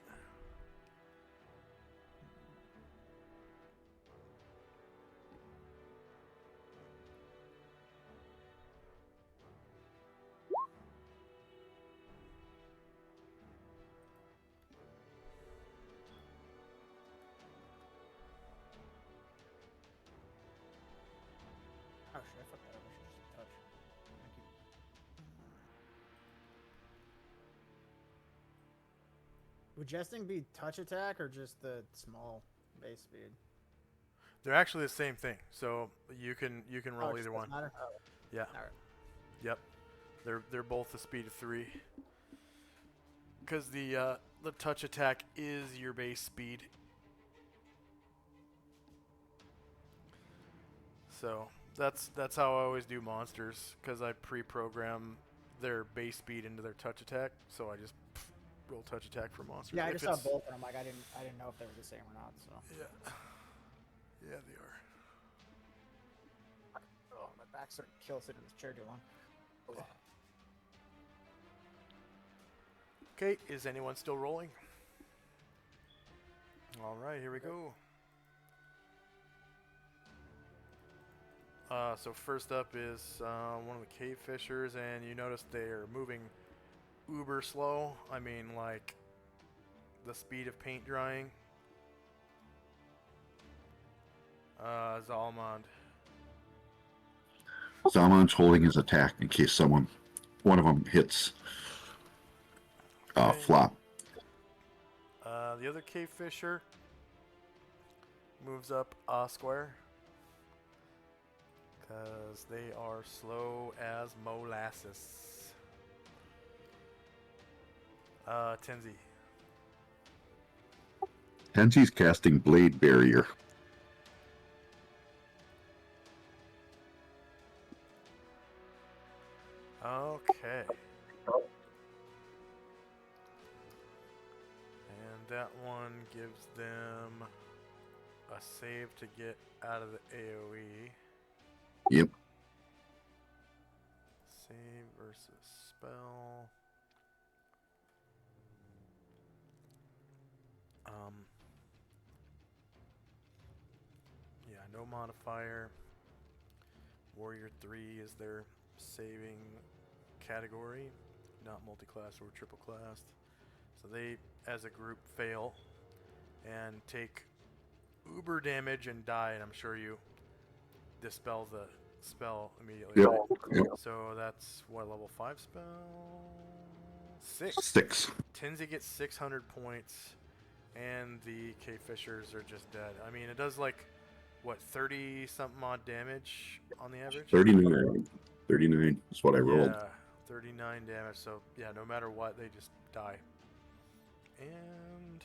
Oh shit, I fucked that up. I should just touch. Thank you. Would jesting be touch attack or just the small base speed? They're actually the same thing, so you can roll it either just one. doesn't matter? Oh, Yeah. alright. Yep. They're both the speed of 3. Because the touch attack is your base speed. So that's how I always do monsters, because I pre-program their base speed into their touch attack. So I just roll touch attack for monsters. Yeah, I If just saw it's- both, and I'm like, I didn't know if they were the same or not. So. Yeah. Yeah, they are. Oh, my back's starting to kill sitting in this chair too long. Okay, is anyone still rolling? All right, here we go. So first up is one of the cave fishers, and you notice they're moving uber slow. I mean, like the speed of paint drying. Zalmond. Zalman's holding his attack in case one of them hits Okay. Flop. The other cave fisher moves up a square because they are slow as molasses. Tenzi. Tenzi's casting Blade Barrier. Okay. And that one gives them a save to get out of the AoE. Yep. Save versus spell. Yeah, no modifier. Warrior 3 is their saving category, not multi-class or triple classed. So they, as a group, fail and take uber damage and die, and I'm sure you dispel the spell immediately. Yep. Right? Yep. So that's what, level 5 spell? 6. 6. Tenzi gets 600 points, and the cave fishers are just dead. I mean, it does like, what, 30 something odd damage on the average? 39. 39 is what I rolled. Yeah, 39 damage. So yeah, no matter what, they just die. And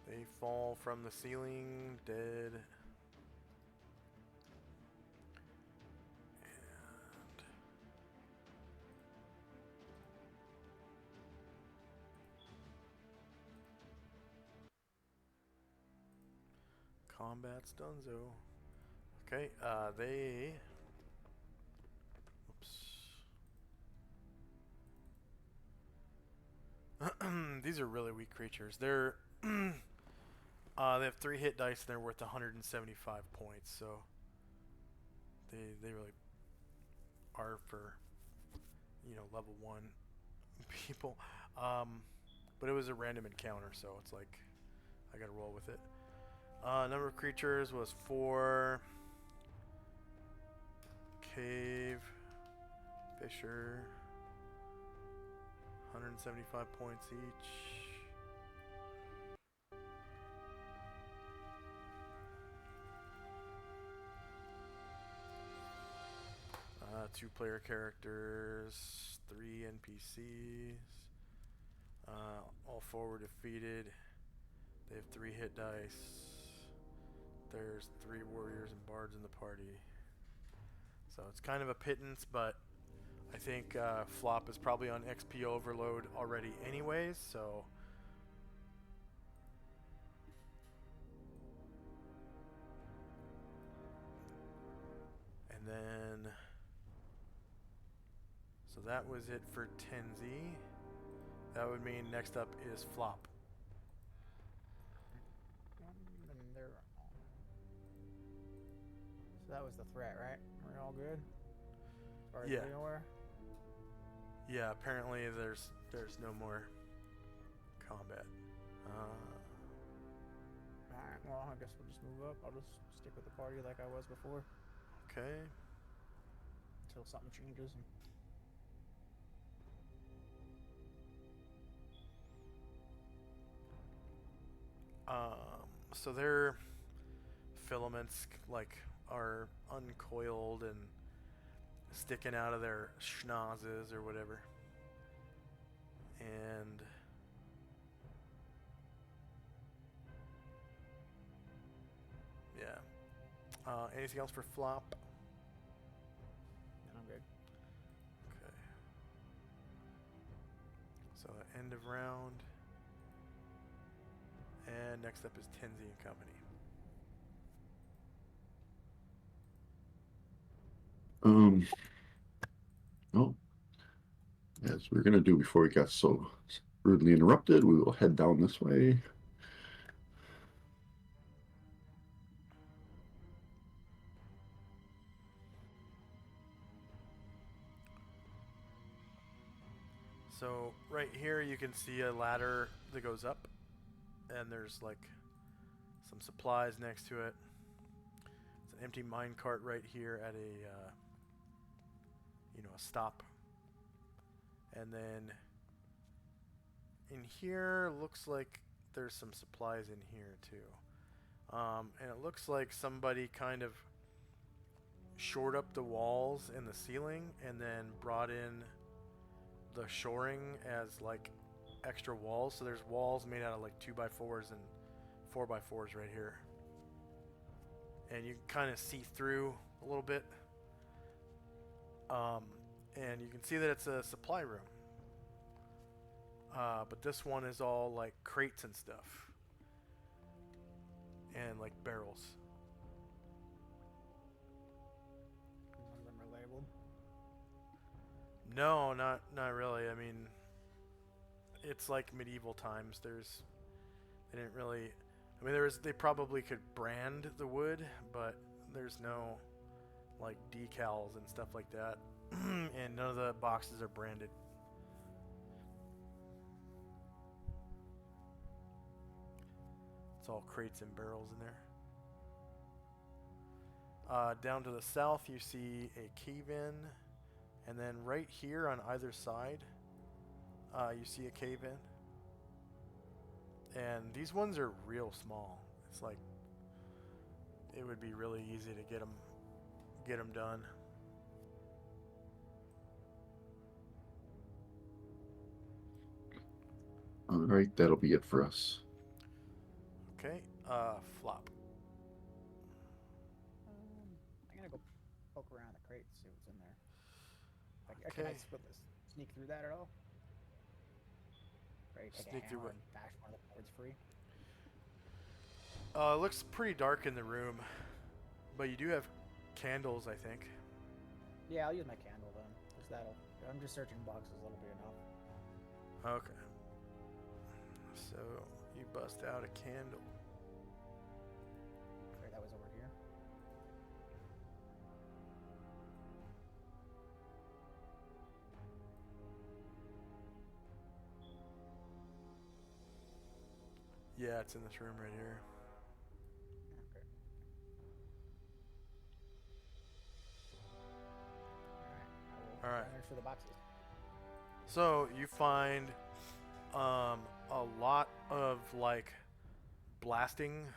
they fall from the ceiling dead. And combat's donezo. Okay, they. Oops. These are really weak creatures. They're. They have 3 hit dice and they're worth 175 points, so they really are for, you know, level 1 people. But it was a random encounter, so it's like I gotta roll with it. Number of creatures was 4. Cave Fisher, 175 points each. 2-player characters, 3 NPCs. All 4 were defeated. They have 3 hit dice. There's 3 warriors and bards in the party. So it's kind of a pittance, but I think Flop is probably on XP overload already anyways, so... And then... So that was it for Tenzi. That would mean next up is Flop. So that was the threat, right? We're all good? As far as Yeah. we are? Yeah, apparently there's no more combat. Alright, well, I guess we'll just move up. I'll just stick with the party like I was before Okay. until something changes. So their filaments like are uncoiled and sticking out of their schnozzes or whatever. And yeah. Anything else for Flop? And I'm good. Okay. So end of round. And next up is Tenzi and Company. Oh, as we're gonna do before we got so rudely interrupted, we will head down this way. So right here you can see a ladder that goes up, and there's like some supplies next to it. It's an empty minecart right here at a a stop. And then in here looks like there's some supplies in here too. And it looks like somebody kind of shored up the walls and the ceiling and then brought in the shoring as like extra walls. So there's walls made out of like 2x4s and 4x4s right here. And you can kind of see through a little bit. And you can see that it's a supply room. But this one is all like crates and stuff. And like barrels. None of them are labeled. No, not really. I mean, it's like medieval times. They didn't really. I mean, they probably could brand the wood, but there's no like decals and stuff like that, and none of the boxes are branded. It's all crates and barrels in there. Down to the south, you see a cave-in, and then right here on either side, you see a cave-in. And these ones are real small. It's like it would be really easy to get them done. All right, that'll be it for us. Okay, Flop. I'm gonna go poke around the crate and see what's in there. Like, can I Okay. sneak through that at all? Right, take Sneak a through hammer what? and bash one of the boards free. It looks pretty dark in the room, but you do have candles, I think. Yeah, I'll use my candle then. Cause that'll. I'm just searching boxes. That'll be enough. Okay. So you bust out a candle. Sorry, that was over here. Yeah, it's in this room right here. Okay. All right. All right. Search for the boxes. So you find a lot of like blasting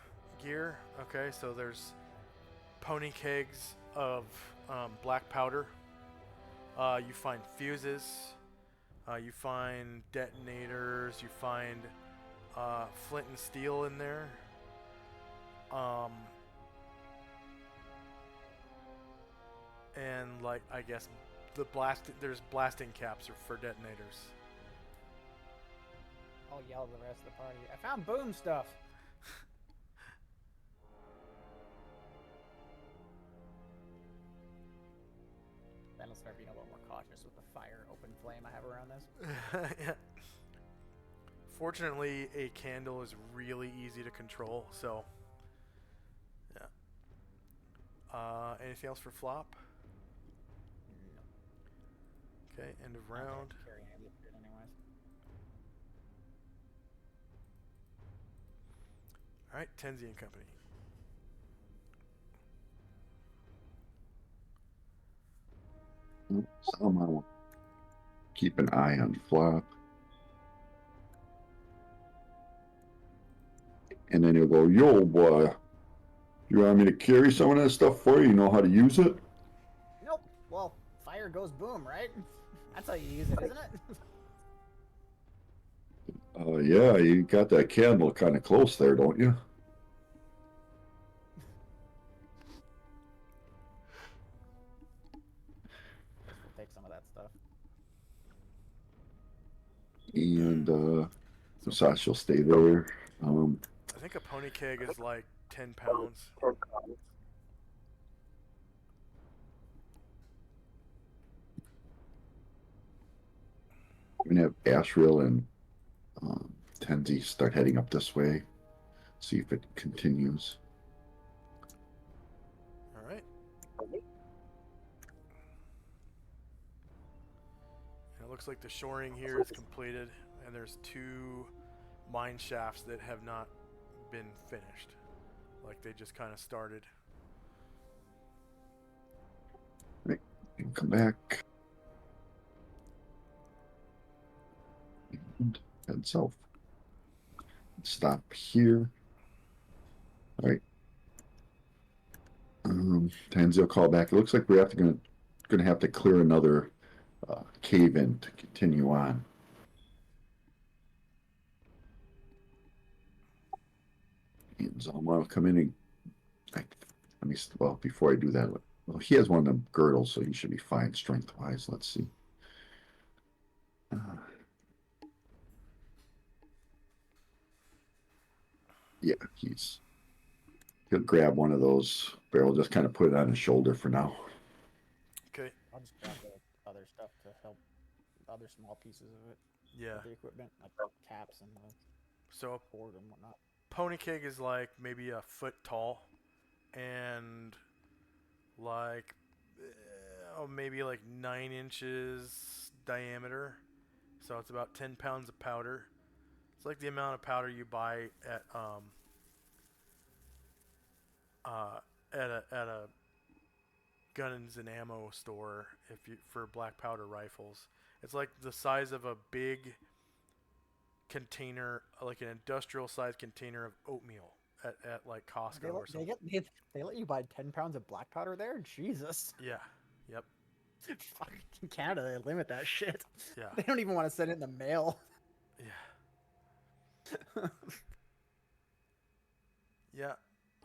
gear. Okay, so there's pony kegs of black powder. You find fuses. You find detonators. You find flint and steel in there. And like I guess there's blasting caps for detonators. I'll yell at the rest of the party. I found boom stuff. Then I'll start being a little more cautious with the fire open flame I have around this. Yeah. Fortunately, a candle is really easy to control, so yeah. Anything else for flop? No. Okay, end of I don't round. carry any of it anyways. All right, Tenzi and Company. Somehow keep an eye on flop. And then he'll go, yo, boy, you want me to carry some of that stuff for you? You know how to use it? Nope. Well, fire goes boom, right? That's how you use it, isn't it? Yeah, you got that candle kind of close there, don't you? We'll take some of that stuff. And Sasha will stay there. I think a pony keg is like 10 pounds. 10 pounds. I'm gonna have Asriel and Tenzi start heading up this way. See if it continues. All right. It looks like the shoring here is completed, and there's 2 mine shafts that have not been finished. Like they just kind of started. Right, and come back. And head south. Stop here. All right. Tenzi will call back. It looks like we're gonna have to clear another cave in to continue on. And Zalmar will come in and well, before I do that, well, he has one of them girdles, so he should be fine strength-wise. Let's see. Yeah, he'll grab one of those. Beryl just kind of put it on his shoulder for now. Okay. I'll just grab the other stuff to help other small pieces of it. Yeah. The equipment, like caps and the So cord and whatnot. pony keg is like maybe a foot tall, and like maybe like 9 inches diameter. So it's about 10 pounds of powder. It's like the amount of powder you buy at a guns and ammo store for black powder rifles. It's like the size of a big container, like an industrial sized container of oatmeal at like Costco or something. They let you buy 10 pounds of black powder there? Jesus. Yeah. Yep. Fucking Canada, they limit that shit. Yeah. They don't even want to send it in the mail. Yeah. Yeah.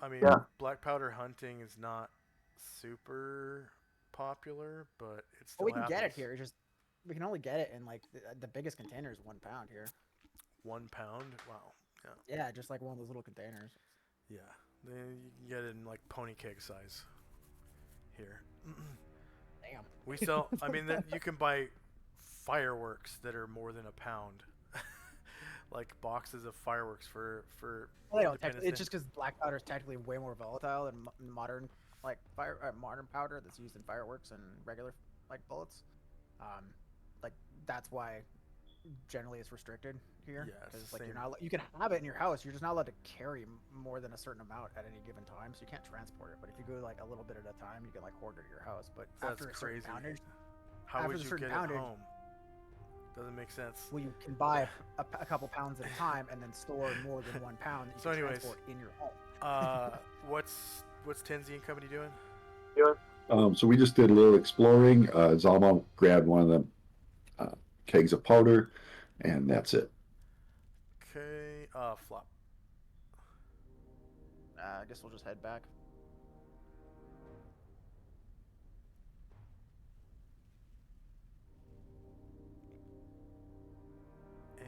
I mean, Yeah. black powder hunting is not super popular, but it's still Well, we can get it happens. here. It's just we can only get it in like the biggest container is 1 pound here. 1 pound? Wow. Yeah. Yeah, just like one of those little containers. Yeah. Then you can get it in like pony keg size here. Damn. We sell, I mean, you can buy fireworks that are more than a pound. Like boxes of fireworks for Well, Independence it's Day. just because black powder is technically way more volatile than modern like modern powder that's used in fireworks and regular like bullets. Like that's why generally it's restricted here. Yeah, it's Because the like you're same. not you can have it in your house, you're just not allowed to carry more than a certain amount at any given time, so you can't transport it. But if you go like a little bit at a time, you can like hoard it at your house. But That's after a crazy. certain poundage, How after would the you certain get poundage- it home? Doesn't make sense. well, you can buy a couple pounds at a time and then store more than 1 pound that you So can anyways, transport in your home. What's Tenzi and Company doing? So we just did a little exploring. Zalma grabbed one of the kegs of powder, and that's it. Okay, flop. I guess we'll just head back. And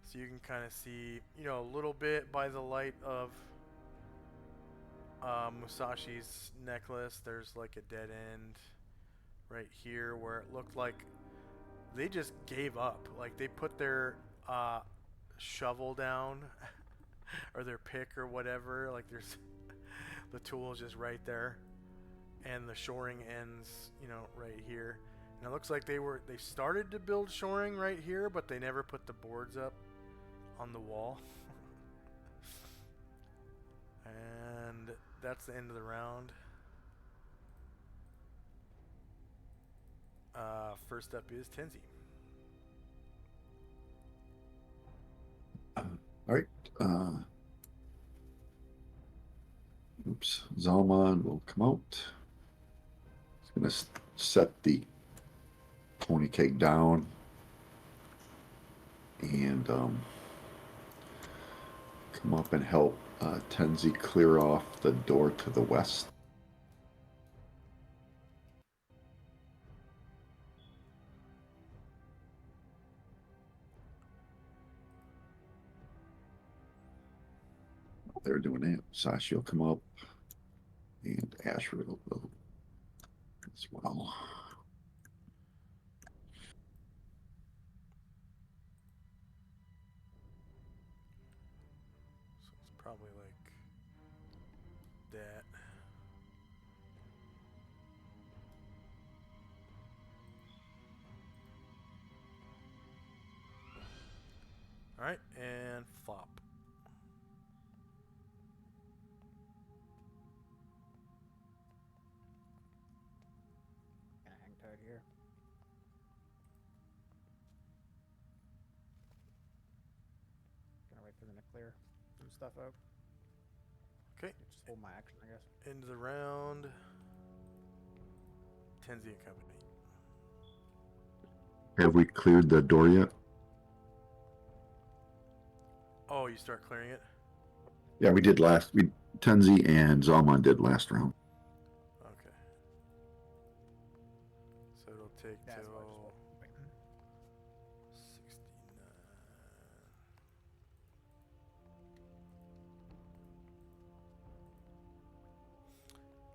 so you can kind of see, you know, a little bit by the light of Musashi's necklace. There's like a dead end right here where it looked like they just gave up. Like they put their shovel down or their pick or whatever. Like there's the tool is just right there, and the shoring ends, you know, right here. And it looks like they started to build shoring right here, but they never put the boards up on the wall. And that's the end of the round. First up is Tenzi. All right. Oops. Zalman will come out. He's going to set the pony keg down and come up and help Tenzi clear off the door to the west. They're doing that. Sashi will come up, and Ashford will go as well. So it's probably like that. Alright, and flop. Gonna hang tight here. Gonna wait for them to clear some stuff out. Okay, Just hold my action, I guess. end of the round. Tenzi and Company. Have we cleared the door yet? Oh, you start clearing it? Yeah, we did last. Tenzi and Zalman did last round. Okay. So it'll take That's till why I just waiting. 69.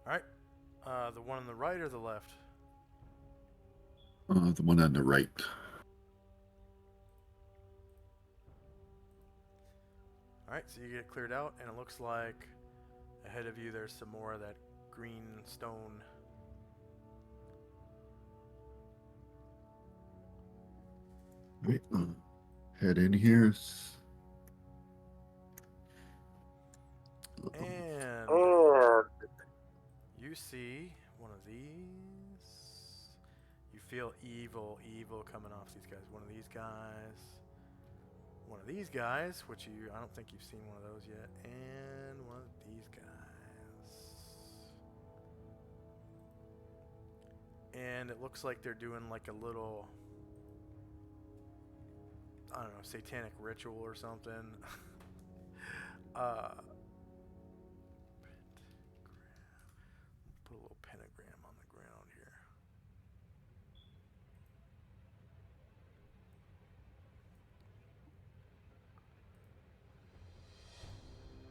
Alright. The one on the right or the left? The one on the right. Alright, so you get it cleared out, and it looks like ahead of you there's some more of that green stone. Right, head in here. And And you see one of these. You feel evil coming off these guys. One of these guys. One of these guys, which I don't think you've seen one of those yet. And one of these guys. And it looks like they're doing like a little, I don't know, satanic ritual or something. Put a little pentagram on the ground here.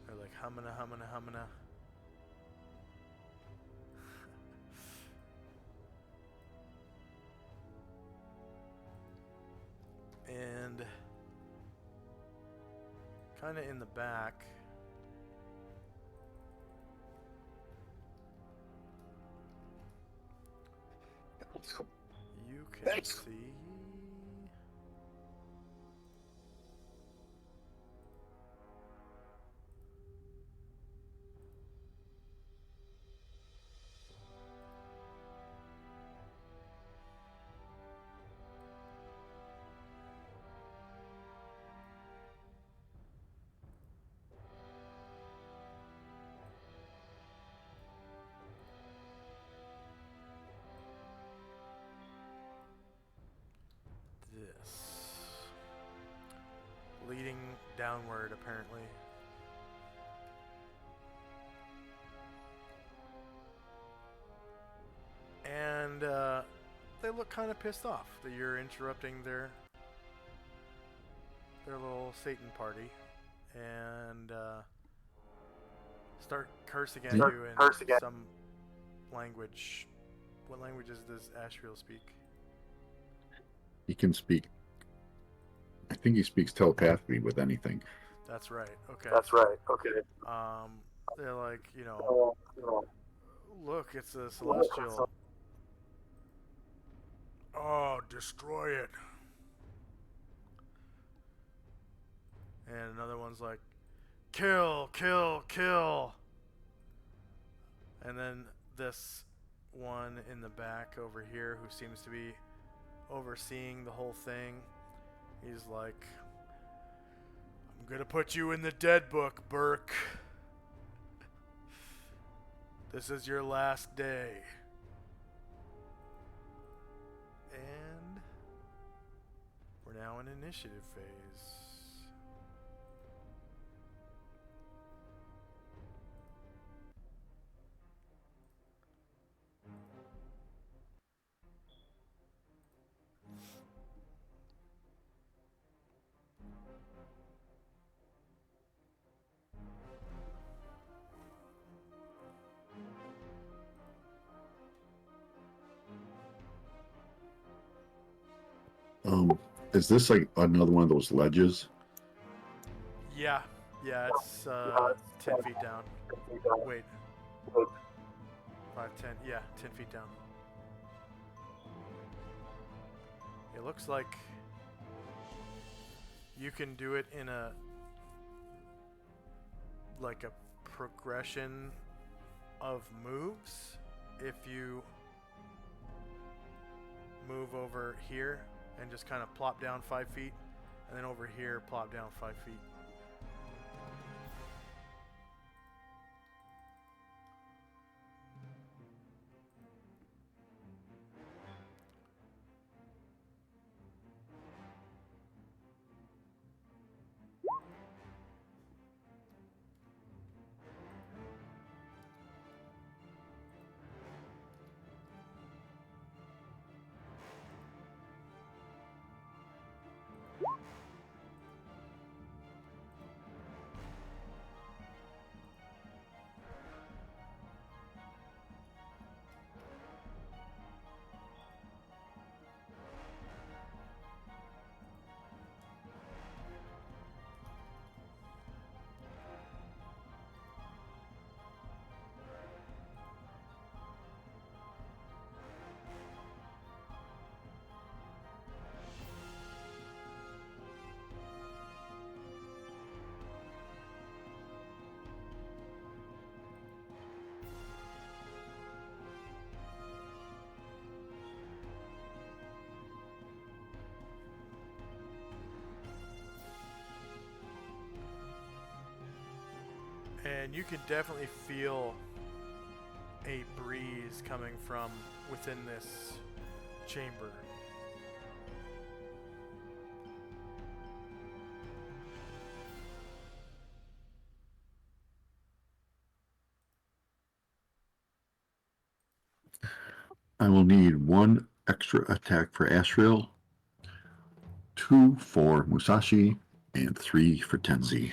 They're like hummina, hummina, hummina. And kind of in the back, you can see leading downward, apparently. And they look kind of pissed off that you're interrupting their little Satan party, and start cursing at you in some language. What languages does Ashriel speak? He can speak. I think he speaks telepathically with anything. That's right. Okay. Okay. They're like, Oh, look, it's a celestial. Oh, destroy it. And another one's like, kill, kill, kill. And then this one in the back over here who seems to be overseeing the whole thing, he's like, I'm gonna put you in the dead book, Burke. This is your last day. And we're now in initiative phase. Is this like another one of those ledges? Yeah, it's 10 feet down. Wait. 5, 10, yeah, 10 feet down. It looks like you can do it in a progression of moves. If you move over here and just kind of plop down 5 feet, and then over here plop down 5 feet. And you can definitely feel a breeze coming from within this chamber. I will need 1 extra attack for Ashriel, 2 for Musashi, and 3 for Tenzi.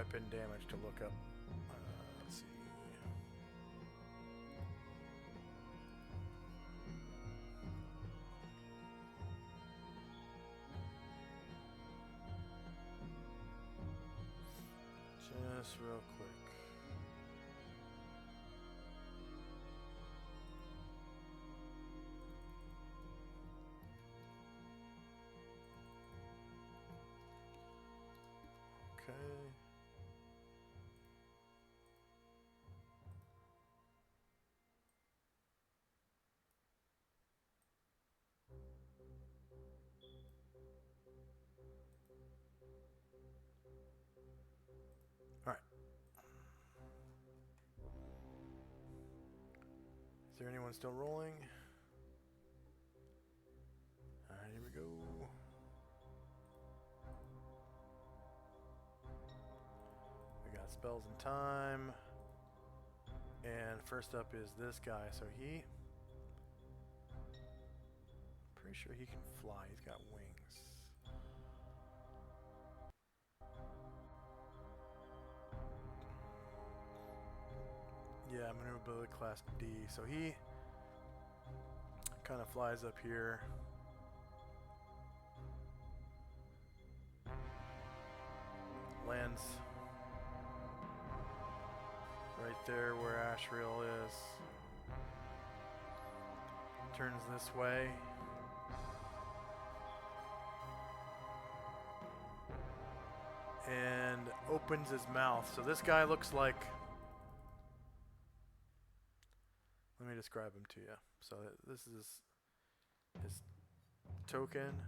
weapon damage to look up. Let's see. Just real quick. Okay. All right. Is there anyone still rolling? All right, here we go. We got spells and time. And first up is this guy. So he... pretty sure he can fly. He's got wings. Yeah, maneuverability class D. So he kind of flies up here. Lands right there where Ashriel is. Turns this way. And opens his mouth. So this guy looks like... let me describe him to you. So this is his token.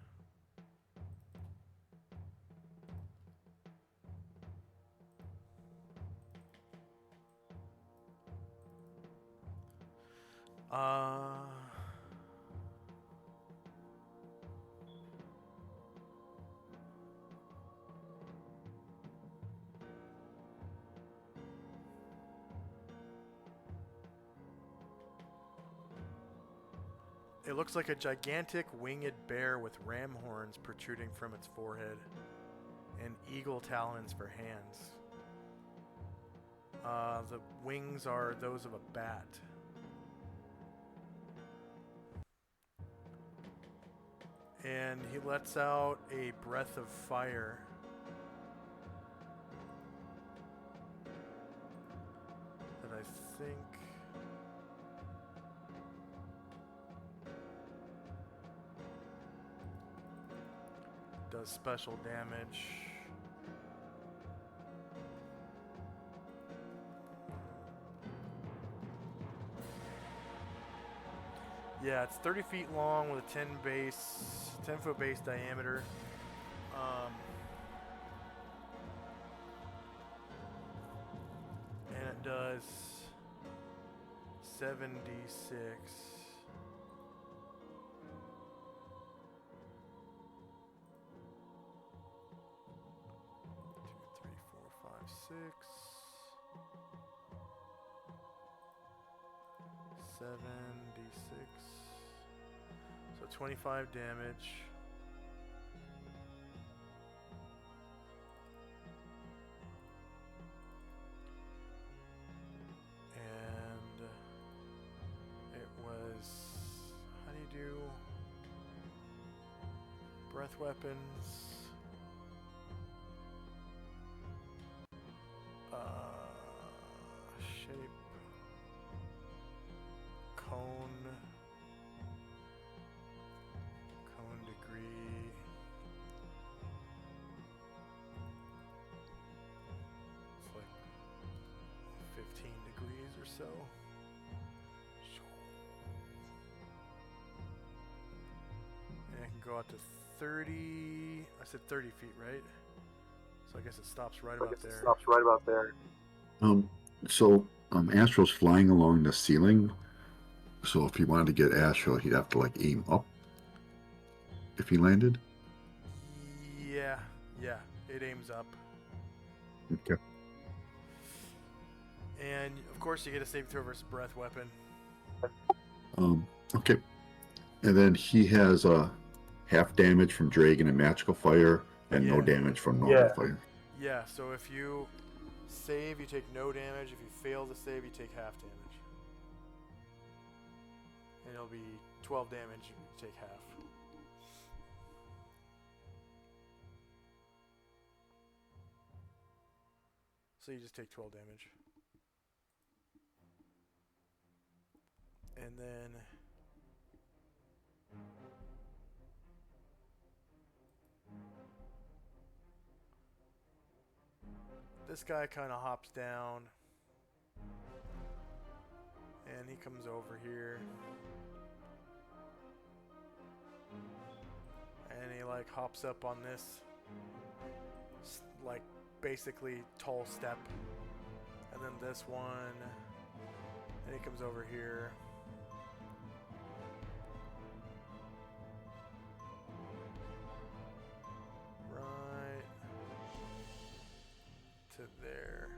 It looks like a gigantic winged bear with ram horns protruding from its forehead and eagle talons for hands. The wings are those of a bat. And he lets out a breath of fire. That I think... does special damage. Yeah, it's 30 feet long with a 10-foot base diameter. And it does 7d6. 7d6. So 25 damage. And it was... how do you do? Breath weapons. Shape. Cone degree. It's like 15 degrees or so. And it can go out to 30. I said 30 feet, right? So I guess it stops right about there. So Astral's flying along the ceiling. So if he wanted to get Astral, he'd have to like aim up if he landed. Yeah, it aims up. Okay. And of course you get a save throw versus breath weapon. Okay. And then he has half damage from Dragon and Magical Fire, and no damage from normal fire. Yeah, so if you save, you take no damage. If you fail to save, you take half damage. And it'll be 12 damage if you take half. So you just take 12 damage. And then this guy kind of hops down and he comes over here and he like hops up on this like basically tall step, and then this one, and he comes over here. Right to there.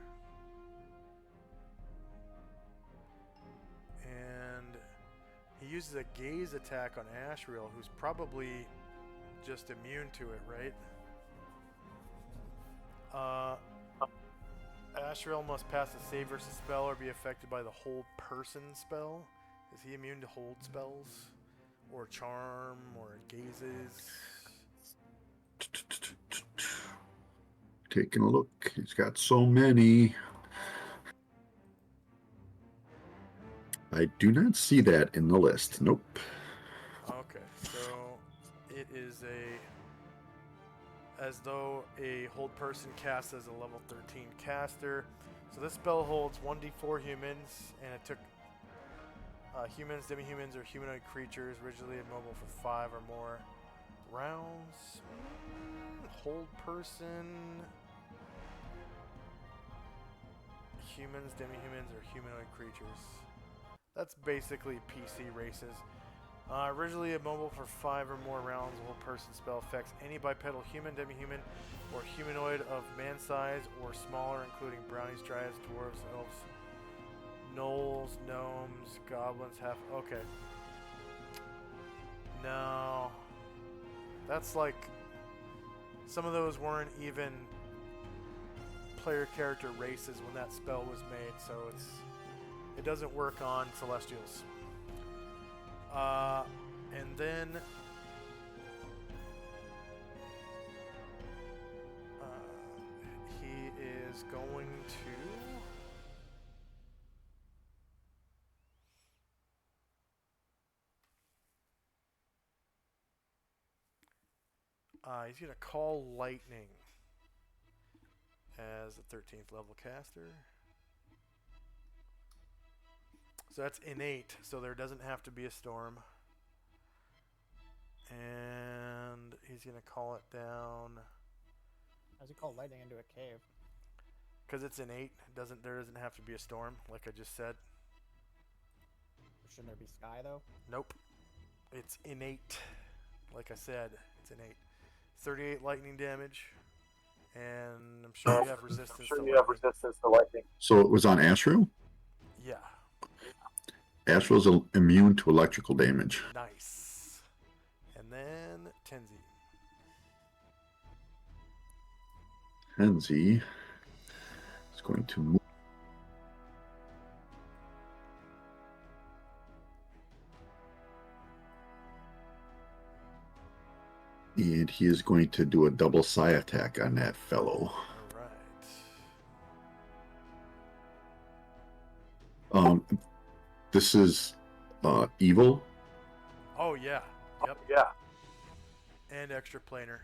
And he uses a gaze attack on Ashriel, who's probably just immune to it, right? Ashriel must pass a save versus spell or be affected by the hold person spell. Is he immune to hold spells? Or charm? Or gazes? Taking a look. He's got so many. I do not see that in the list. Nope. Okay, so it is as though a hold person casts as a level 13 caster. So this spell holds 1d4 humans, and it took humans, demi-humans, or humanoid creatures originally immobile for 5 or more rounds. Hold person, humans, demi-humans, or humanoid creatures. That's basically PC races. Originally immobile for 5 or more rounds, the whole person spell affects any bipedal human, demi-human, or humanoid of man size or smaller, including brownies, dryads, dwarves, elves, gnolls, gnomes, goblins, half. Okay. No. That's like. Some of those weren't even player character races when that spell was made, so it doesn't work on Celestials. And then he is going to he's going to call lightning as a 13th level caster. So that's innate, so there doesn't have to be a storm. And he's going to call it down. How's he call lightning into a cave? Because it's innate. There doesn't have to be a storm, like I just said. Shouldn't there be sky, though? Nope. It's innate. Like I said, it's innate. 38 lightning damage. And I'm sure you have resistance to lightning. So it was on Ashriel? Yeah. Ashriel's immune to electrical damage. Nice. And then Tenzi. Tenzi is going to move. And he is going to do a double psi attack on that fellow. All right. This is evil. Oh, yeah. Yep. Yeah. And extra planar.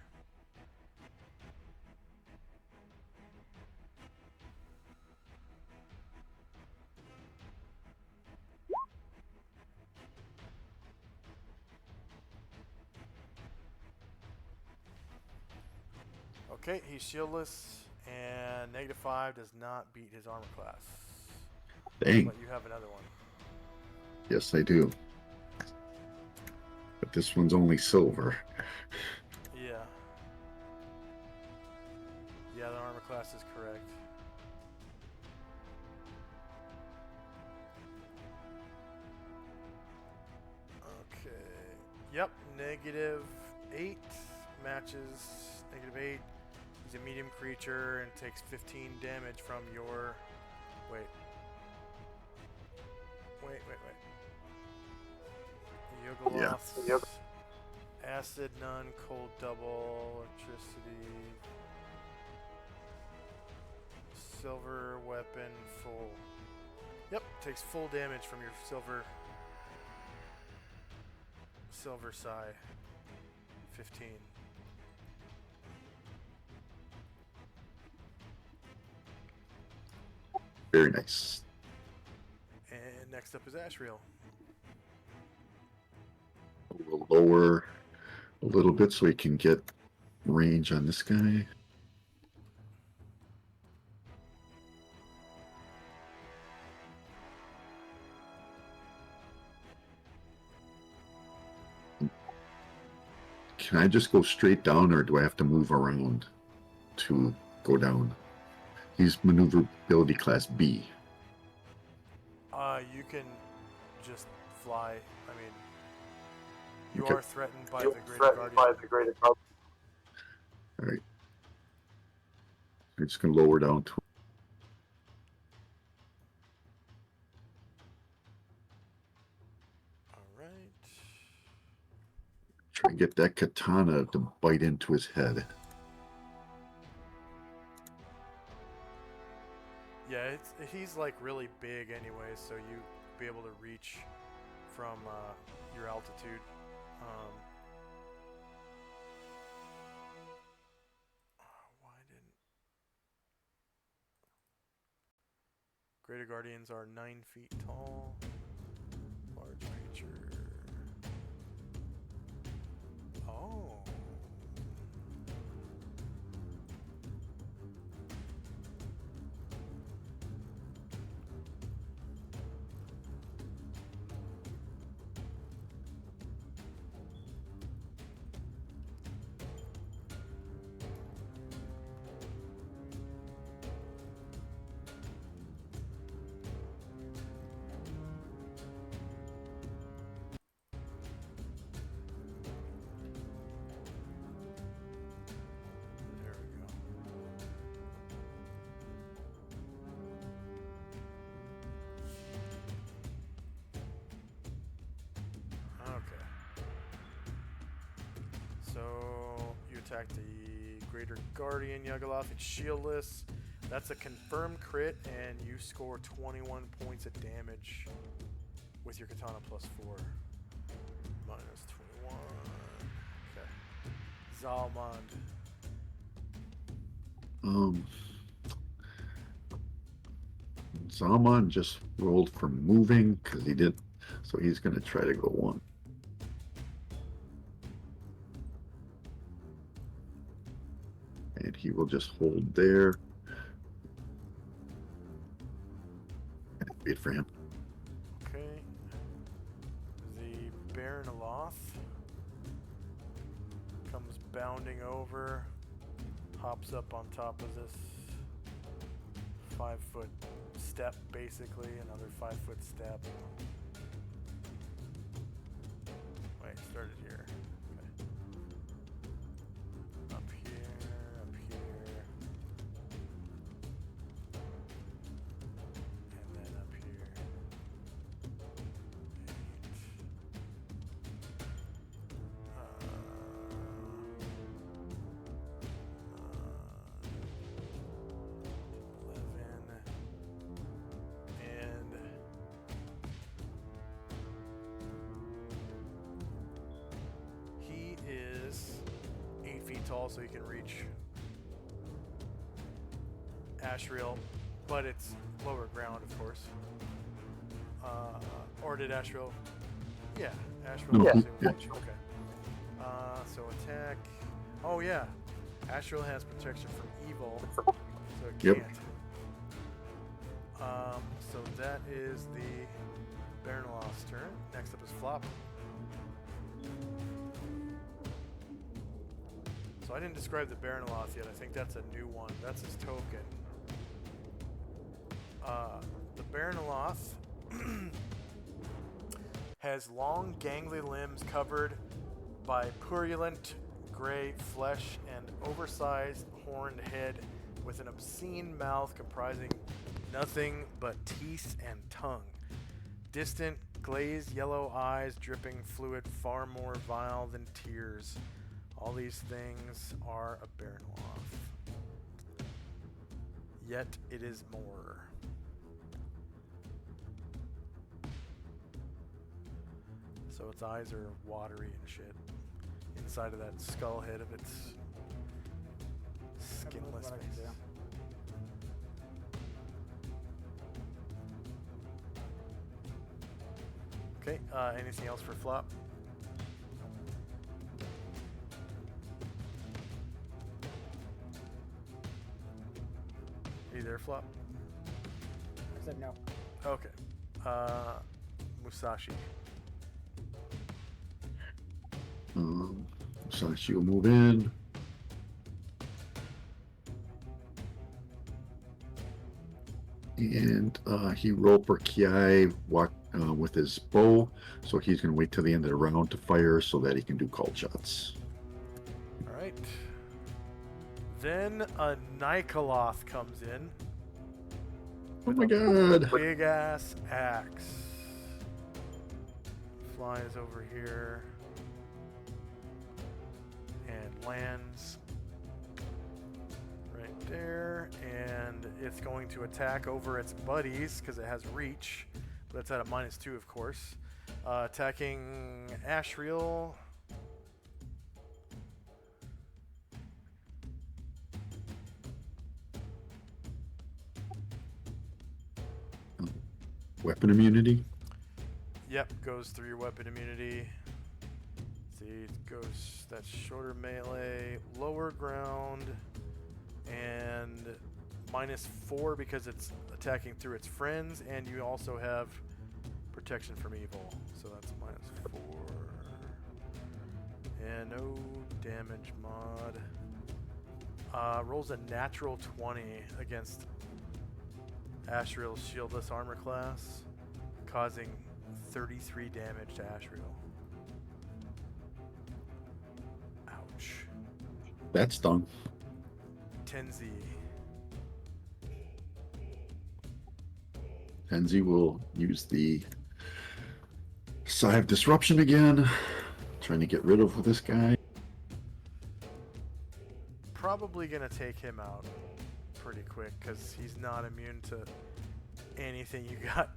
Okay, he's shieldless, and -5 does not beat his armor class. Dang. But you have another one. Yes, I do. But this one's only silver. Yeah. Yeah, the armor class is correct. Okay. Yep, -8 matches -8. He's a medium creature and takes 15 damage from your... Wait. Yogoloths. Yep. Acid, none, cold double, electricity. Silver weapon, full. Yep, takes full damage from your silver psi. 15. Very nice. And next up is Ashriel. We'll lower a little bit so we can get range on this guy. Can I just go straight down, or do I have to move around to go down? He's maneuverability class B. You can just fly. I mean, you Okay. are threatened by You're the Greater threatened Guardian. by the Greater Guardian. All right. I'm just going to lower down to... Alright. Try and get that katana to bite into his head. Yeah, he's like really big anyway, so you be able to reach from your altitude. Why didn't Greater Guardians are 9 feet tall. Large creature. Oh. There we go. Okay. So you attack the Greater Guardian Yagaloth. It's shieldless. That's a confirmed crit, and you score 21 points of damage with your katana +4. Minus 21. Okay. Zalmond. Zalman just rolled for moving because he did, so he's going to try to go one. And he will just hold there. And wait for him. Okay. The Baron Aloth comes bounding over, hops up on top of this 5-foot step, basically, another 5-foot step. Wait, started here. Okay. Up here, up here. And then up here. 11. And he is 8 feet tall, so he can reach Ashriel, but it's lower ground, of course. Or did Ashriel? Yeah, Ashriel. No, was he- able to yeah. reach. Okay. So attack. Oh yeah, Ashriel has protection from evil, so it Yep. can't. So that is the Baron Aloth's turn. Next up is Flop. So I didn't describe the Baron Aloth yet. I think that's a new one. That's his token. The Baron Aloth has long, gangly limbs covered by purulent gray flesh and oversized horned head with an obscene mouth comprising nothing but teeth and tongue. Distant, glazed yellow eyes dripping fluid far more vile than tears. All these things are a Baranloth. Yet it is more. So its eyes are watery and shit. Inside of that skull head of its skinless what I can face. do. Okay, anything else for Flop? Are you there, Flop? I said no. Okay. Musashi. So she'll move in. And he rolled for Kiai with his bow, so he's going to wait till the end of the round to fire so that he can do call shots. All right. Then a Nikoloth comes in. Oh my god! Big ass axe. Flies over here and lands right there, and it's going to attack over its buddies because it has reach, but it's at a -2, of course. Attacking Ashriel. Weapon immunity. Yep, goes through your weapon immunity. See, it goes, that's shorter melee, lower ground, and -4 because it's attacking through its friends, and you also have protection from evil, so that's -4. And no damage mod. Rolls a natural 20 against Ashriel's shieldless armor class, causing 33 damage to Ashriel. Ouch. That's done. Tenzi. Tenzi will use the Sigh of Disruption again, trying to get rid of this guy. Probably gonna take him out pretty quick because he's not immune to anything you got.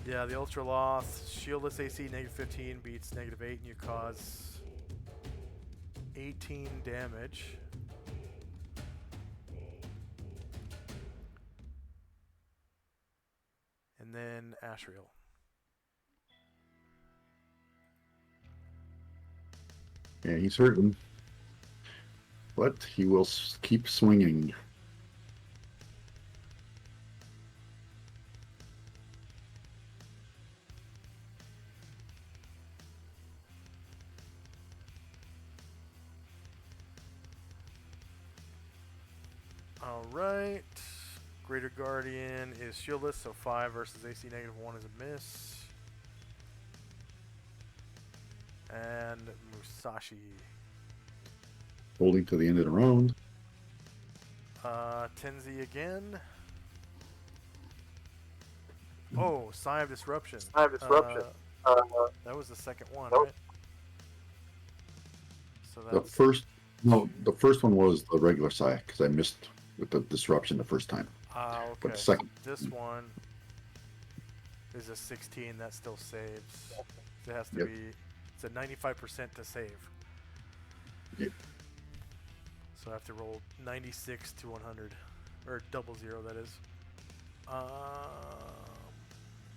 Yeah, the Ultra Loth, shieldless AC -15 beats -8, and you cause 18 damage. And then Ashriel. Yeah, he's hurting, but he will keep swinging. Alright. Greater Guardian is shieldless, so 5 versus AC -1 is a miss. And Musashi. Holding to the end of the round. Tenzi again. Oh, Sigh of Disruption. I have disruption. That was the second one, Nope. right? So The that's first one was the regular Sigh because I missed with the disruption the first time. okay. But the second, This one is a 16. That still saves. It has to Yep. be. It's a 95% to save. Yep. So I have to roll 96 to 100, or 00. That is.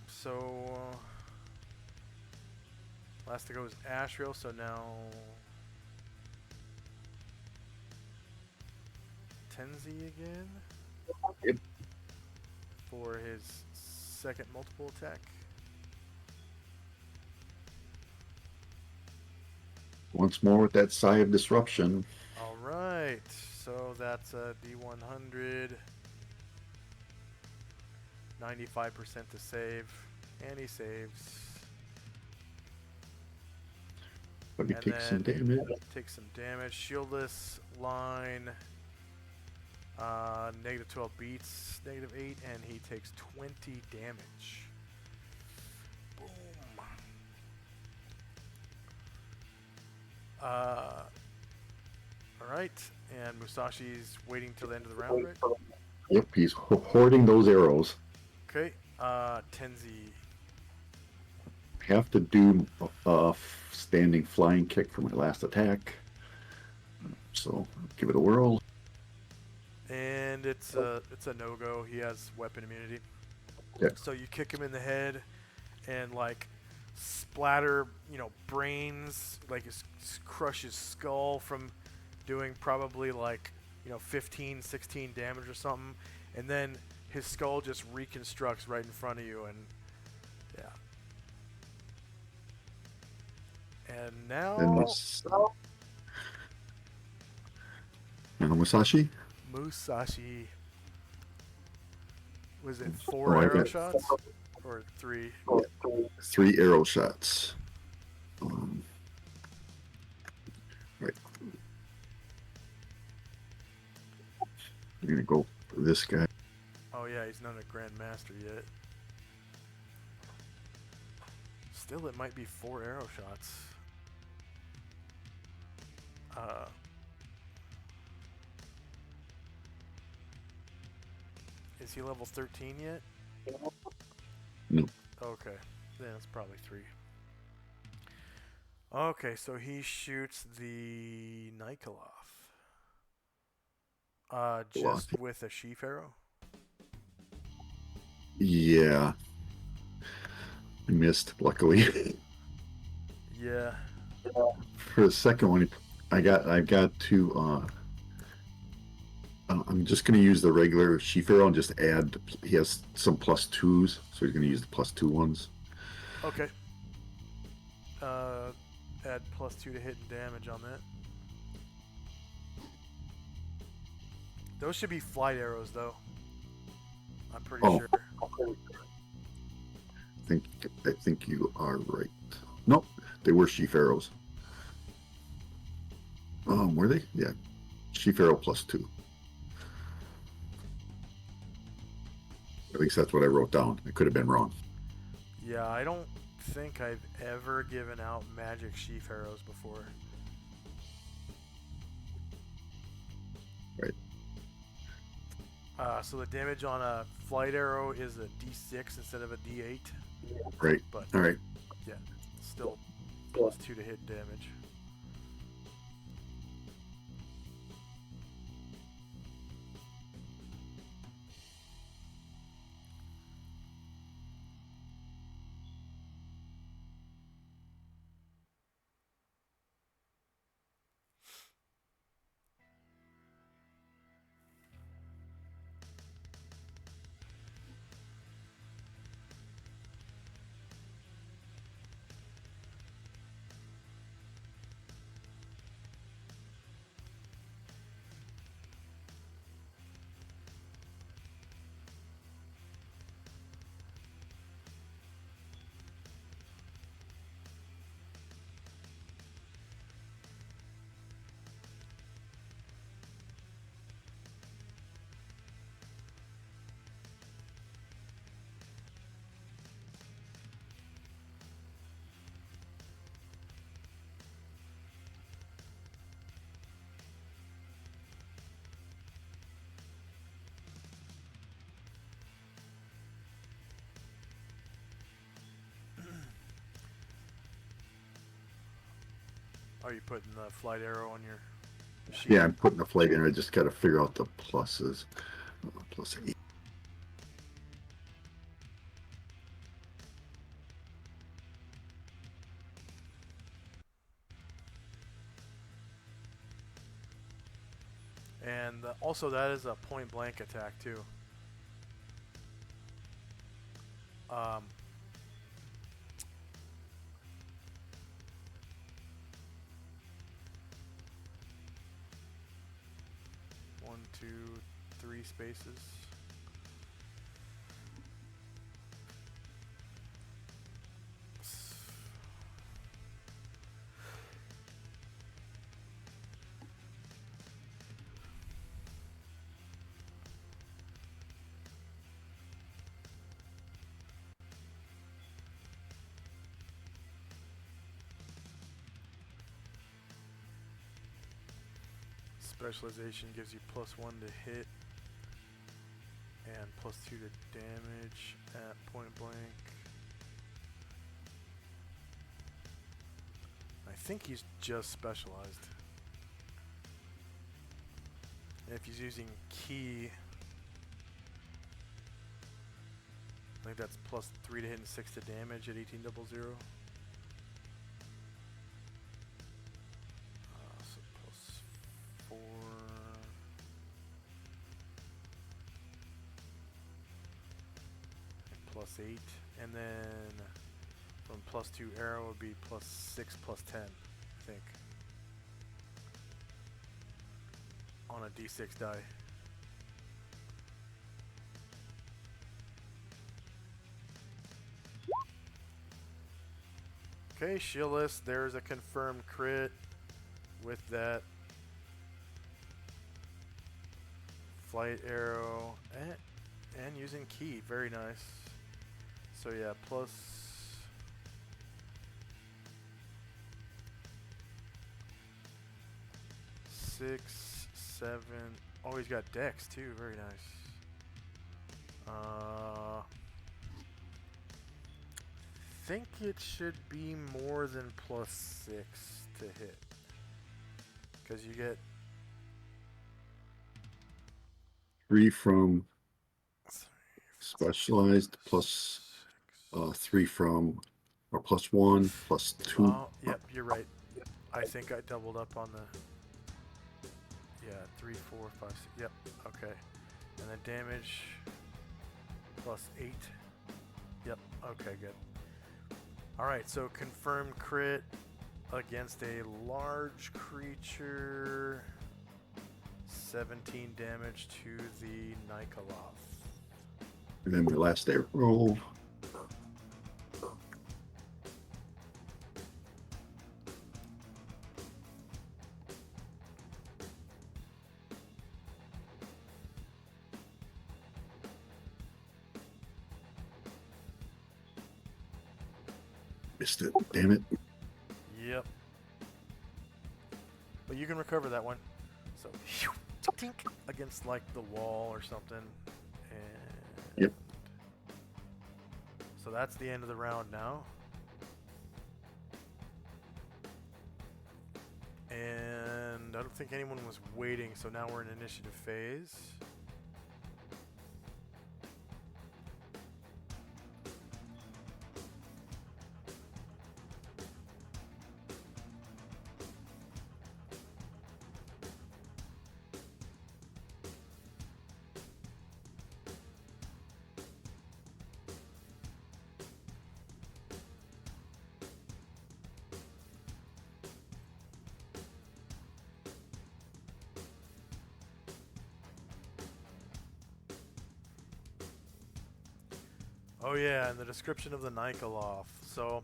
So last to go is Ashriel. So now Tenzi again Yep. for his second multiple attack. once more with that Sigh of Disruption. All right, so that's a D100, 95% to save, and he saves. Let me And take some then damage. take some damage. Shieldless line. Negative 12 beats, negative 8, and he takes 20 damage. Boom. Alright, and Musashi's waiting till the end of the round, right? Yep, he's hoarding those arrows. Okay, Tenzi. Have to do a standing flying kick for my last attack. So give it a whirl. And it's a no-go. He has weapon immunity. Yeah. So you kick him in the head and like splatter, brains, like crush his skull from doing probably like, 15, 16 damage or something. And then his skull just reconstructs right in front of you, and yeah. And now And Musashi. Musashi. Was it 4 Oh, I arrow got- shots or 3? 3 arrow shots. Right. I'm gonna go for this guy. Oh yeah, he's not a grandmaster yet. Still, it might be 4 arrow shots. Is he level 13 yet? No. Okay, then it's probably 3. Okay, so he shoots the Nikolov. Just with a sheaf arrow? Yeah. I missed, luckily. Yeah. For the second one, I got to. I'm just going to use the regular sheaf arrow and just add. He has some +2s, so he's going to use the +2 ones. Okay. Add +2 to hit and damage on that. Those should be flight arrows, though. I'm pretty sure. I think you are right. Nope, they were sheaf arrows. Were they? Yeah, sheaf arrow +2. At least that's what I wrote down. I could have been wrong. Yeah, I don't think I've ever given out magic sheaf arrows before. Right. So the damage on a flight arrow is a D6 instead of a D8. Right. But All right. yeah, still +2 to hit damage. Are you putting the flight arrow on your sheet? Yeah, I'm putting the flight in. I just got to figure out the pluses. +8. And also, that is a point blank attack too. One, two, 3 spaces. specialization gives you +1 to hit and +2 to damage at point blank. I think he's just specialized. And if he's using key, I think that's +3 to hit and 6 to damage at 1800. So +4. And +8. And then from +2 arrow would be +6 +10, I think. On a d6 die. Okay, shieldless. There's a confirmed crit with that flight arrow and using key. Very nice. So yeah, plus 6, 7. Oh, he's got dex too. Very nice. Think it should be more than +6 to hit, because you get 3 from specialized, plus 3 from, or +1, +2. Oh, yep, you're right. I think I doubled up on the. Yeah, 3, 4, 5, 6. Yep, okay. And then damage +8. Yep, okay, good. Alright, so confirmed crit against a large creature. 17 damage to the Nikoloth. And then my last day roll. Missed it. Damn it. Yep. But you can recover that one. So, tink against like the wall or something. And Yep. So that's the end of the round now. And I don't think anyone was waiting, so now we're in initiative phase. Oh yeah, and the description of the Nikoloth. So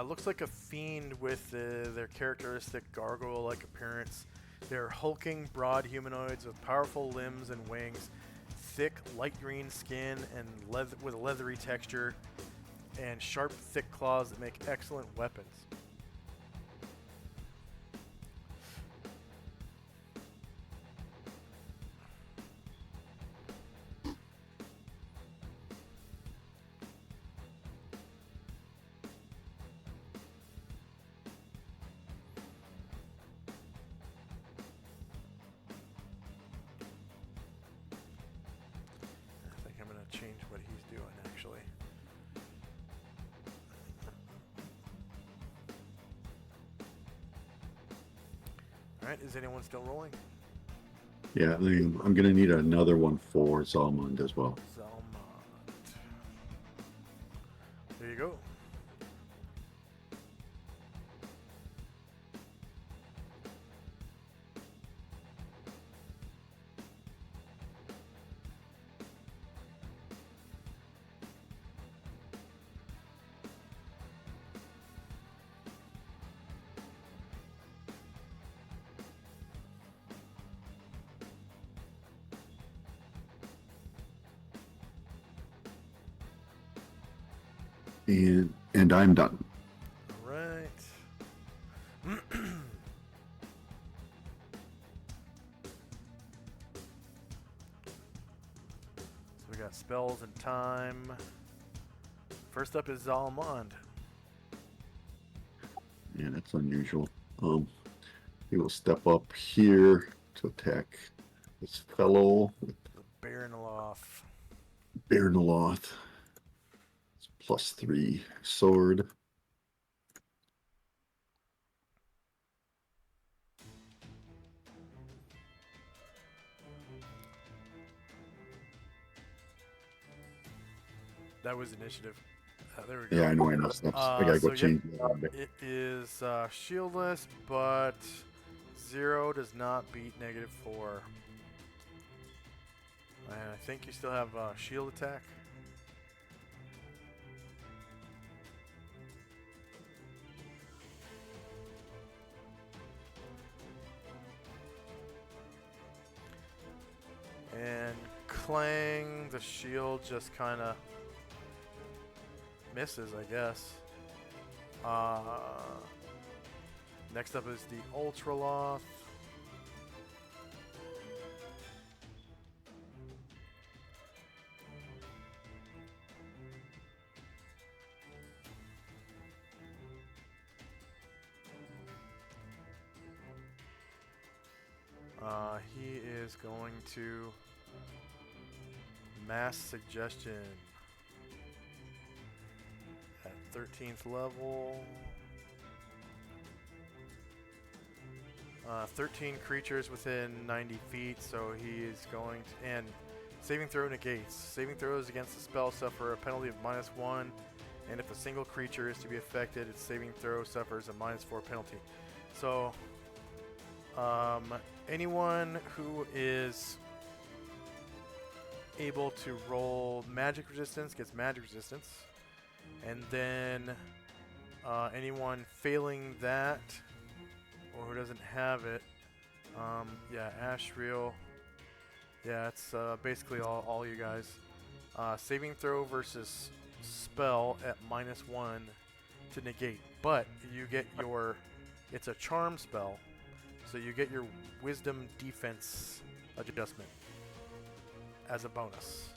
looks like a fiend with their characteristic gargoyle-like appearance. They're hulking, broad humanoids with powerful limbs and wings, thick, light green skin and with a leathery texture, and sharp, thick claws that make excellent weapons. Change what he's doing actually. Alright, is anyone still rolling? Yeah, I'm going to need another one for Zalmond as well. Zalmond. There you go. And I'm done. Alright. So we got spells and time. First up is Zalmond. Yeah, that's unusual. He will step up here to attack this fellow with Baron Aloth. Baronoloth. It's +3 sword. That was initiative. There we go. Yeah, I know I messed up. I gotta go so change yep, that. it is shieldless, but 0 does not beat -4. And I think you still have shield attack. And clang, the shield just kind of misses, I guess. Next up is the Ultraloth. He is going to Mass Suggestion at 13th level. 13 creatures within 90 feet, so he is going to, and saving throw negates. Saving throws against the spell suffer a penalty of -1, and if a single creature is to be affected, its saving throw suffers a -4 penalty. So, anyone who is able to roll magic resistance gets magic resistance, and then anyone failing that or who doesn't have it, yeah, Ashriel, yeah, it's basically all you guys. Saving throw versus spell at -1 to negate, but you get your, it's a charm spell, so you get your wisdom defense adjustment as a bonus.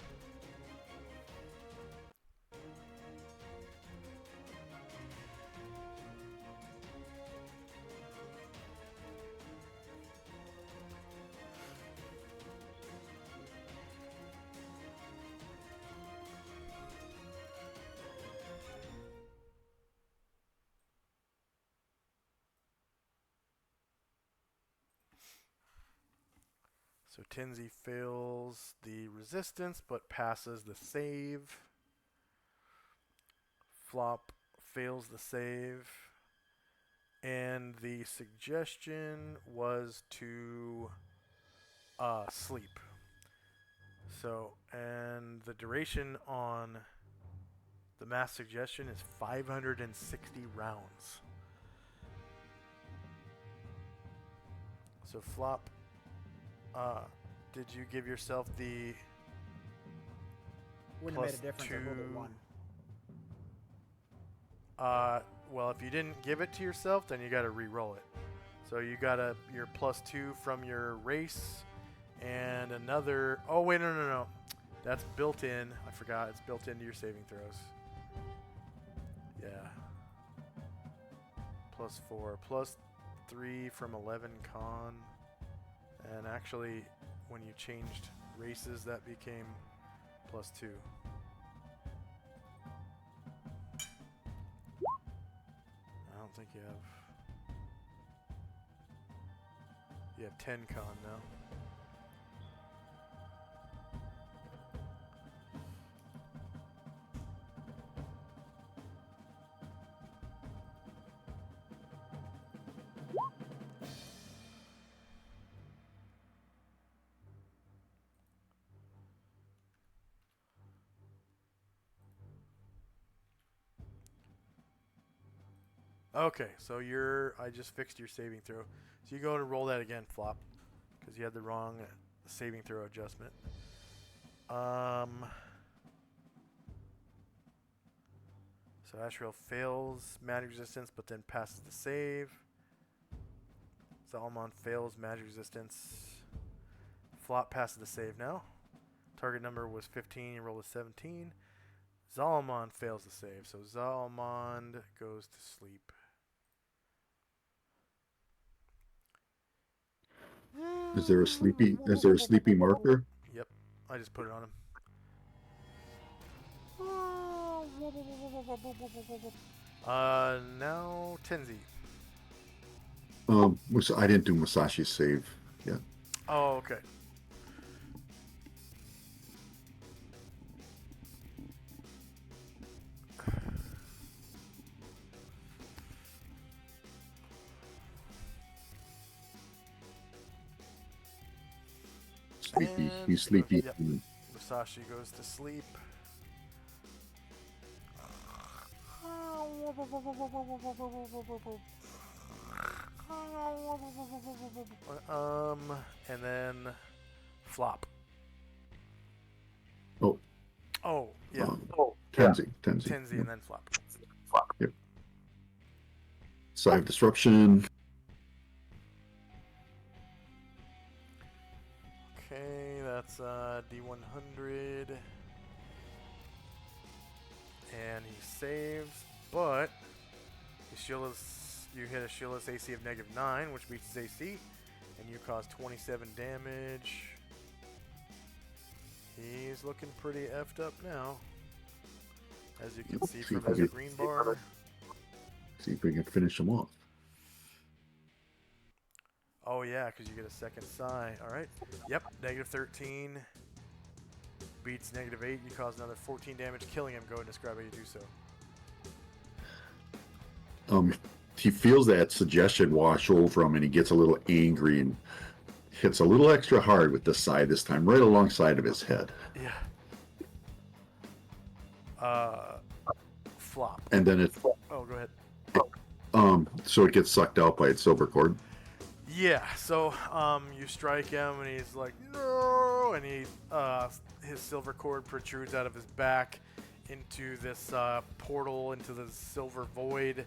So Tinsy fails the resistance but passes the save. Flop fails the save. And the suggestion was to sleep. So, and the duration on the mass suggestion is 560 rounds. So Flop, did you give yourself the Wouldn't have made a +2? difference. I rolled a 1. Well, if you didn't give it to yourself, then you got to re-roll it. So you got your +2 from your race, and another. Oh wait, no. That's built in. I forgot. It's built into your saving throws. Yeah. +4, +3 from 11 con, and actually, when you changed races, that became +2. I don't think you have. You have 10 con now. Okay, so I just fixed your saving throw. So you go to roll that again, Flop, because you had the wrong saving throw adjustment. So Ashriel fails magic resistance, but then passes the save. Zalmon fails magic resistance. Flop passes the save now. Target number was 15. You rolled a 17. Solomon fails to save, so Solomon goes to sleep. Is there a sleepy marker? Yep, I just put it on him. Now Tenzi. I didn't do Musashi's save yet. Oh, okay. Sleepy. And- He's sleepy. yep. Musashi goes to sleep. And then flop. Oh. Oh, yeah. Oh, yeah. Tenzi. Tenzi and then flop. Side disruption. Okay, that's D100. And he saves, but you hit a shieldless AC of -9, which beats his AC, and you cause 27 damage. He's looking pretty effed up now, as you can see from his green bar. See if we can finish him off. Oh yeah, because you get a second psi. All right. Yep, -13 beats -8. You cause another 14 damage, killing him. Go and describe how you do so. He feels that suggestion wash over him, and he gets a little angry and hits a little extra hard with the side this time, right alongside of his head. Yeah. Flop. And then it, Oh, go ahead. so it gets sucked out by its silver cord. Yeah. So, you strike him, and he's like, no, and his silver cord protrudes out of his back into this portal into the silver void,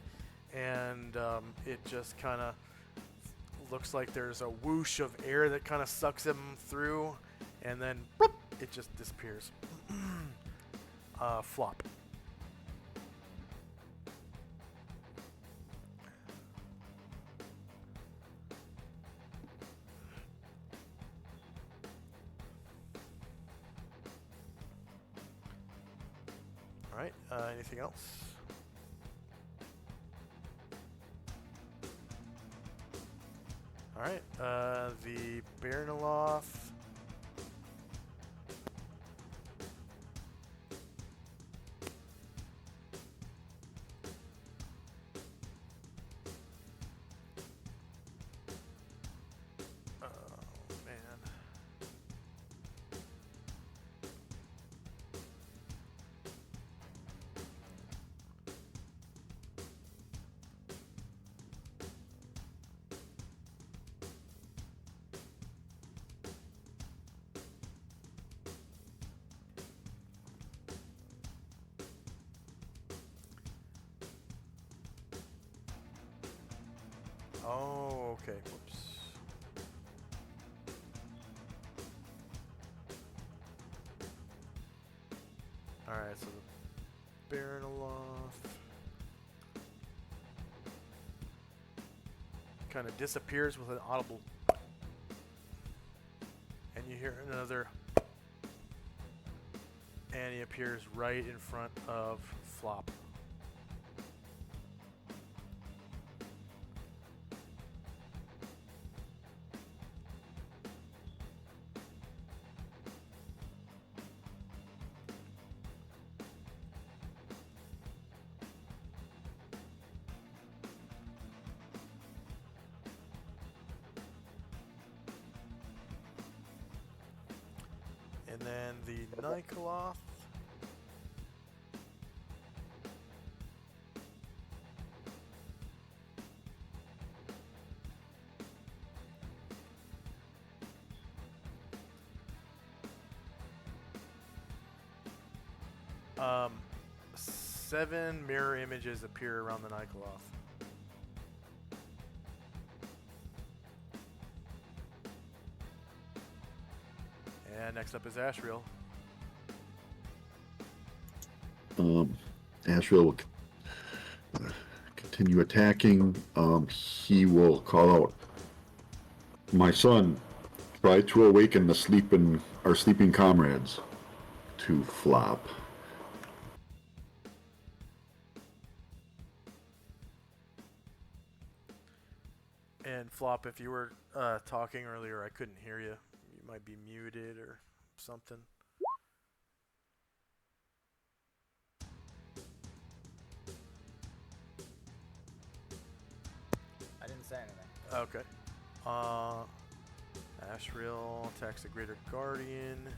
and it just kind of looks like there's a whoosh of air that kind of sucks him through, and then boop, it just disappears. Flop. All right. Anything else? All right. The Baronoloth. Oh man. Oh, okay. Whoops. Alright, so the Baronoloth kind of disappears with an audible, and you hear another, and he appears right in front of Flop. And then the Nikoloth. Um, 7 mirror images appear around the Nikoloth. And next up is Ashriel. Asheville will continue attacking. He will call out, "My son, try to awaken our sleeping comrades." To flop. And Flop, if you were talking earlier, I couldn't hear you. You might be muted or something. I didn't say anything. Okay. Ashriel attacks the Greater Guardian.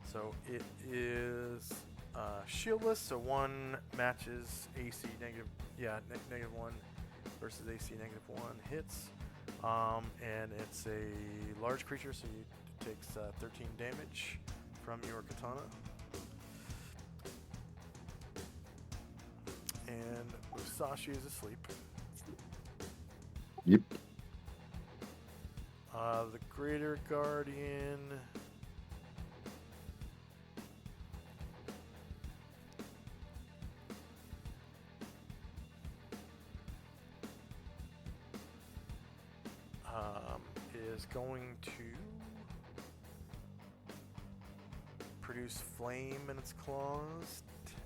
So it is shieldless, so 1 matches AC negative, negative 1 versus AC negative 1 hits. And it's a large creature, so it takes 13 damage from your katana. And Musashi is asleep. Yep. The Greater Guardian. Is going to produce flame in its claws. 10.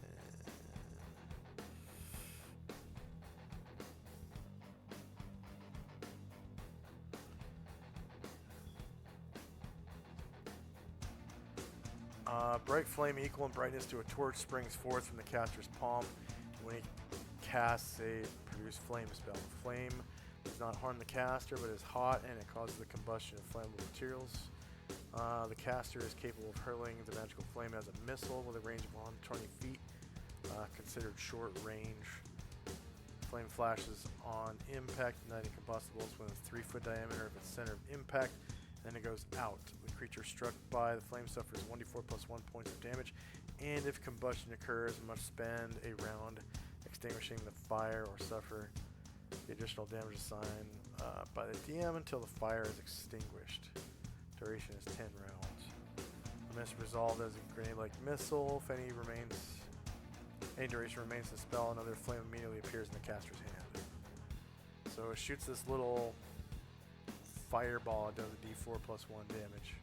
Bright flame equal in brightness to a torch springs forth from the caster's palm. When he casts a produce flame spell, the flame does not harm the caster, but is hot and it causes the combustion of flammable materials. The caster is capable of hurling the magical flame as a missile with a range of 120 feet, considered short range. Flame flashes on impact, igniting combustibles within a 3-foot diameter of its center of impact, then it goes out. The creature struck by the flame suffers 1d4 plus 1 points of damage, and if combustion occurs, it must spend a round extinguishing the fire or suffer the additional damage assigned by the DM until the fire is extinguished. Duration is 10 rounds. A miss resolved as a grenade-like missile. If any duration remains in the spell, another flame immediately appears in the caster's hand. So it shoots this little fireball. It does a d4 plus 1 damage.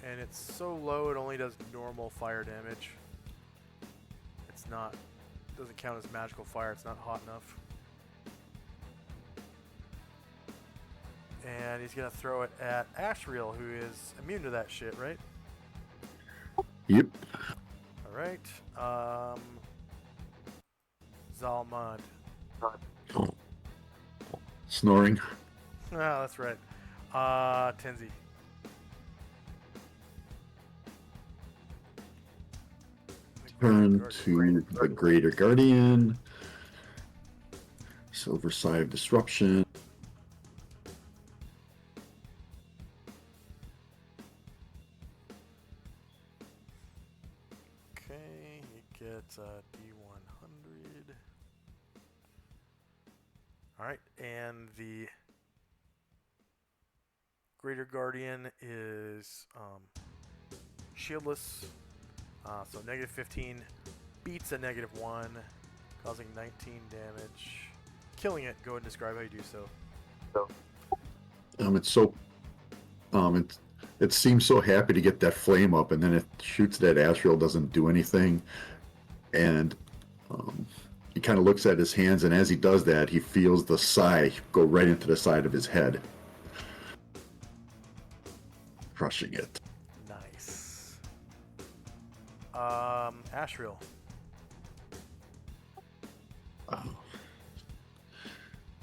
And it's so low it only does normal fire damage. It's not, doesn't count as magical fire, it's not hot enough. And he's gonna throw it at Ashriel, who is immune to that shit, right? Yep. Alright. Zalmud. Snoring. Ah, that's right. Tenzi. Turn to the Greater Guardian. Silver Side of Disruption. Okay, he gets a D100. Alright, and the Greater Guardian is shieldless. So negative 15 beats a negative 1, causing 19 damage. Killing it. Go ahead and describe how you do so. It's so it seems so happy to get that flame up, and then it shoots that Ashriel, doesn't do anything, and he kind of looks at his hands, and as he does that, he feels the sigh go right into the side of his head, crushing it. Nice. Ashriel.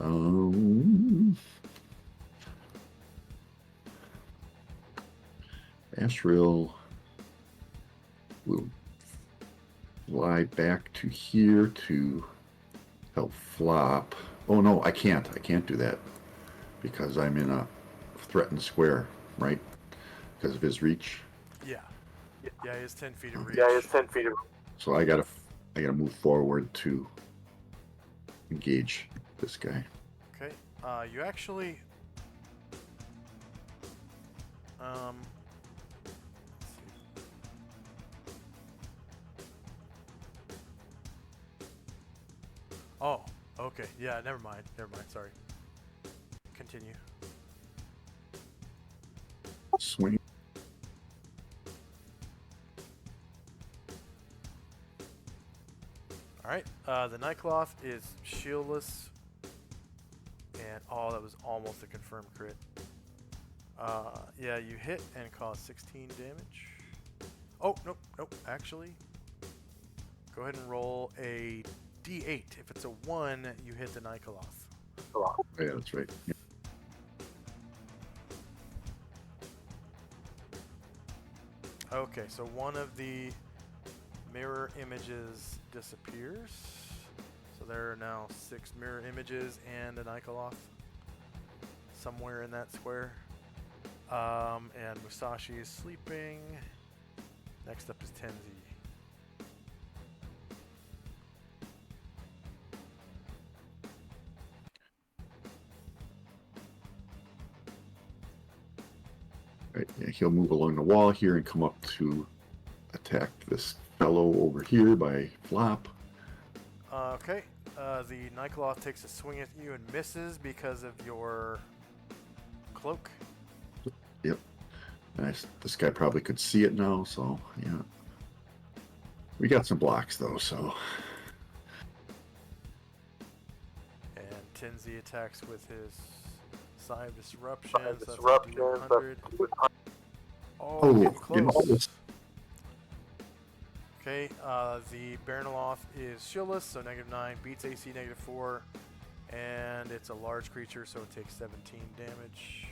Um, Asriel will fly back to here to help Flop. Oh no, I can't. I can't do that because I'm in a threatened square, right? Because of his reach. Yeah. Yeah, he has 10 feet of reach. Yeah, it's 10 feet of. So I gotta move forward to engage this guy. Okay. You actually. Let's see. Oh, okay. Yeah, never mind. Never mind. Sorry. Continue. Swing. Alright. The Nightcloth is shieldless. And oh, that was almost a confirmed crit. Yeah, you hit and cause 16 damage. Oh, nope, nope. Actually, go ahead and roll a d8. If it's a 1, you hit the Nightcloth. Oh, yeah, that's right. Yeah. Okay, so one of the mirror images disappears. So there are now 6 mirror images and an Nightcloth somewhere in that square. And Musashi is sleeping. Next up is Tenzi. Right, yeah, he'll move along the wall here and come up to attack this fellow over here by Flop. Okay, the Nightcloth takes a swing at you and misses because of your cloak. Yep. Nice. This guy probably could see it now, so yeah. We got some blocks though, so. And Tenzi attacks with his Sigh of Disruption. So that's Disruption. a D100. Oh, Oh, getting you know, close. Okay, the Baronoloth is shieldless, so -9, beats AC -4, and it's a large creature, so it takes 17 damage.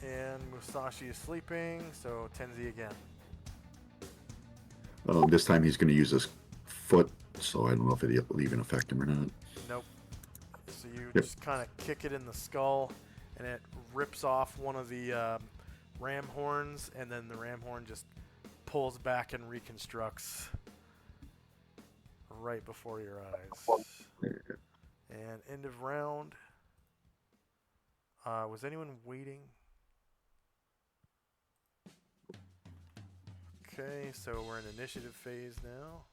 And Musashi is sleeping, so Tenzi again. This time he's going to use his foot, so I don't know if it'll even affect him or not. Nope. So you Yep. just kind of kick it in the skull, and it rips off one of the ram horns, and then the ram horn just pulls back and reconstructs right before your eyes. And end of round. Was anyone waiting? Okay, so we're in initiative phase now.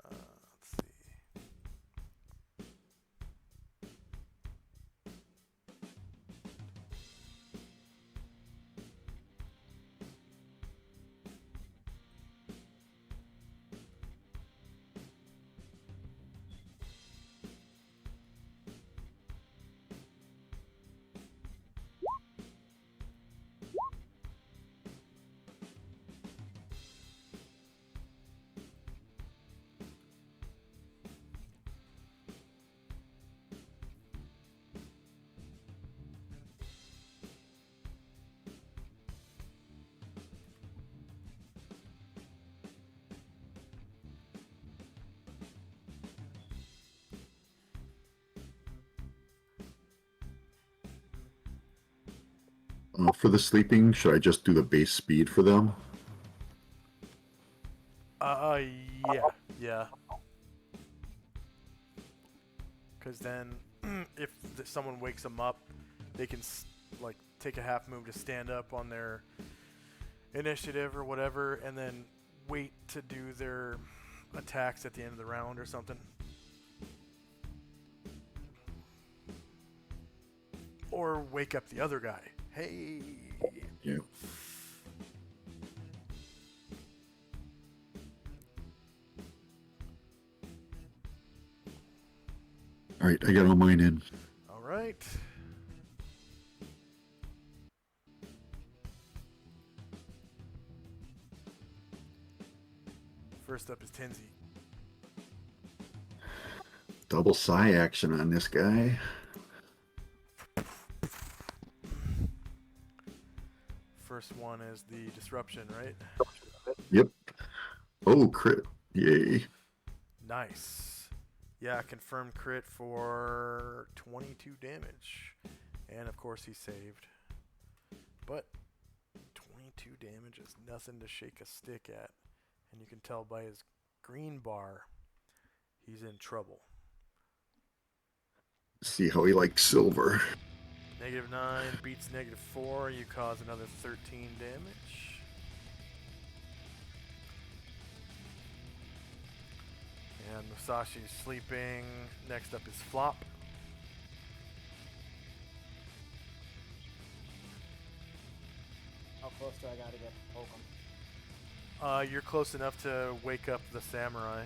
Let's see. For the sleeping, should I just do the base speed for them? Yeah. Because then, if someone wakes them up, they can like take a half move to stand up on their initiative or whatever, and then wait to do their attacks at the end of the round or something. Or wake up the other guy. Hey. Yeah. All right, I got all mine in. All right. first up is Tenzi. Double psi action on this guy. First one is the disruption, right? Yep. Oh, crit. Yay. Nice. Yeah, confirmed crit for 22 damage. And of course he saved. But 22 damage is nothing to shake a stick at. And you can tell by his green bar, he's in trouble. See how he likes silver. -9 beats -4. You cause another 13 damage. And Musashi's sleeping. Next up is Flop. How close do I gotta get to poke him? You're close enough to wake up the samurai.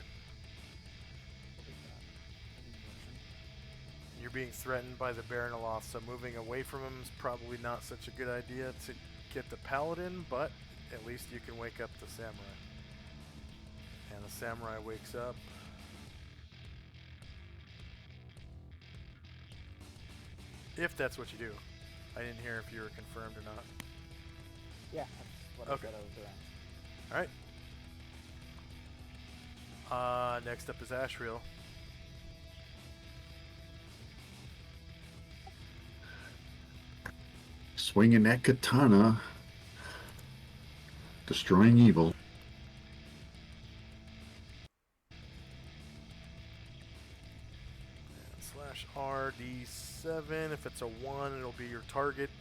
You're being threatened by the Baronoloth, so moving away from him is probably not such a good idea to get the paladin, but at least you can wake up the samurai. And the samurai wakes up. If that's what you do. I didn't hear if you were confirmed or not. Yeah, that's what Okay. I said I was doing. Alright. Next up is Ashriel. Swinging that katana. Destroying evil. And /RD7. If it's a 1, it'll be your target.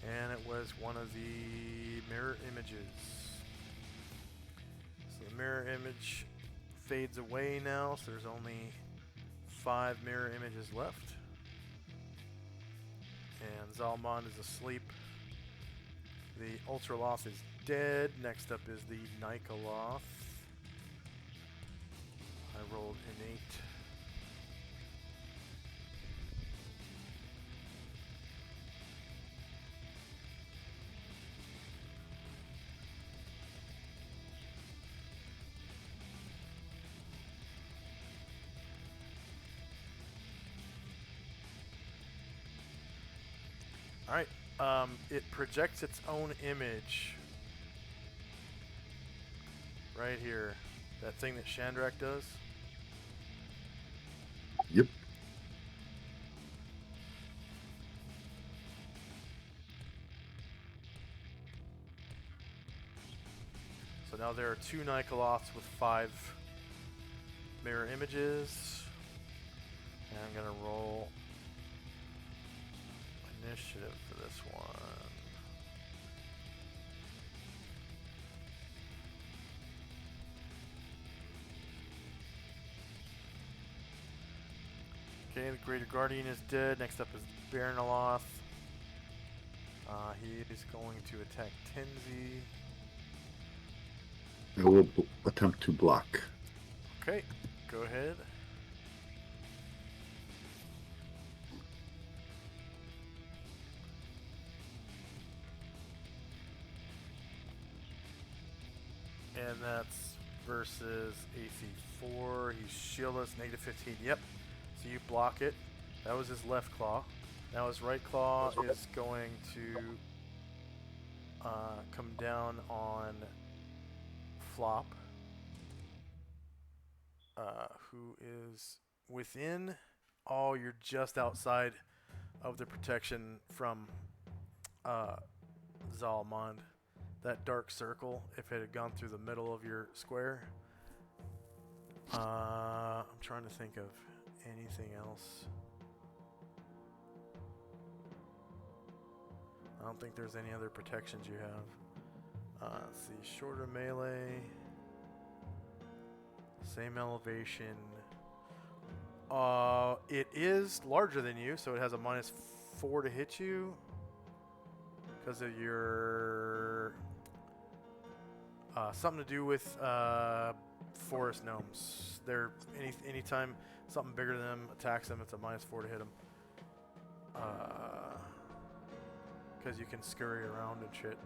And it was one of the mirror images. So the mirror image fades away now, so there's only 5 mirror images left. And Zalmond is asleep. The Ultraloth is dead. Next up is the Nikoloth. I rolled an 8. Alright, it projects its own image right here. That thing that Shandrak does. Yep. So now there are 2 Nikoloths with 5 mirror images. And I'm going to roll initiative for this one. Okay, the Greater Guardian is dead. Next up is Baronoloth. He is going to attack Tenzi. I will attempt to block. Okay, go ahead. And that's versus AC 4. He's shieldless, -15. Yep. So you block it. That was his left claw. Now his right claw is going to come down on Flop, who is within. Oh, you're just outside of the protection from Zalmond. That dark circle, if it had gone through the middle of your square. I'm trying to think of anything else. I don't think there's any other protections you have. Let's see, shorter melee, same elevation. It is larger than you, so it has a -4 to hit you because of your something to do with forest gnomes. They're anytime something bigger than them attacks them, it's a -4 to hit them. Because you can scurry around and shit.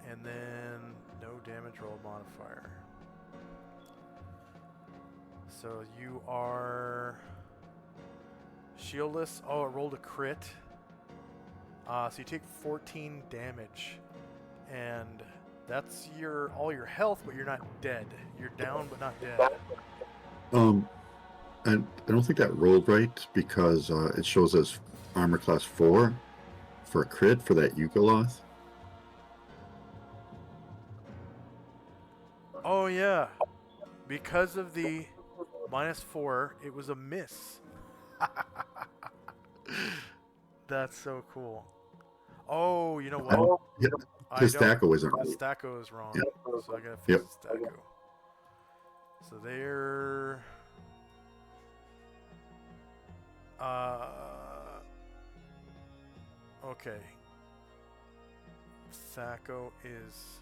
And then no damage roll modifier. So you are shieldless. Oh, it rolled a crit. So you take 14 damage, and that's all your health, but you're not dead. You're down, but not dead. And I don't think that rolled right because it shows us armor class 4 for a crit for that Yukoloth. Oh yeah, because of the -4, it was a miss. That's so cool. Oh, you know what? Yeah, his Stacko isn't The right. Stacko is wrong, Yep. so I gotta fix Yep. the Stacko. So they're okay. Stacko is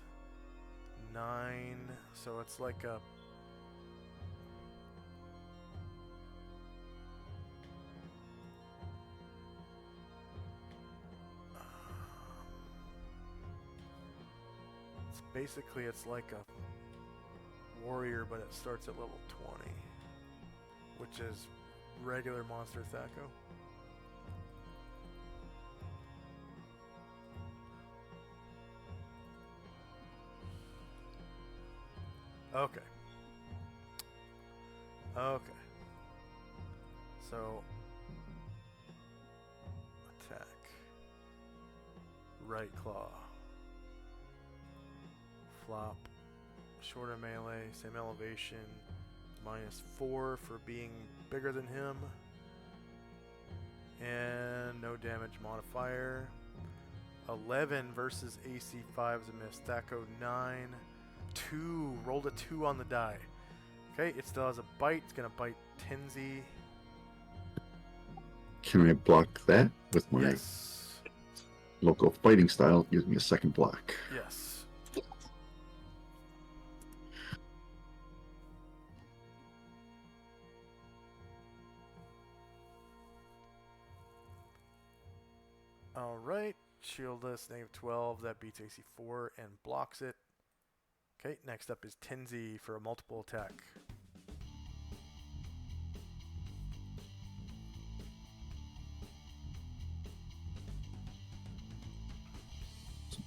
9, so it's like a it's like a warrior, but it starts at level 20, which is regular monster Thaco. Okay. So attack. Right claw. Flop. Shorter melee, same elevation. -4 for being bigger than him. And no damage modifier. 11 versus AC 5 is a miss. Thaco 9. 2. Rolled a 2 on the die. Okay, it still has a bite. It's going to bite Tenzi. Can I block that with my Yes. local fighting style? Gives me a second block. Yes. Alright, shieldless, -12, that beats AC 4 and blocks it. Okay, next up is Tenzi for a multiple attack.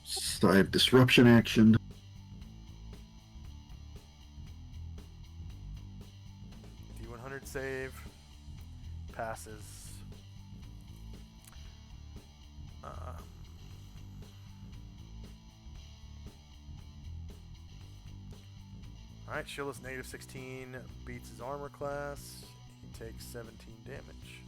So I have disruption action. D100 save. Passes. Alright, shieldless -16 beats his armor class. He takes 17 damage.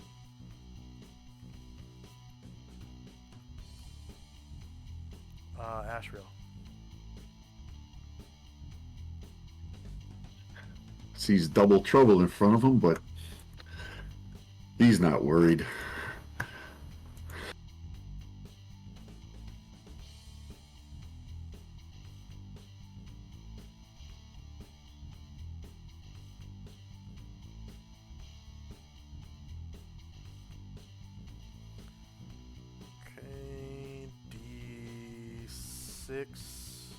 Ashriel. Sees double trouble in front of him, but he's not worried. Okay, D6.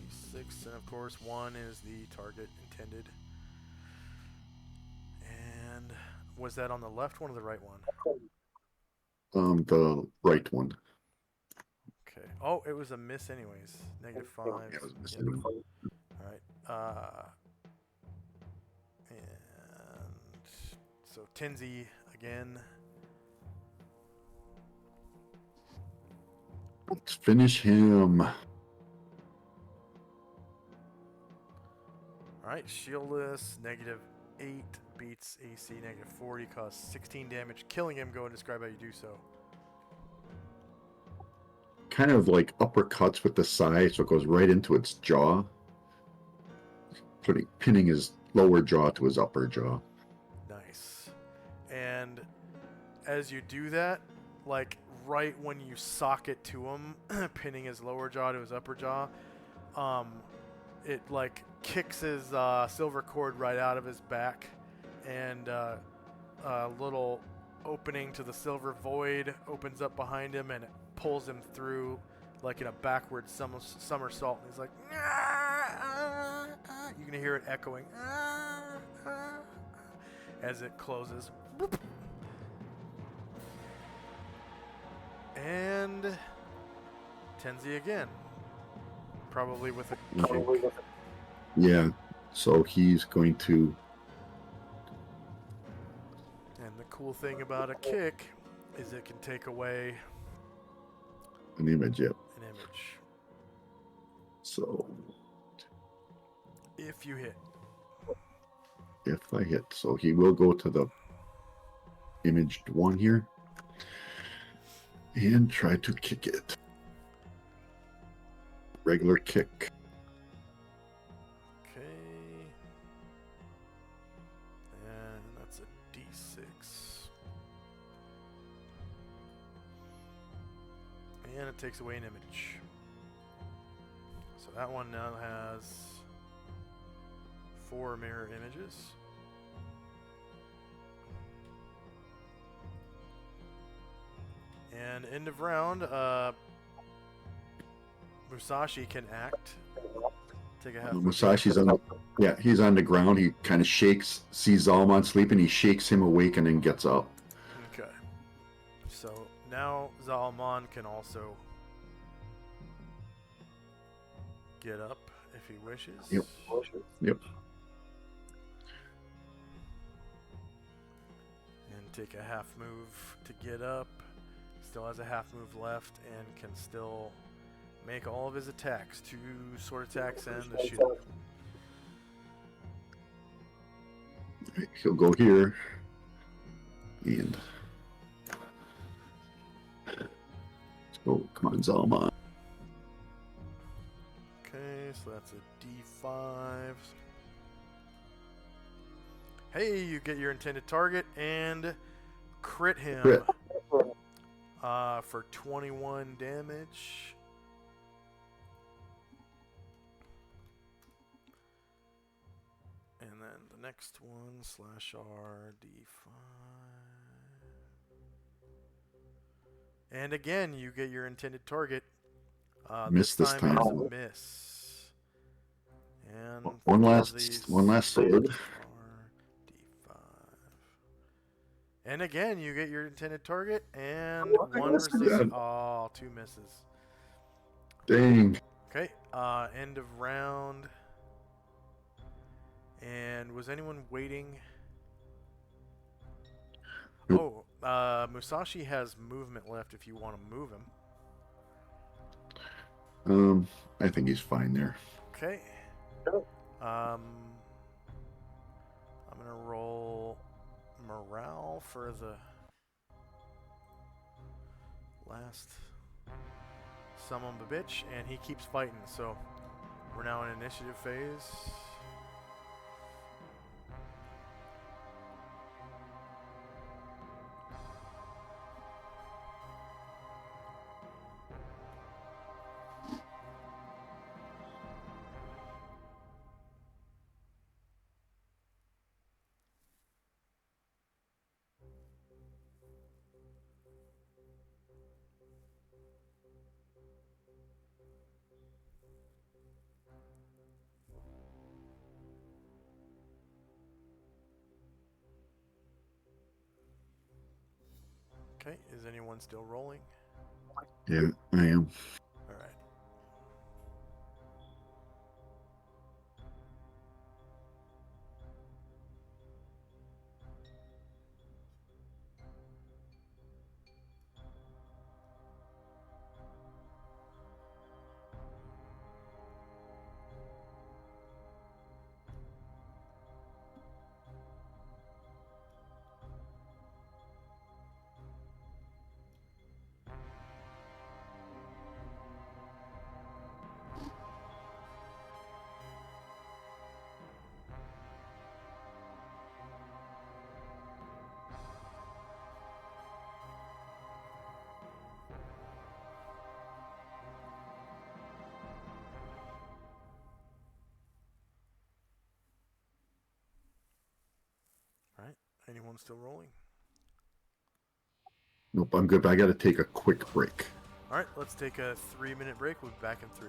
D6, and of course 1 is the target intended. And was that on the left one or the right one? The right one. Okay. Oh, it was a miss anyways. -5. Yeah, I was missing Yep. him. Alright. And so Tenzi again. Let's finish him. Alright, shieldless, -8 beats AC, -40, cause 16 damage, killing him. Go and describe how you do so. Kind of like uppercuts with the side, so it goes right into its jaw. Pinning his lower jaw to his upper jaw. Nice. And as you do that, like right when you sock it to him, pinning his lower jaw to his upper jaw, it like kicks his silver cord right out of his back, and a little opening to the silver void opens up behind him, and it pulls him through like in a backward somersault. And he's like, you're gonna hear it echoing as it closes. And Tenzi again, probably with a kick. Yeah. So he's going to. And the cool thing about a kick is it can take away An image, yep. an image So if you hit. if I hit, so he will go to the imaged one here and try to kick it. Regular kick. Okay. And that's a D6. And it takes away an image. So that one now has 4 mirror images. And end of round, Musashi can act. Take a half. Musashi's on the, yeah, he's on the ground. He kind of shakes, sees Zalman sleeping. He shakes him awake and then gets up. Okay. So now Zalman can also get up if he wishes. Yep. Yep. And take a half move to get up. Still has a half move left and can still make all of his attacks. 2 sword attacks and a shoot. He'll go here. And so come on, Zalman. Okay, so that's a D5. Hey, you get your intended target and crit him Crit. For 21 damage. And then the next one, /R D5. And again, you get your intended target. Miss this time. is a miss. And One four of last these sword. are D5. And again, you get your intended target, and one missed resist. again. Oh, 2 misses. Dang. Okay, end of round. And was anyone waiting? Nope. Oh, Musashi has movement left if you want to move him. I think he's fine there. Okay. I'm gonna roll morale for the last son of a bitch, and he keeps fighting. So we're now in initiative phase. Okay, is anyone still rolling? Yeah, I am. All right. All right. Anyone still rolling? Nope, I'm good, but I got to take a quick break. All right, let's take a 3-minute break. We'll be back in 3.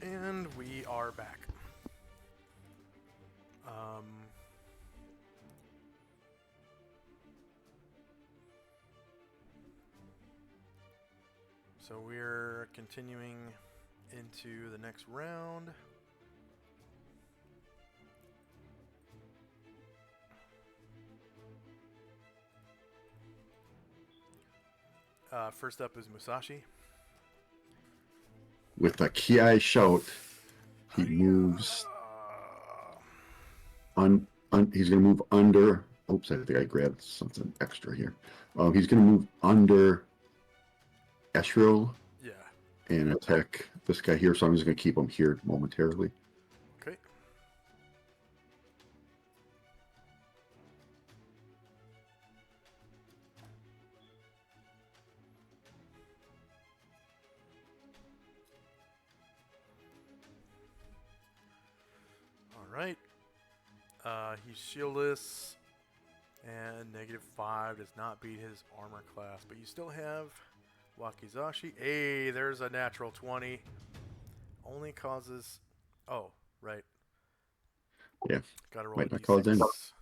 And we are back. So we're continuing into the next round. First up is Musashi. With a Ki shout, he moves. He's going to move under. Oops, I think I grabbed something extra here. He's going to move under Eshril. Yeah. And attack this guy here. So I'm just going to keep him here momentarily. Okay. All right. He's shieldless, and -5 does not beat his armor class, but you still have Wakizashi. Hey, there's a natural 20. Only causes... Oh, right. Yeah. Gotta roll Might a not cause d6.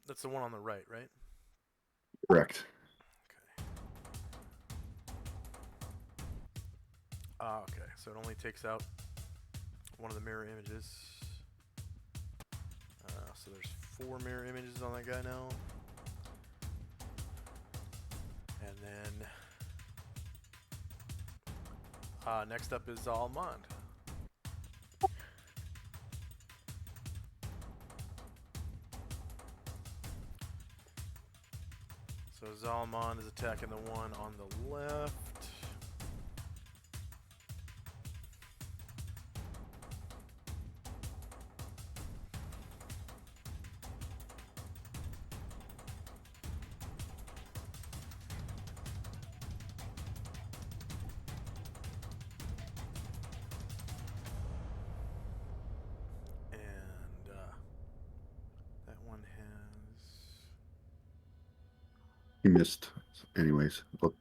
That's the one on the right, right? Correct. Okay. Okay, so it only takes out one of the mirror images. So there's 4 mirror images on that guy now. And then next up is Almond. So Zalman is attacking the one on the left. And that one has... He missed. Anyways. Look.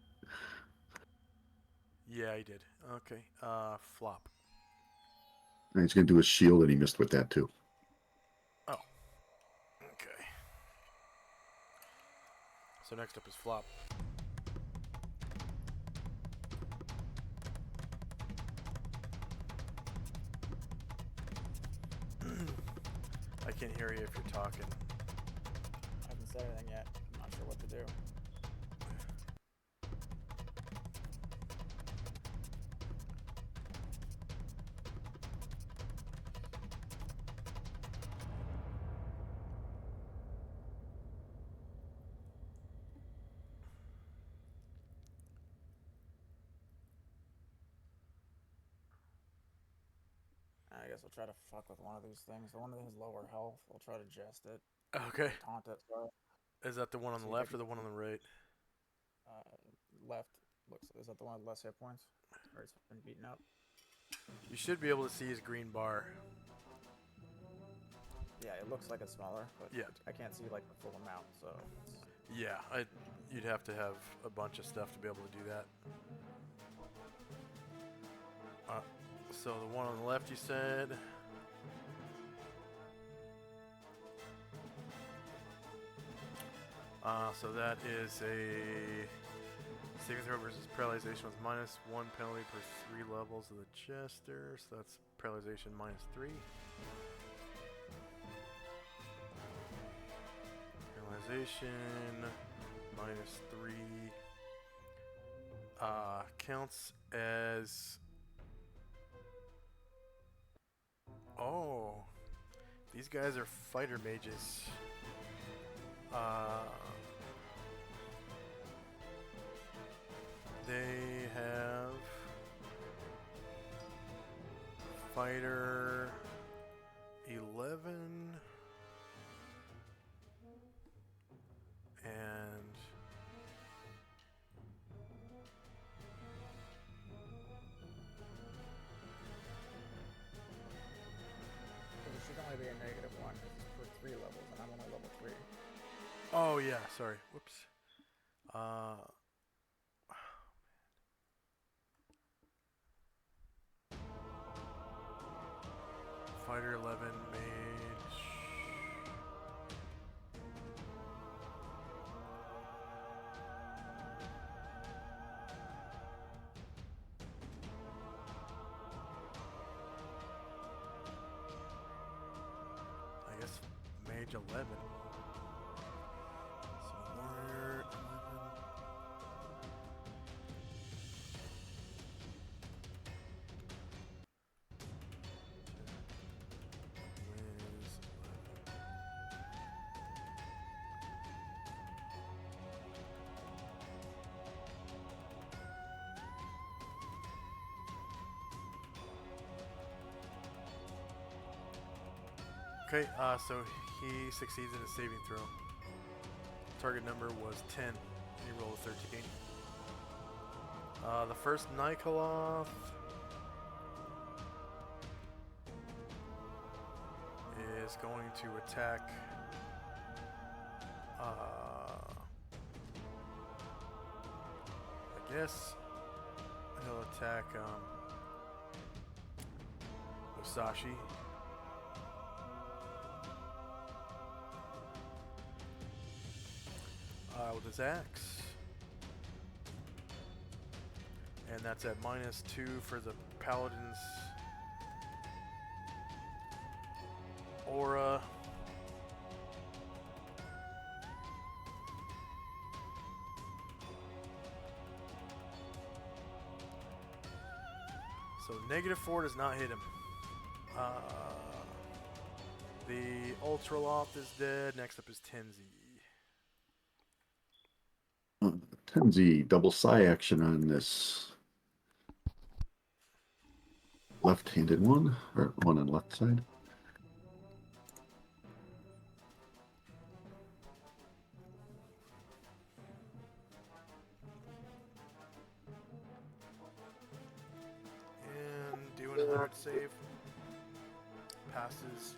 Yeah, he did. Okay. Flop. And he's going to do his shield, and he missed with that, too. Oh. Okay. So next up is flop. I can't hear you if you're talking. I haven't said anything yet. I'm not sure what to do. I guess I'll try to fuck with one of these things. The one that has lower health, I'll try to jest it. Okay. Taunt it, sorry. Is that the one on the See if I left or the one on the right? Left. Is that the one with less hit points? Or it's been beaten up? You should be able to see his green bar. Yeah, it looks like it's smaller, but Yeah. I can't see like the full amount, so Yeah, you'd have to have a bunch of stuff to be able to do that. So the one on the left, you said. So that is a saving throw versus paralyzation with -1 penalty per 3 levels of the Jester. So that's paralyzation -3. Paralyzation -3 counts as... Oh, these guys are fighter mages. They have fighter 11 and it should only be a -1 for 3 levels, and I'm only level 3. oh yeah, sorry. Whoops. Fighter 11 mage. I guess mage 11. So warrior 11. Wiz 11. Okay, so he succeeds in his saving throw. Target number was 10. He rolled a 13. The first Nikoloth is going to attack I guess he'll attack Musashi. out with his axe. And that's at -2 for the paladin's aura. So -4 does not hit him. The Ultraloth is dead. Next up is Tenzi. Tenzi, double psi action on this left-handed one, or one on the left side. And doing a 100 save. Passes.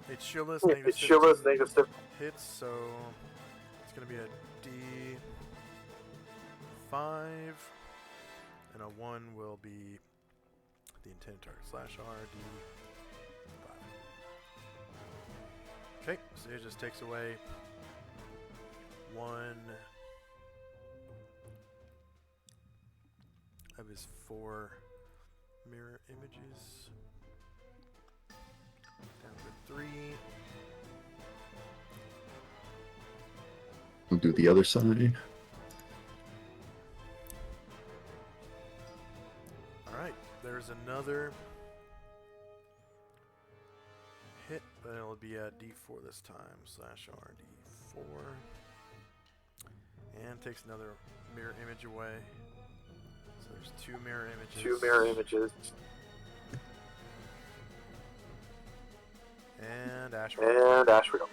It's shieldless, It's shieldless, -7. hits, so it's going to be a D5. And a 1 will be the intended target /R D5. Okay, so it just takes away 1 of his 4 mirror images. Down to 3. We'll do the other side. Alright, there's another hit, but it'll be a D4 this time, /R D4. And takes another mirror image away. So there's 2 mirror images. 2 mirror images. And Ashford. And Ashfield.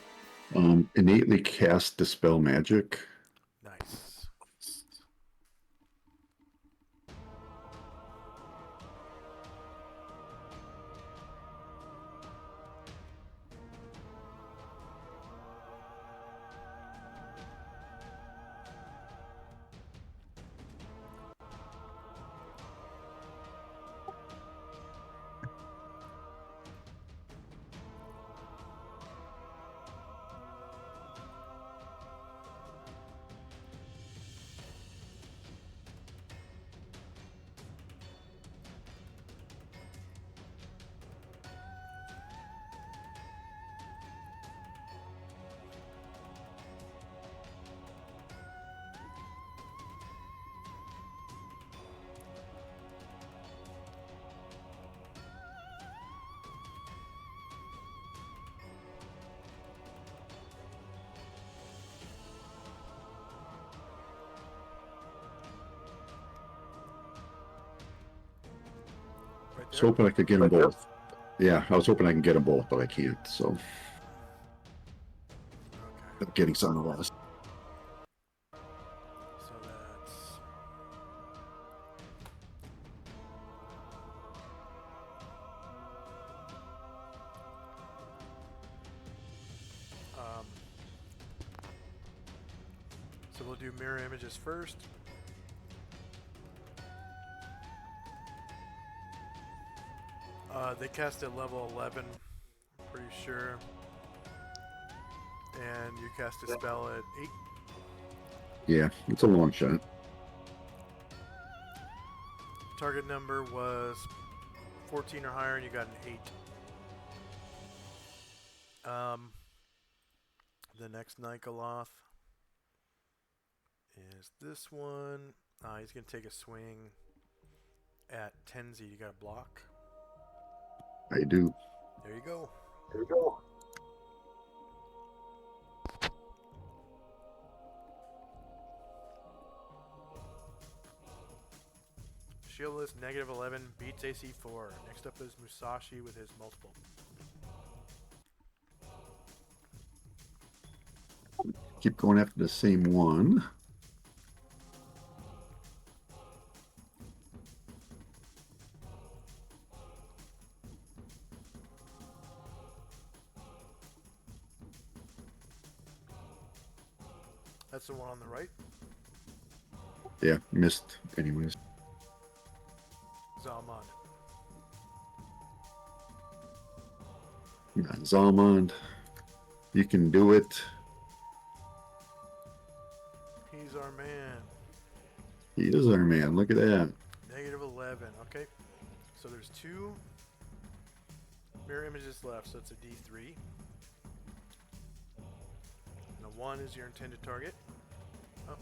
Innately cast Dispel Magic. Nice. Right I was there. hoping I could get them both. Yeah, I was hoping I can get them both, but I can't. So Okay. I'm getting some of those. So that's so we'll do mirror images first. They cast at level 11, I'm pretty sure. And you cast a spell at 8. Yeah, it's a long shot. Target number was 14 or higher, and you got an 8. The next Nikoloth is this one. He's going to take a swing at Tenzi. You got a block. I do. There you go. There we go. Shieldless, -11, beats AC 4. Next up is Musashi with his multiple. Keep going after the same one. That's the one on the right. Yeah, missed anyways. Zalmon. Zalmond, you can do it. He is our man. Look at that. Negative 11. Okay. So there's 2 mirror images left, so it's a D3. And a 1 is your intended target. Oh.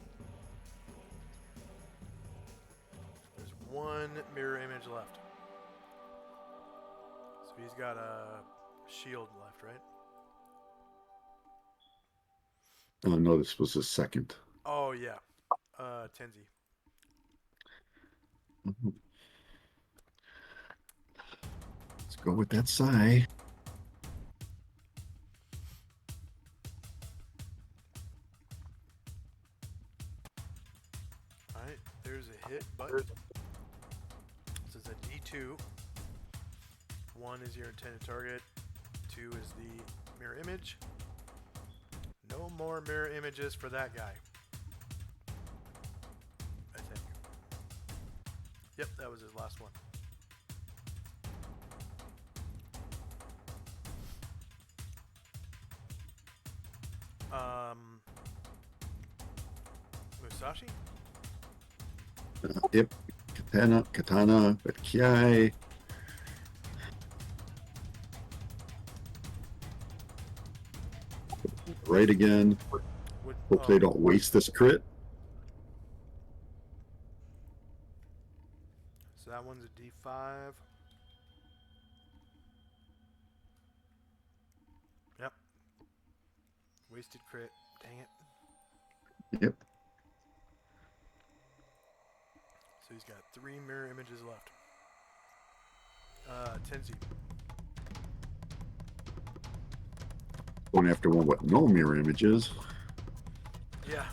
There's 1 mirror image left. So he's got a shield left, right? Oh no, this was his second. Oh, yeah. Tenzi. Let's go with that Psy. Alright, there's a hit, but this is a D2. 1 is your intended target. 2 is the mirror image. No more mirror images for that guy. I think. Yep, that was his last one. Musashi? Yep. Katana, but Kiai. Right again. Hope they don't waste this crit. So that one's a D5. Yep. Wasted crit. Dang it. Yep. So he's got 3 mirror images left. Tenzi. Going after one with no mirror images. Yeah.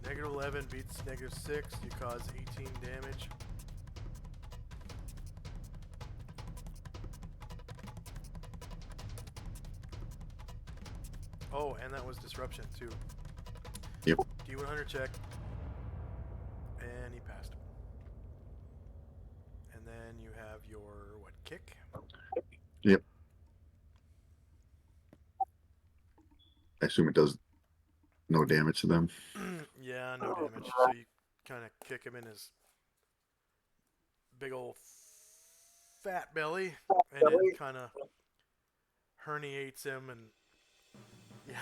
Negative 11 beats negative 6. You cause 18 damage. Oh, and that was disruption too. Yep. D100 check. And he passed. And then you have your, what, kick? Yep. I assume it does no damage to them. Yeah, no damage. So you kind of kick him in his big old fat belly, and it kind of herniates him and yeah,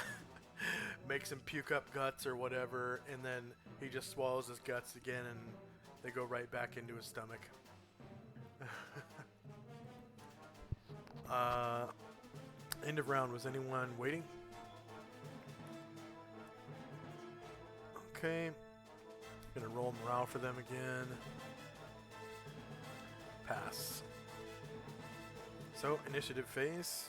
makes him puke up guts or whatever, and then he just swallows his guts again, and they go right back into his stomach. End of round. Was anyone waiting? Okay. Gonna roll morale for them again. Pass. So, initiative phase.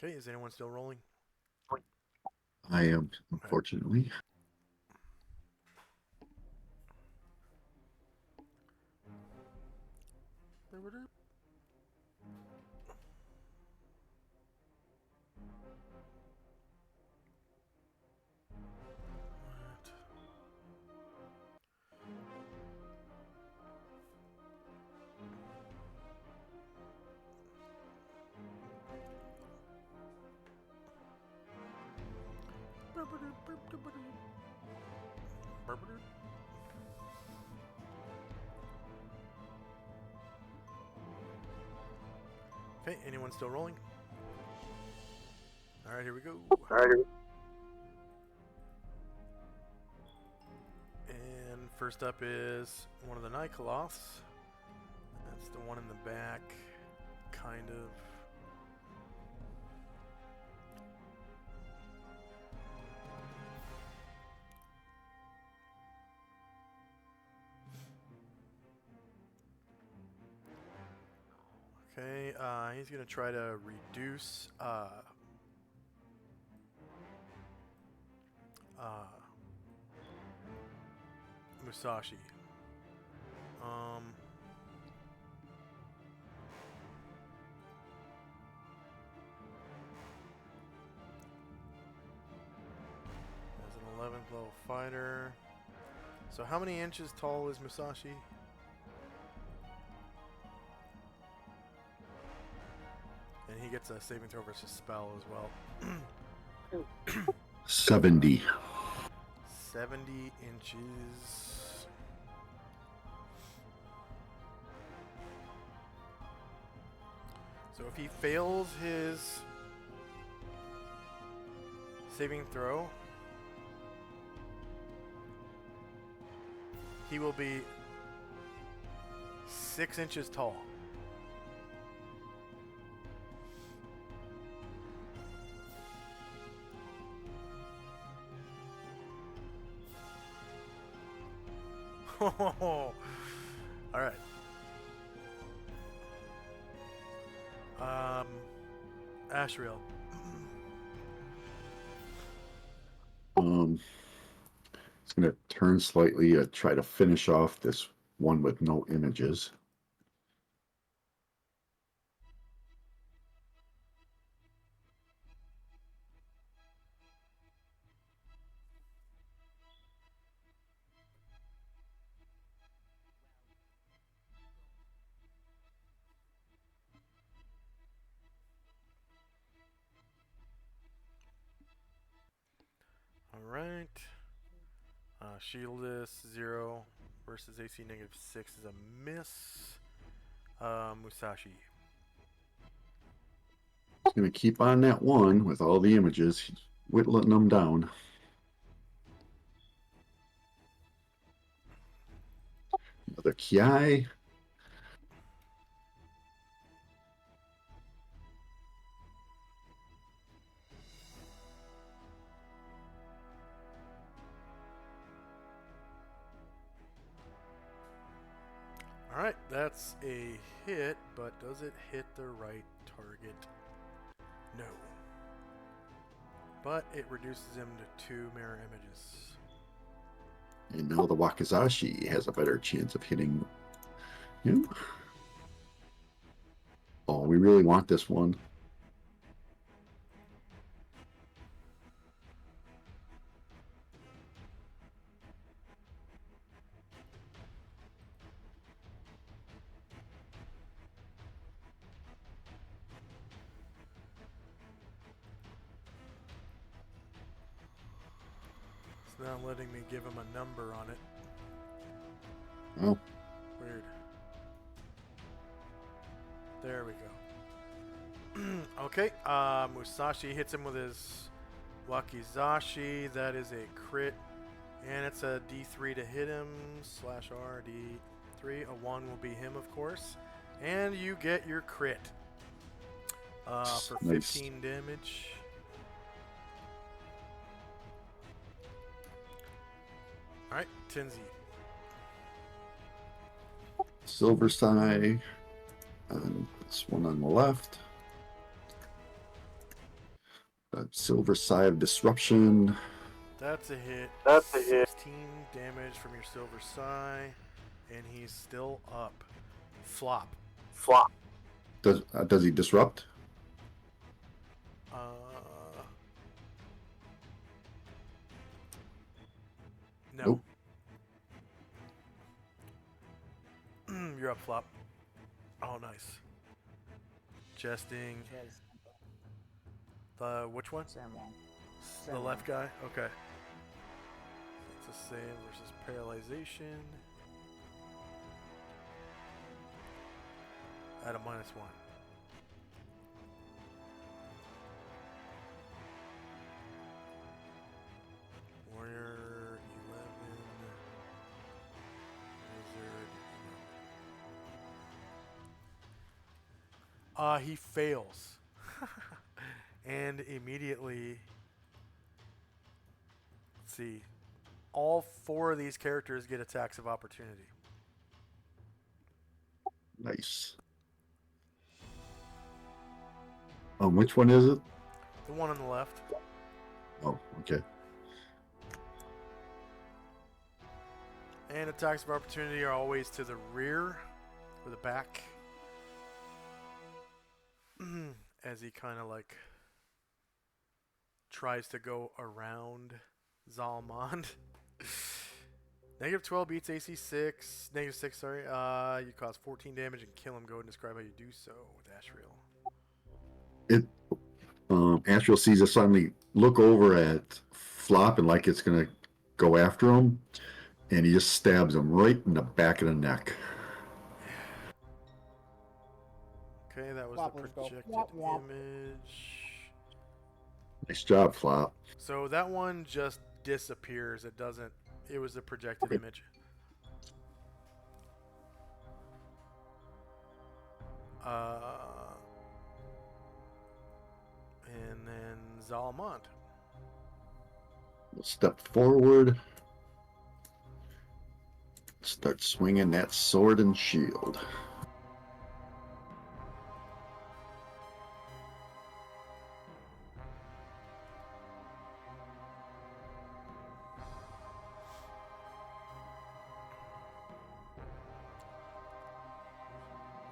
Okay, is anyone still rolling? I am, unfortunately. Okay, anyone still rolling? Alright, here we go. Alrighty. And first up is one of the Nycaloths. That's It's the one in the back, kind of. Okay, he's gonna try to reduce Musashi. As an 11th level fighter. So how many inches tall is Musashi? And he gets a saving throw versus spell as well. 70. 70 inches. So if he fails his saving throw, he will be 6 inches tall. All right. Ashriel. It's going to turn slightly, try to finish off this one with no images. All right. Shieldless 0 versus AC -6 is a miss. Musashi. He's going to keep on that one with all the images. He's whittling them down. Another Kiai. All right, that's a hit, but does it hit the right target? No. But it reduces him to 2 mirror images. And now the Wakizashi has a better chance of hitting him. Oh, we really want this one. It's not letting me give him a number on it. Oh, Weird. There we go. Okay, Musashi hits him with his Wakizashi. That is a crit. And it's a D3 to hit him. /R, D3. A 1 will be him, of course. And you get your crit. For Nice. 15 damage. Alright, Tenzi. Silver Sai. And this one on the left. Silver Sai of Disruption. That's a hit. That's a hit. 16 damage from your Silver Sai. And he's still up. Flop. Flop. Does he disrupt? No. Nope. You're up, Flop. Oh, nice. Jesting. Which one? Sam Wong. The left guy? Okay. It's a save versus paralyzation. At a -1. Warrior 11. Wizard. He fails. And immediately, let's see, all 4 of these characters get attacks of opportunity. Nice. Which one is it? The one on the left. Oh, okay. And attacks of opportunity are always to the rear or the back. As he kind of like tries to go around Zalmond. -12 beats AC 6. -6, sorry. You cause 14 damage and kill him. Go ahead and describe how you do so with Ashriel. Astral sees it suddenly look over at Flop and like it's gonna go after him, and he just stabs him right in the back of the neck. Okay, that was Flop, the let's go. projected Womp, womp. image. Nice job, Flop. So that one just disappears. It doesn't. It was a projected image. And then Zalmond. We'll step forward. Start swinging that sword and shield.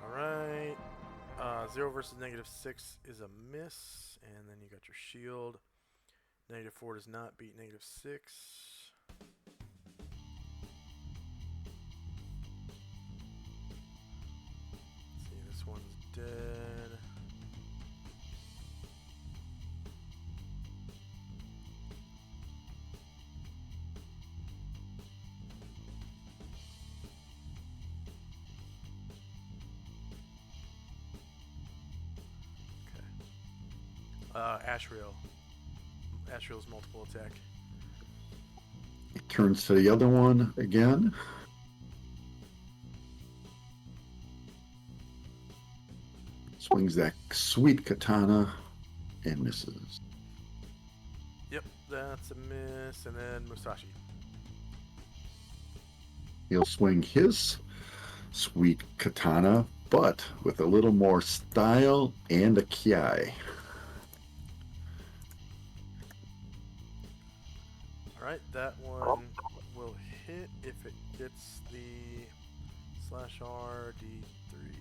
Alright. 0 versus -6 is a miss. And then you got your shield. -4 does not beat -6. Let's see, this one's dead. Ashriel. Ashriel's multiple attack. He turns to the other one again. Swings that sweet katana and misses. Yep, that's a miss. And then Musashi. He'll swing his sweet katana, but with a little more style and a kiai. Alright, that one will hit if it gets the /R D3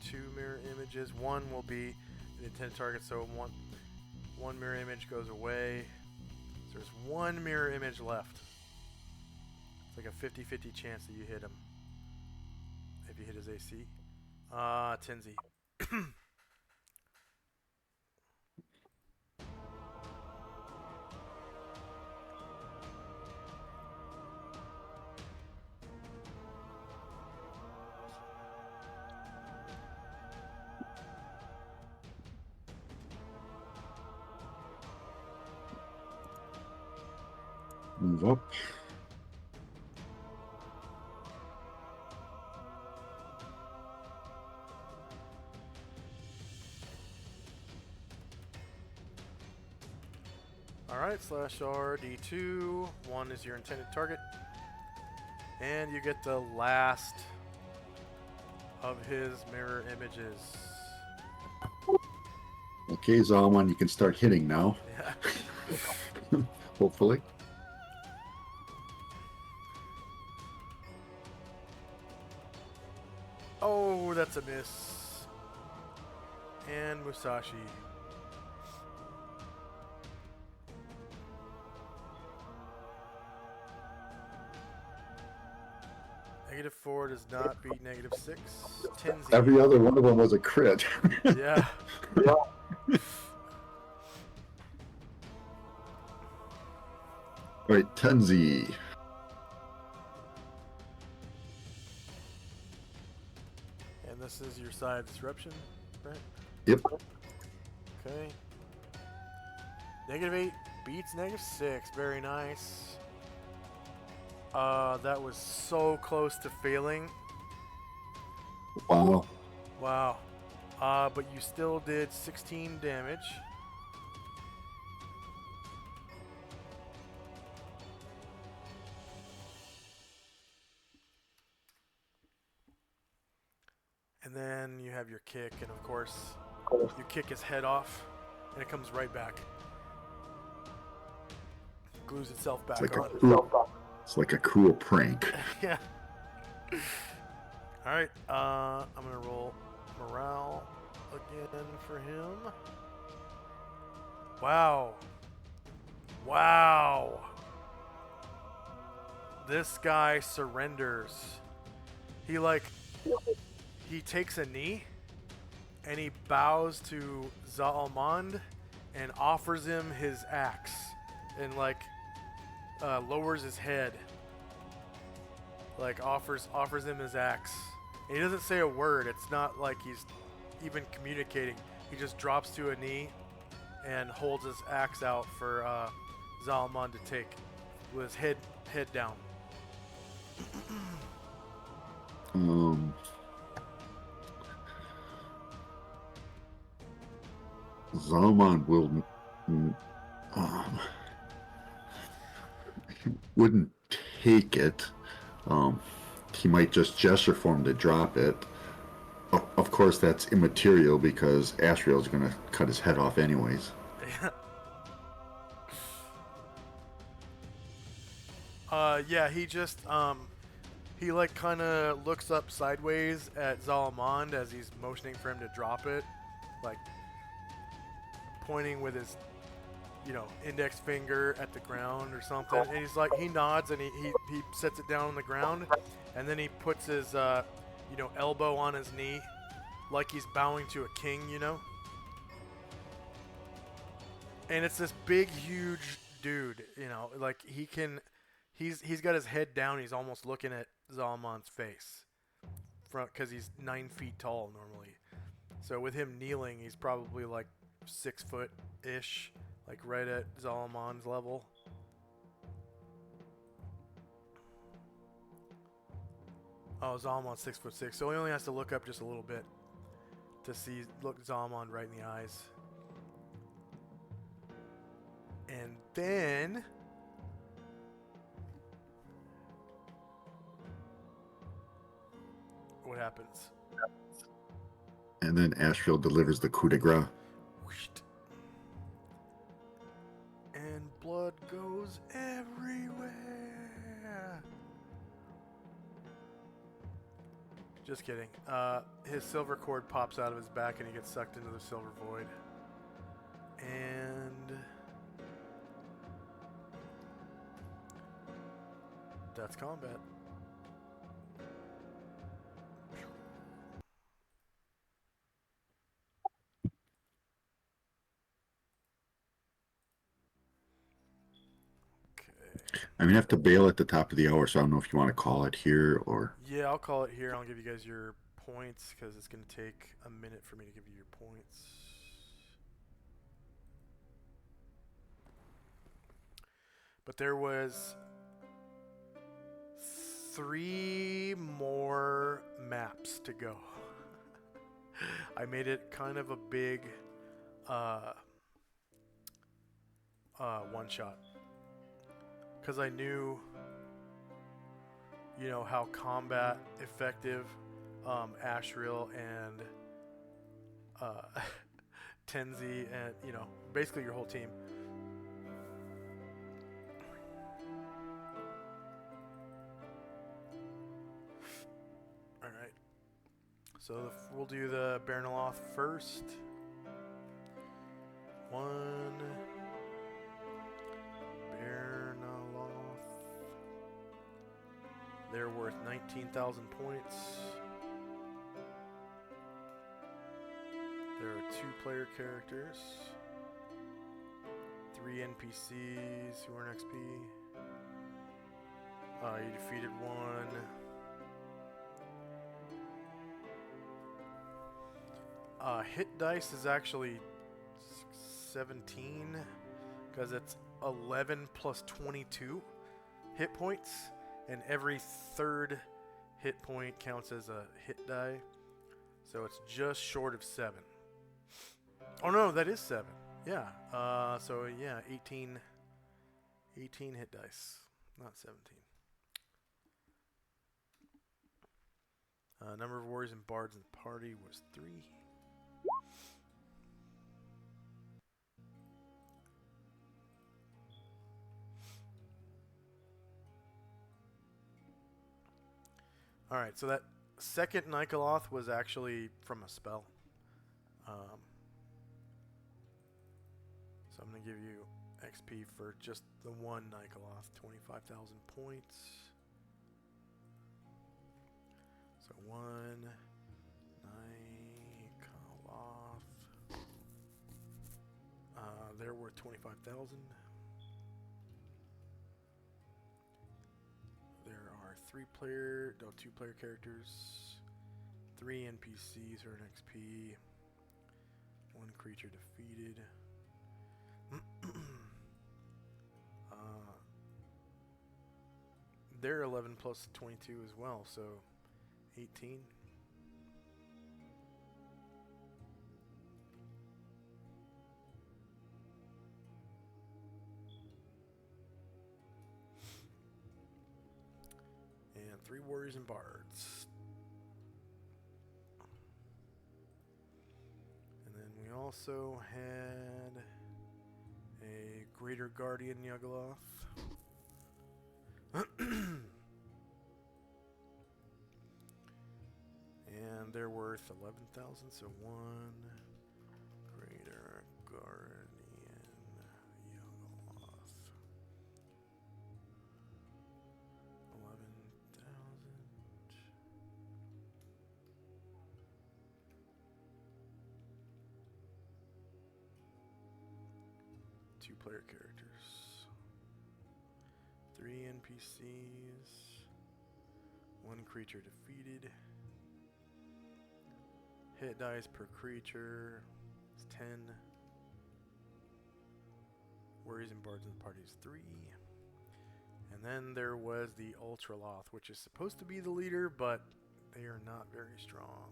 2 mirror images. One will be the intended target, so one mirror image goes away. So there's one mirror image left. It's like a 50-50 chance that you hit him. If you hit his AC. Tenzi. Move up. Alright, /R D2. One is your intended target. And you get the last of his mirror images. Okay, Zalman, you can start hitting now. Yeah. Hopefully. Oh, that's a miss. And Musashi. -4 does not beat -6. Tenzi. Every other one of them was a crit. Yeah. Yeah. All right, Tenzi. And this is your side disruption, right? Yep. Okay. -8 beats -6. Very nice. That was so close to failing. Wow. Wow. But you still did 16 damage. And then you have your kick, and of course, you kick his head off, and it comes right back. Glues itself back on. It's like a cool prank. Yeah. Alright, I'm gonna roll morale again for him. Wow. Wow. This guy surrenders. He takes a knee and he bows to Zalmond and offers him his axe and lowers his head. Offers him his axe. And he doesn't say a word. It's not like he's even communicating. He just drops to a knee and holds his axe out for Zalmond to take with his head down. Zalman wouldn't take it. He might just gesture for him to drop it. Of course, that's immaterial because Asriel's going to cut his head off anyways. Yeah, he just he kind of looks up sideways at Zalmond as he's motioning for him to drop it, pointing with his index finger at the ground or something. And he nods and he sets it down on the ground, and then he puts his elbow on his knee like he's bowing to a king, And it's this big, huge dude, he's got his head down. He's almost looking at Zalmond's face, because he's 9 feet tall normally. So with him kneeling, he's probably 6 foot-ish, right at Zalmond's level. Oh, Zalmond's 6'6", so he only has to look up just a little bit to look Zalmond right in the eyes. And then what happens? And then Asriel delivers the coup de grace. And blood goes everywhere. Just kidding. His silver cord pops out of his back and he gets sucked into the silver void. And that's combat. I have to bail at the top of the hour, so I don't know if you want to call it here or... Yeah, I'll call it here. I'll give you guys your points because it's going to take a minute for me to give you your points. But there was 3 more maps to go. I made it kind of a big one-shot. Because I knew, how combat effective Asriel and Tenzi and, basically your whole team. Alright. So we'll do the Baranaloth first. 1... They're worth 19,000 points. There are 2 player characters, 3 NPCs who earn XP. You defeated 1. Hit dice is actually 17 because it's 11 plus 22 hit points. And every 3rd hit point counts as a hit die. So it's just short of 7. Oh no, that is 7. Yeah. So yeah, 18 hit dice, not 17. Number of warriors and bards in the party was 3. Alright, so that second Nikoloth was actually from a spell. So I'm going to give you XP for just the one Nikoloth, 25,000 points. So one Nikoloth. They're worth 25,000. There are 2-player characters, 3 NPCs earn XP, 1 creature defeated. They're 11 plus 22 as well, so 18. And 3 warriors and bards. And then we also had a greater guardian Yugoloth. And they're worth 11,000, so 1 greater guardian Yugoloth. 11,000. Two-player characters. 3 NPCs. 1 creature defeated. Hit dice per creature is 10. Warriors and bards in the party is 3. And then there was the Ultraloth, which is supposed to be the leader, but they are not very strong.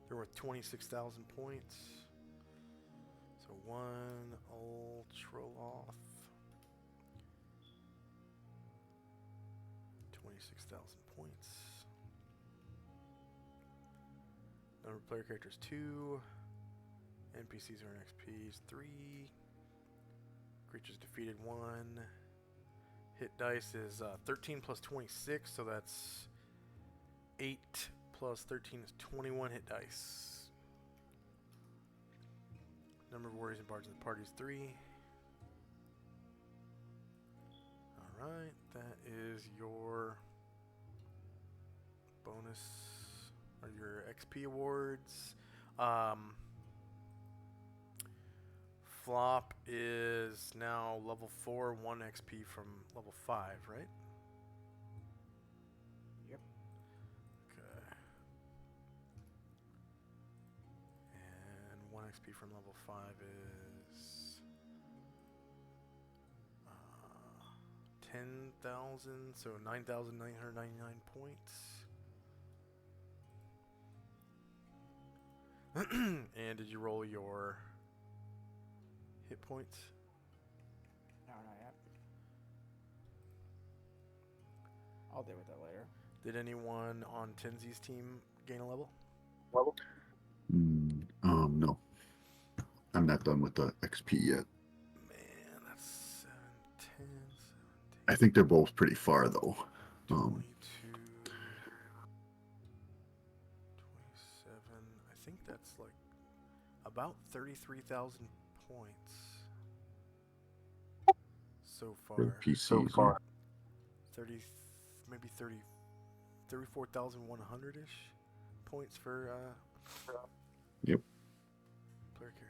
They're worth 26,000 points. So 1 Ultraloth. 26,000 points. Number of player characters 2. NPCs earn XPs 3. Creatures defeated 1. Hit dice is 13 plus 26, so that's 8 plus 13 is 21 hit dice. Number of warriors and bards in the party is 3. Alright, that is your bonus, or your XP awards. Flop is now level 4, 1 XP from level 5, right? Yep. Okay. And 1 XP from level 5 is 10,000, so 9,999 points. And did you roll your hit points? No, not yet. I'll deal with that later. Did anyone on Tenzi's team gain a level? Level? No. I'm not done with the XP yet. Man, that's 7, 10, 17, I think they're both pretty far though. 22, 27. I think that's like about 33,000 points so far. For the PCs. So far. 30, maybe 34,100-ish points for Yep. player character.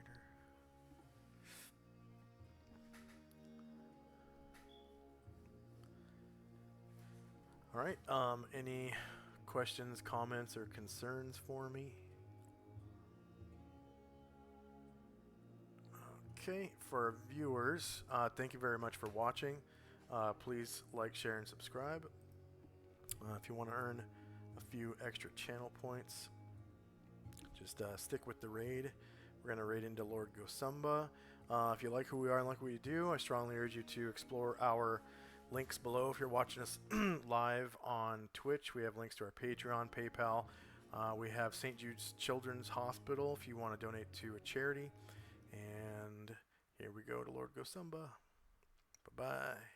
All right. Any questions, comments, or concerns for me? Okay, for viewers, thank you very much for watching. Please like, share, and subscribe. If you want to earn a few extra channel points, just stick with the raid. We're going to raid into Lord Gosumba. If you like who we are and like what we do, I strongly urge you to explore our links below. If you're watching us live on Twitch, we have links to our Patreon, PayPal. We have St. Jude's Children's Hospital if you want to donate to a charity. And here we go to Lord Gosumba. Bye-bye.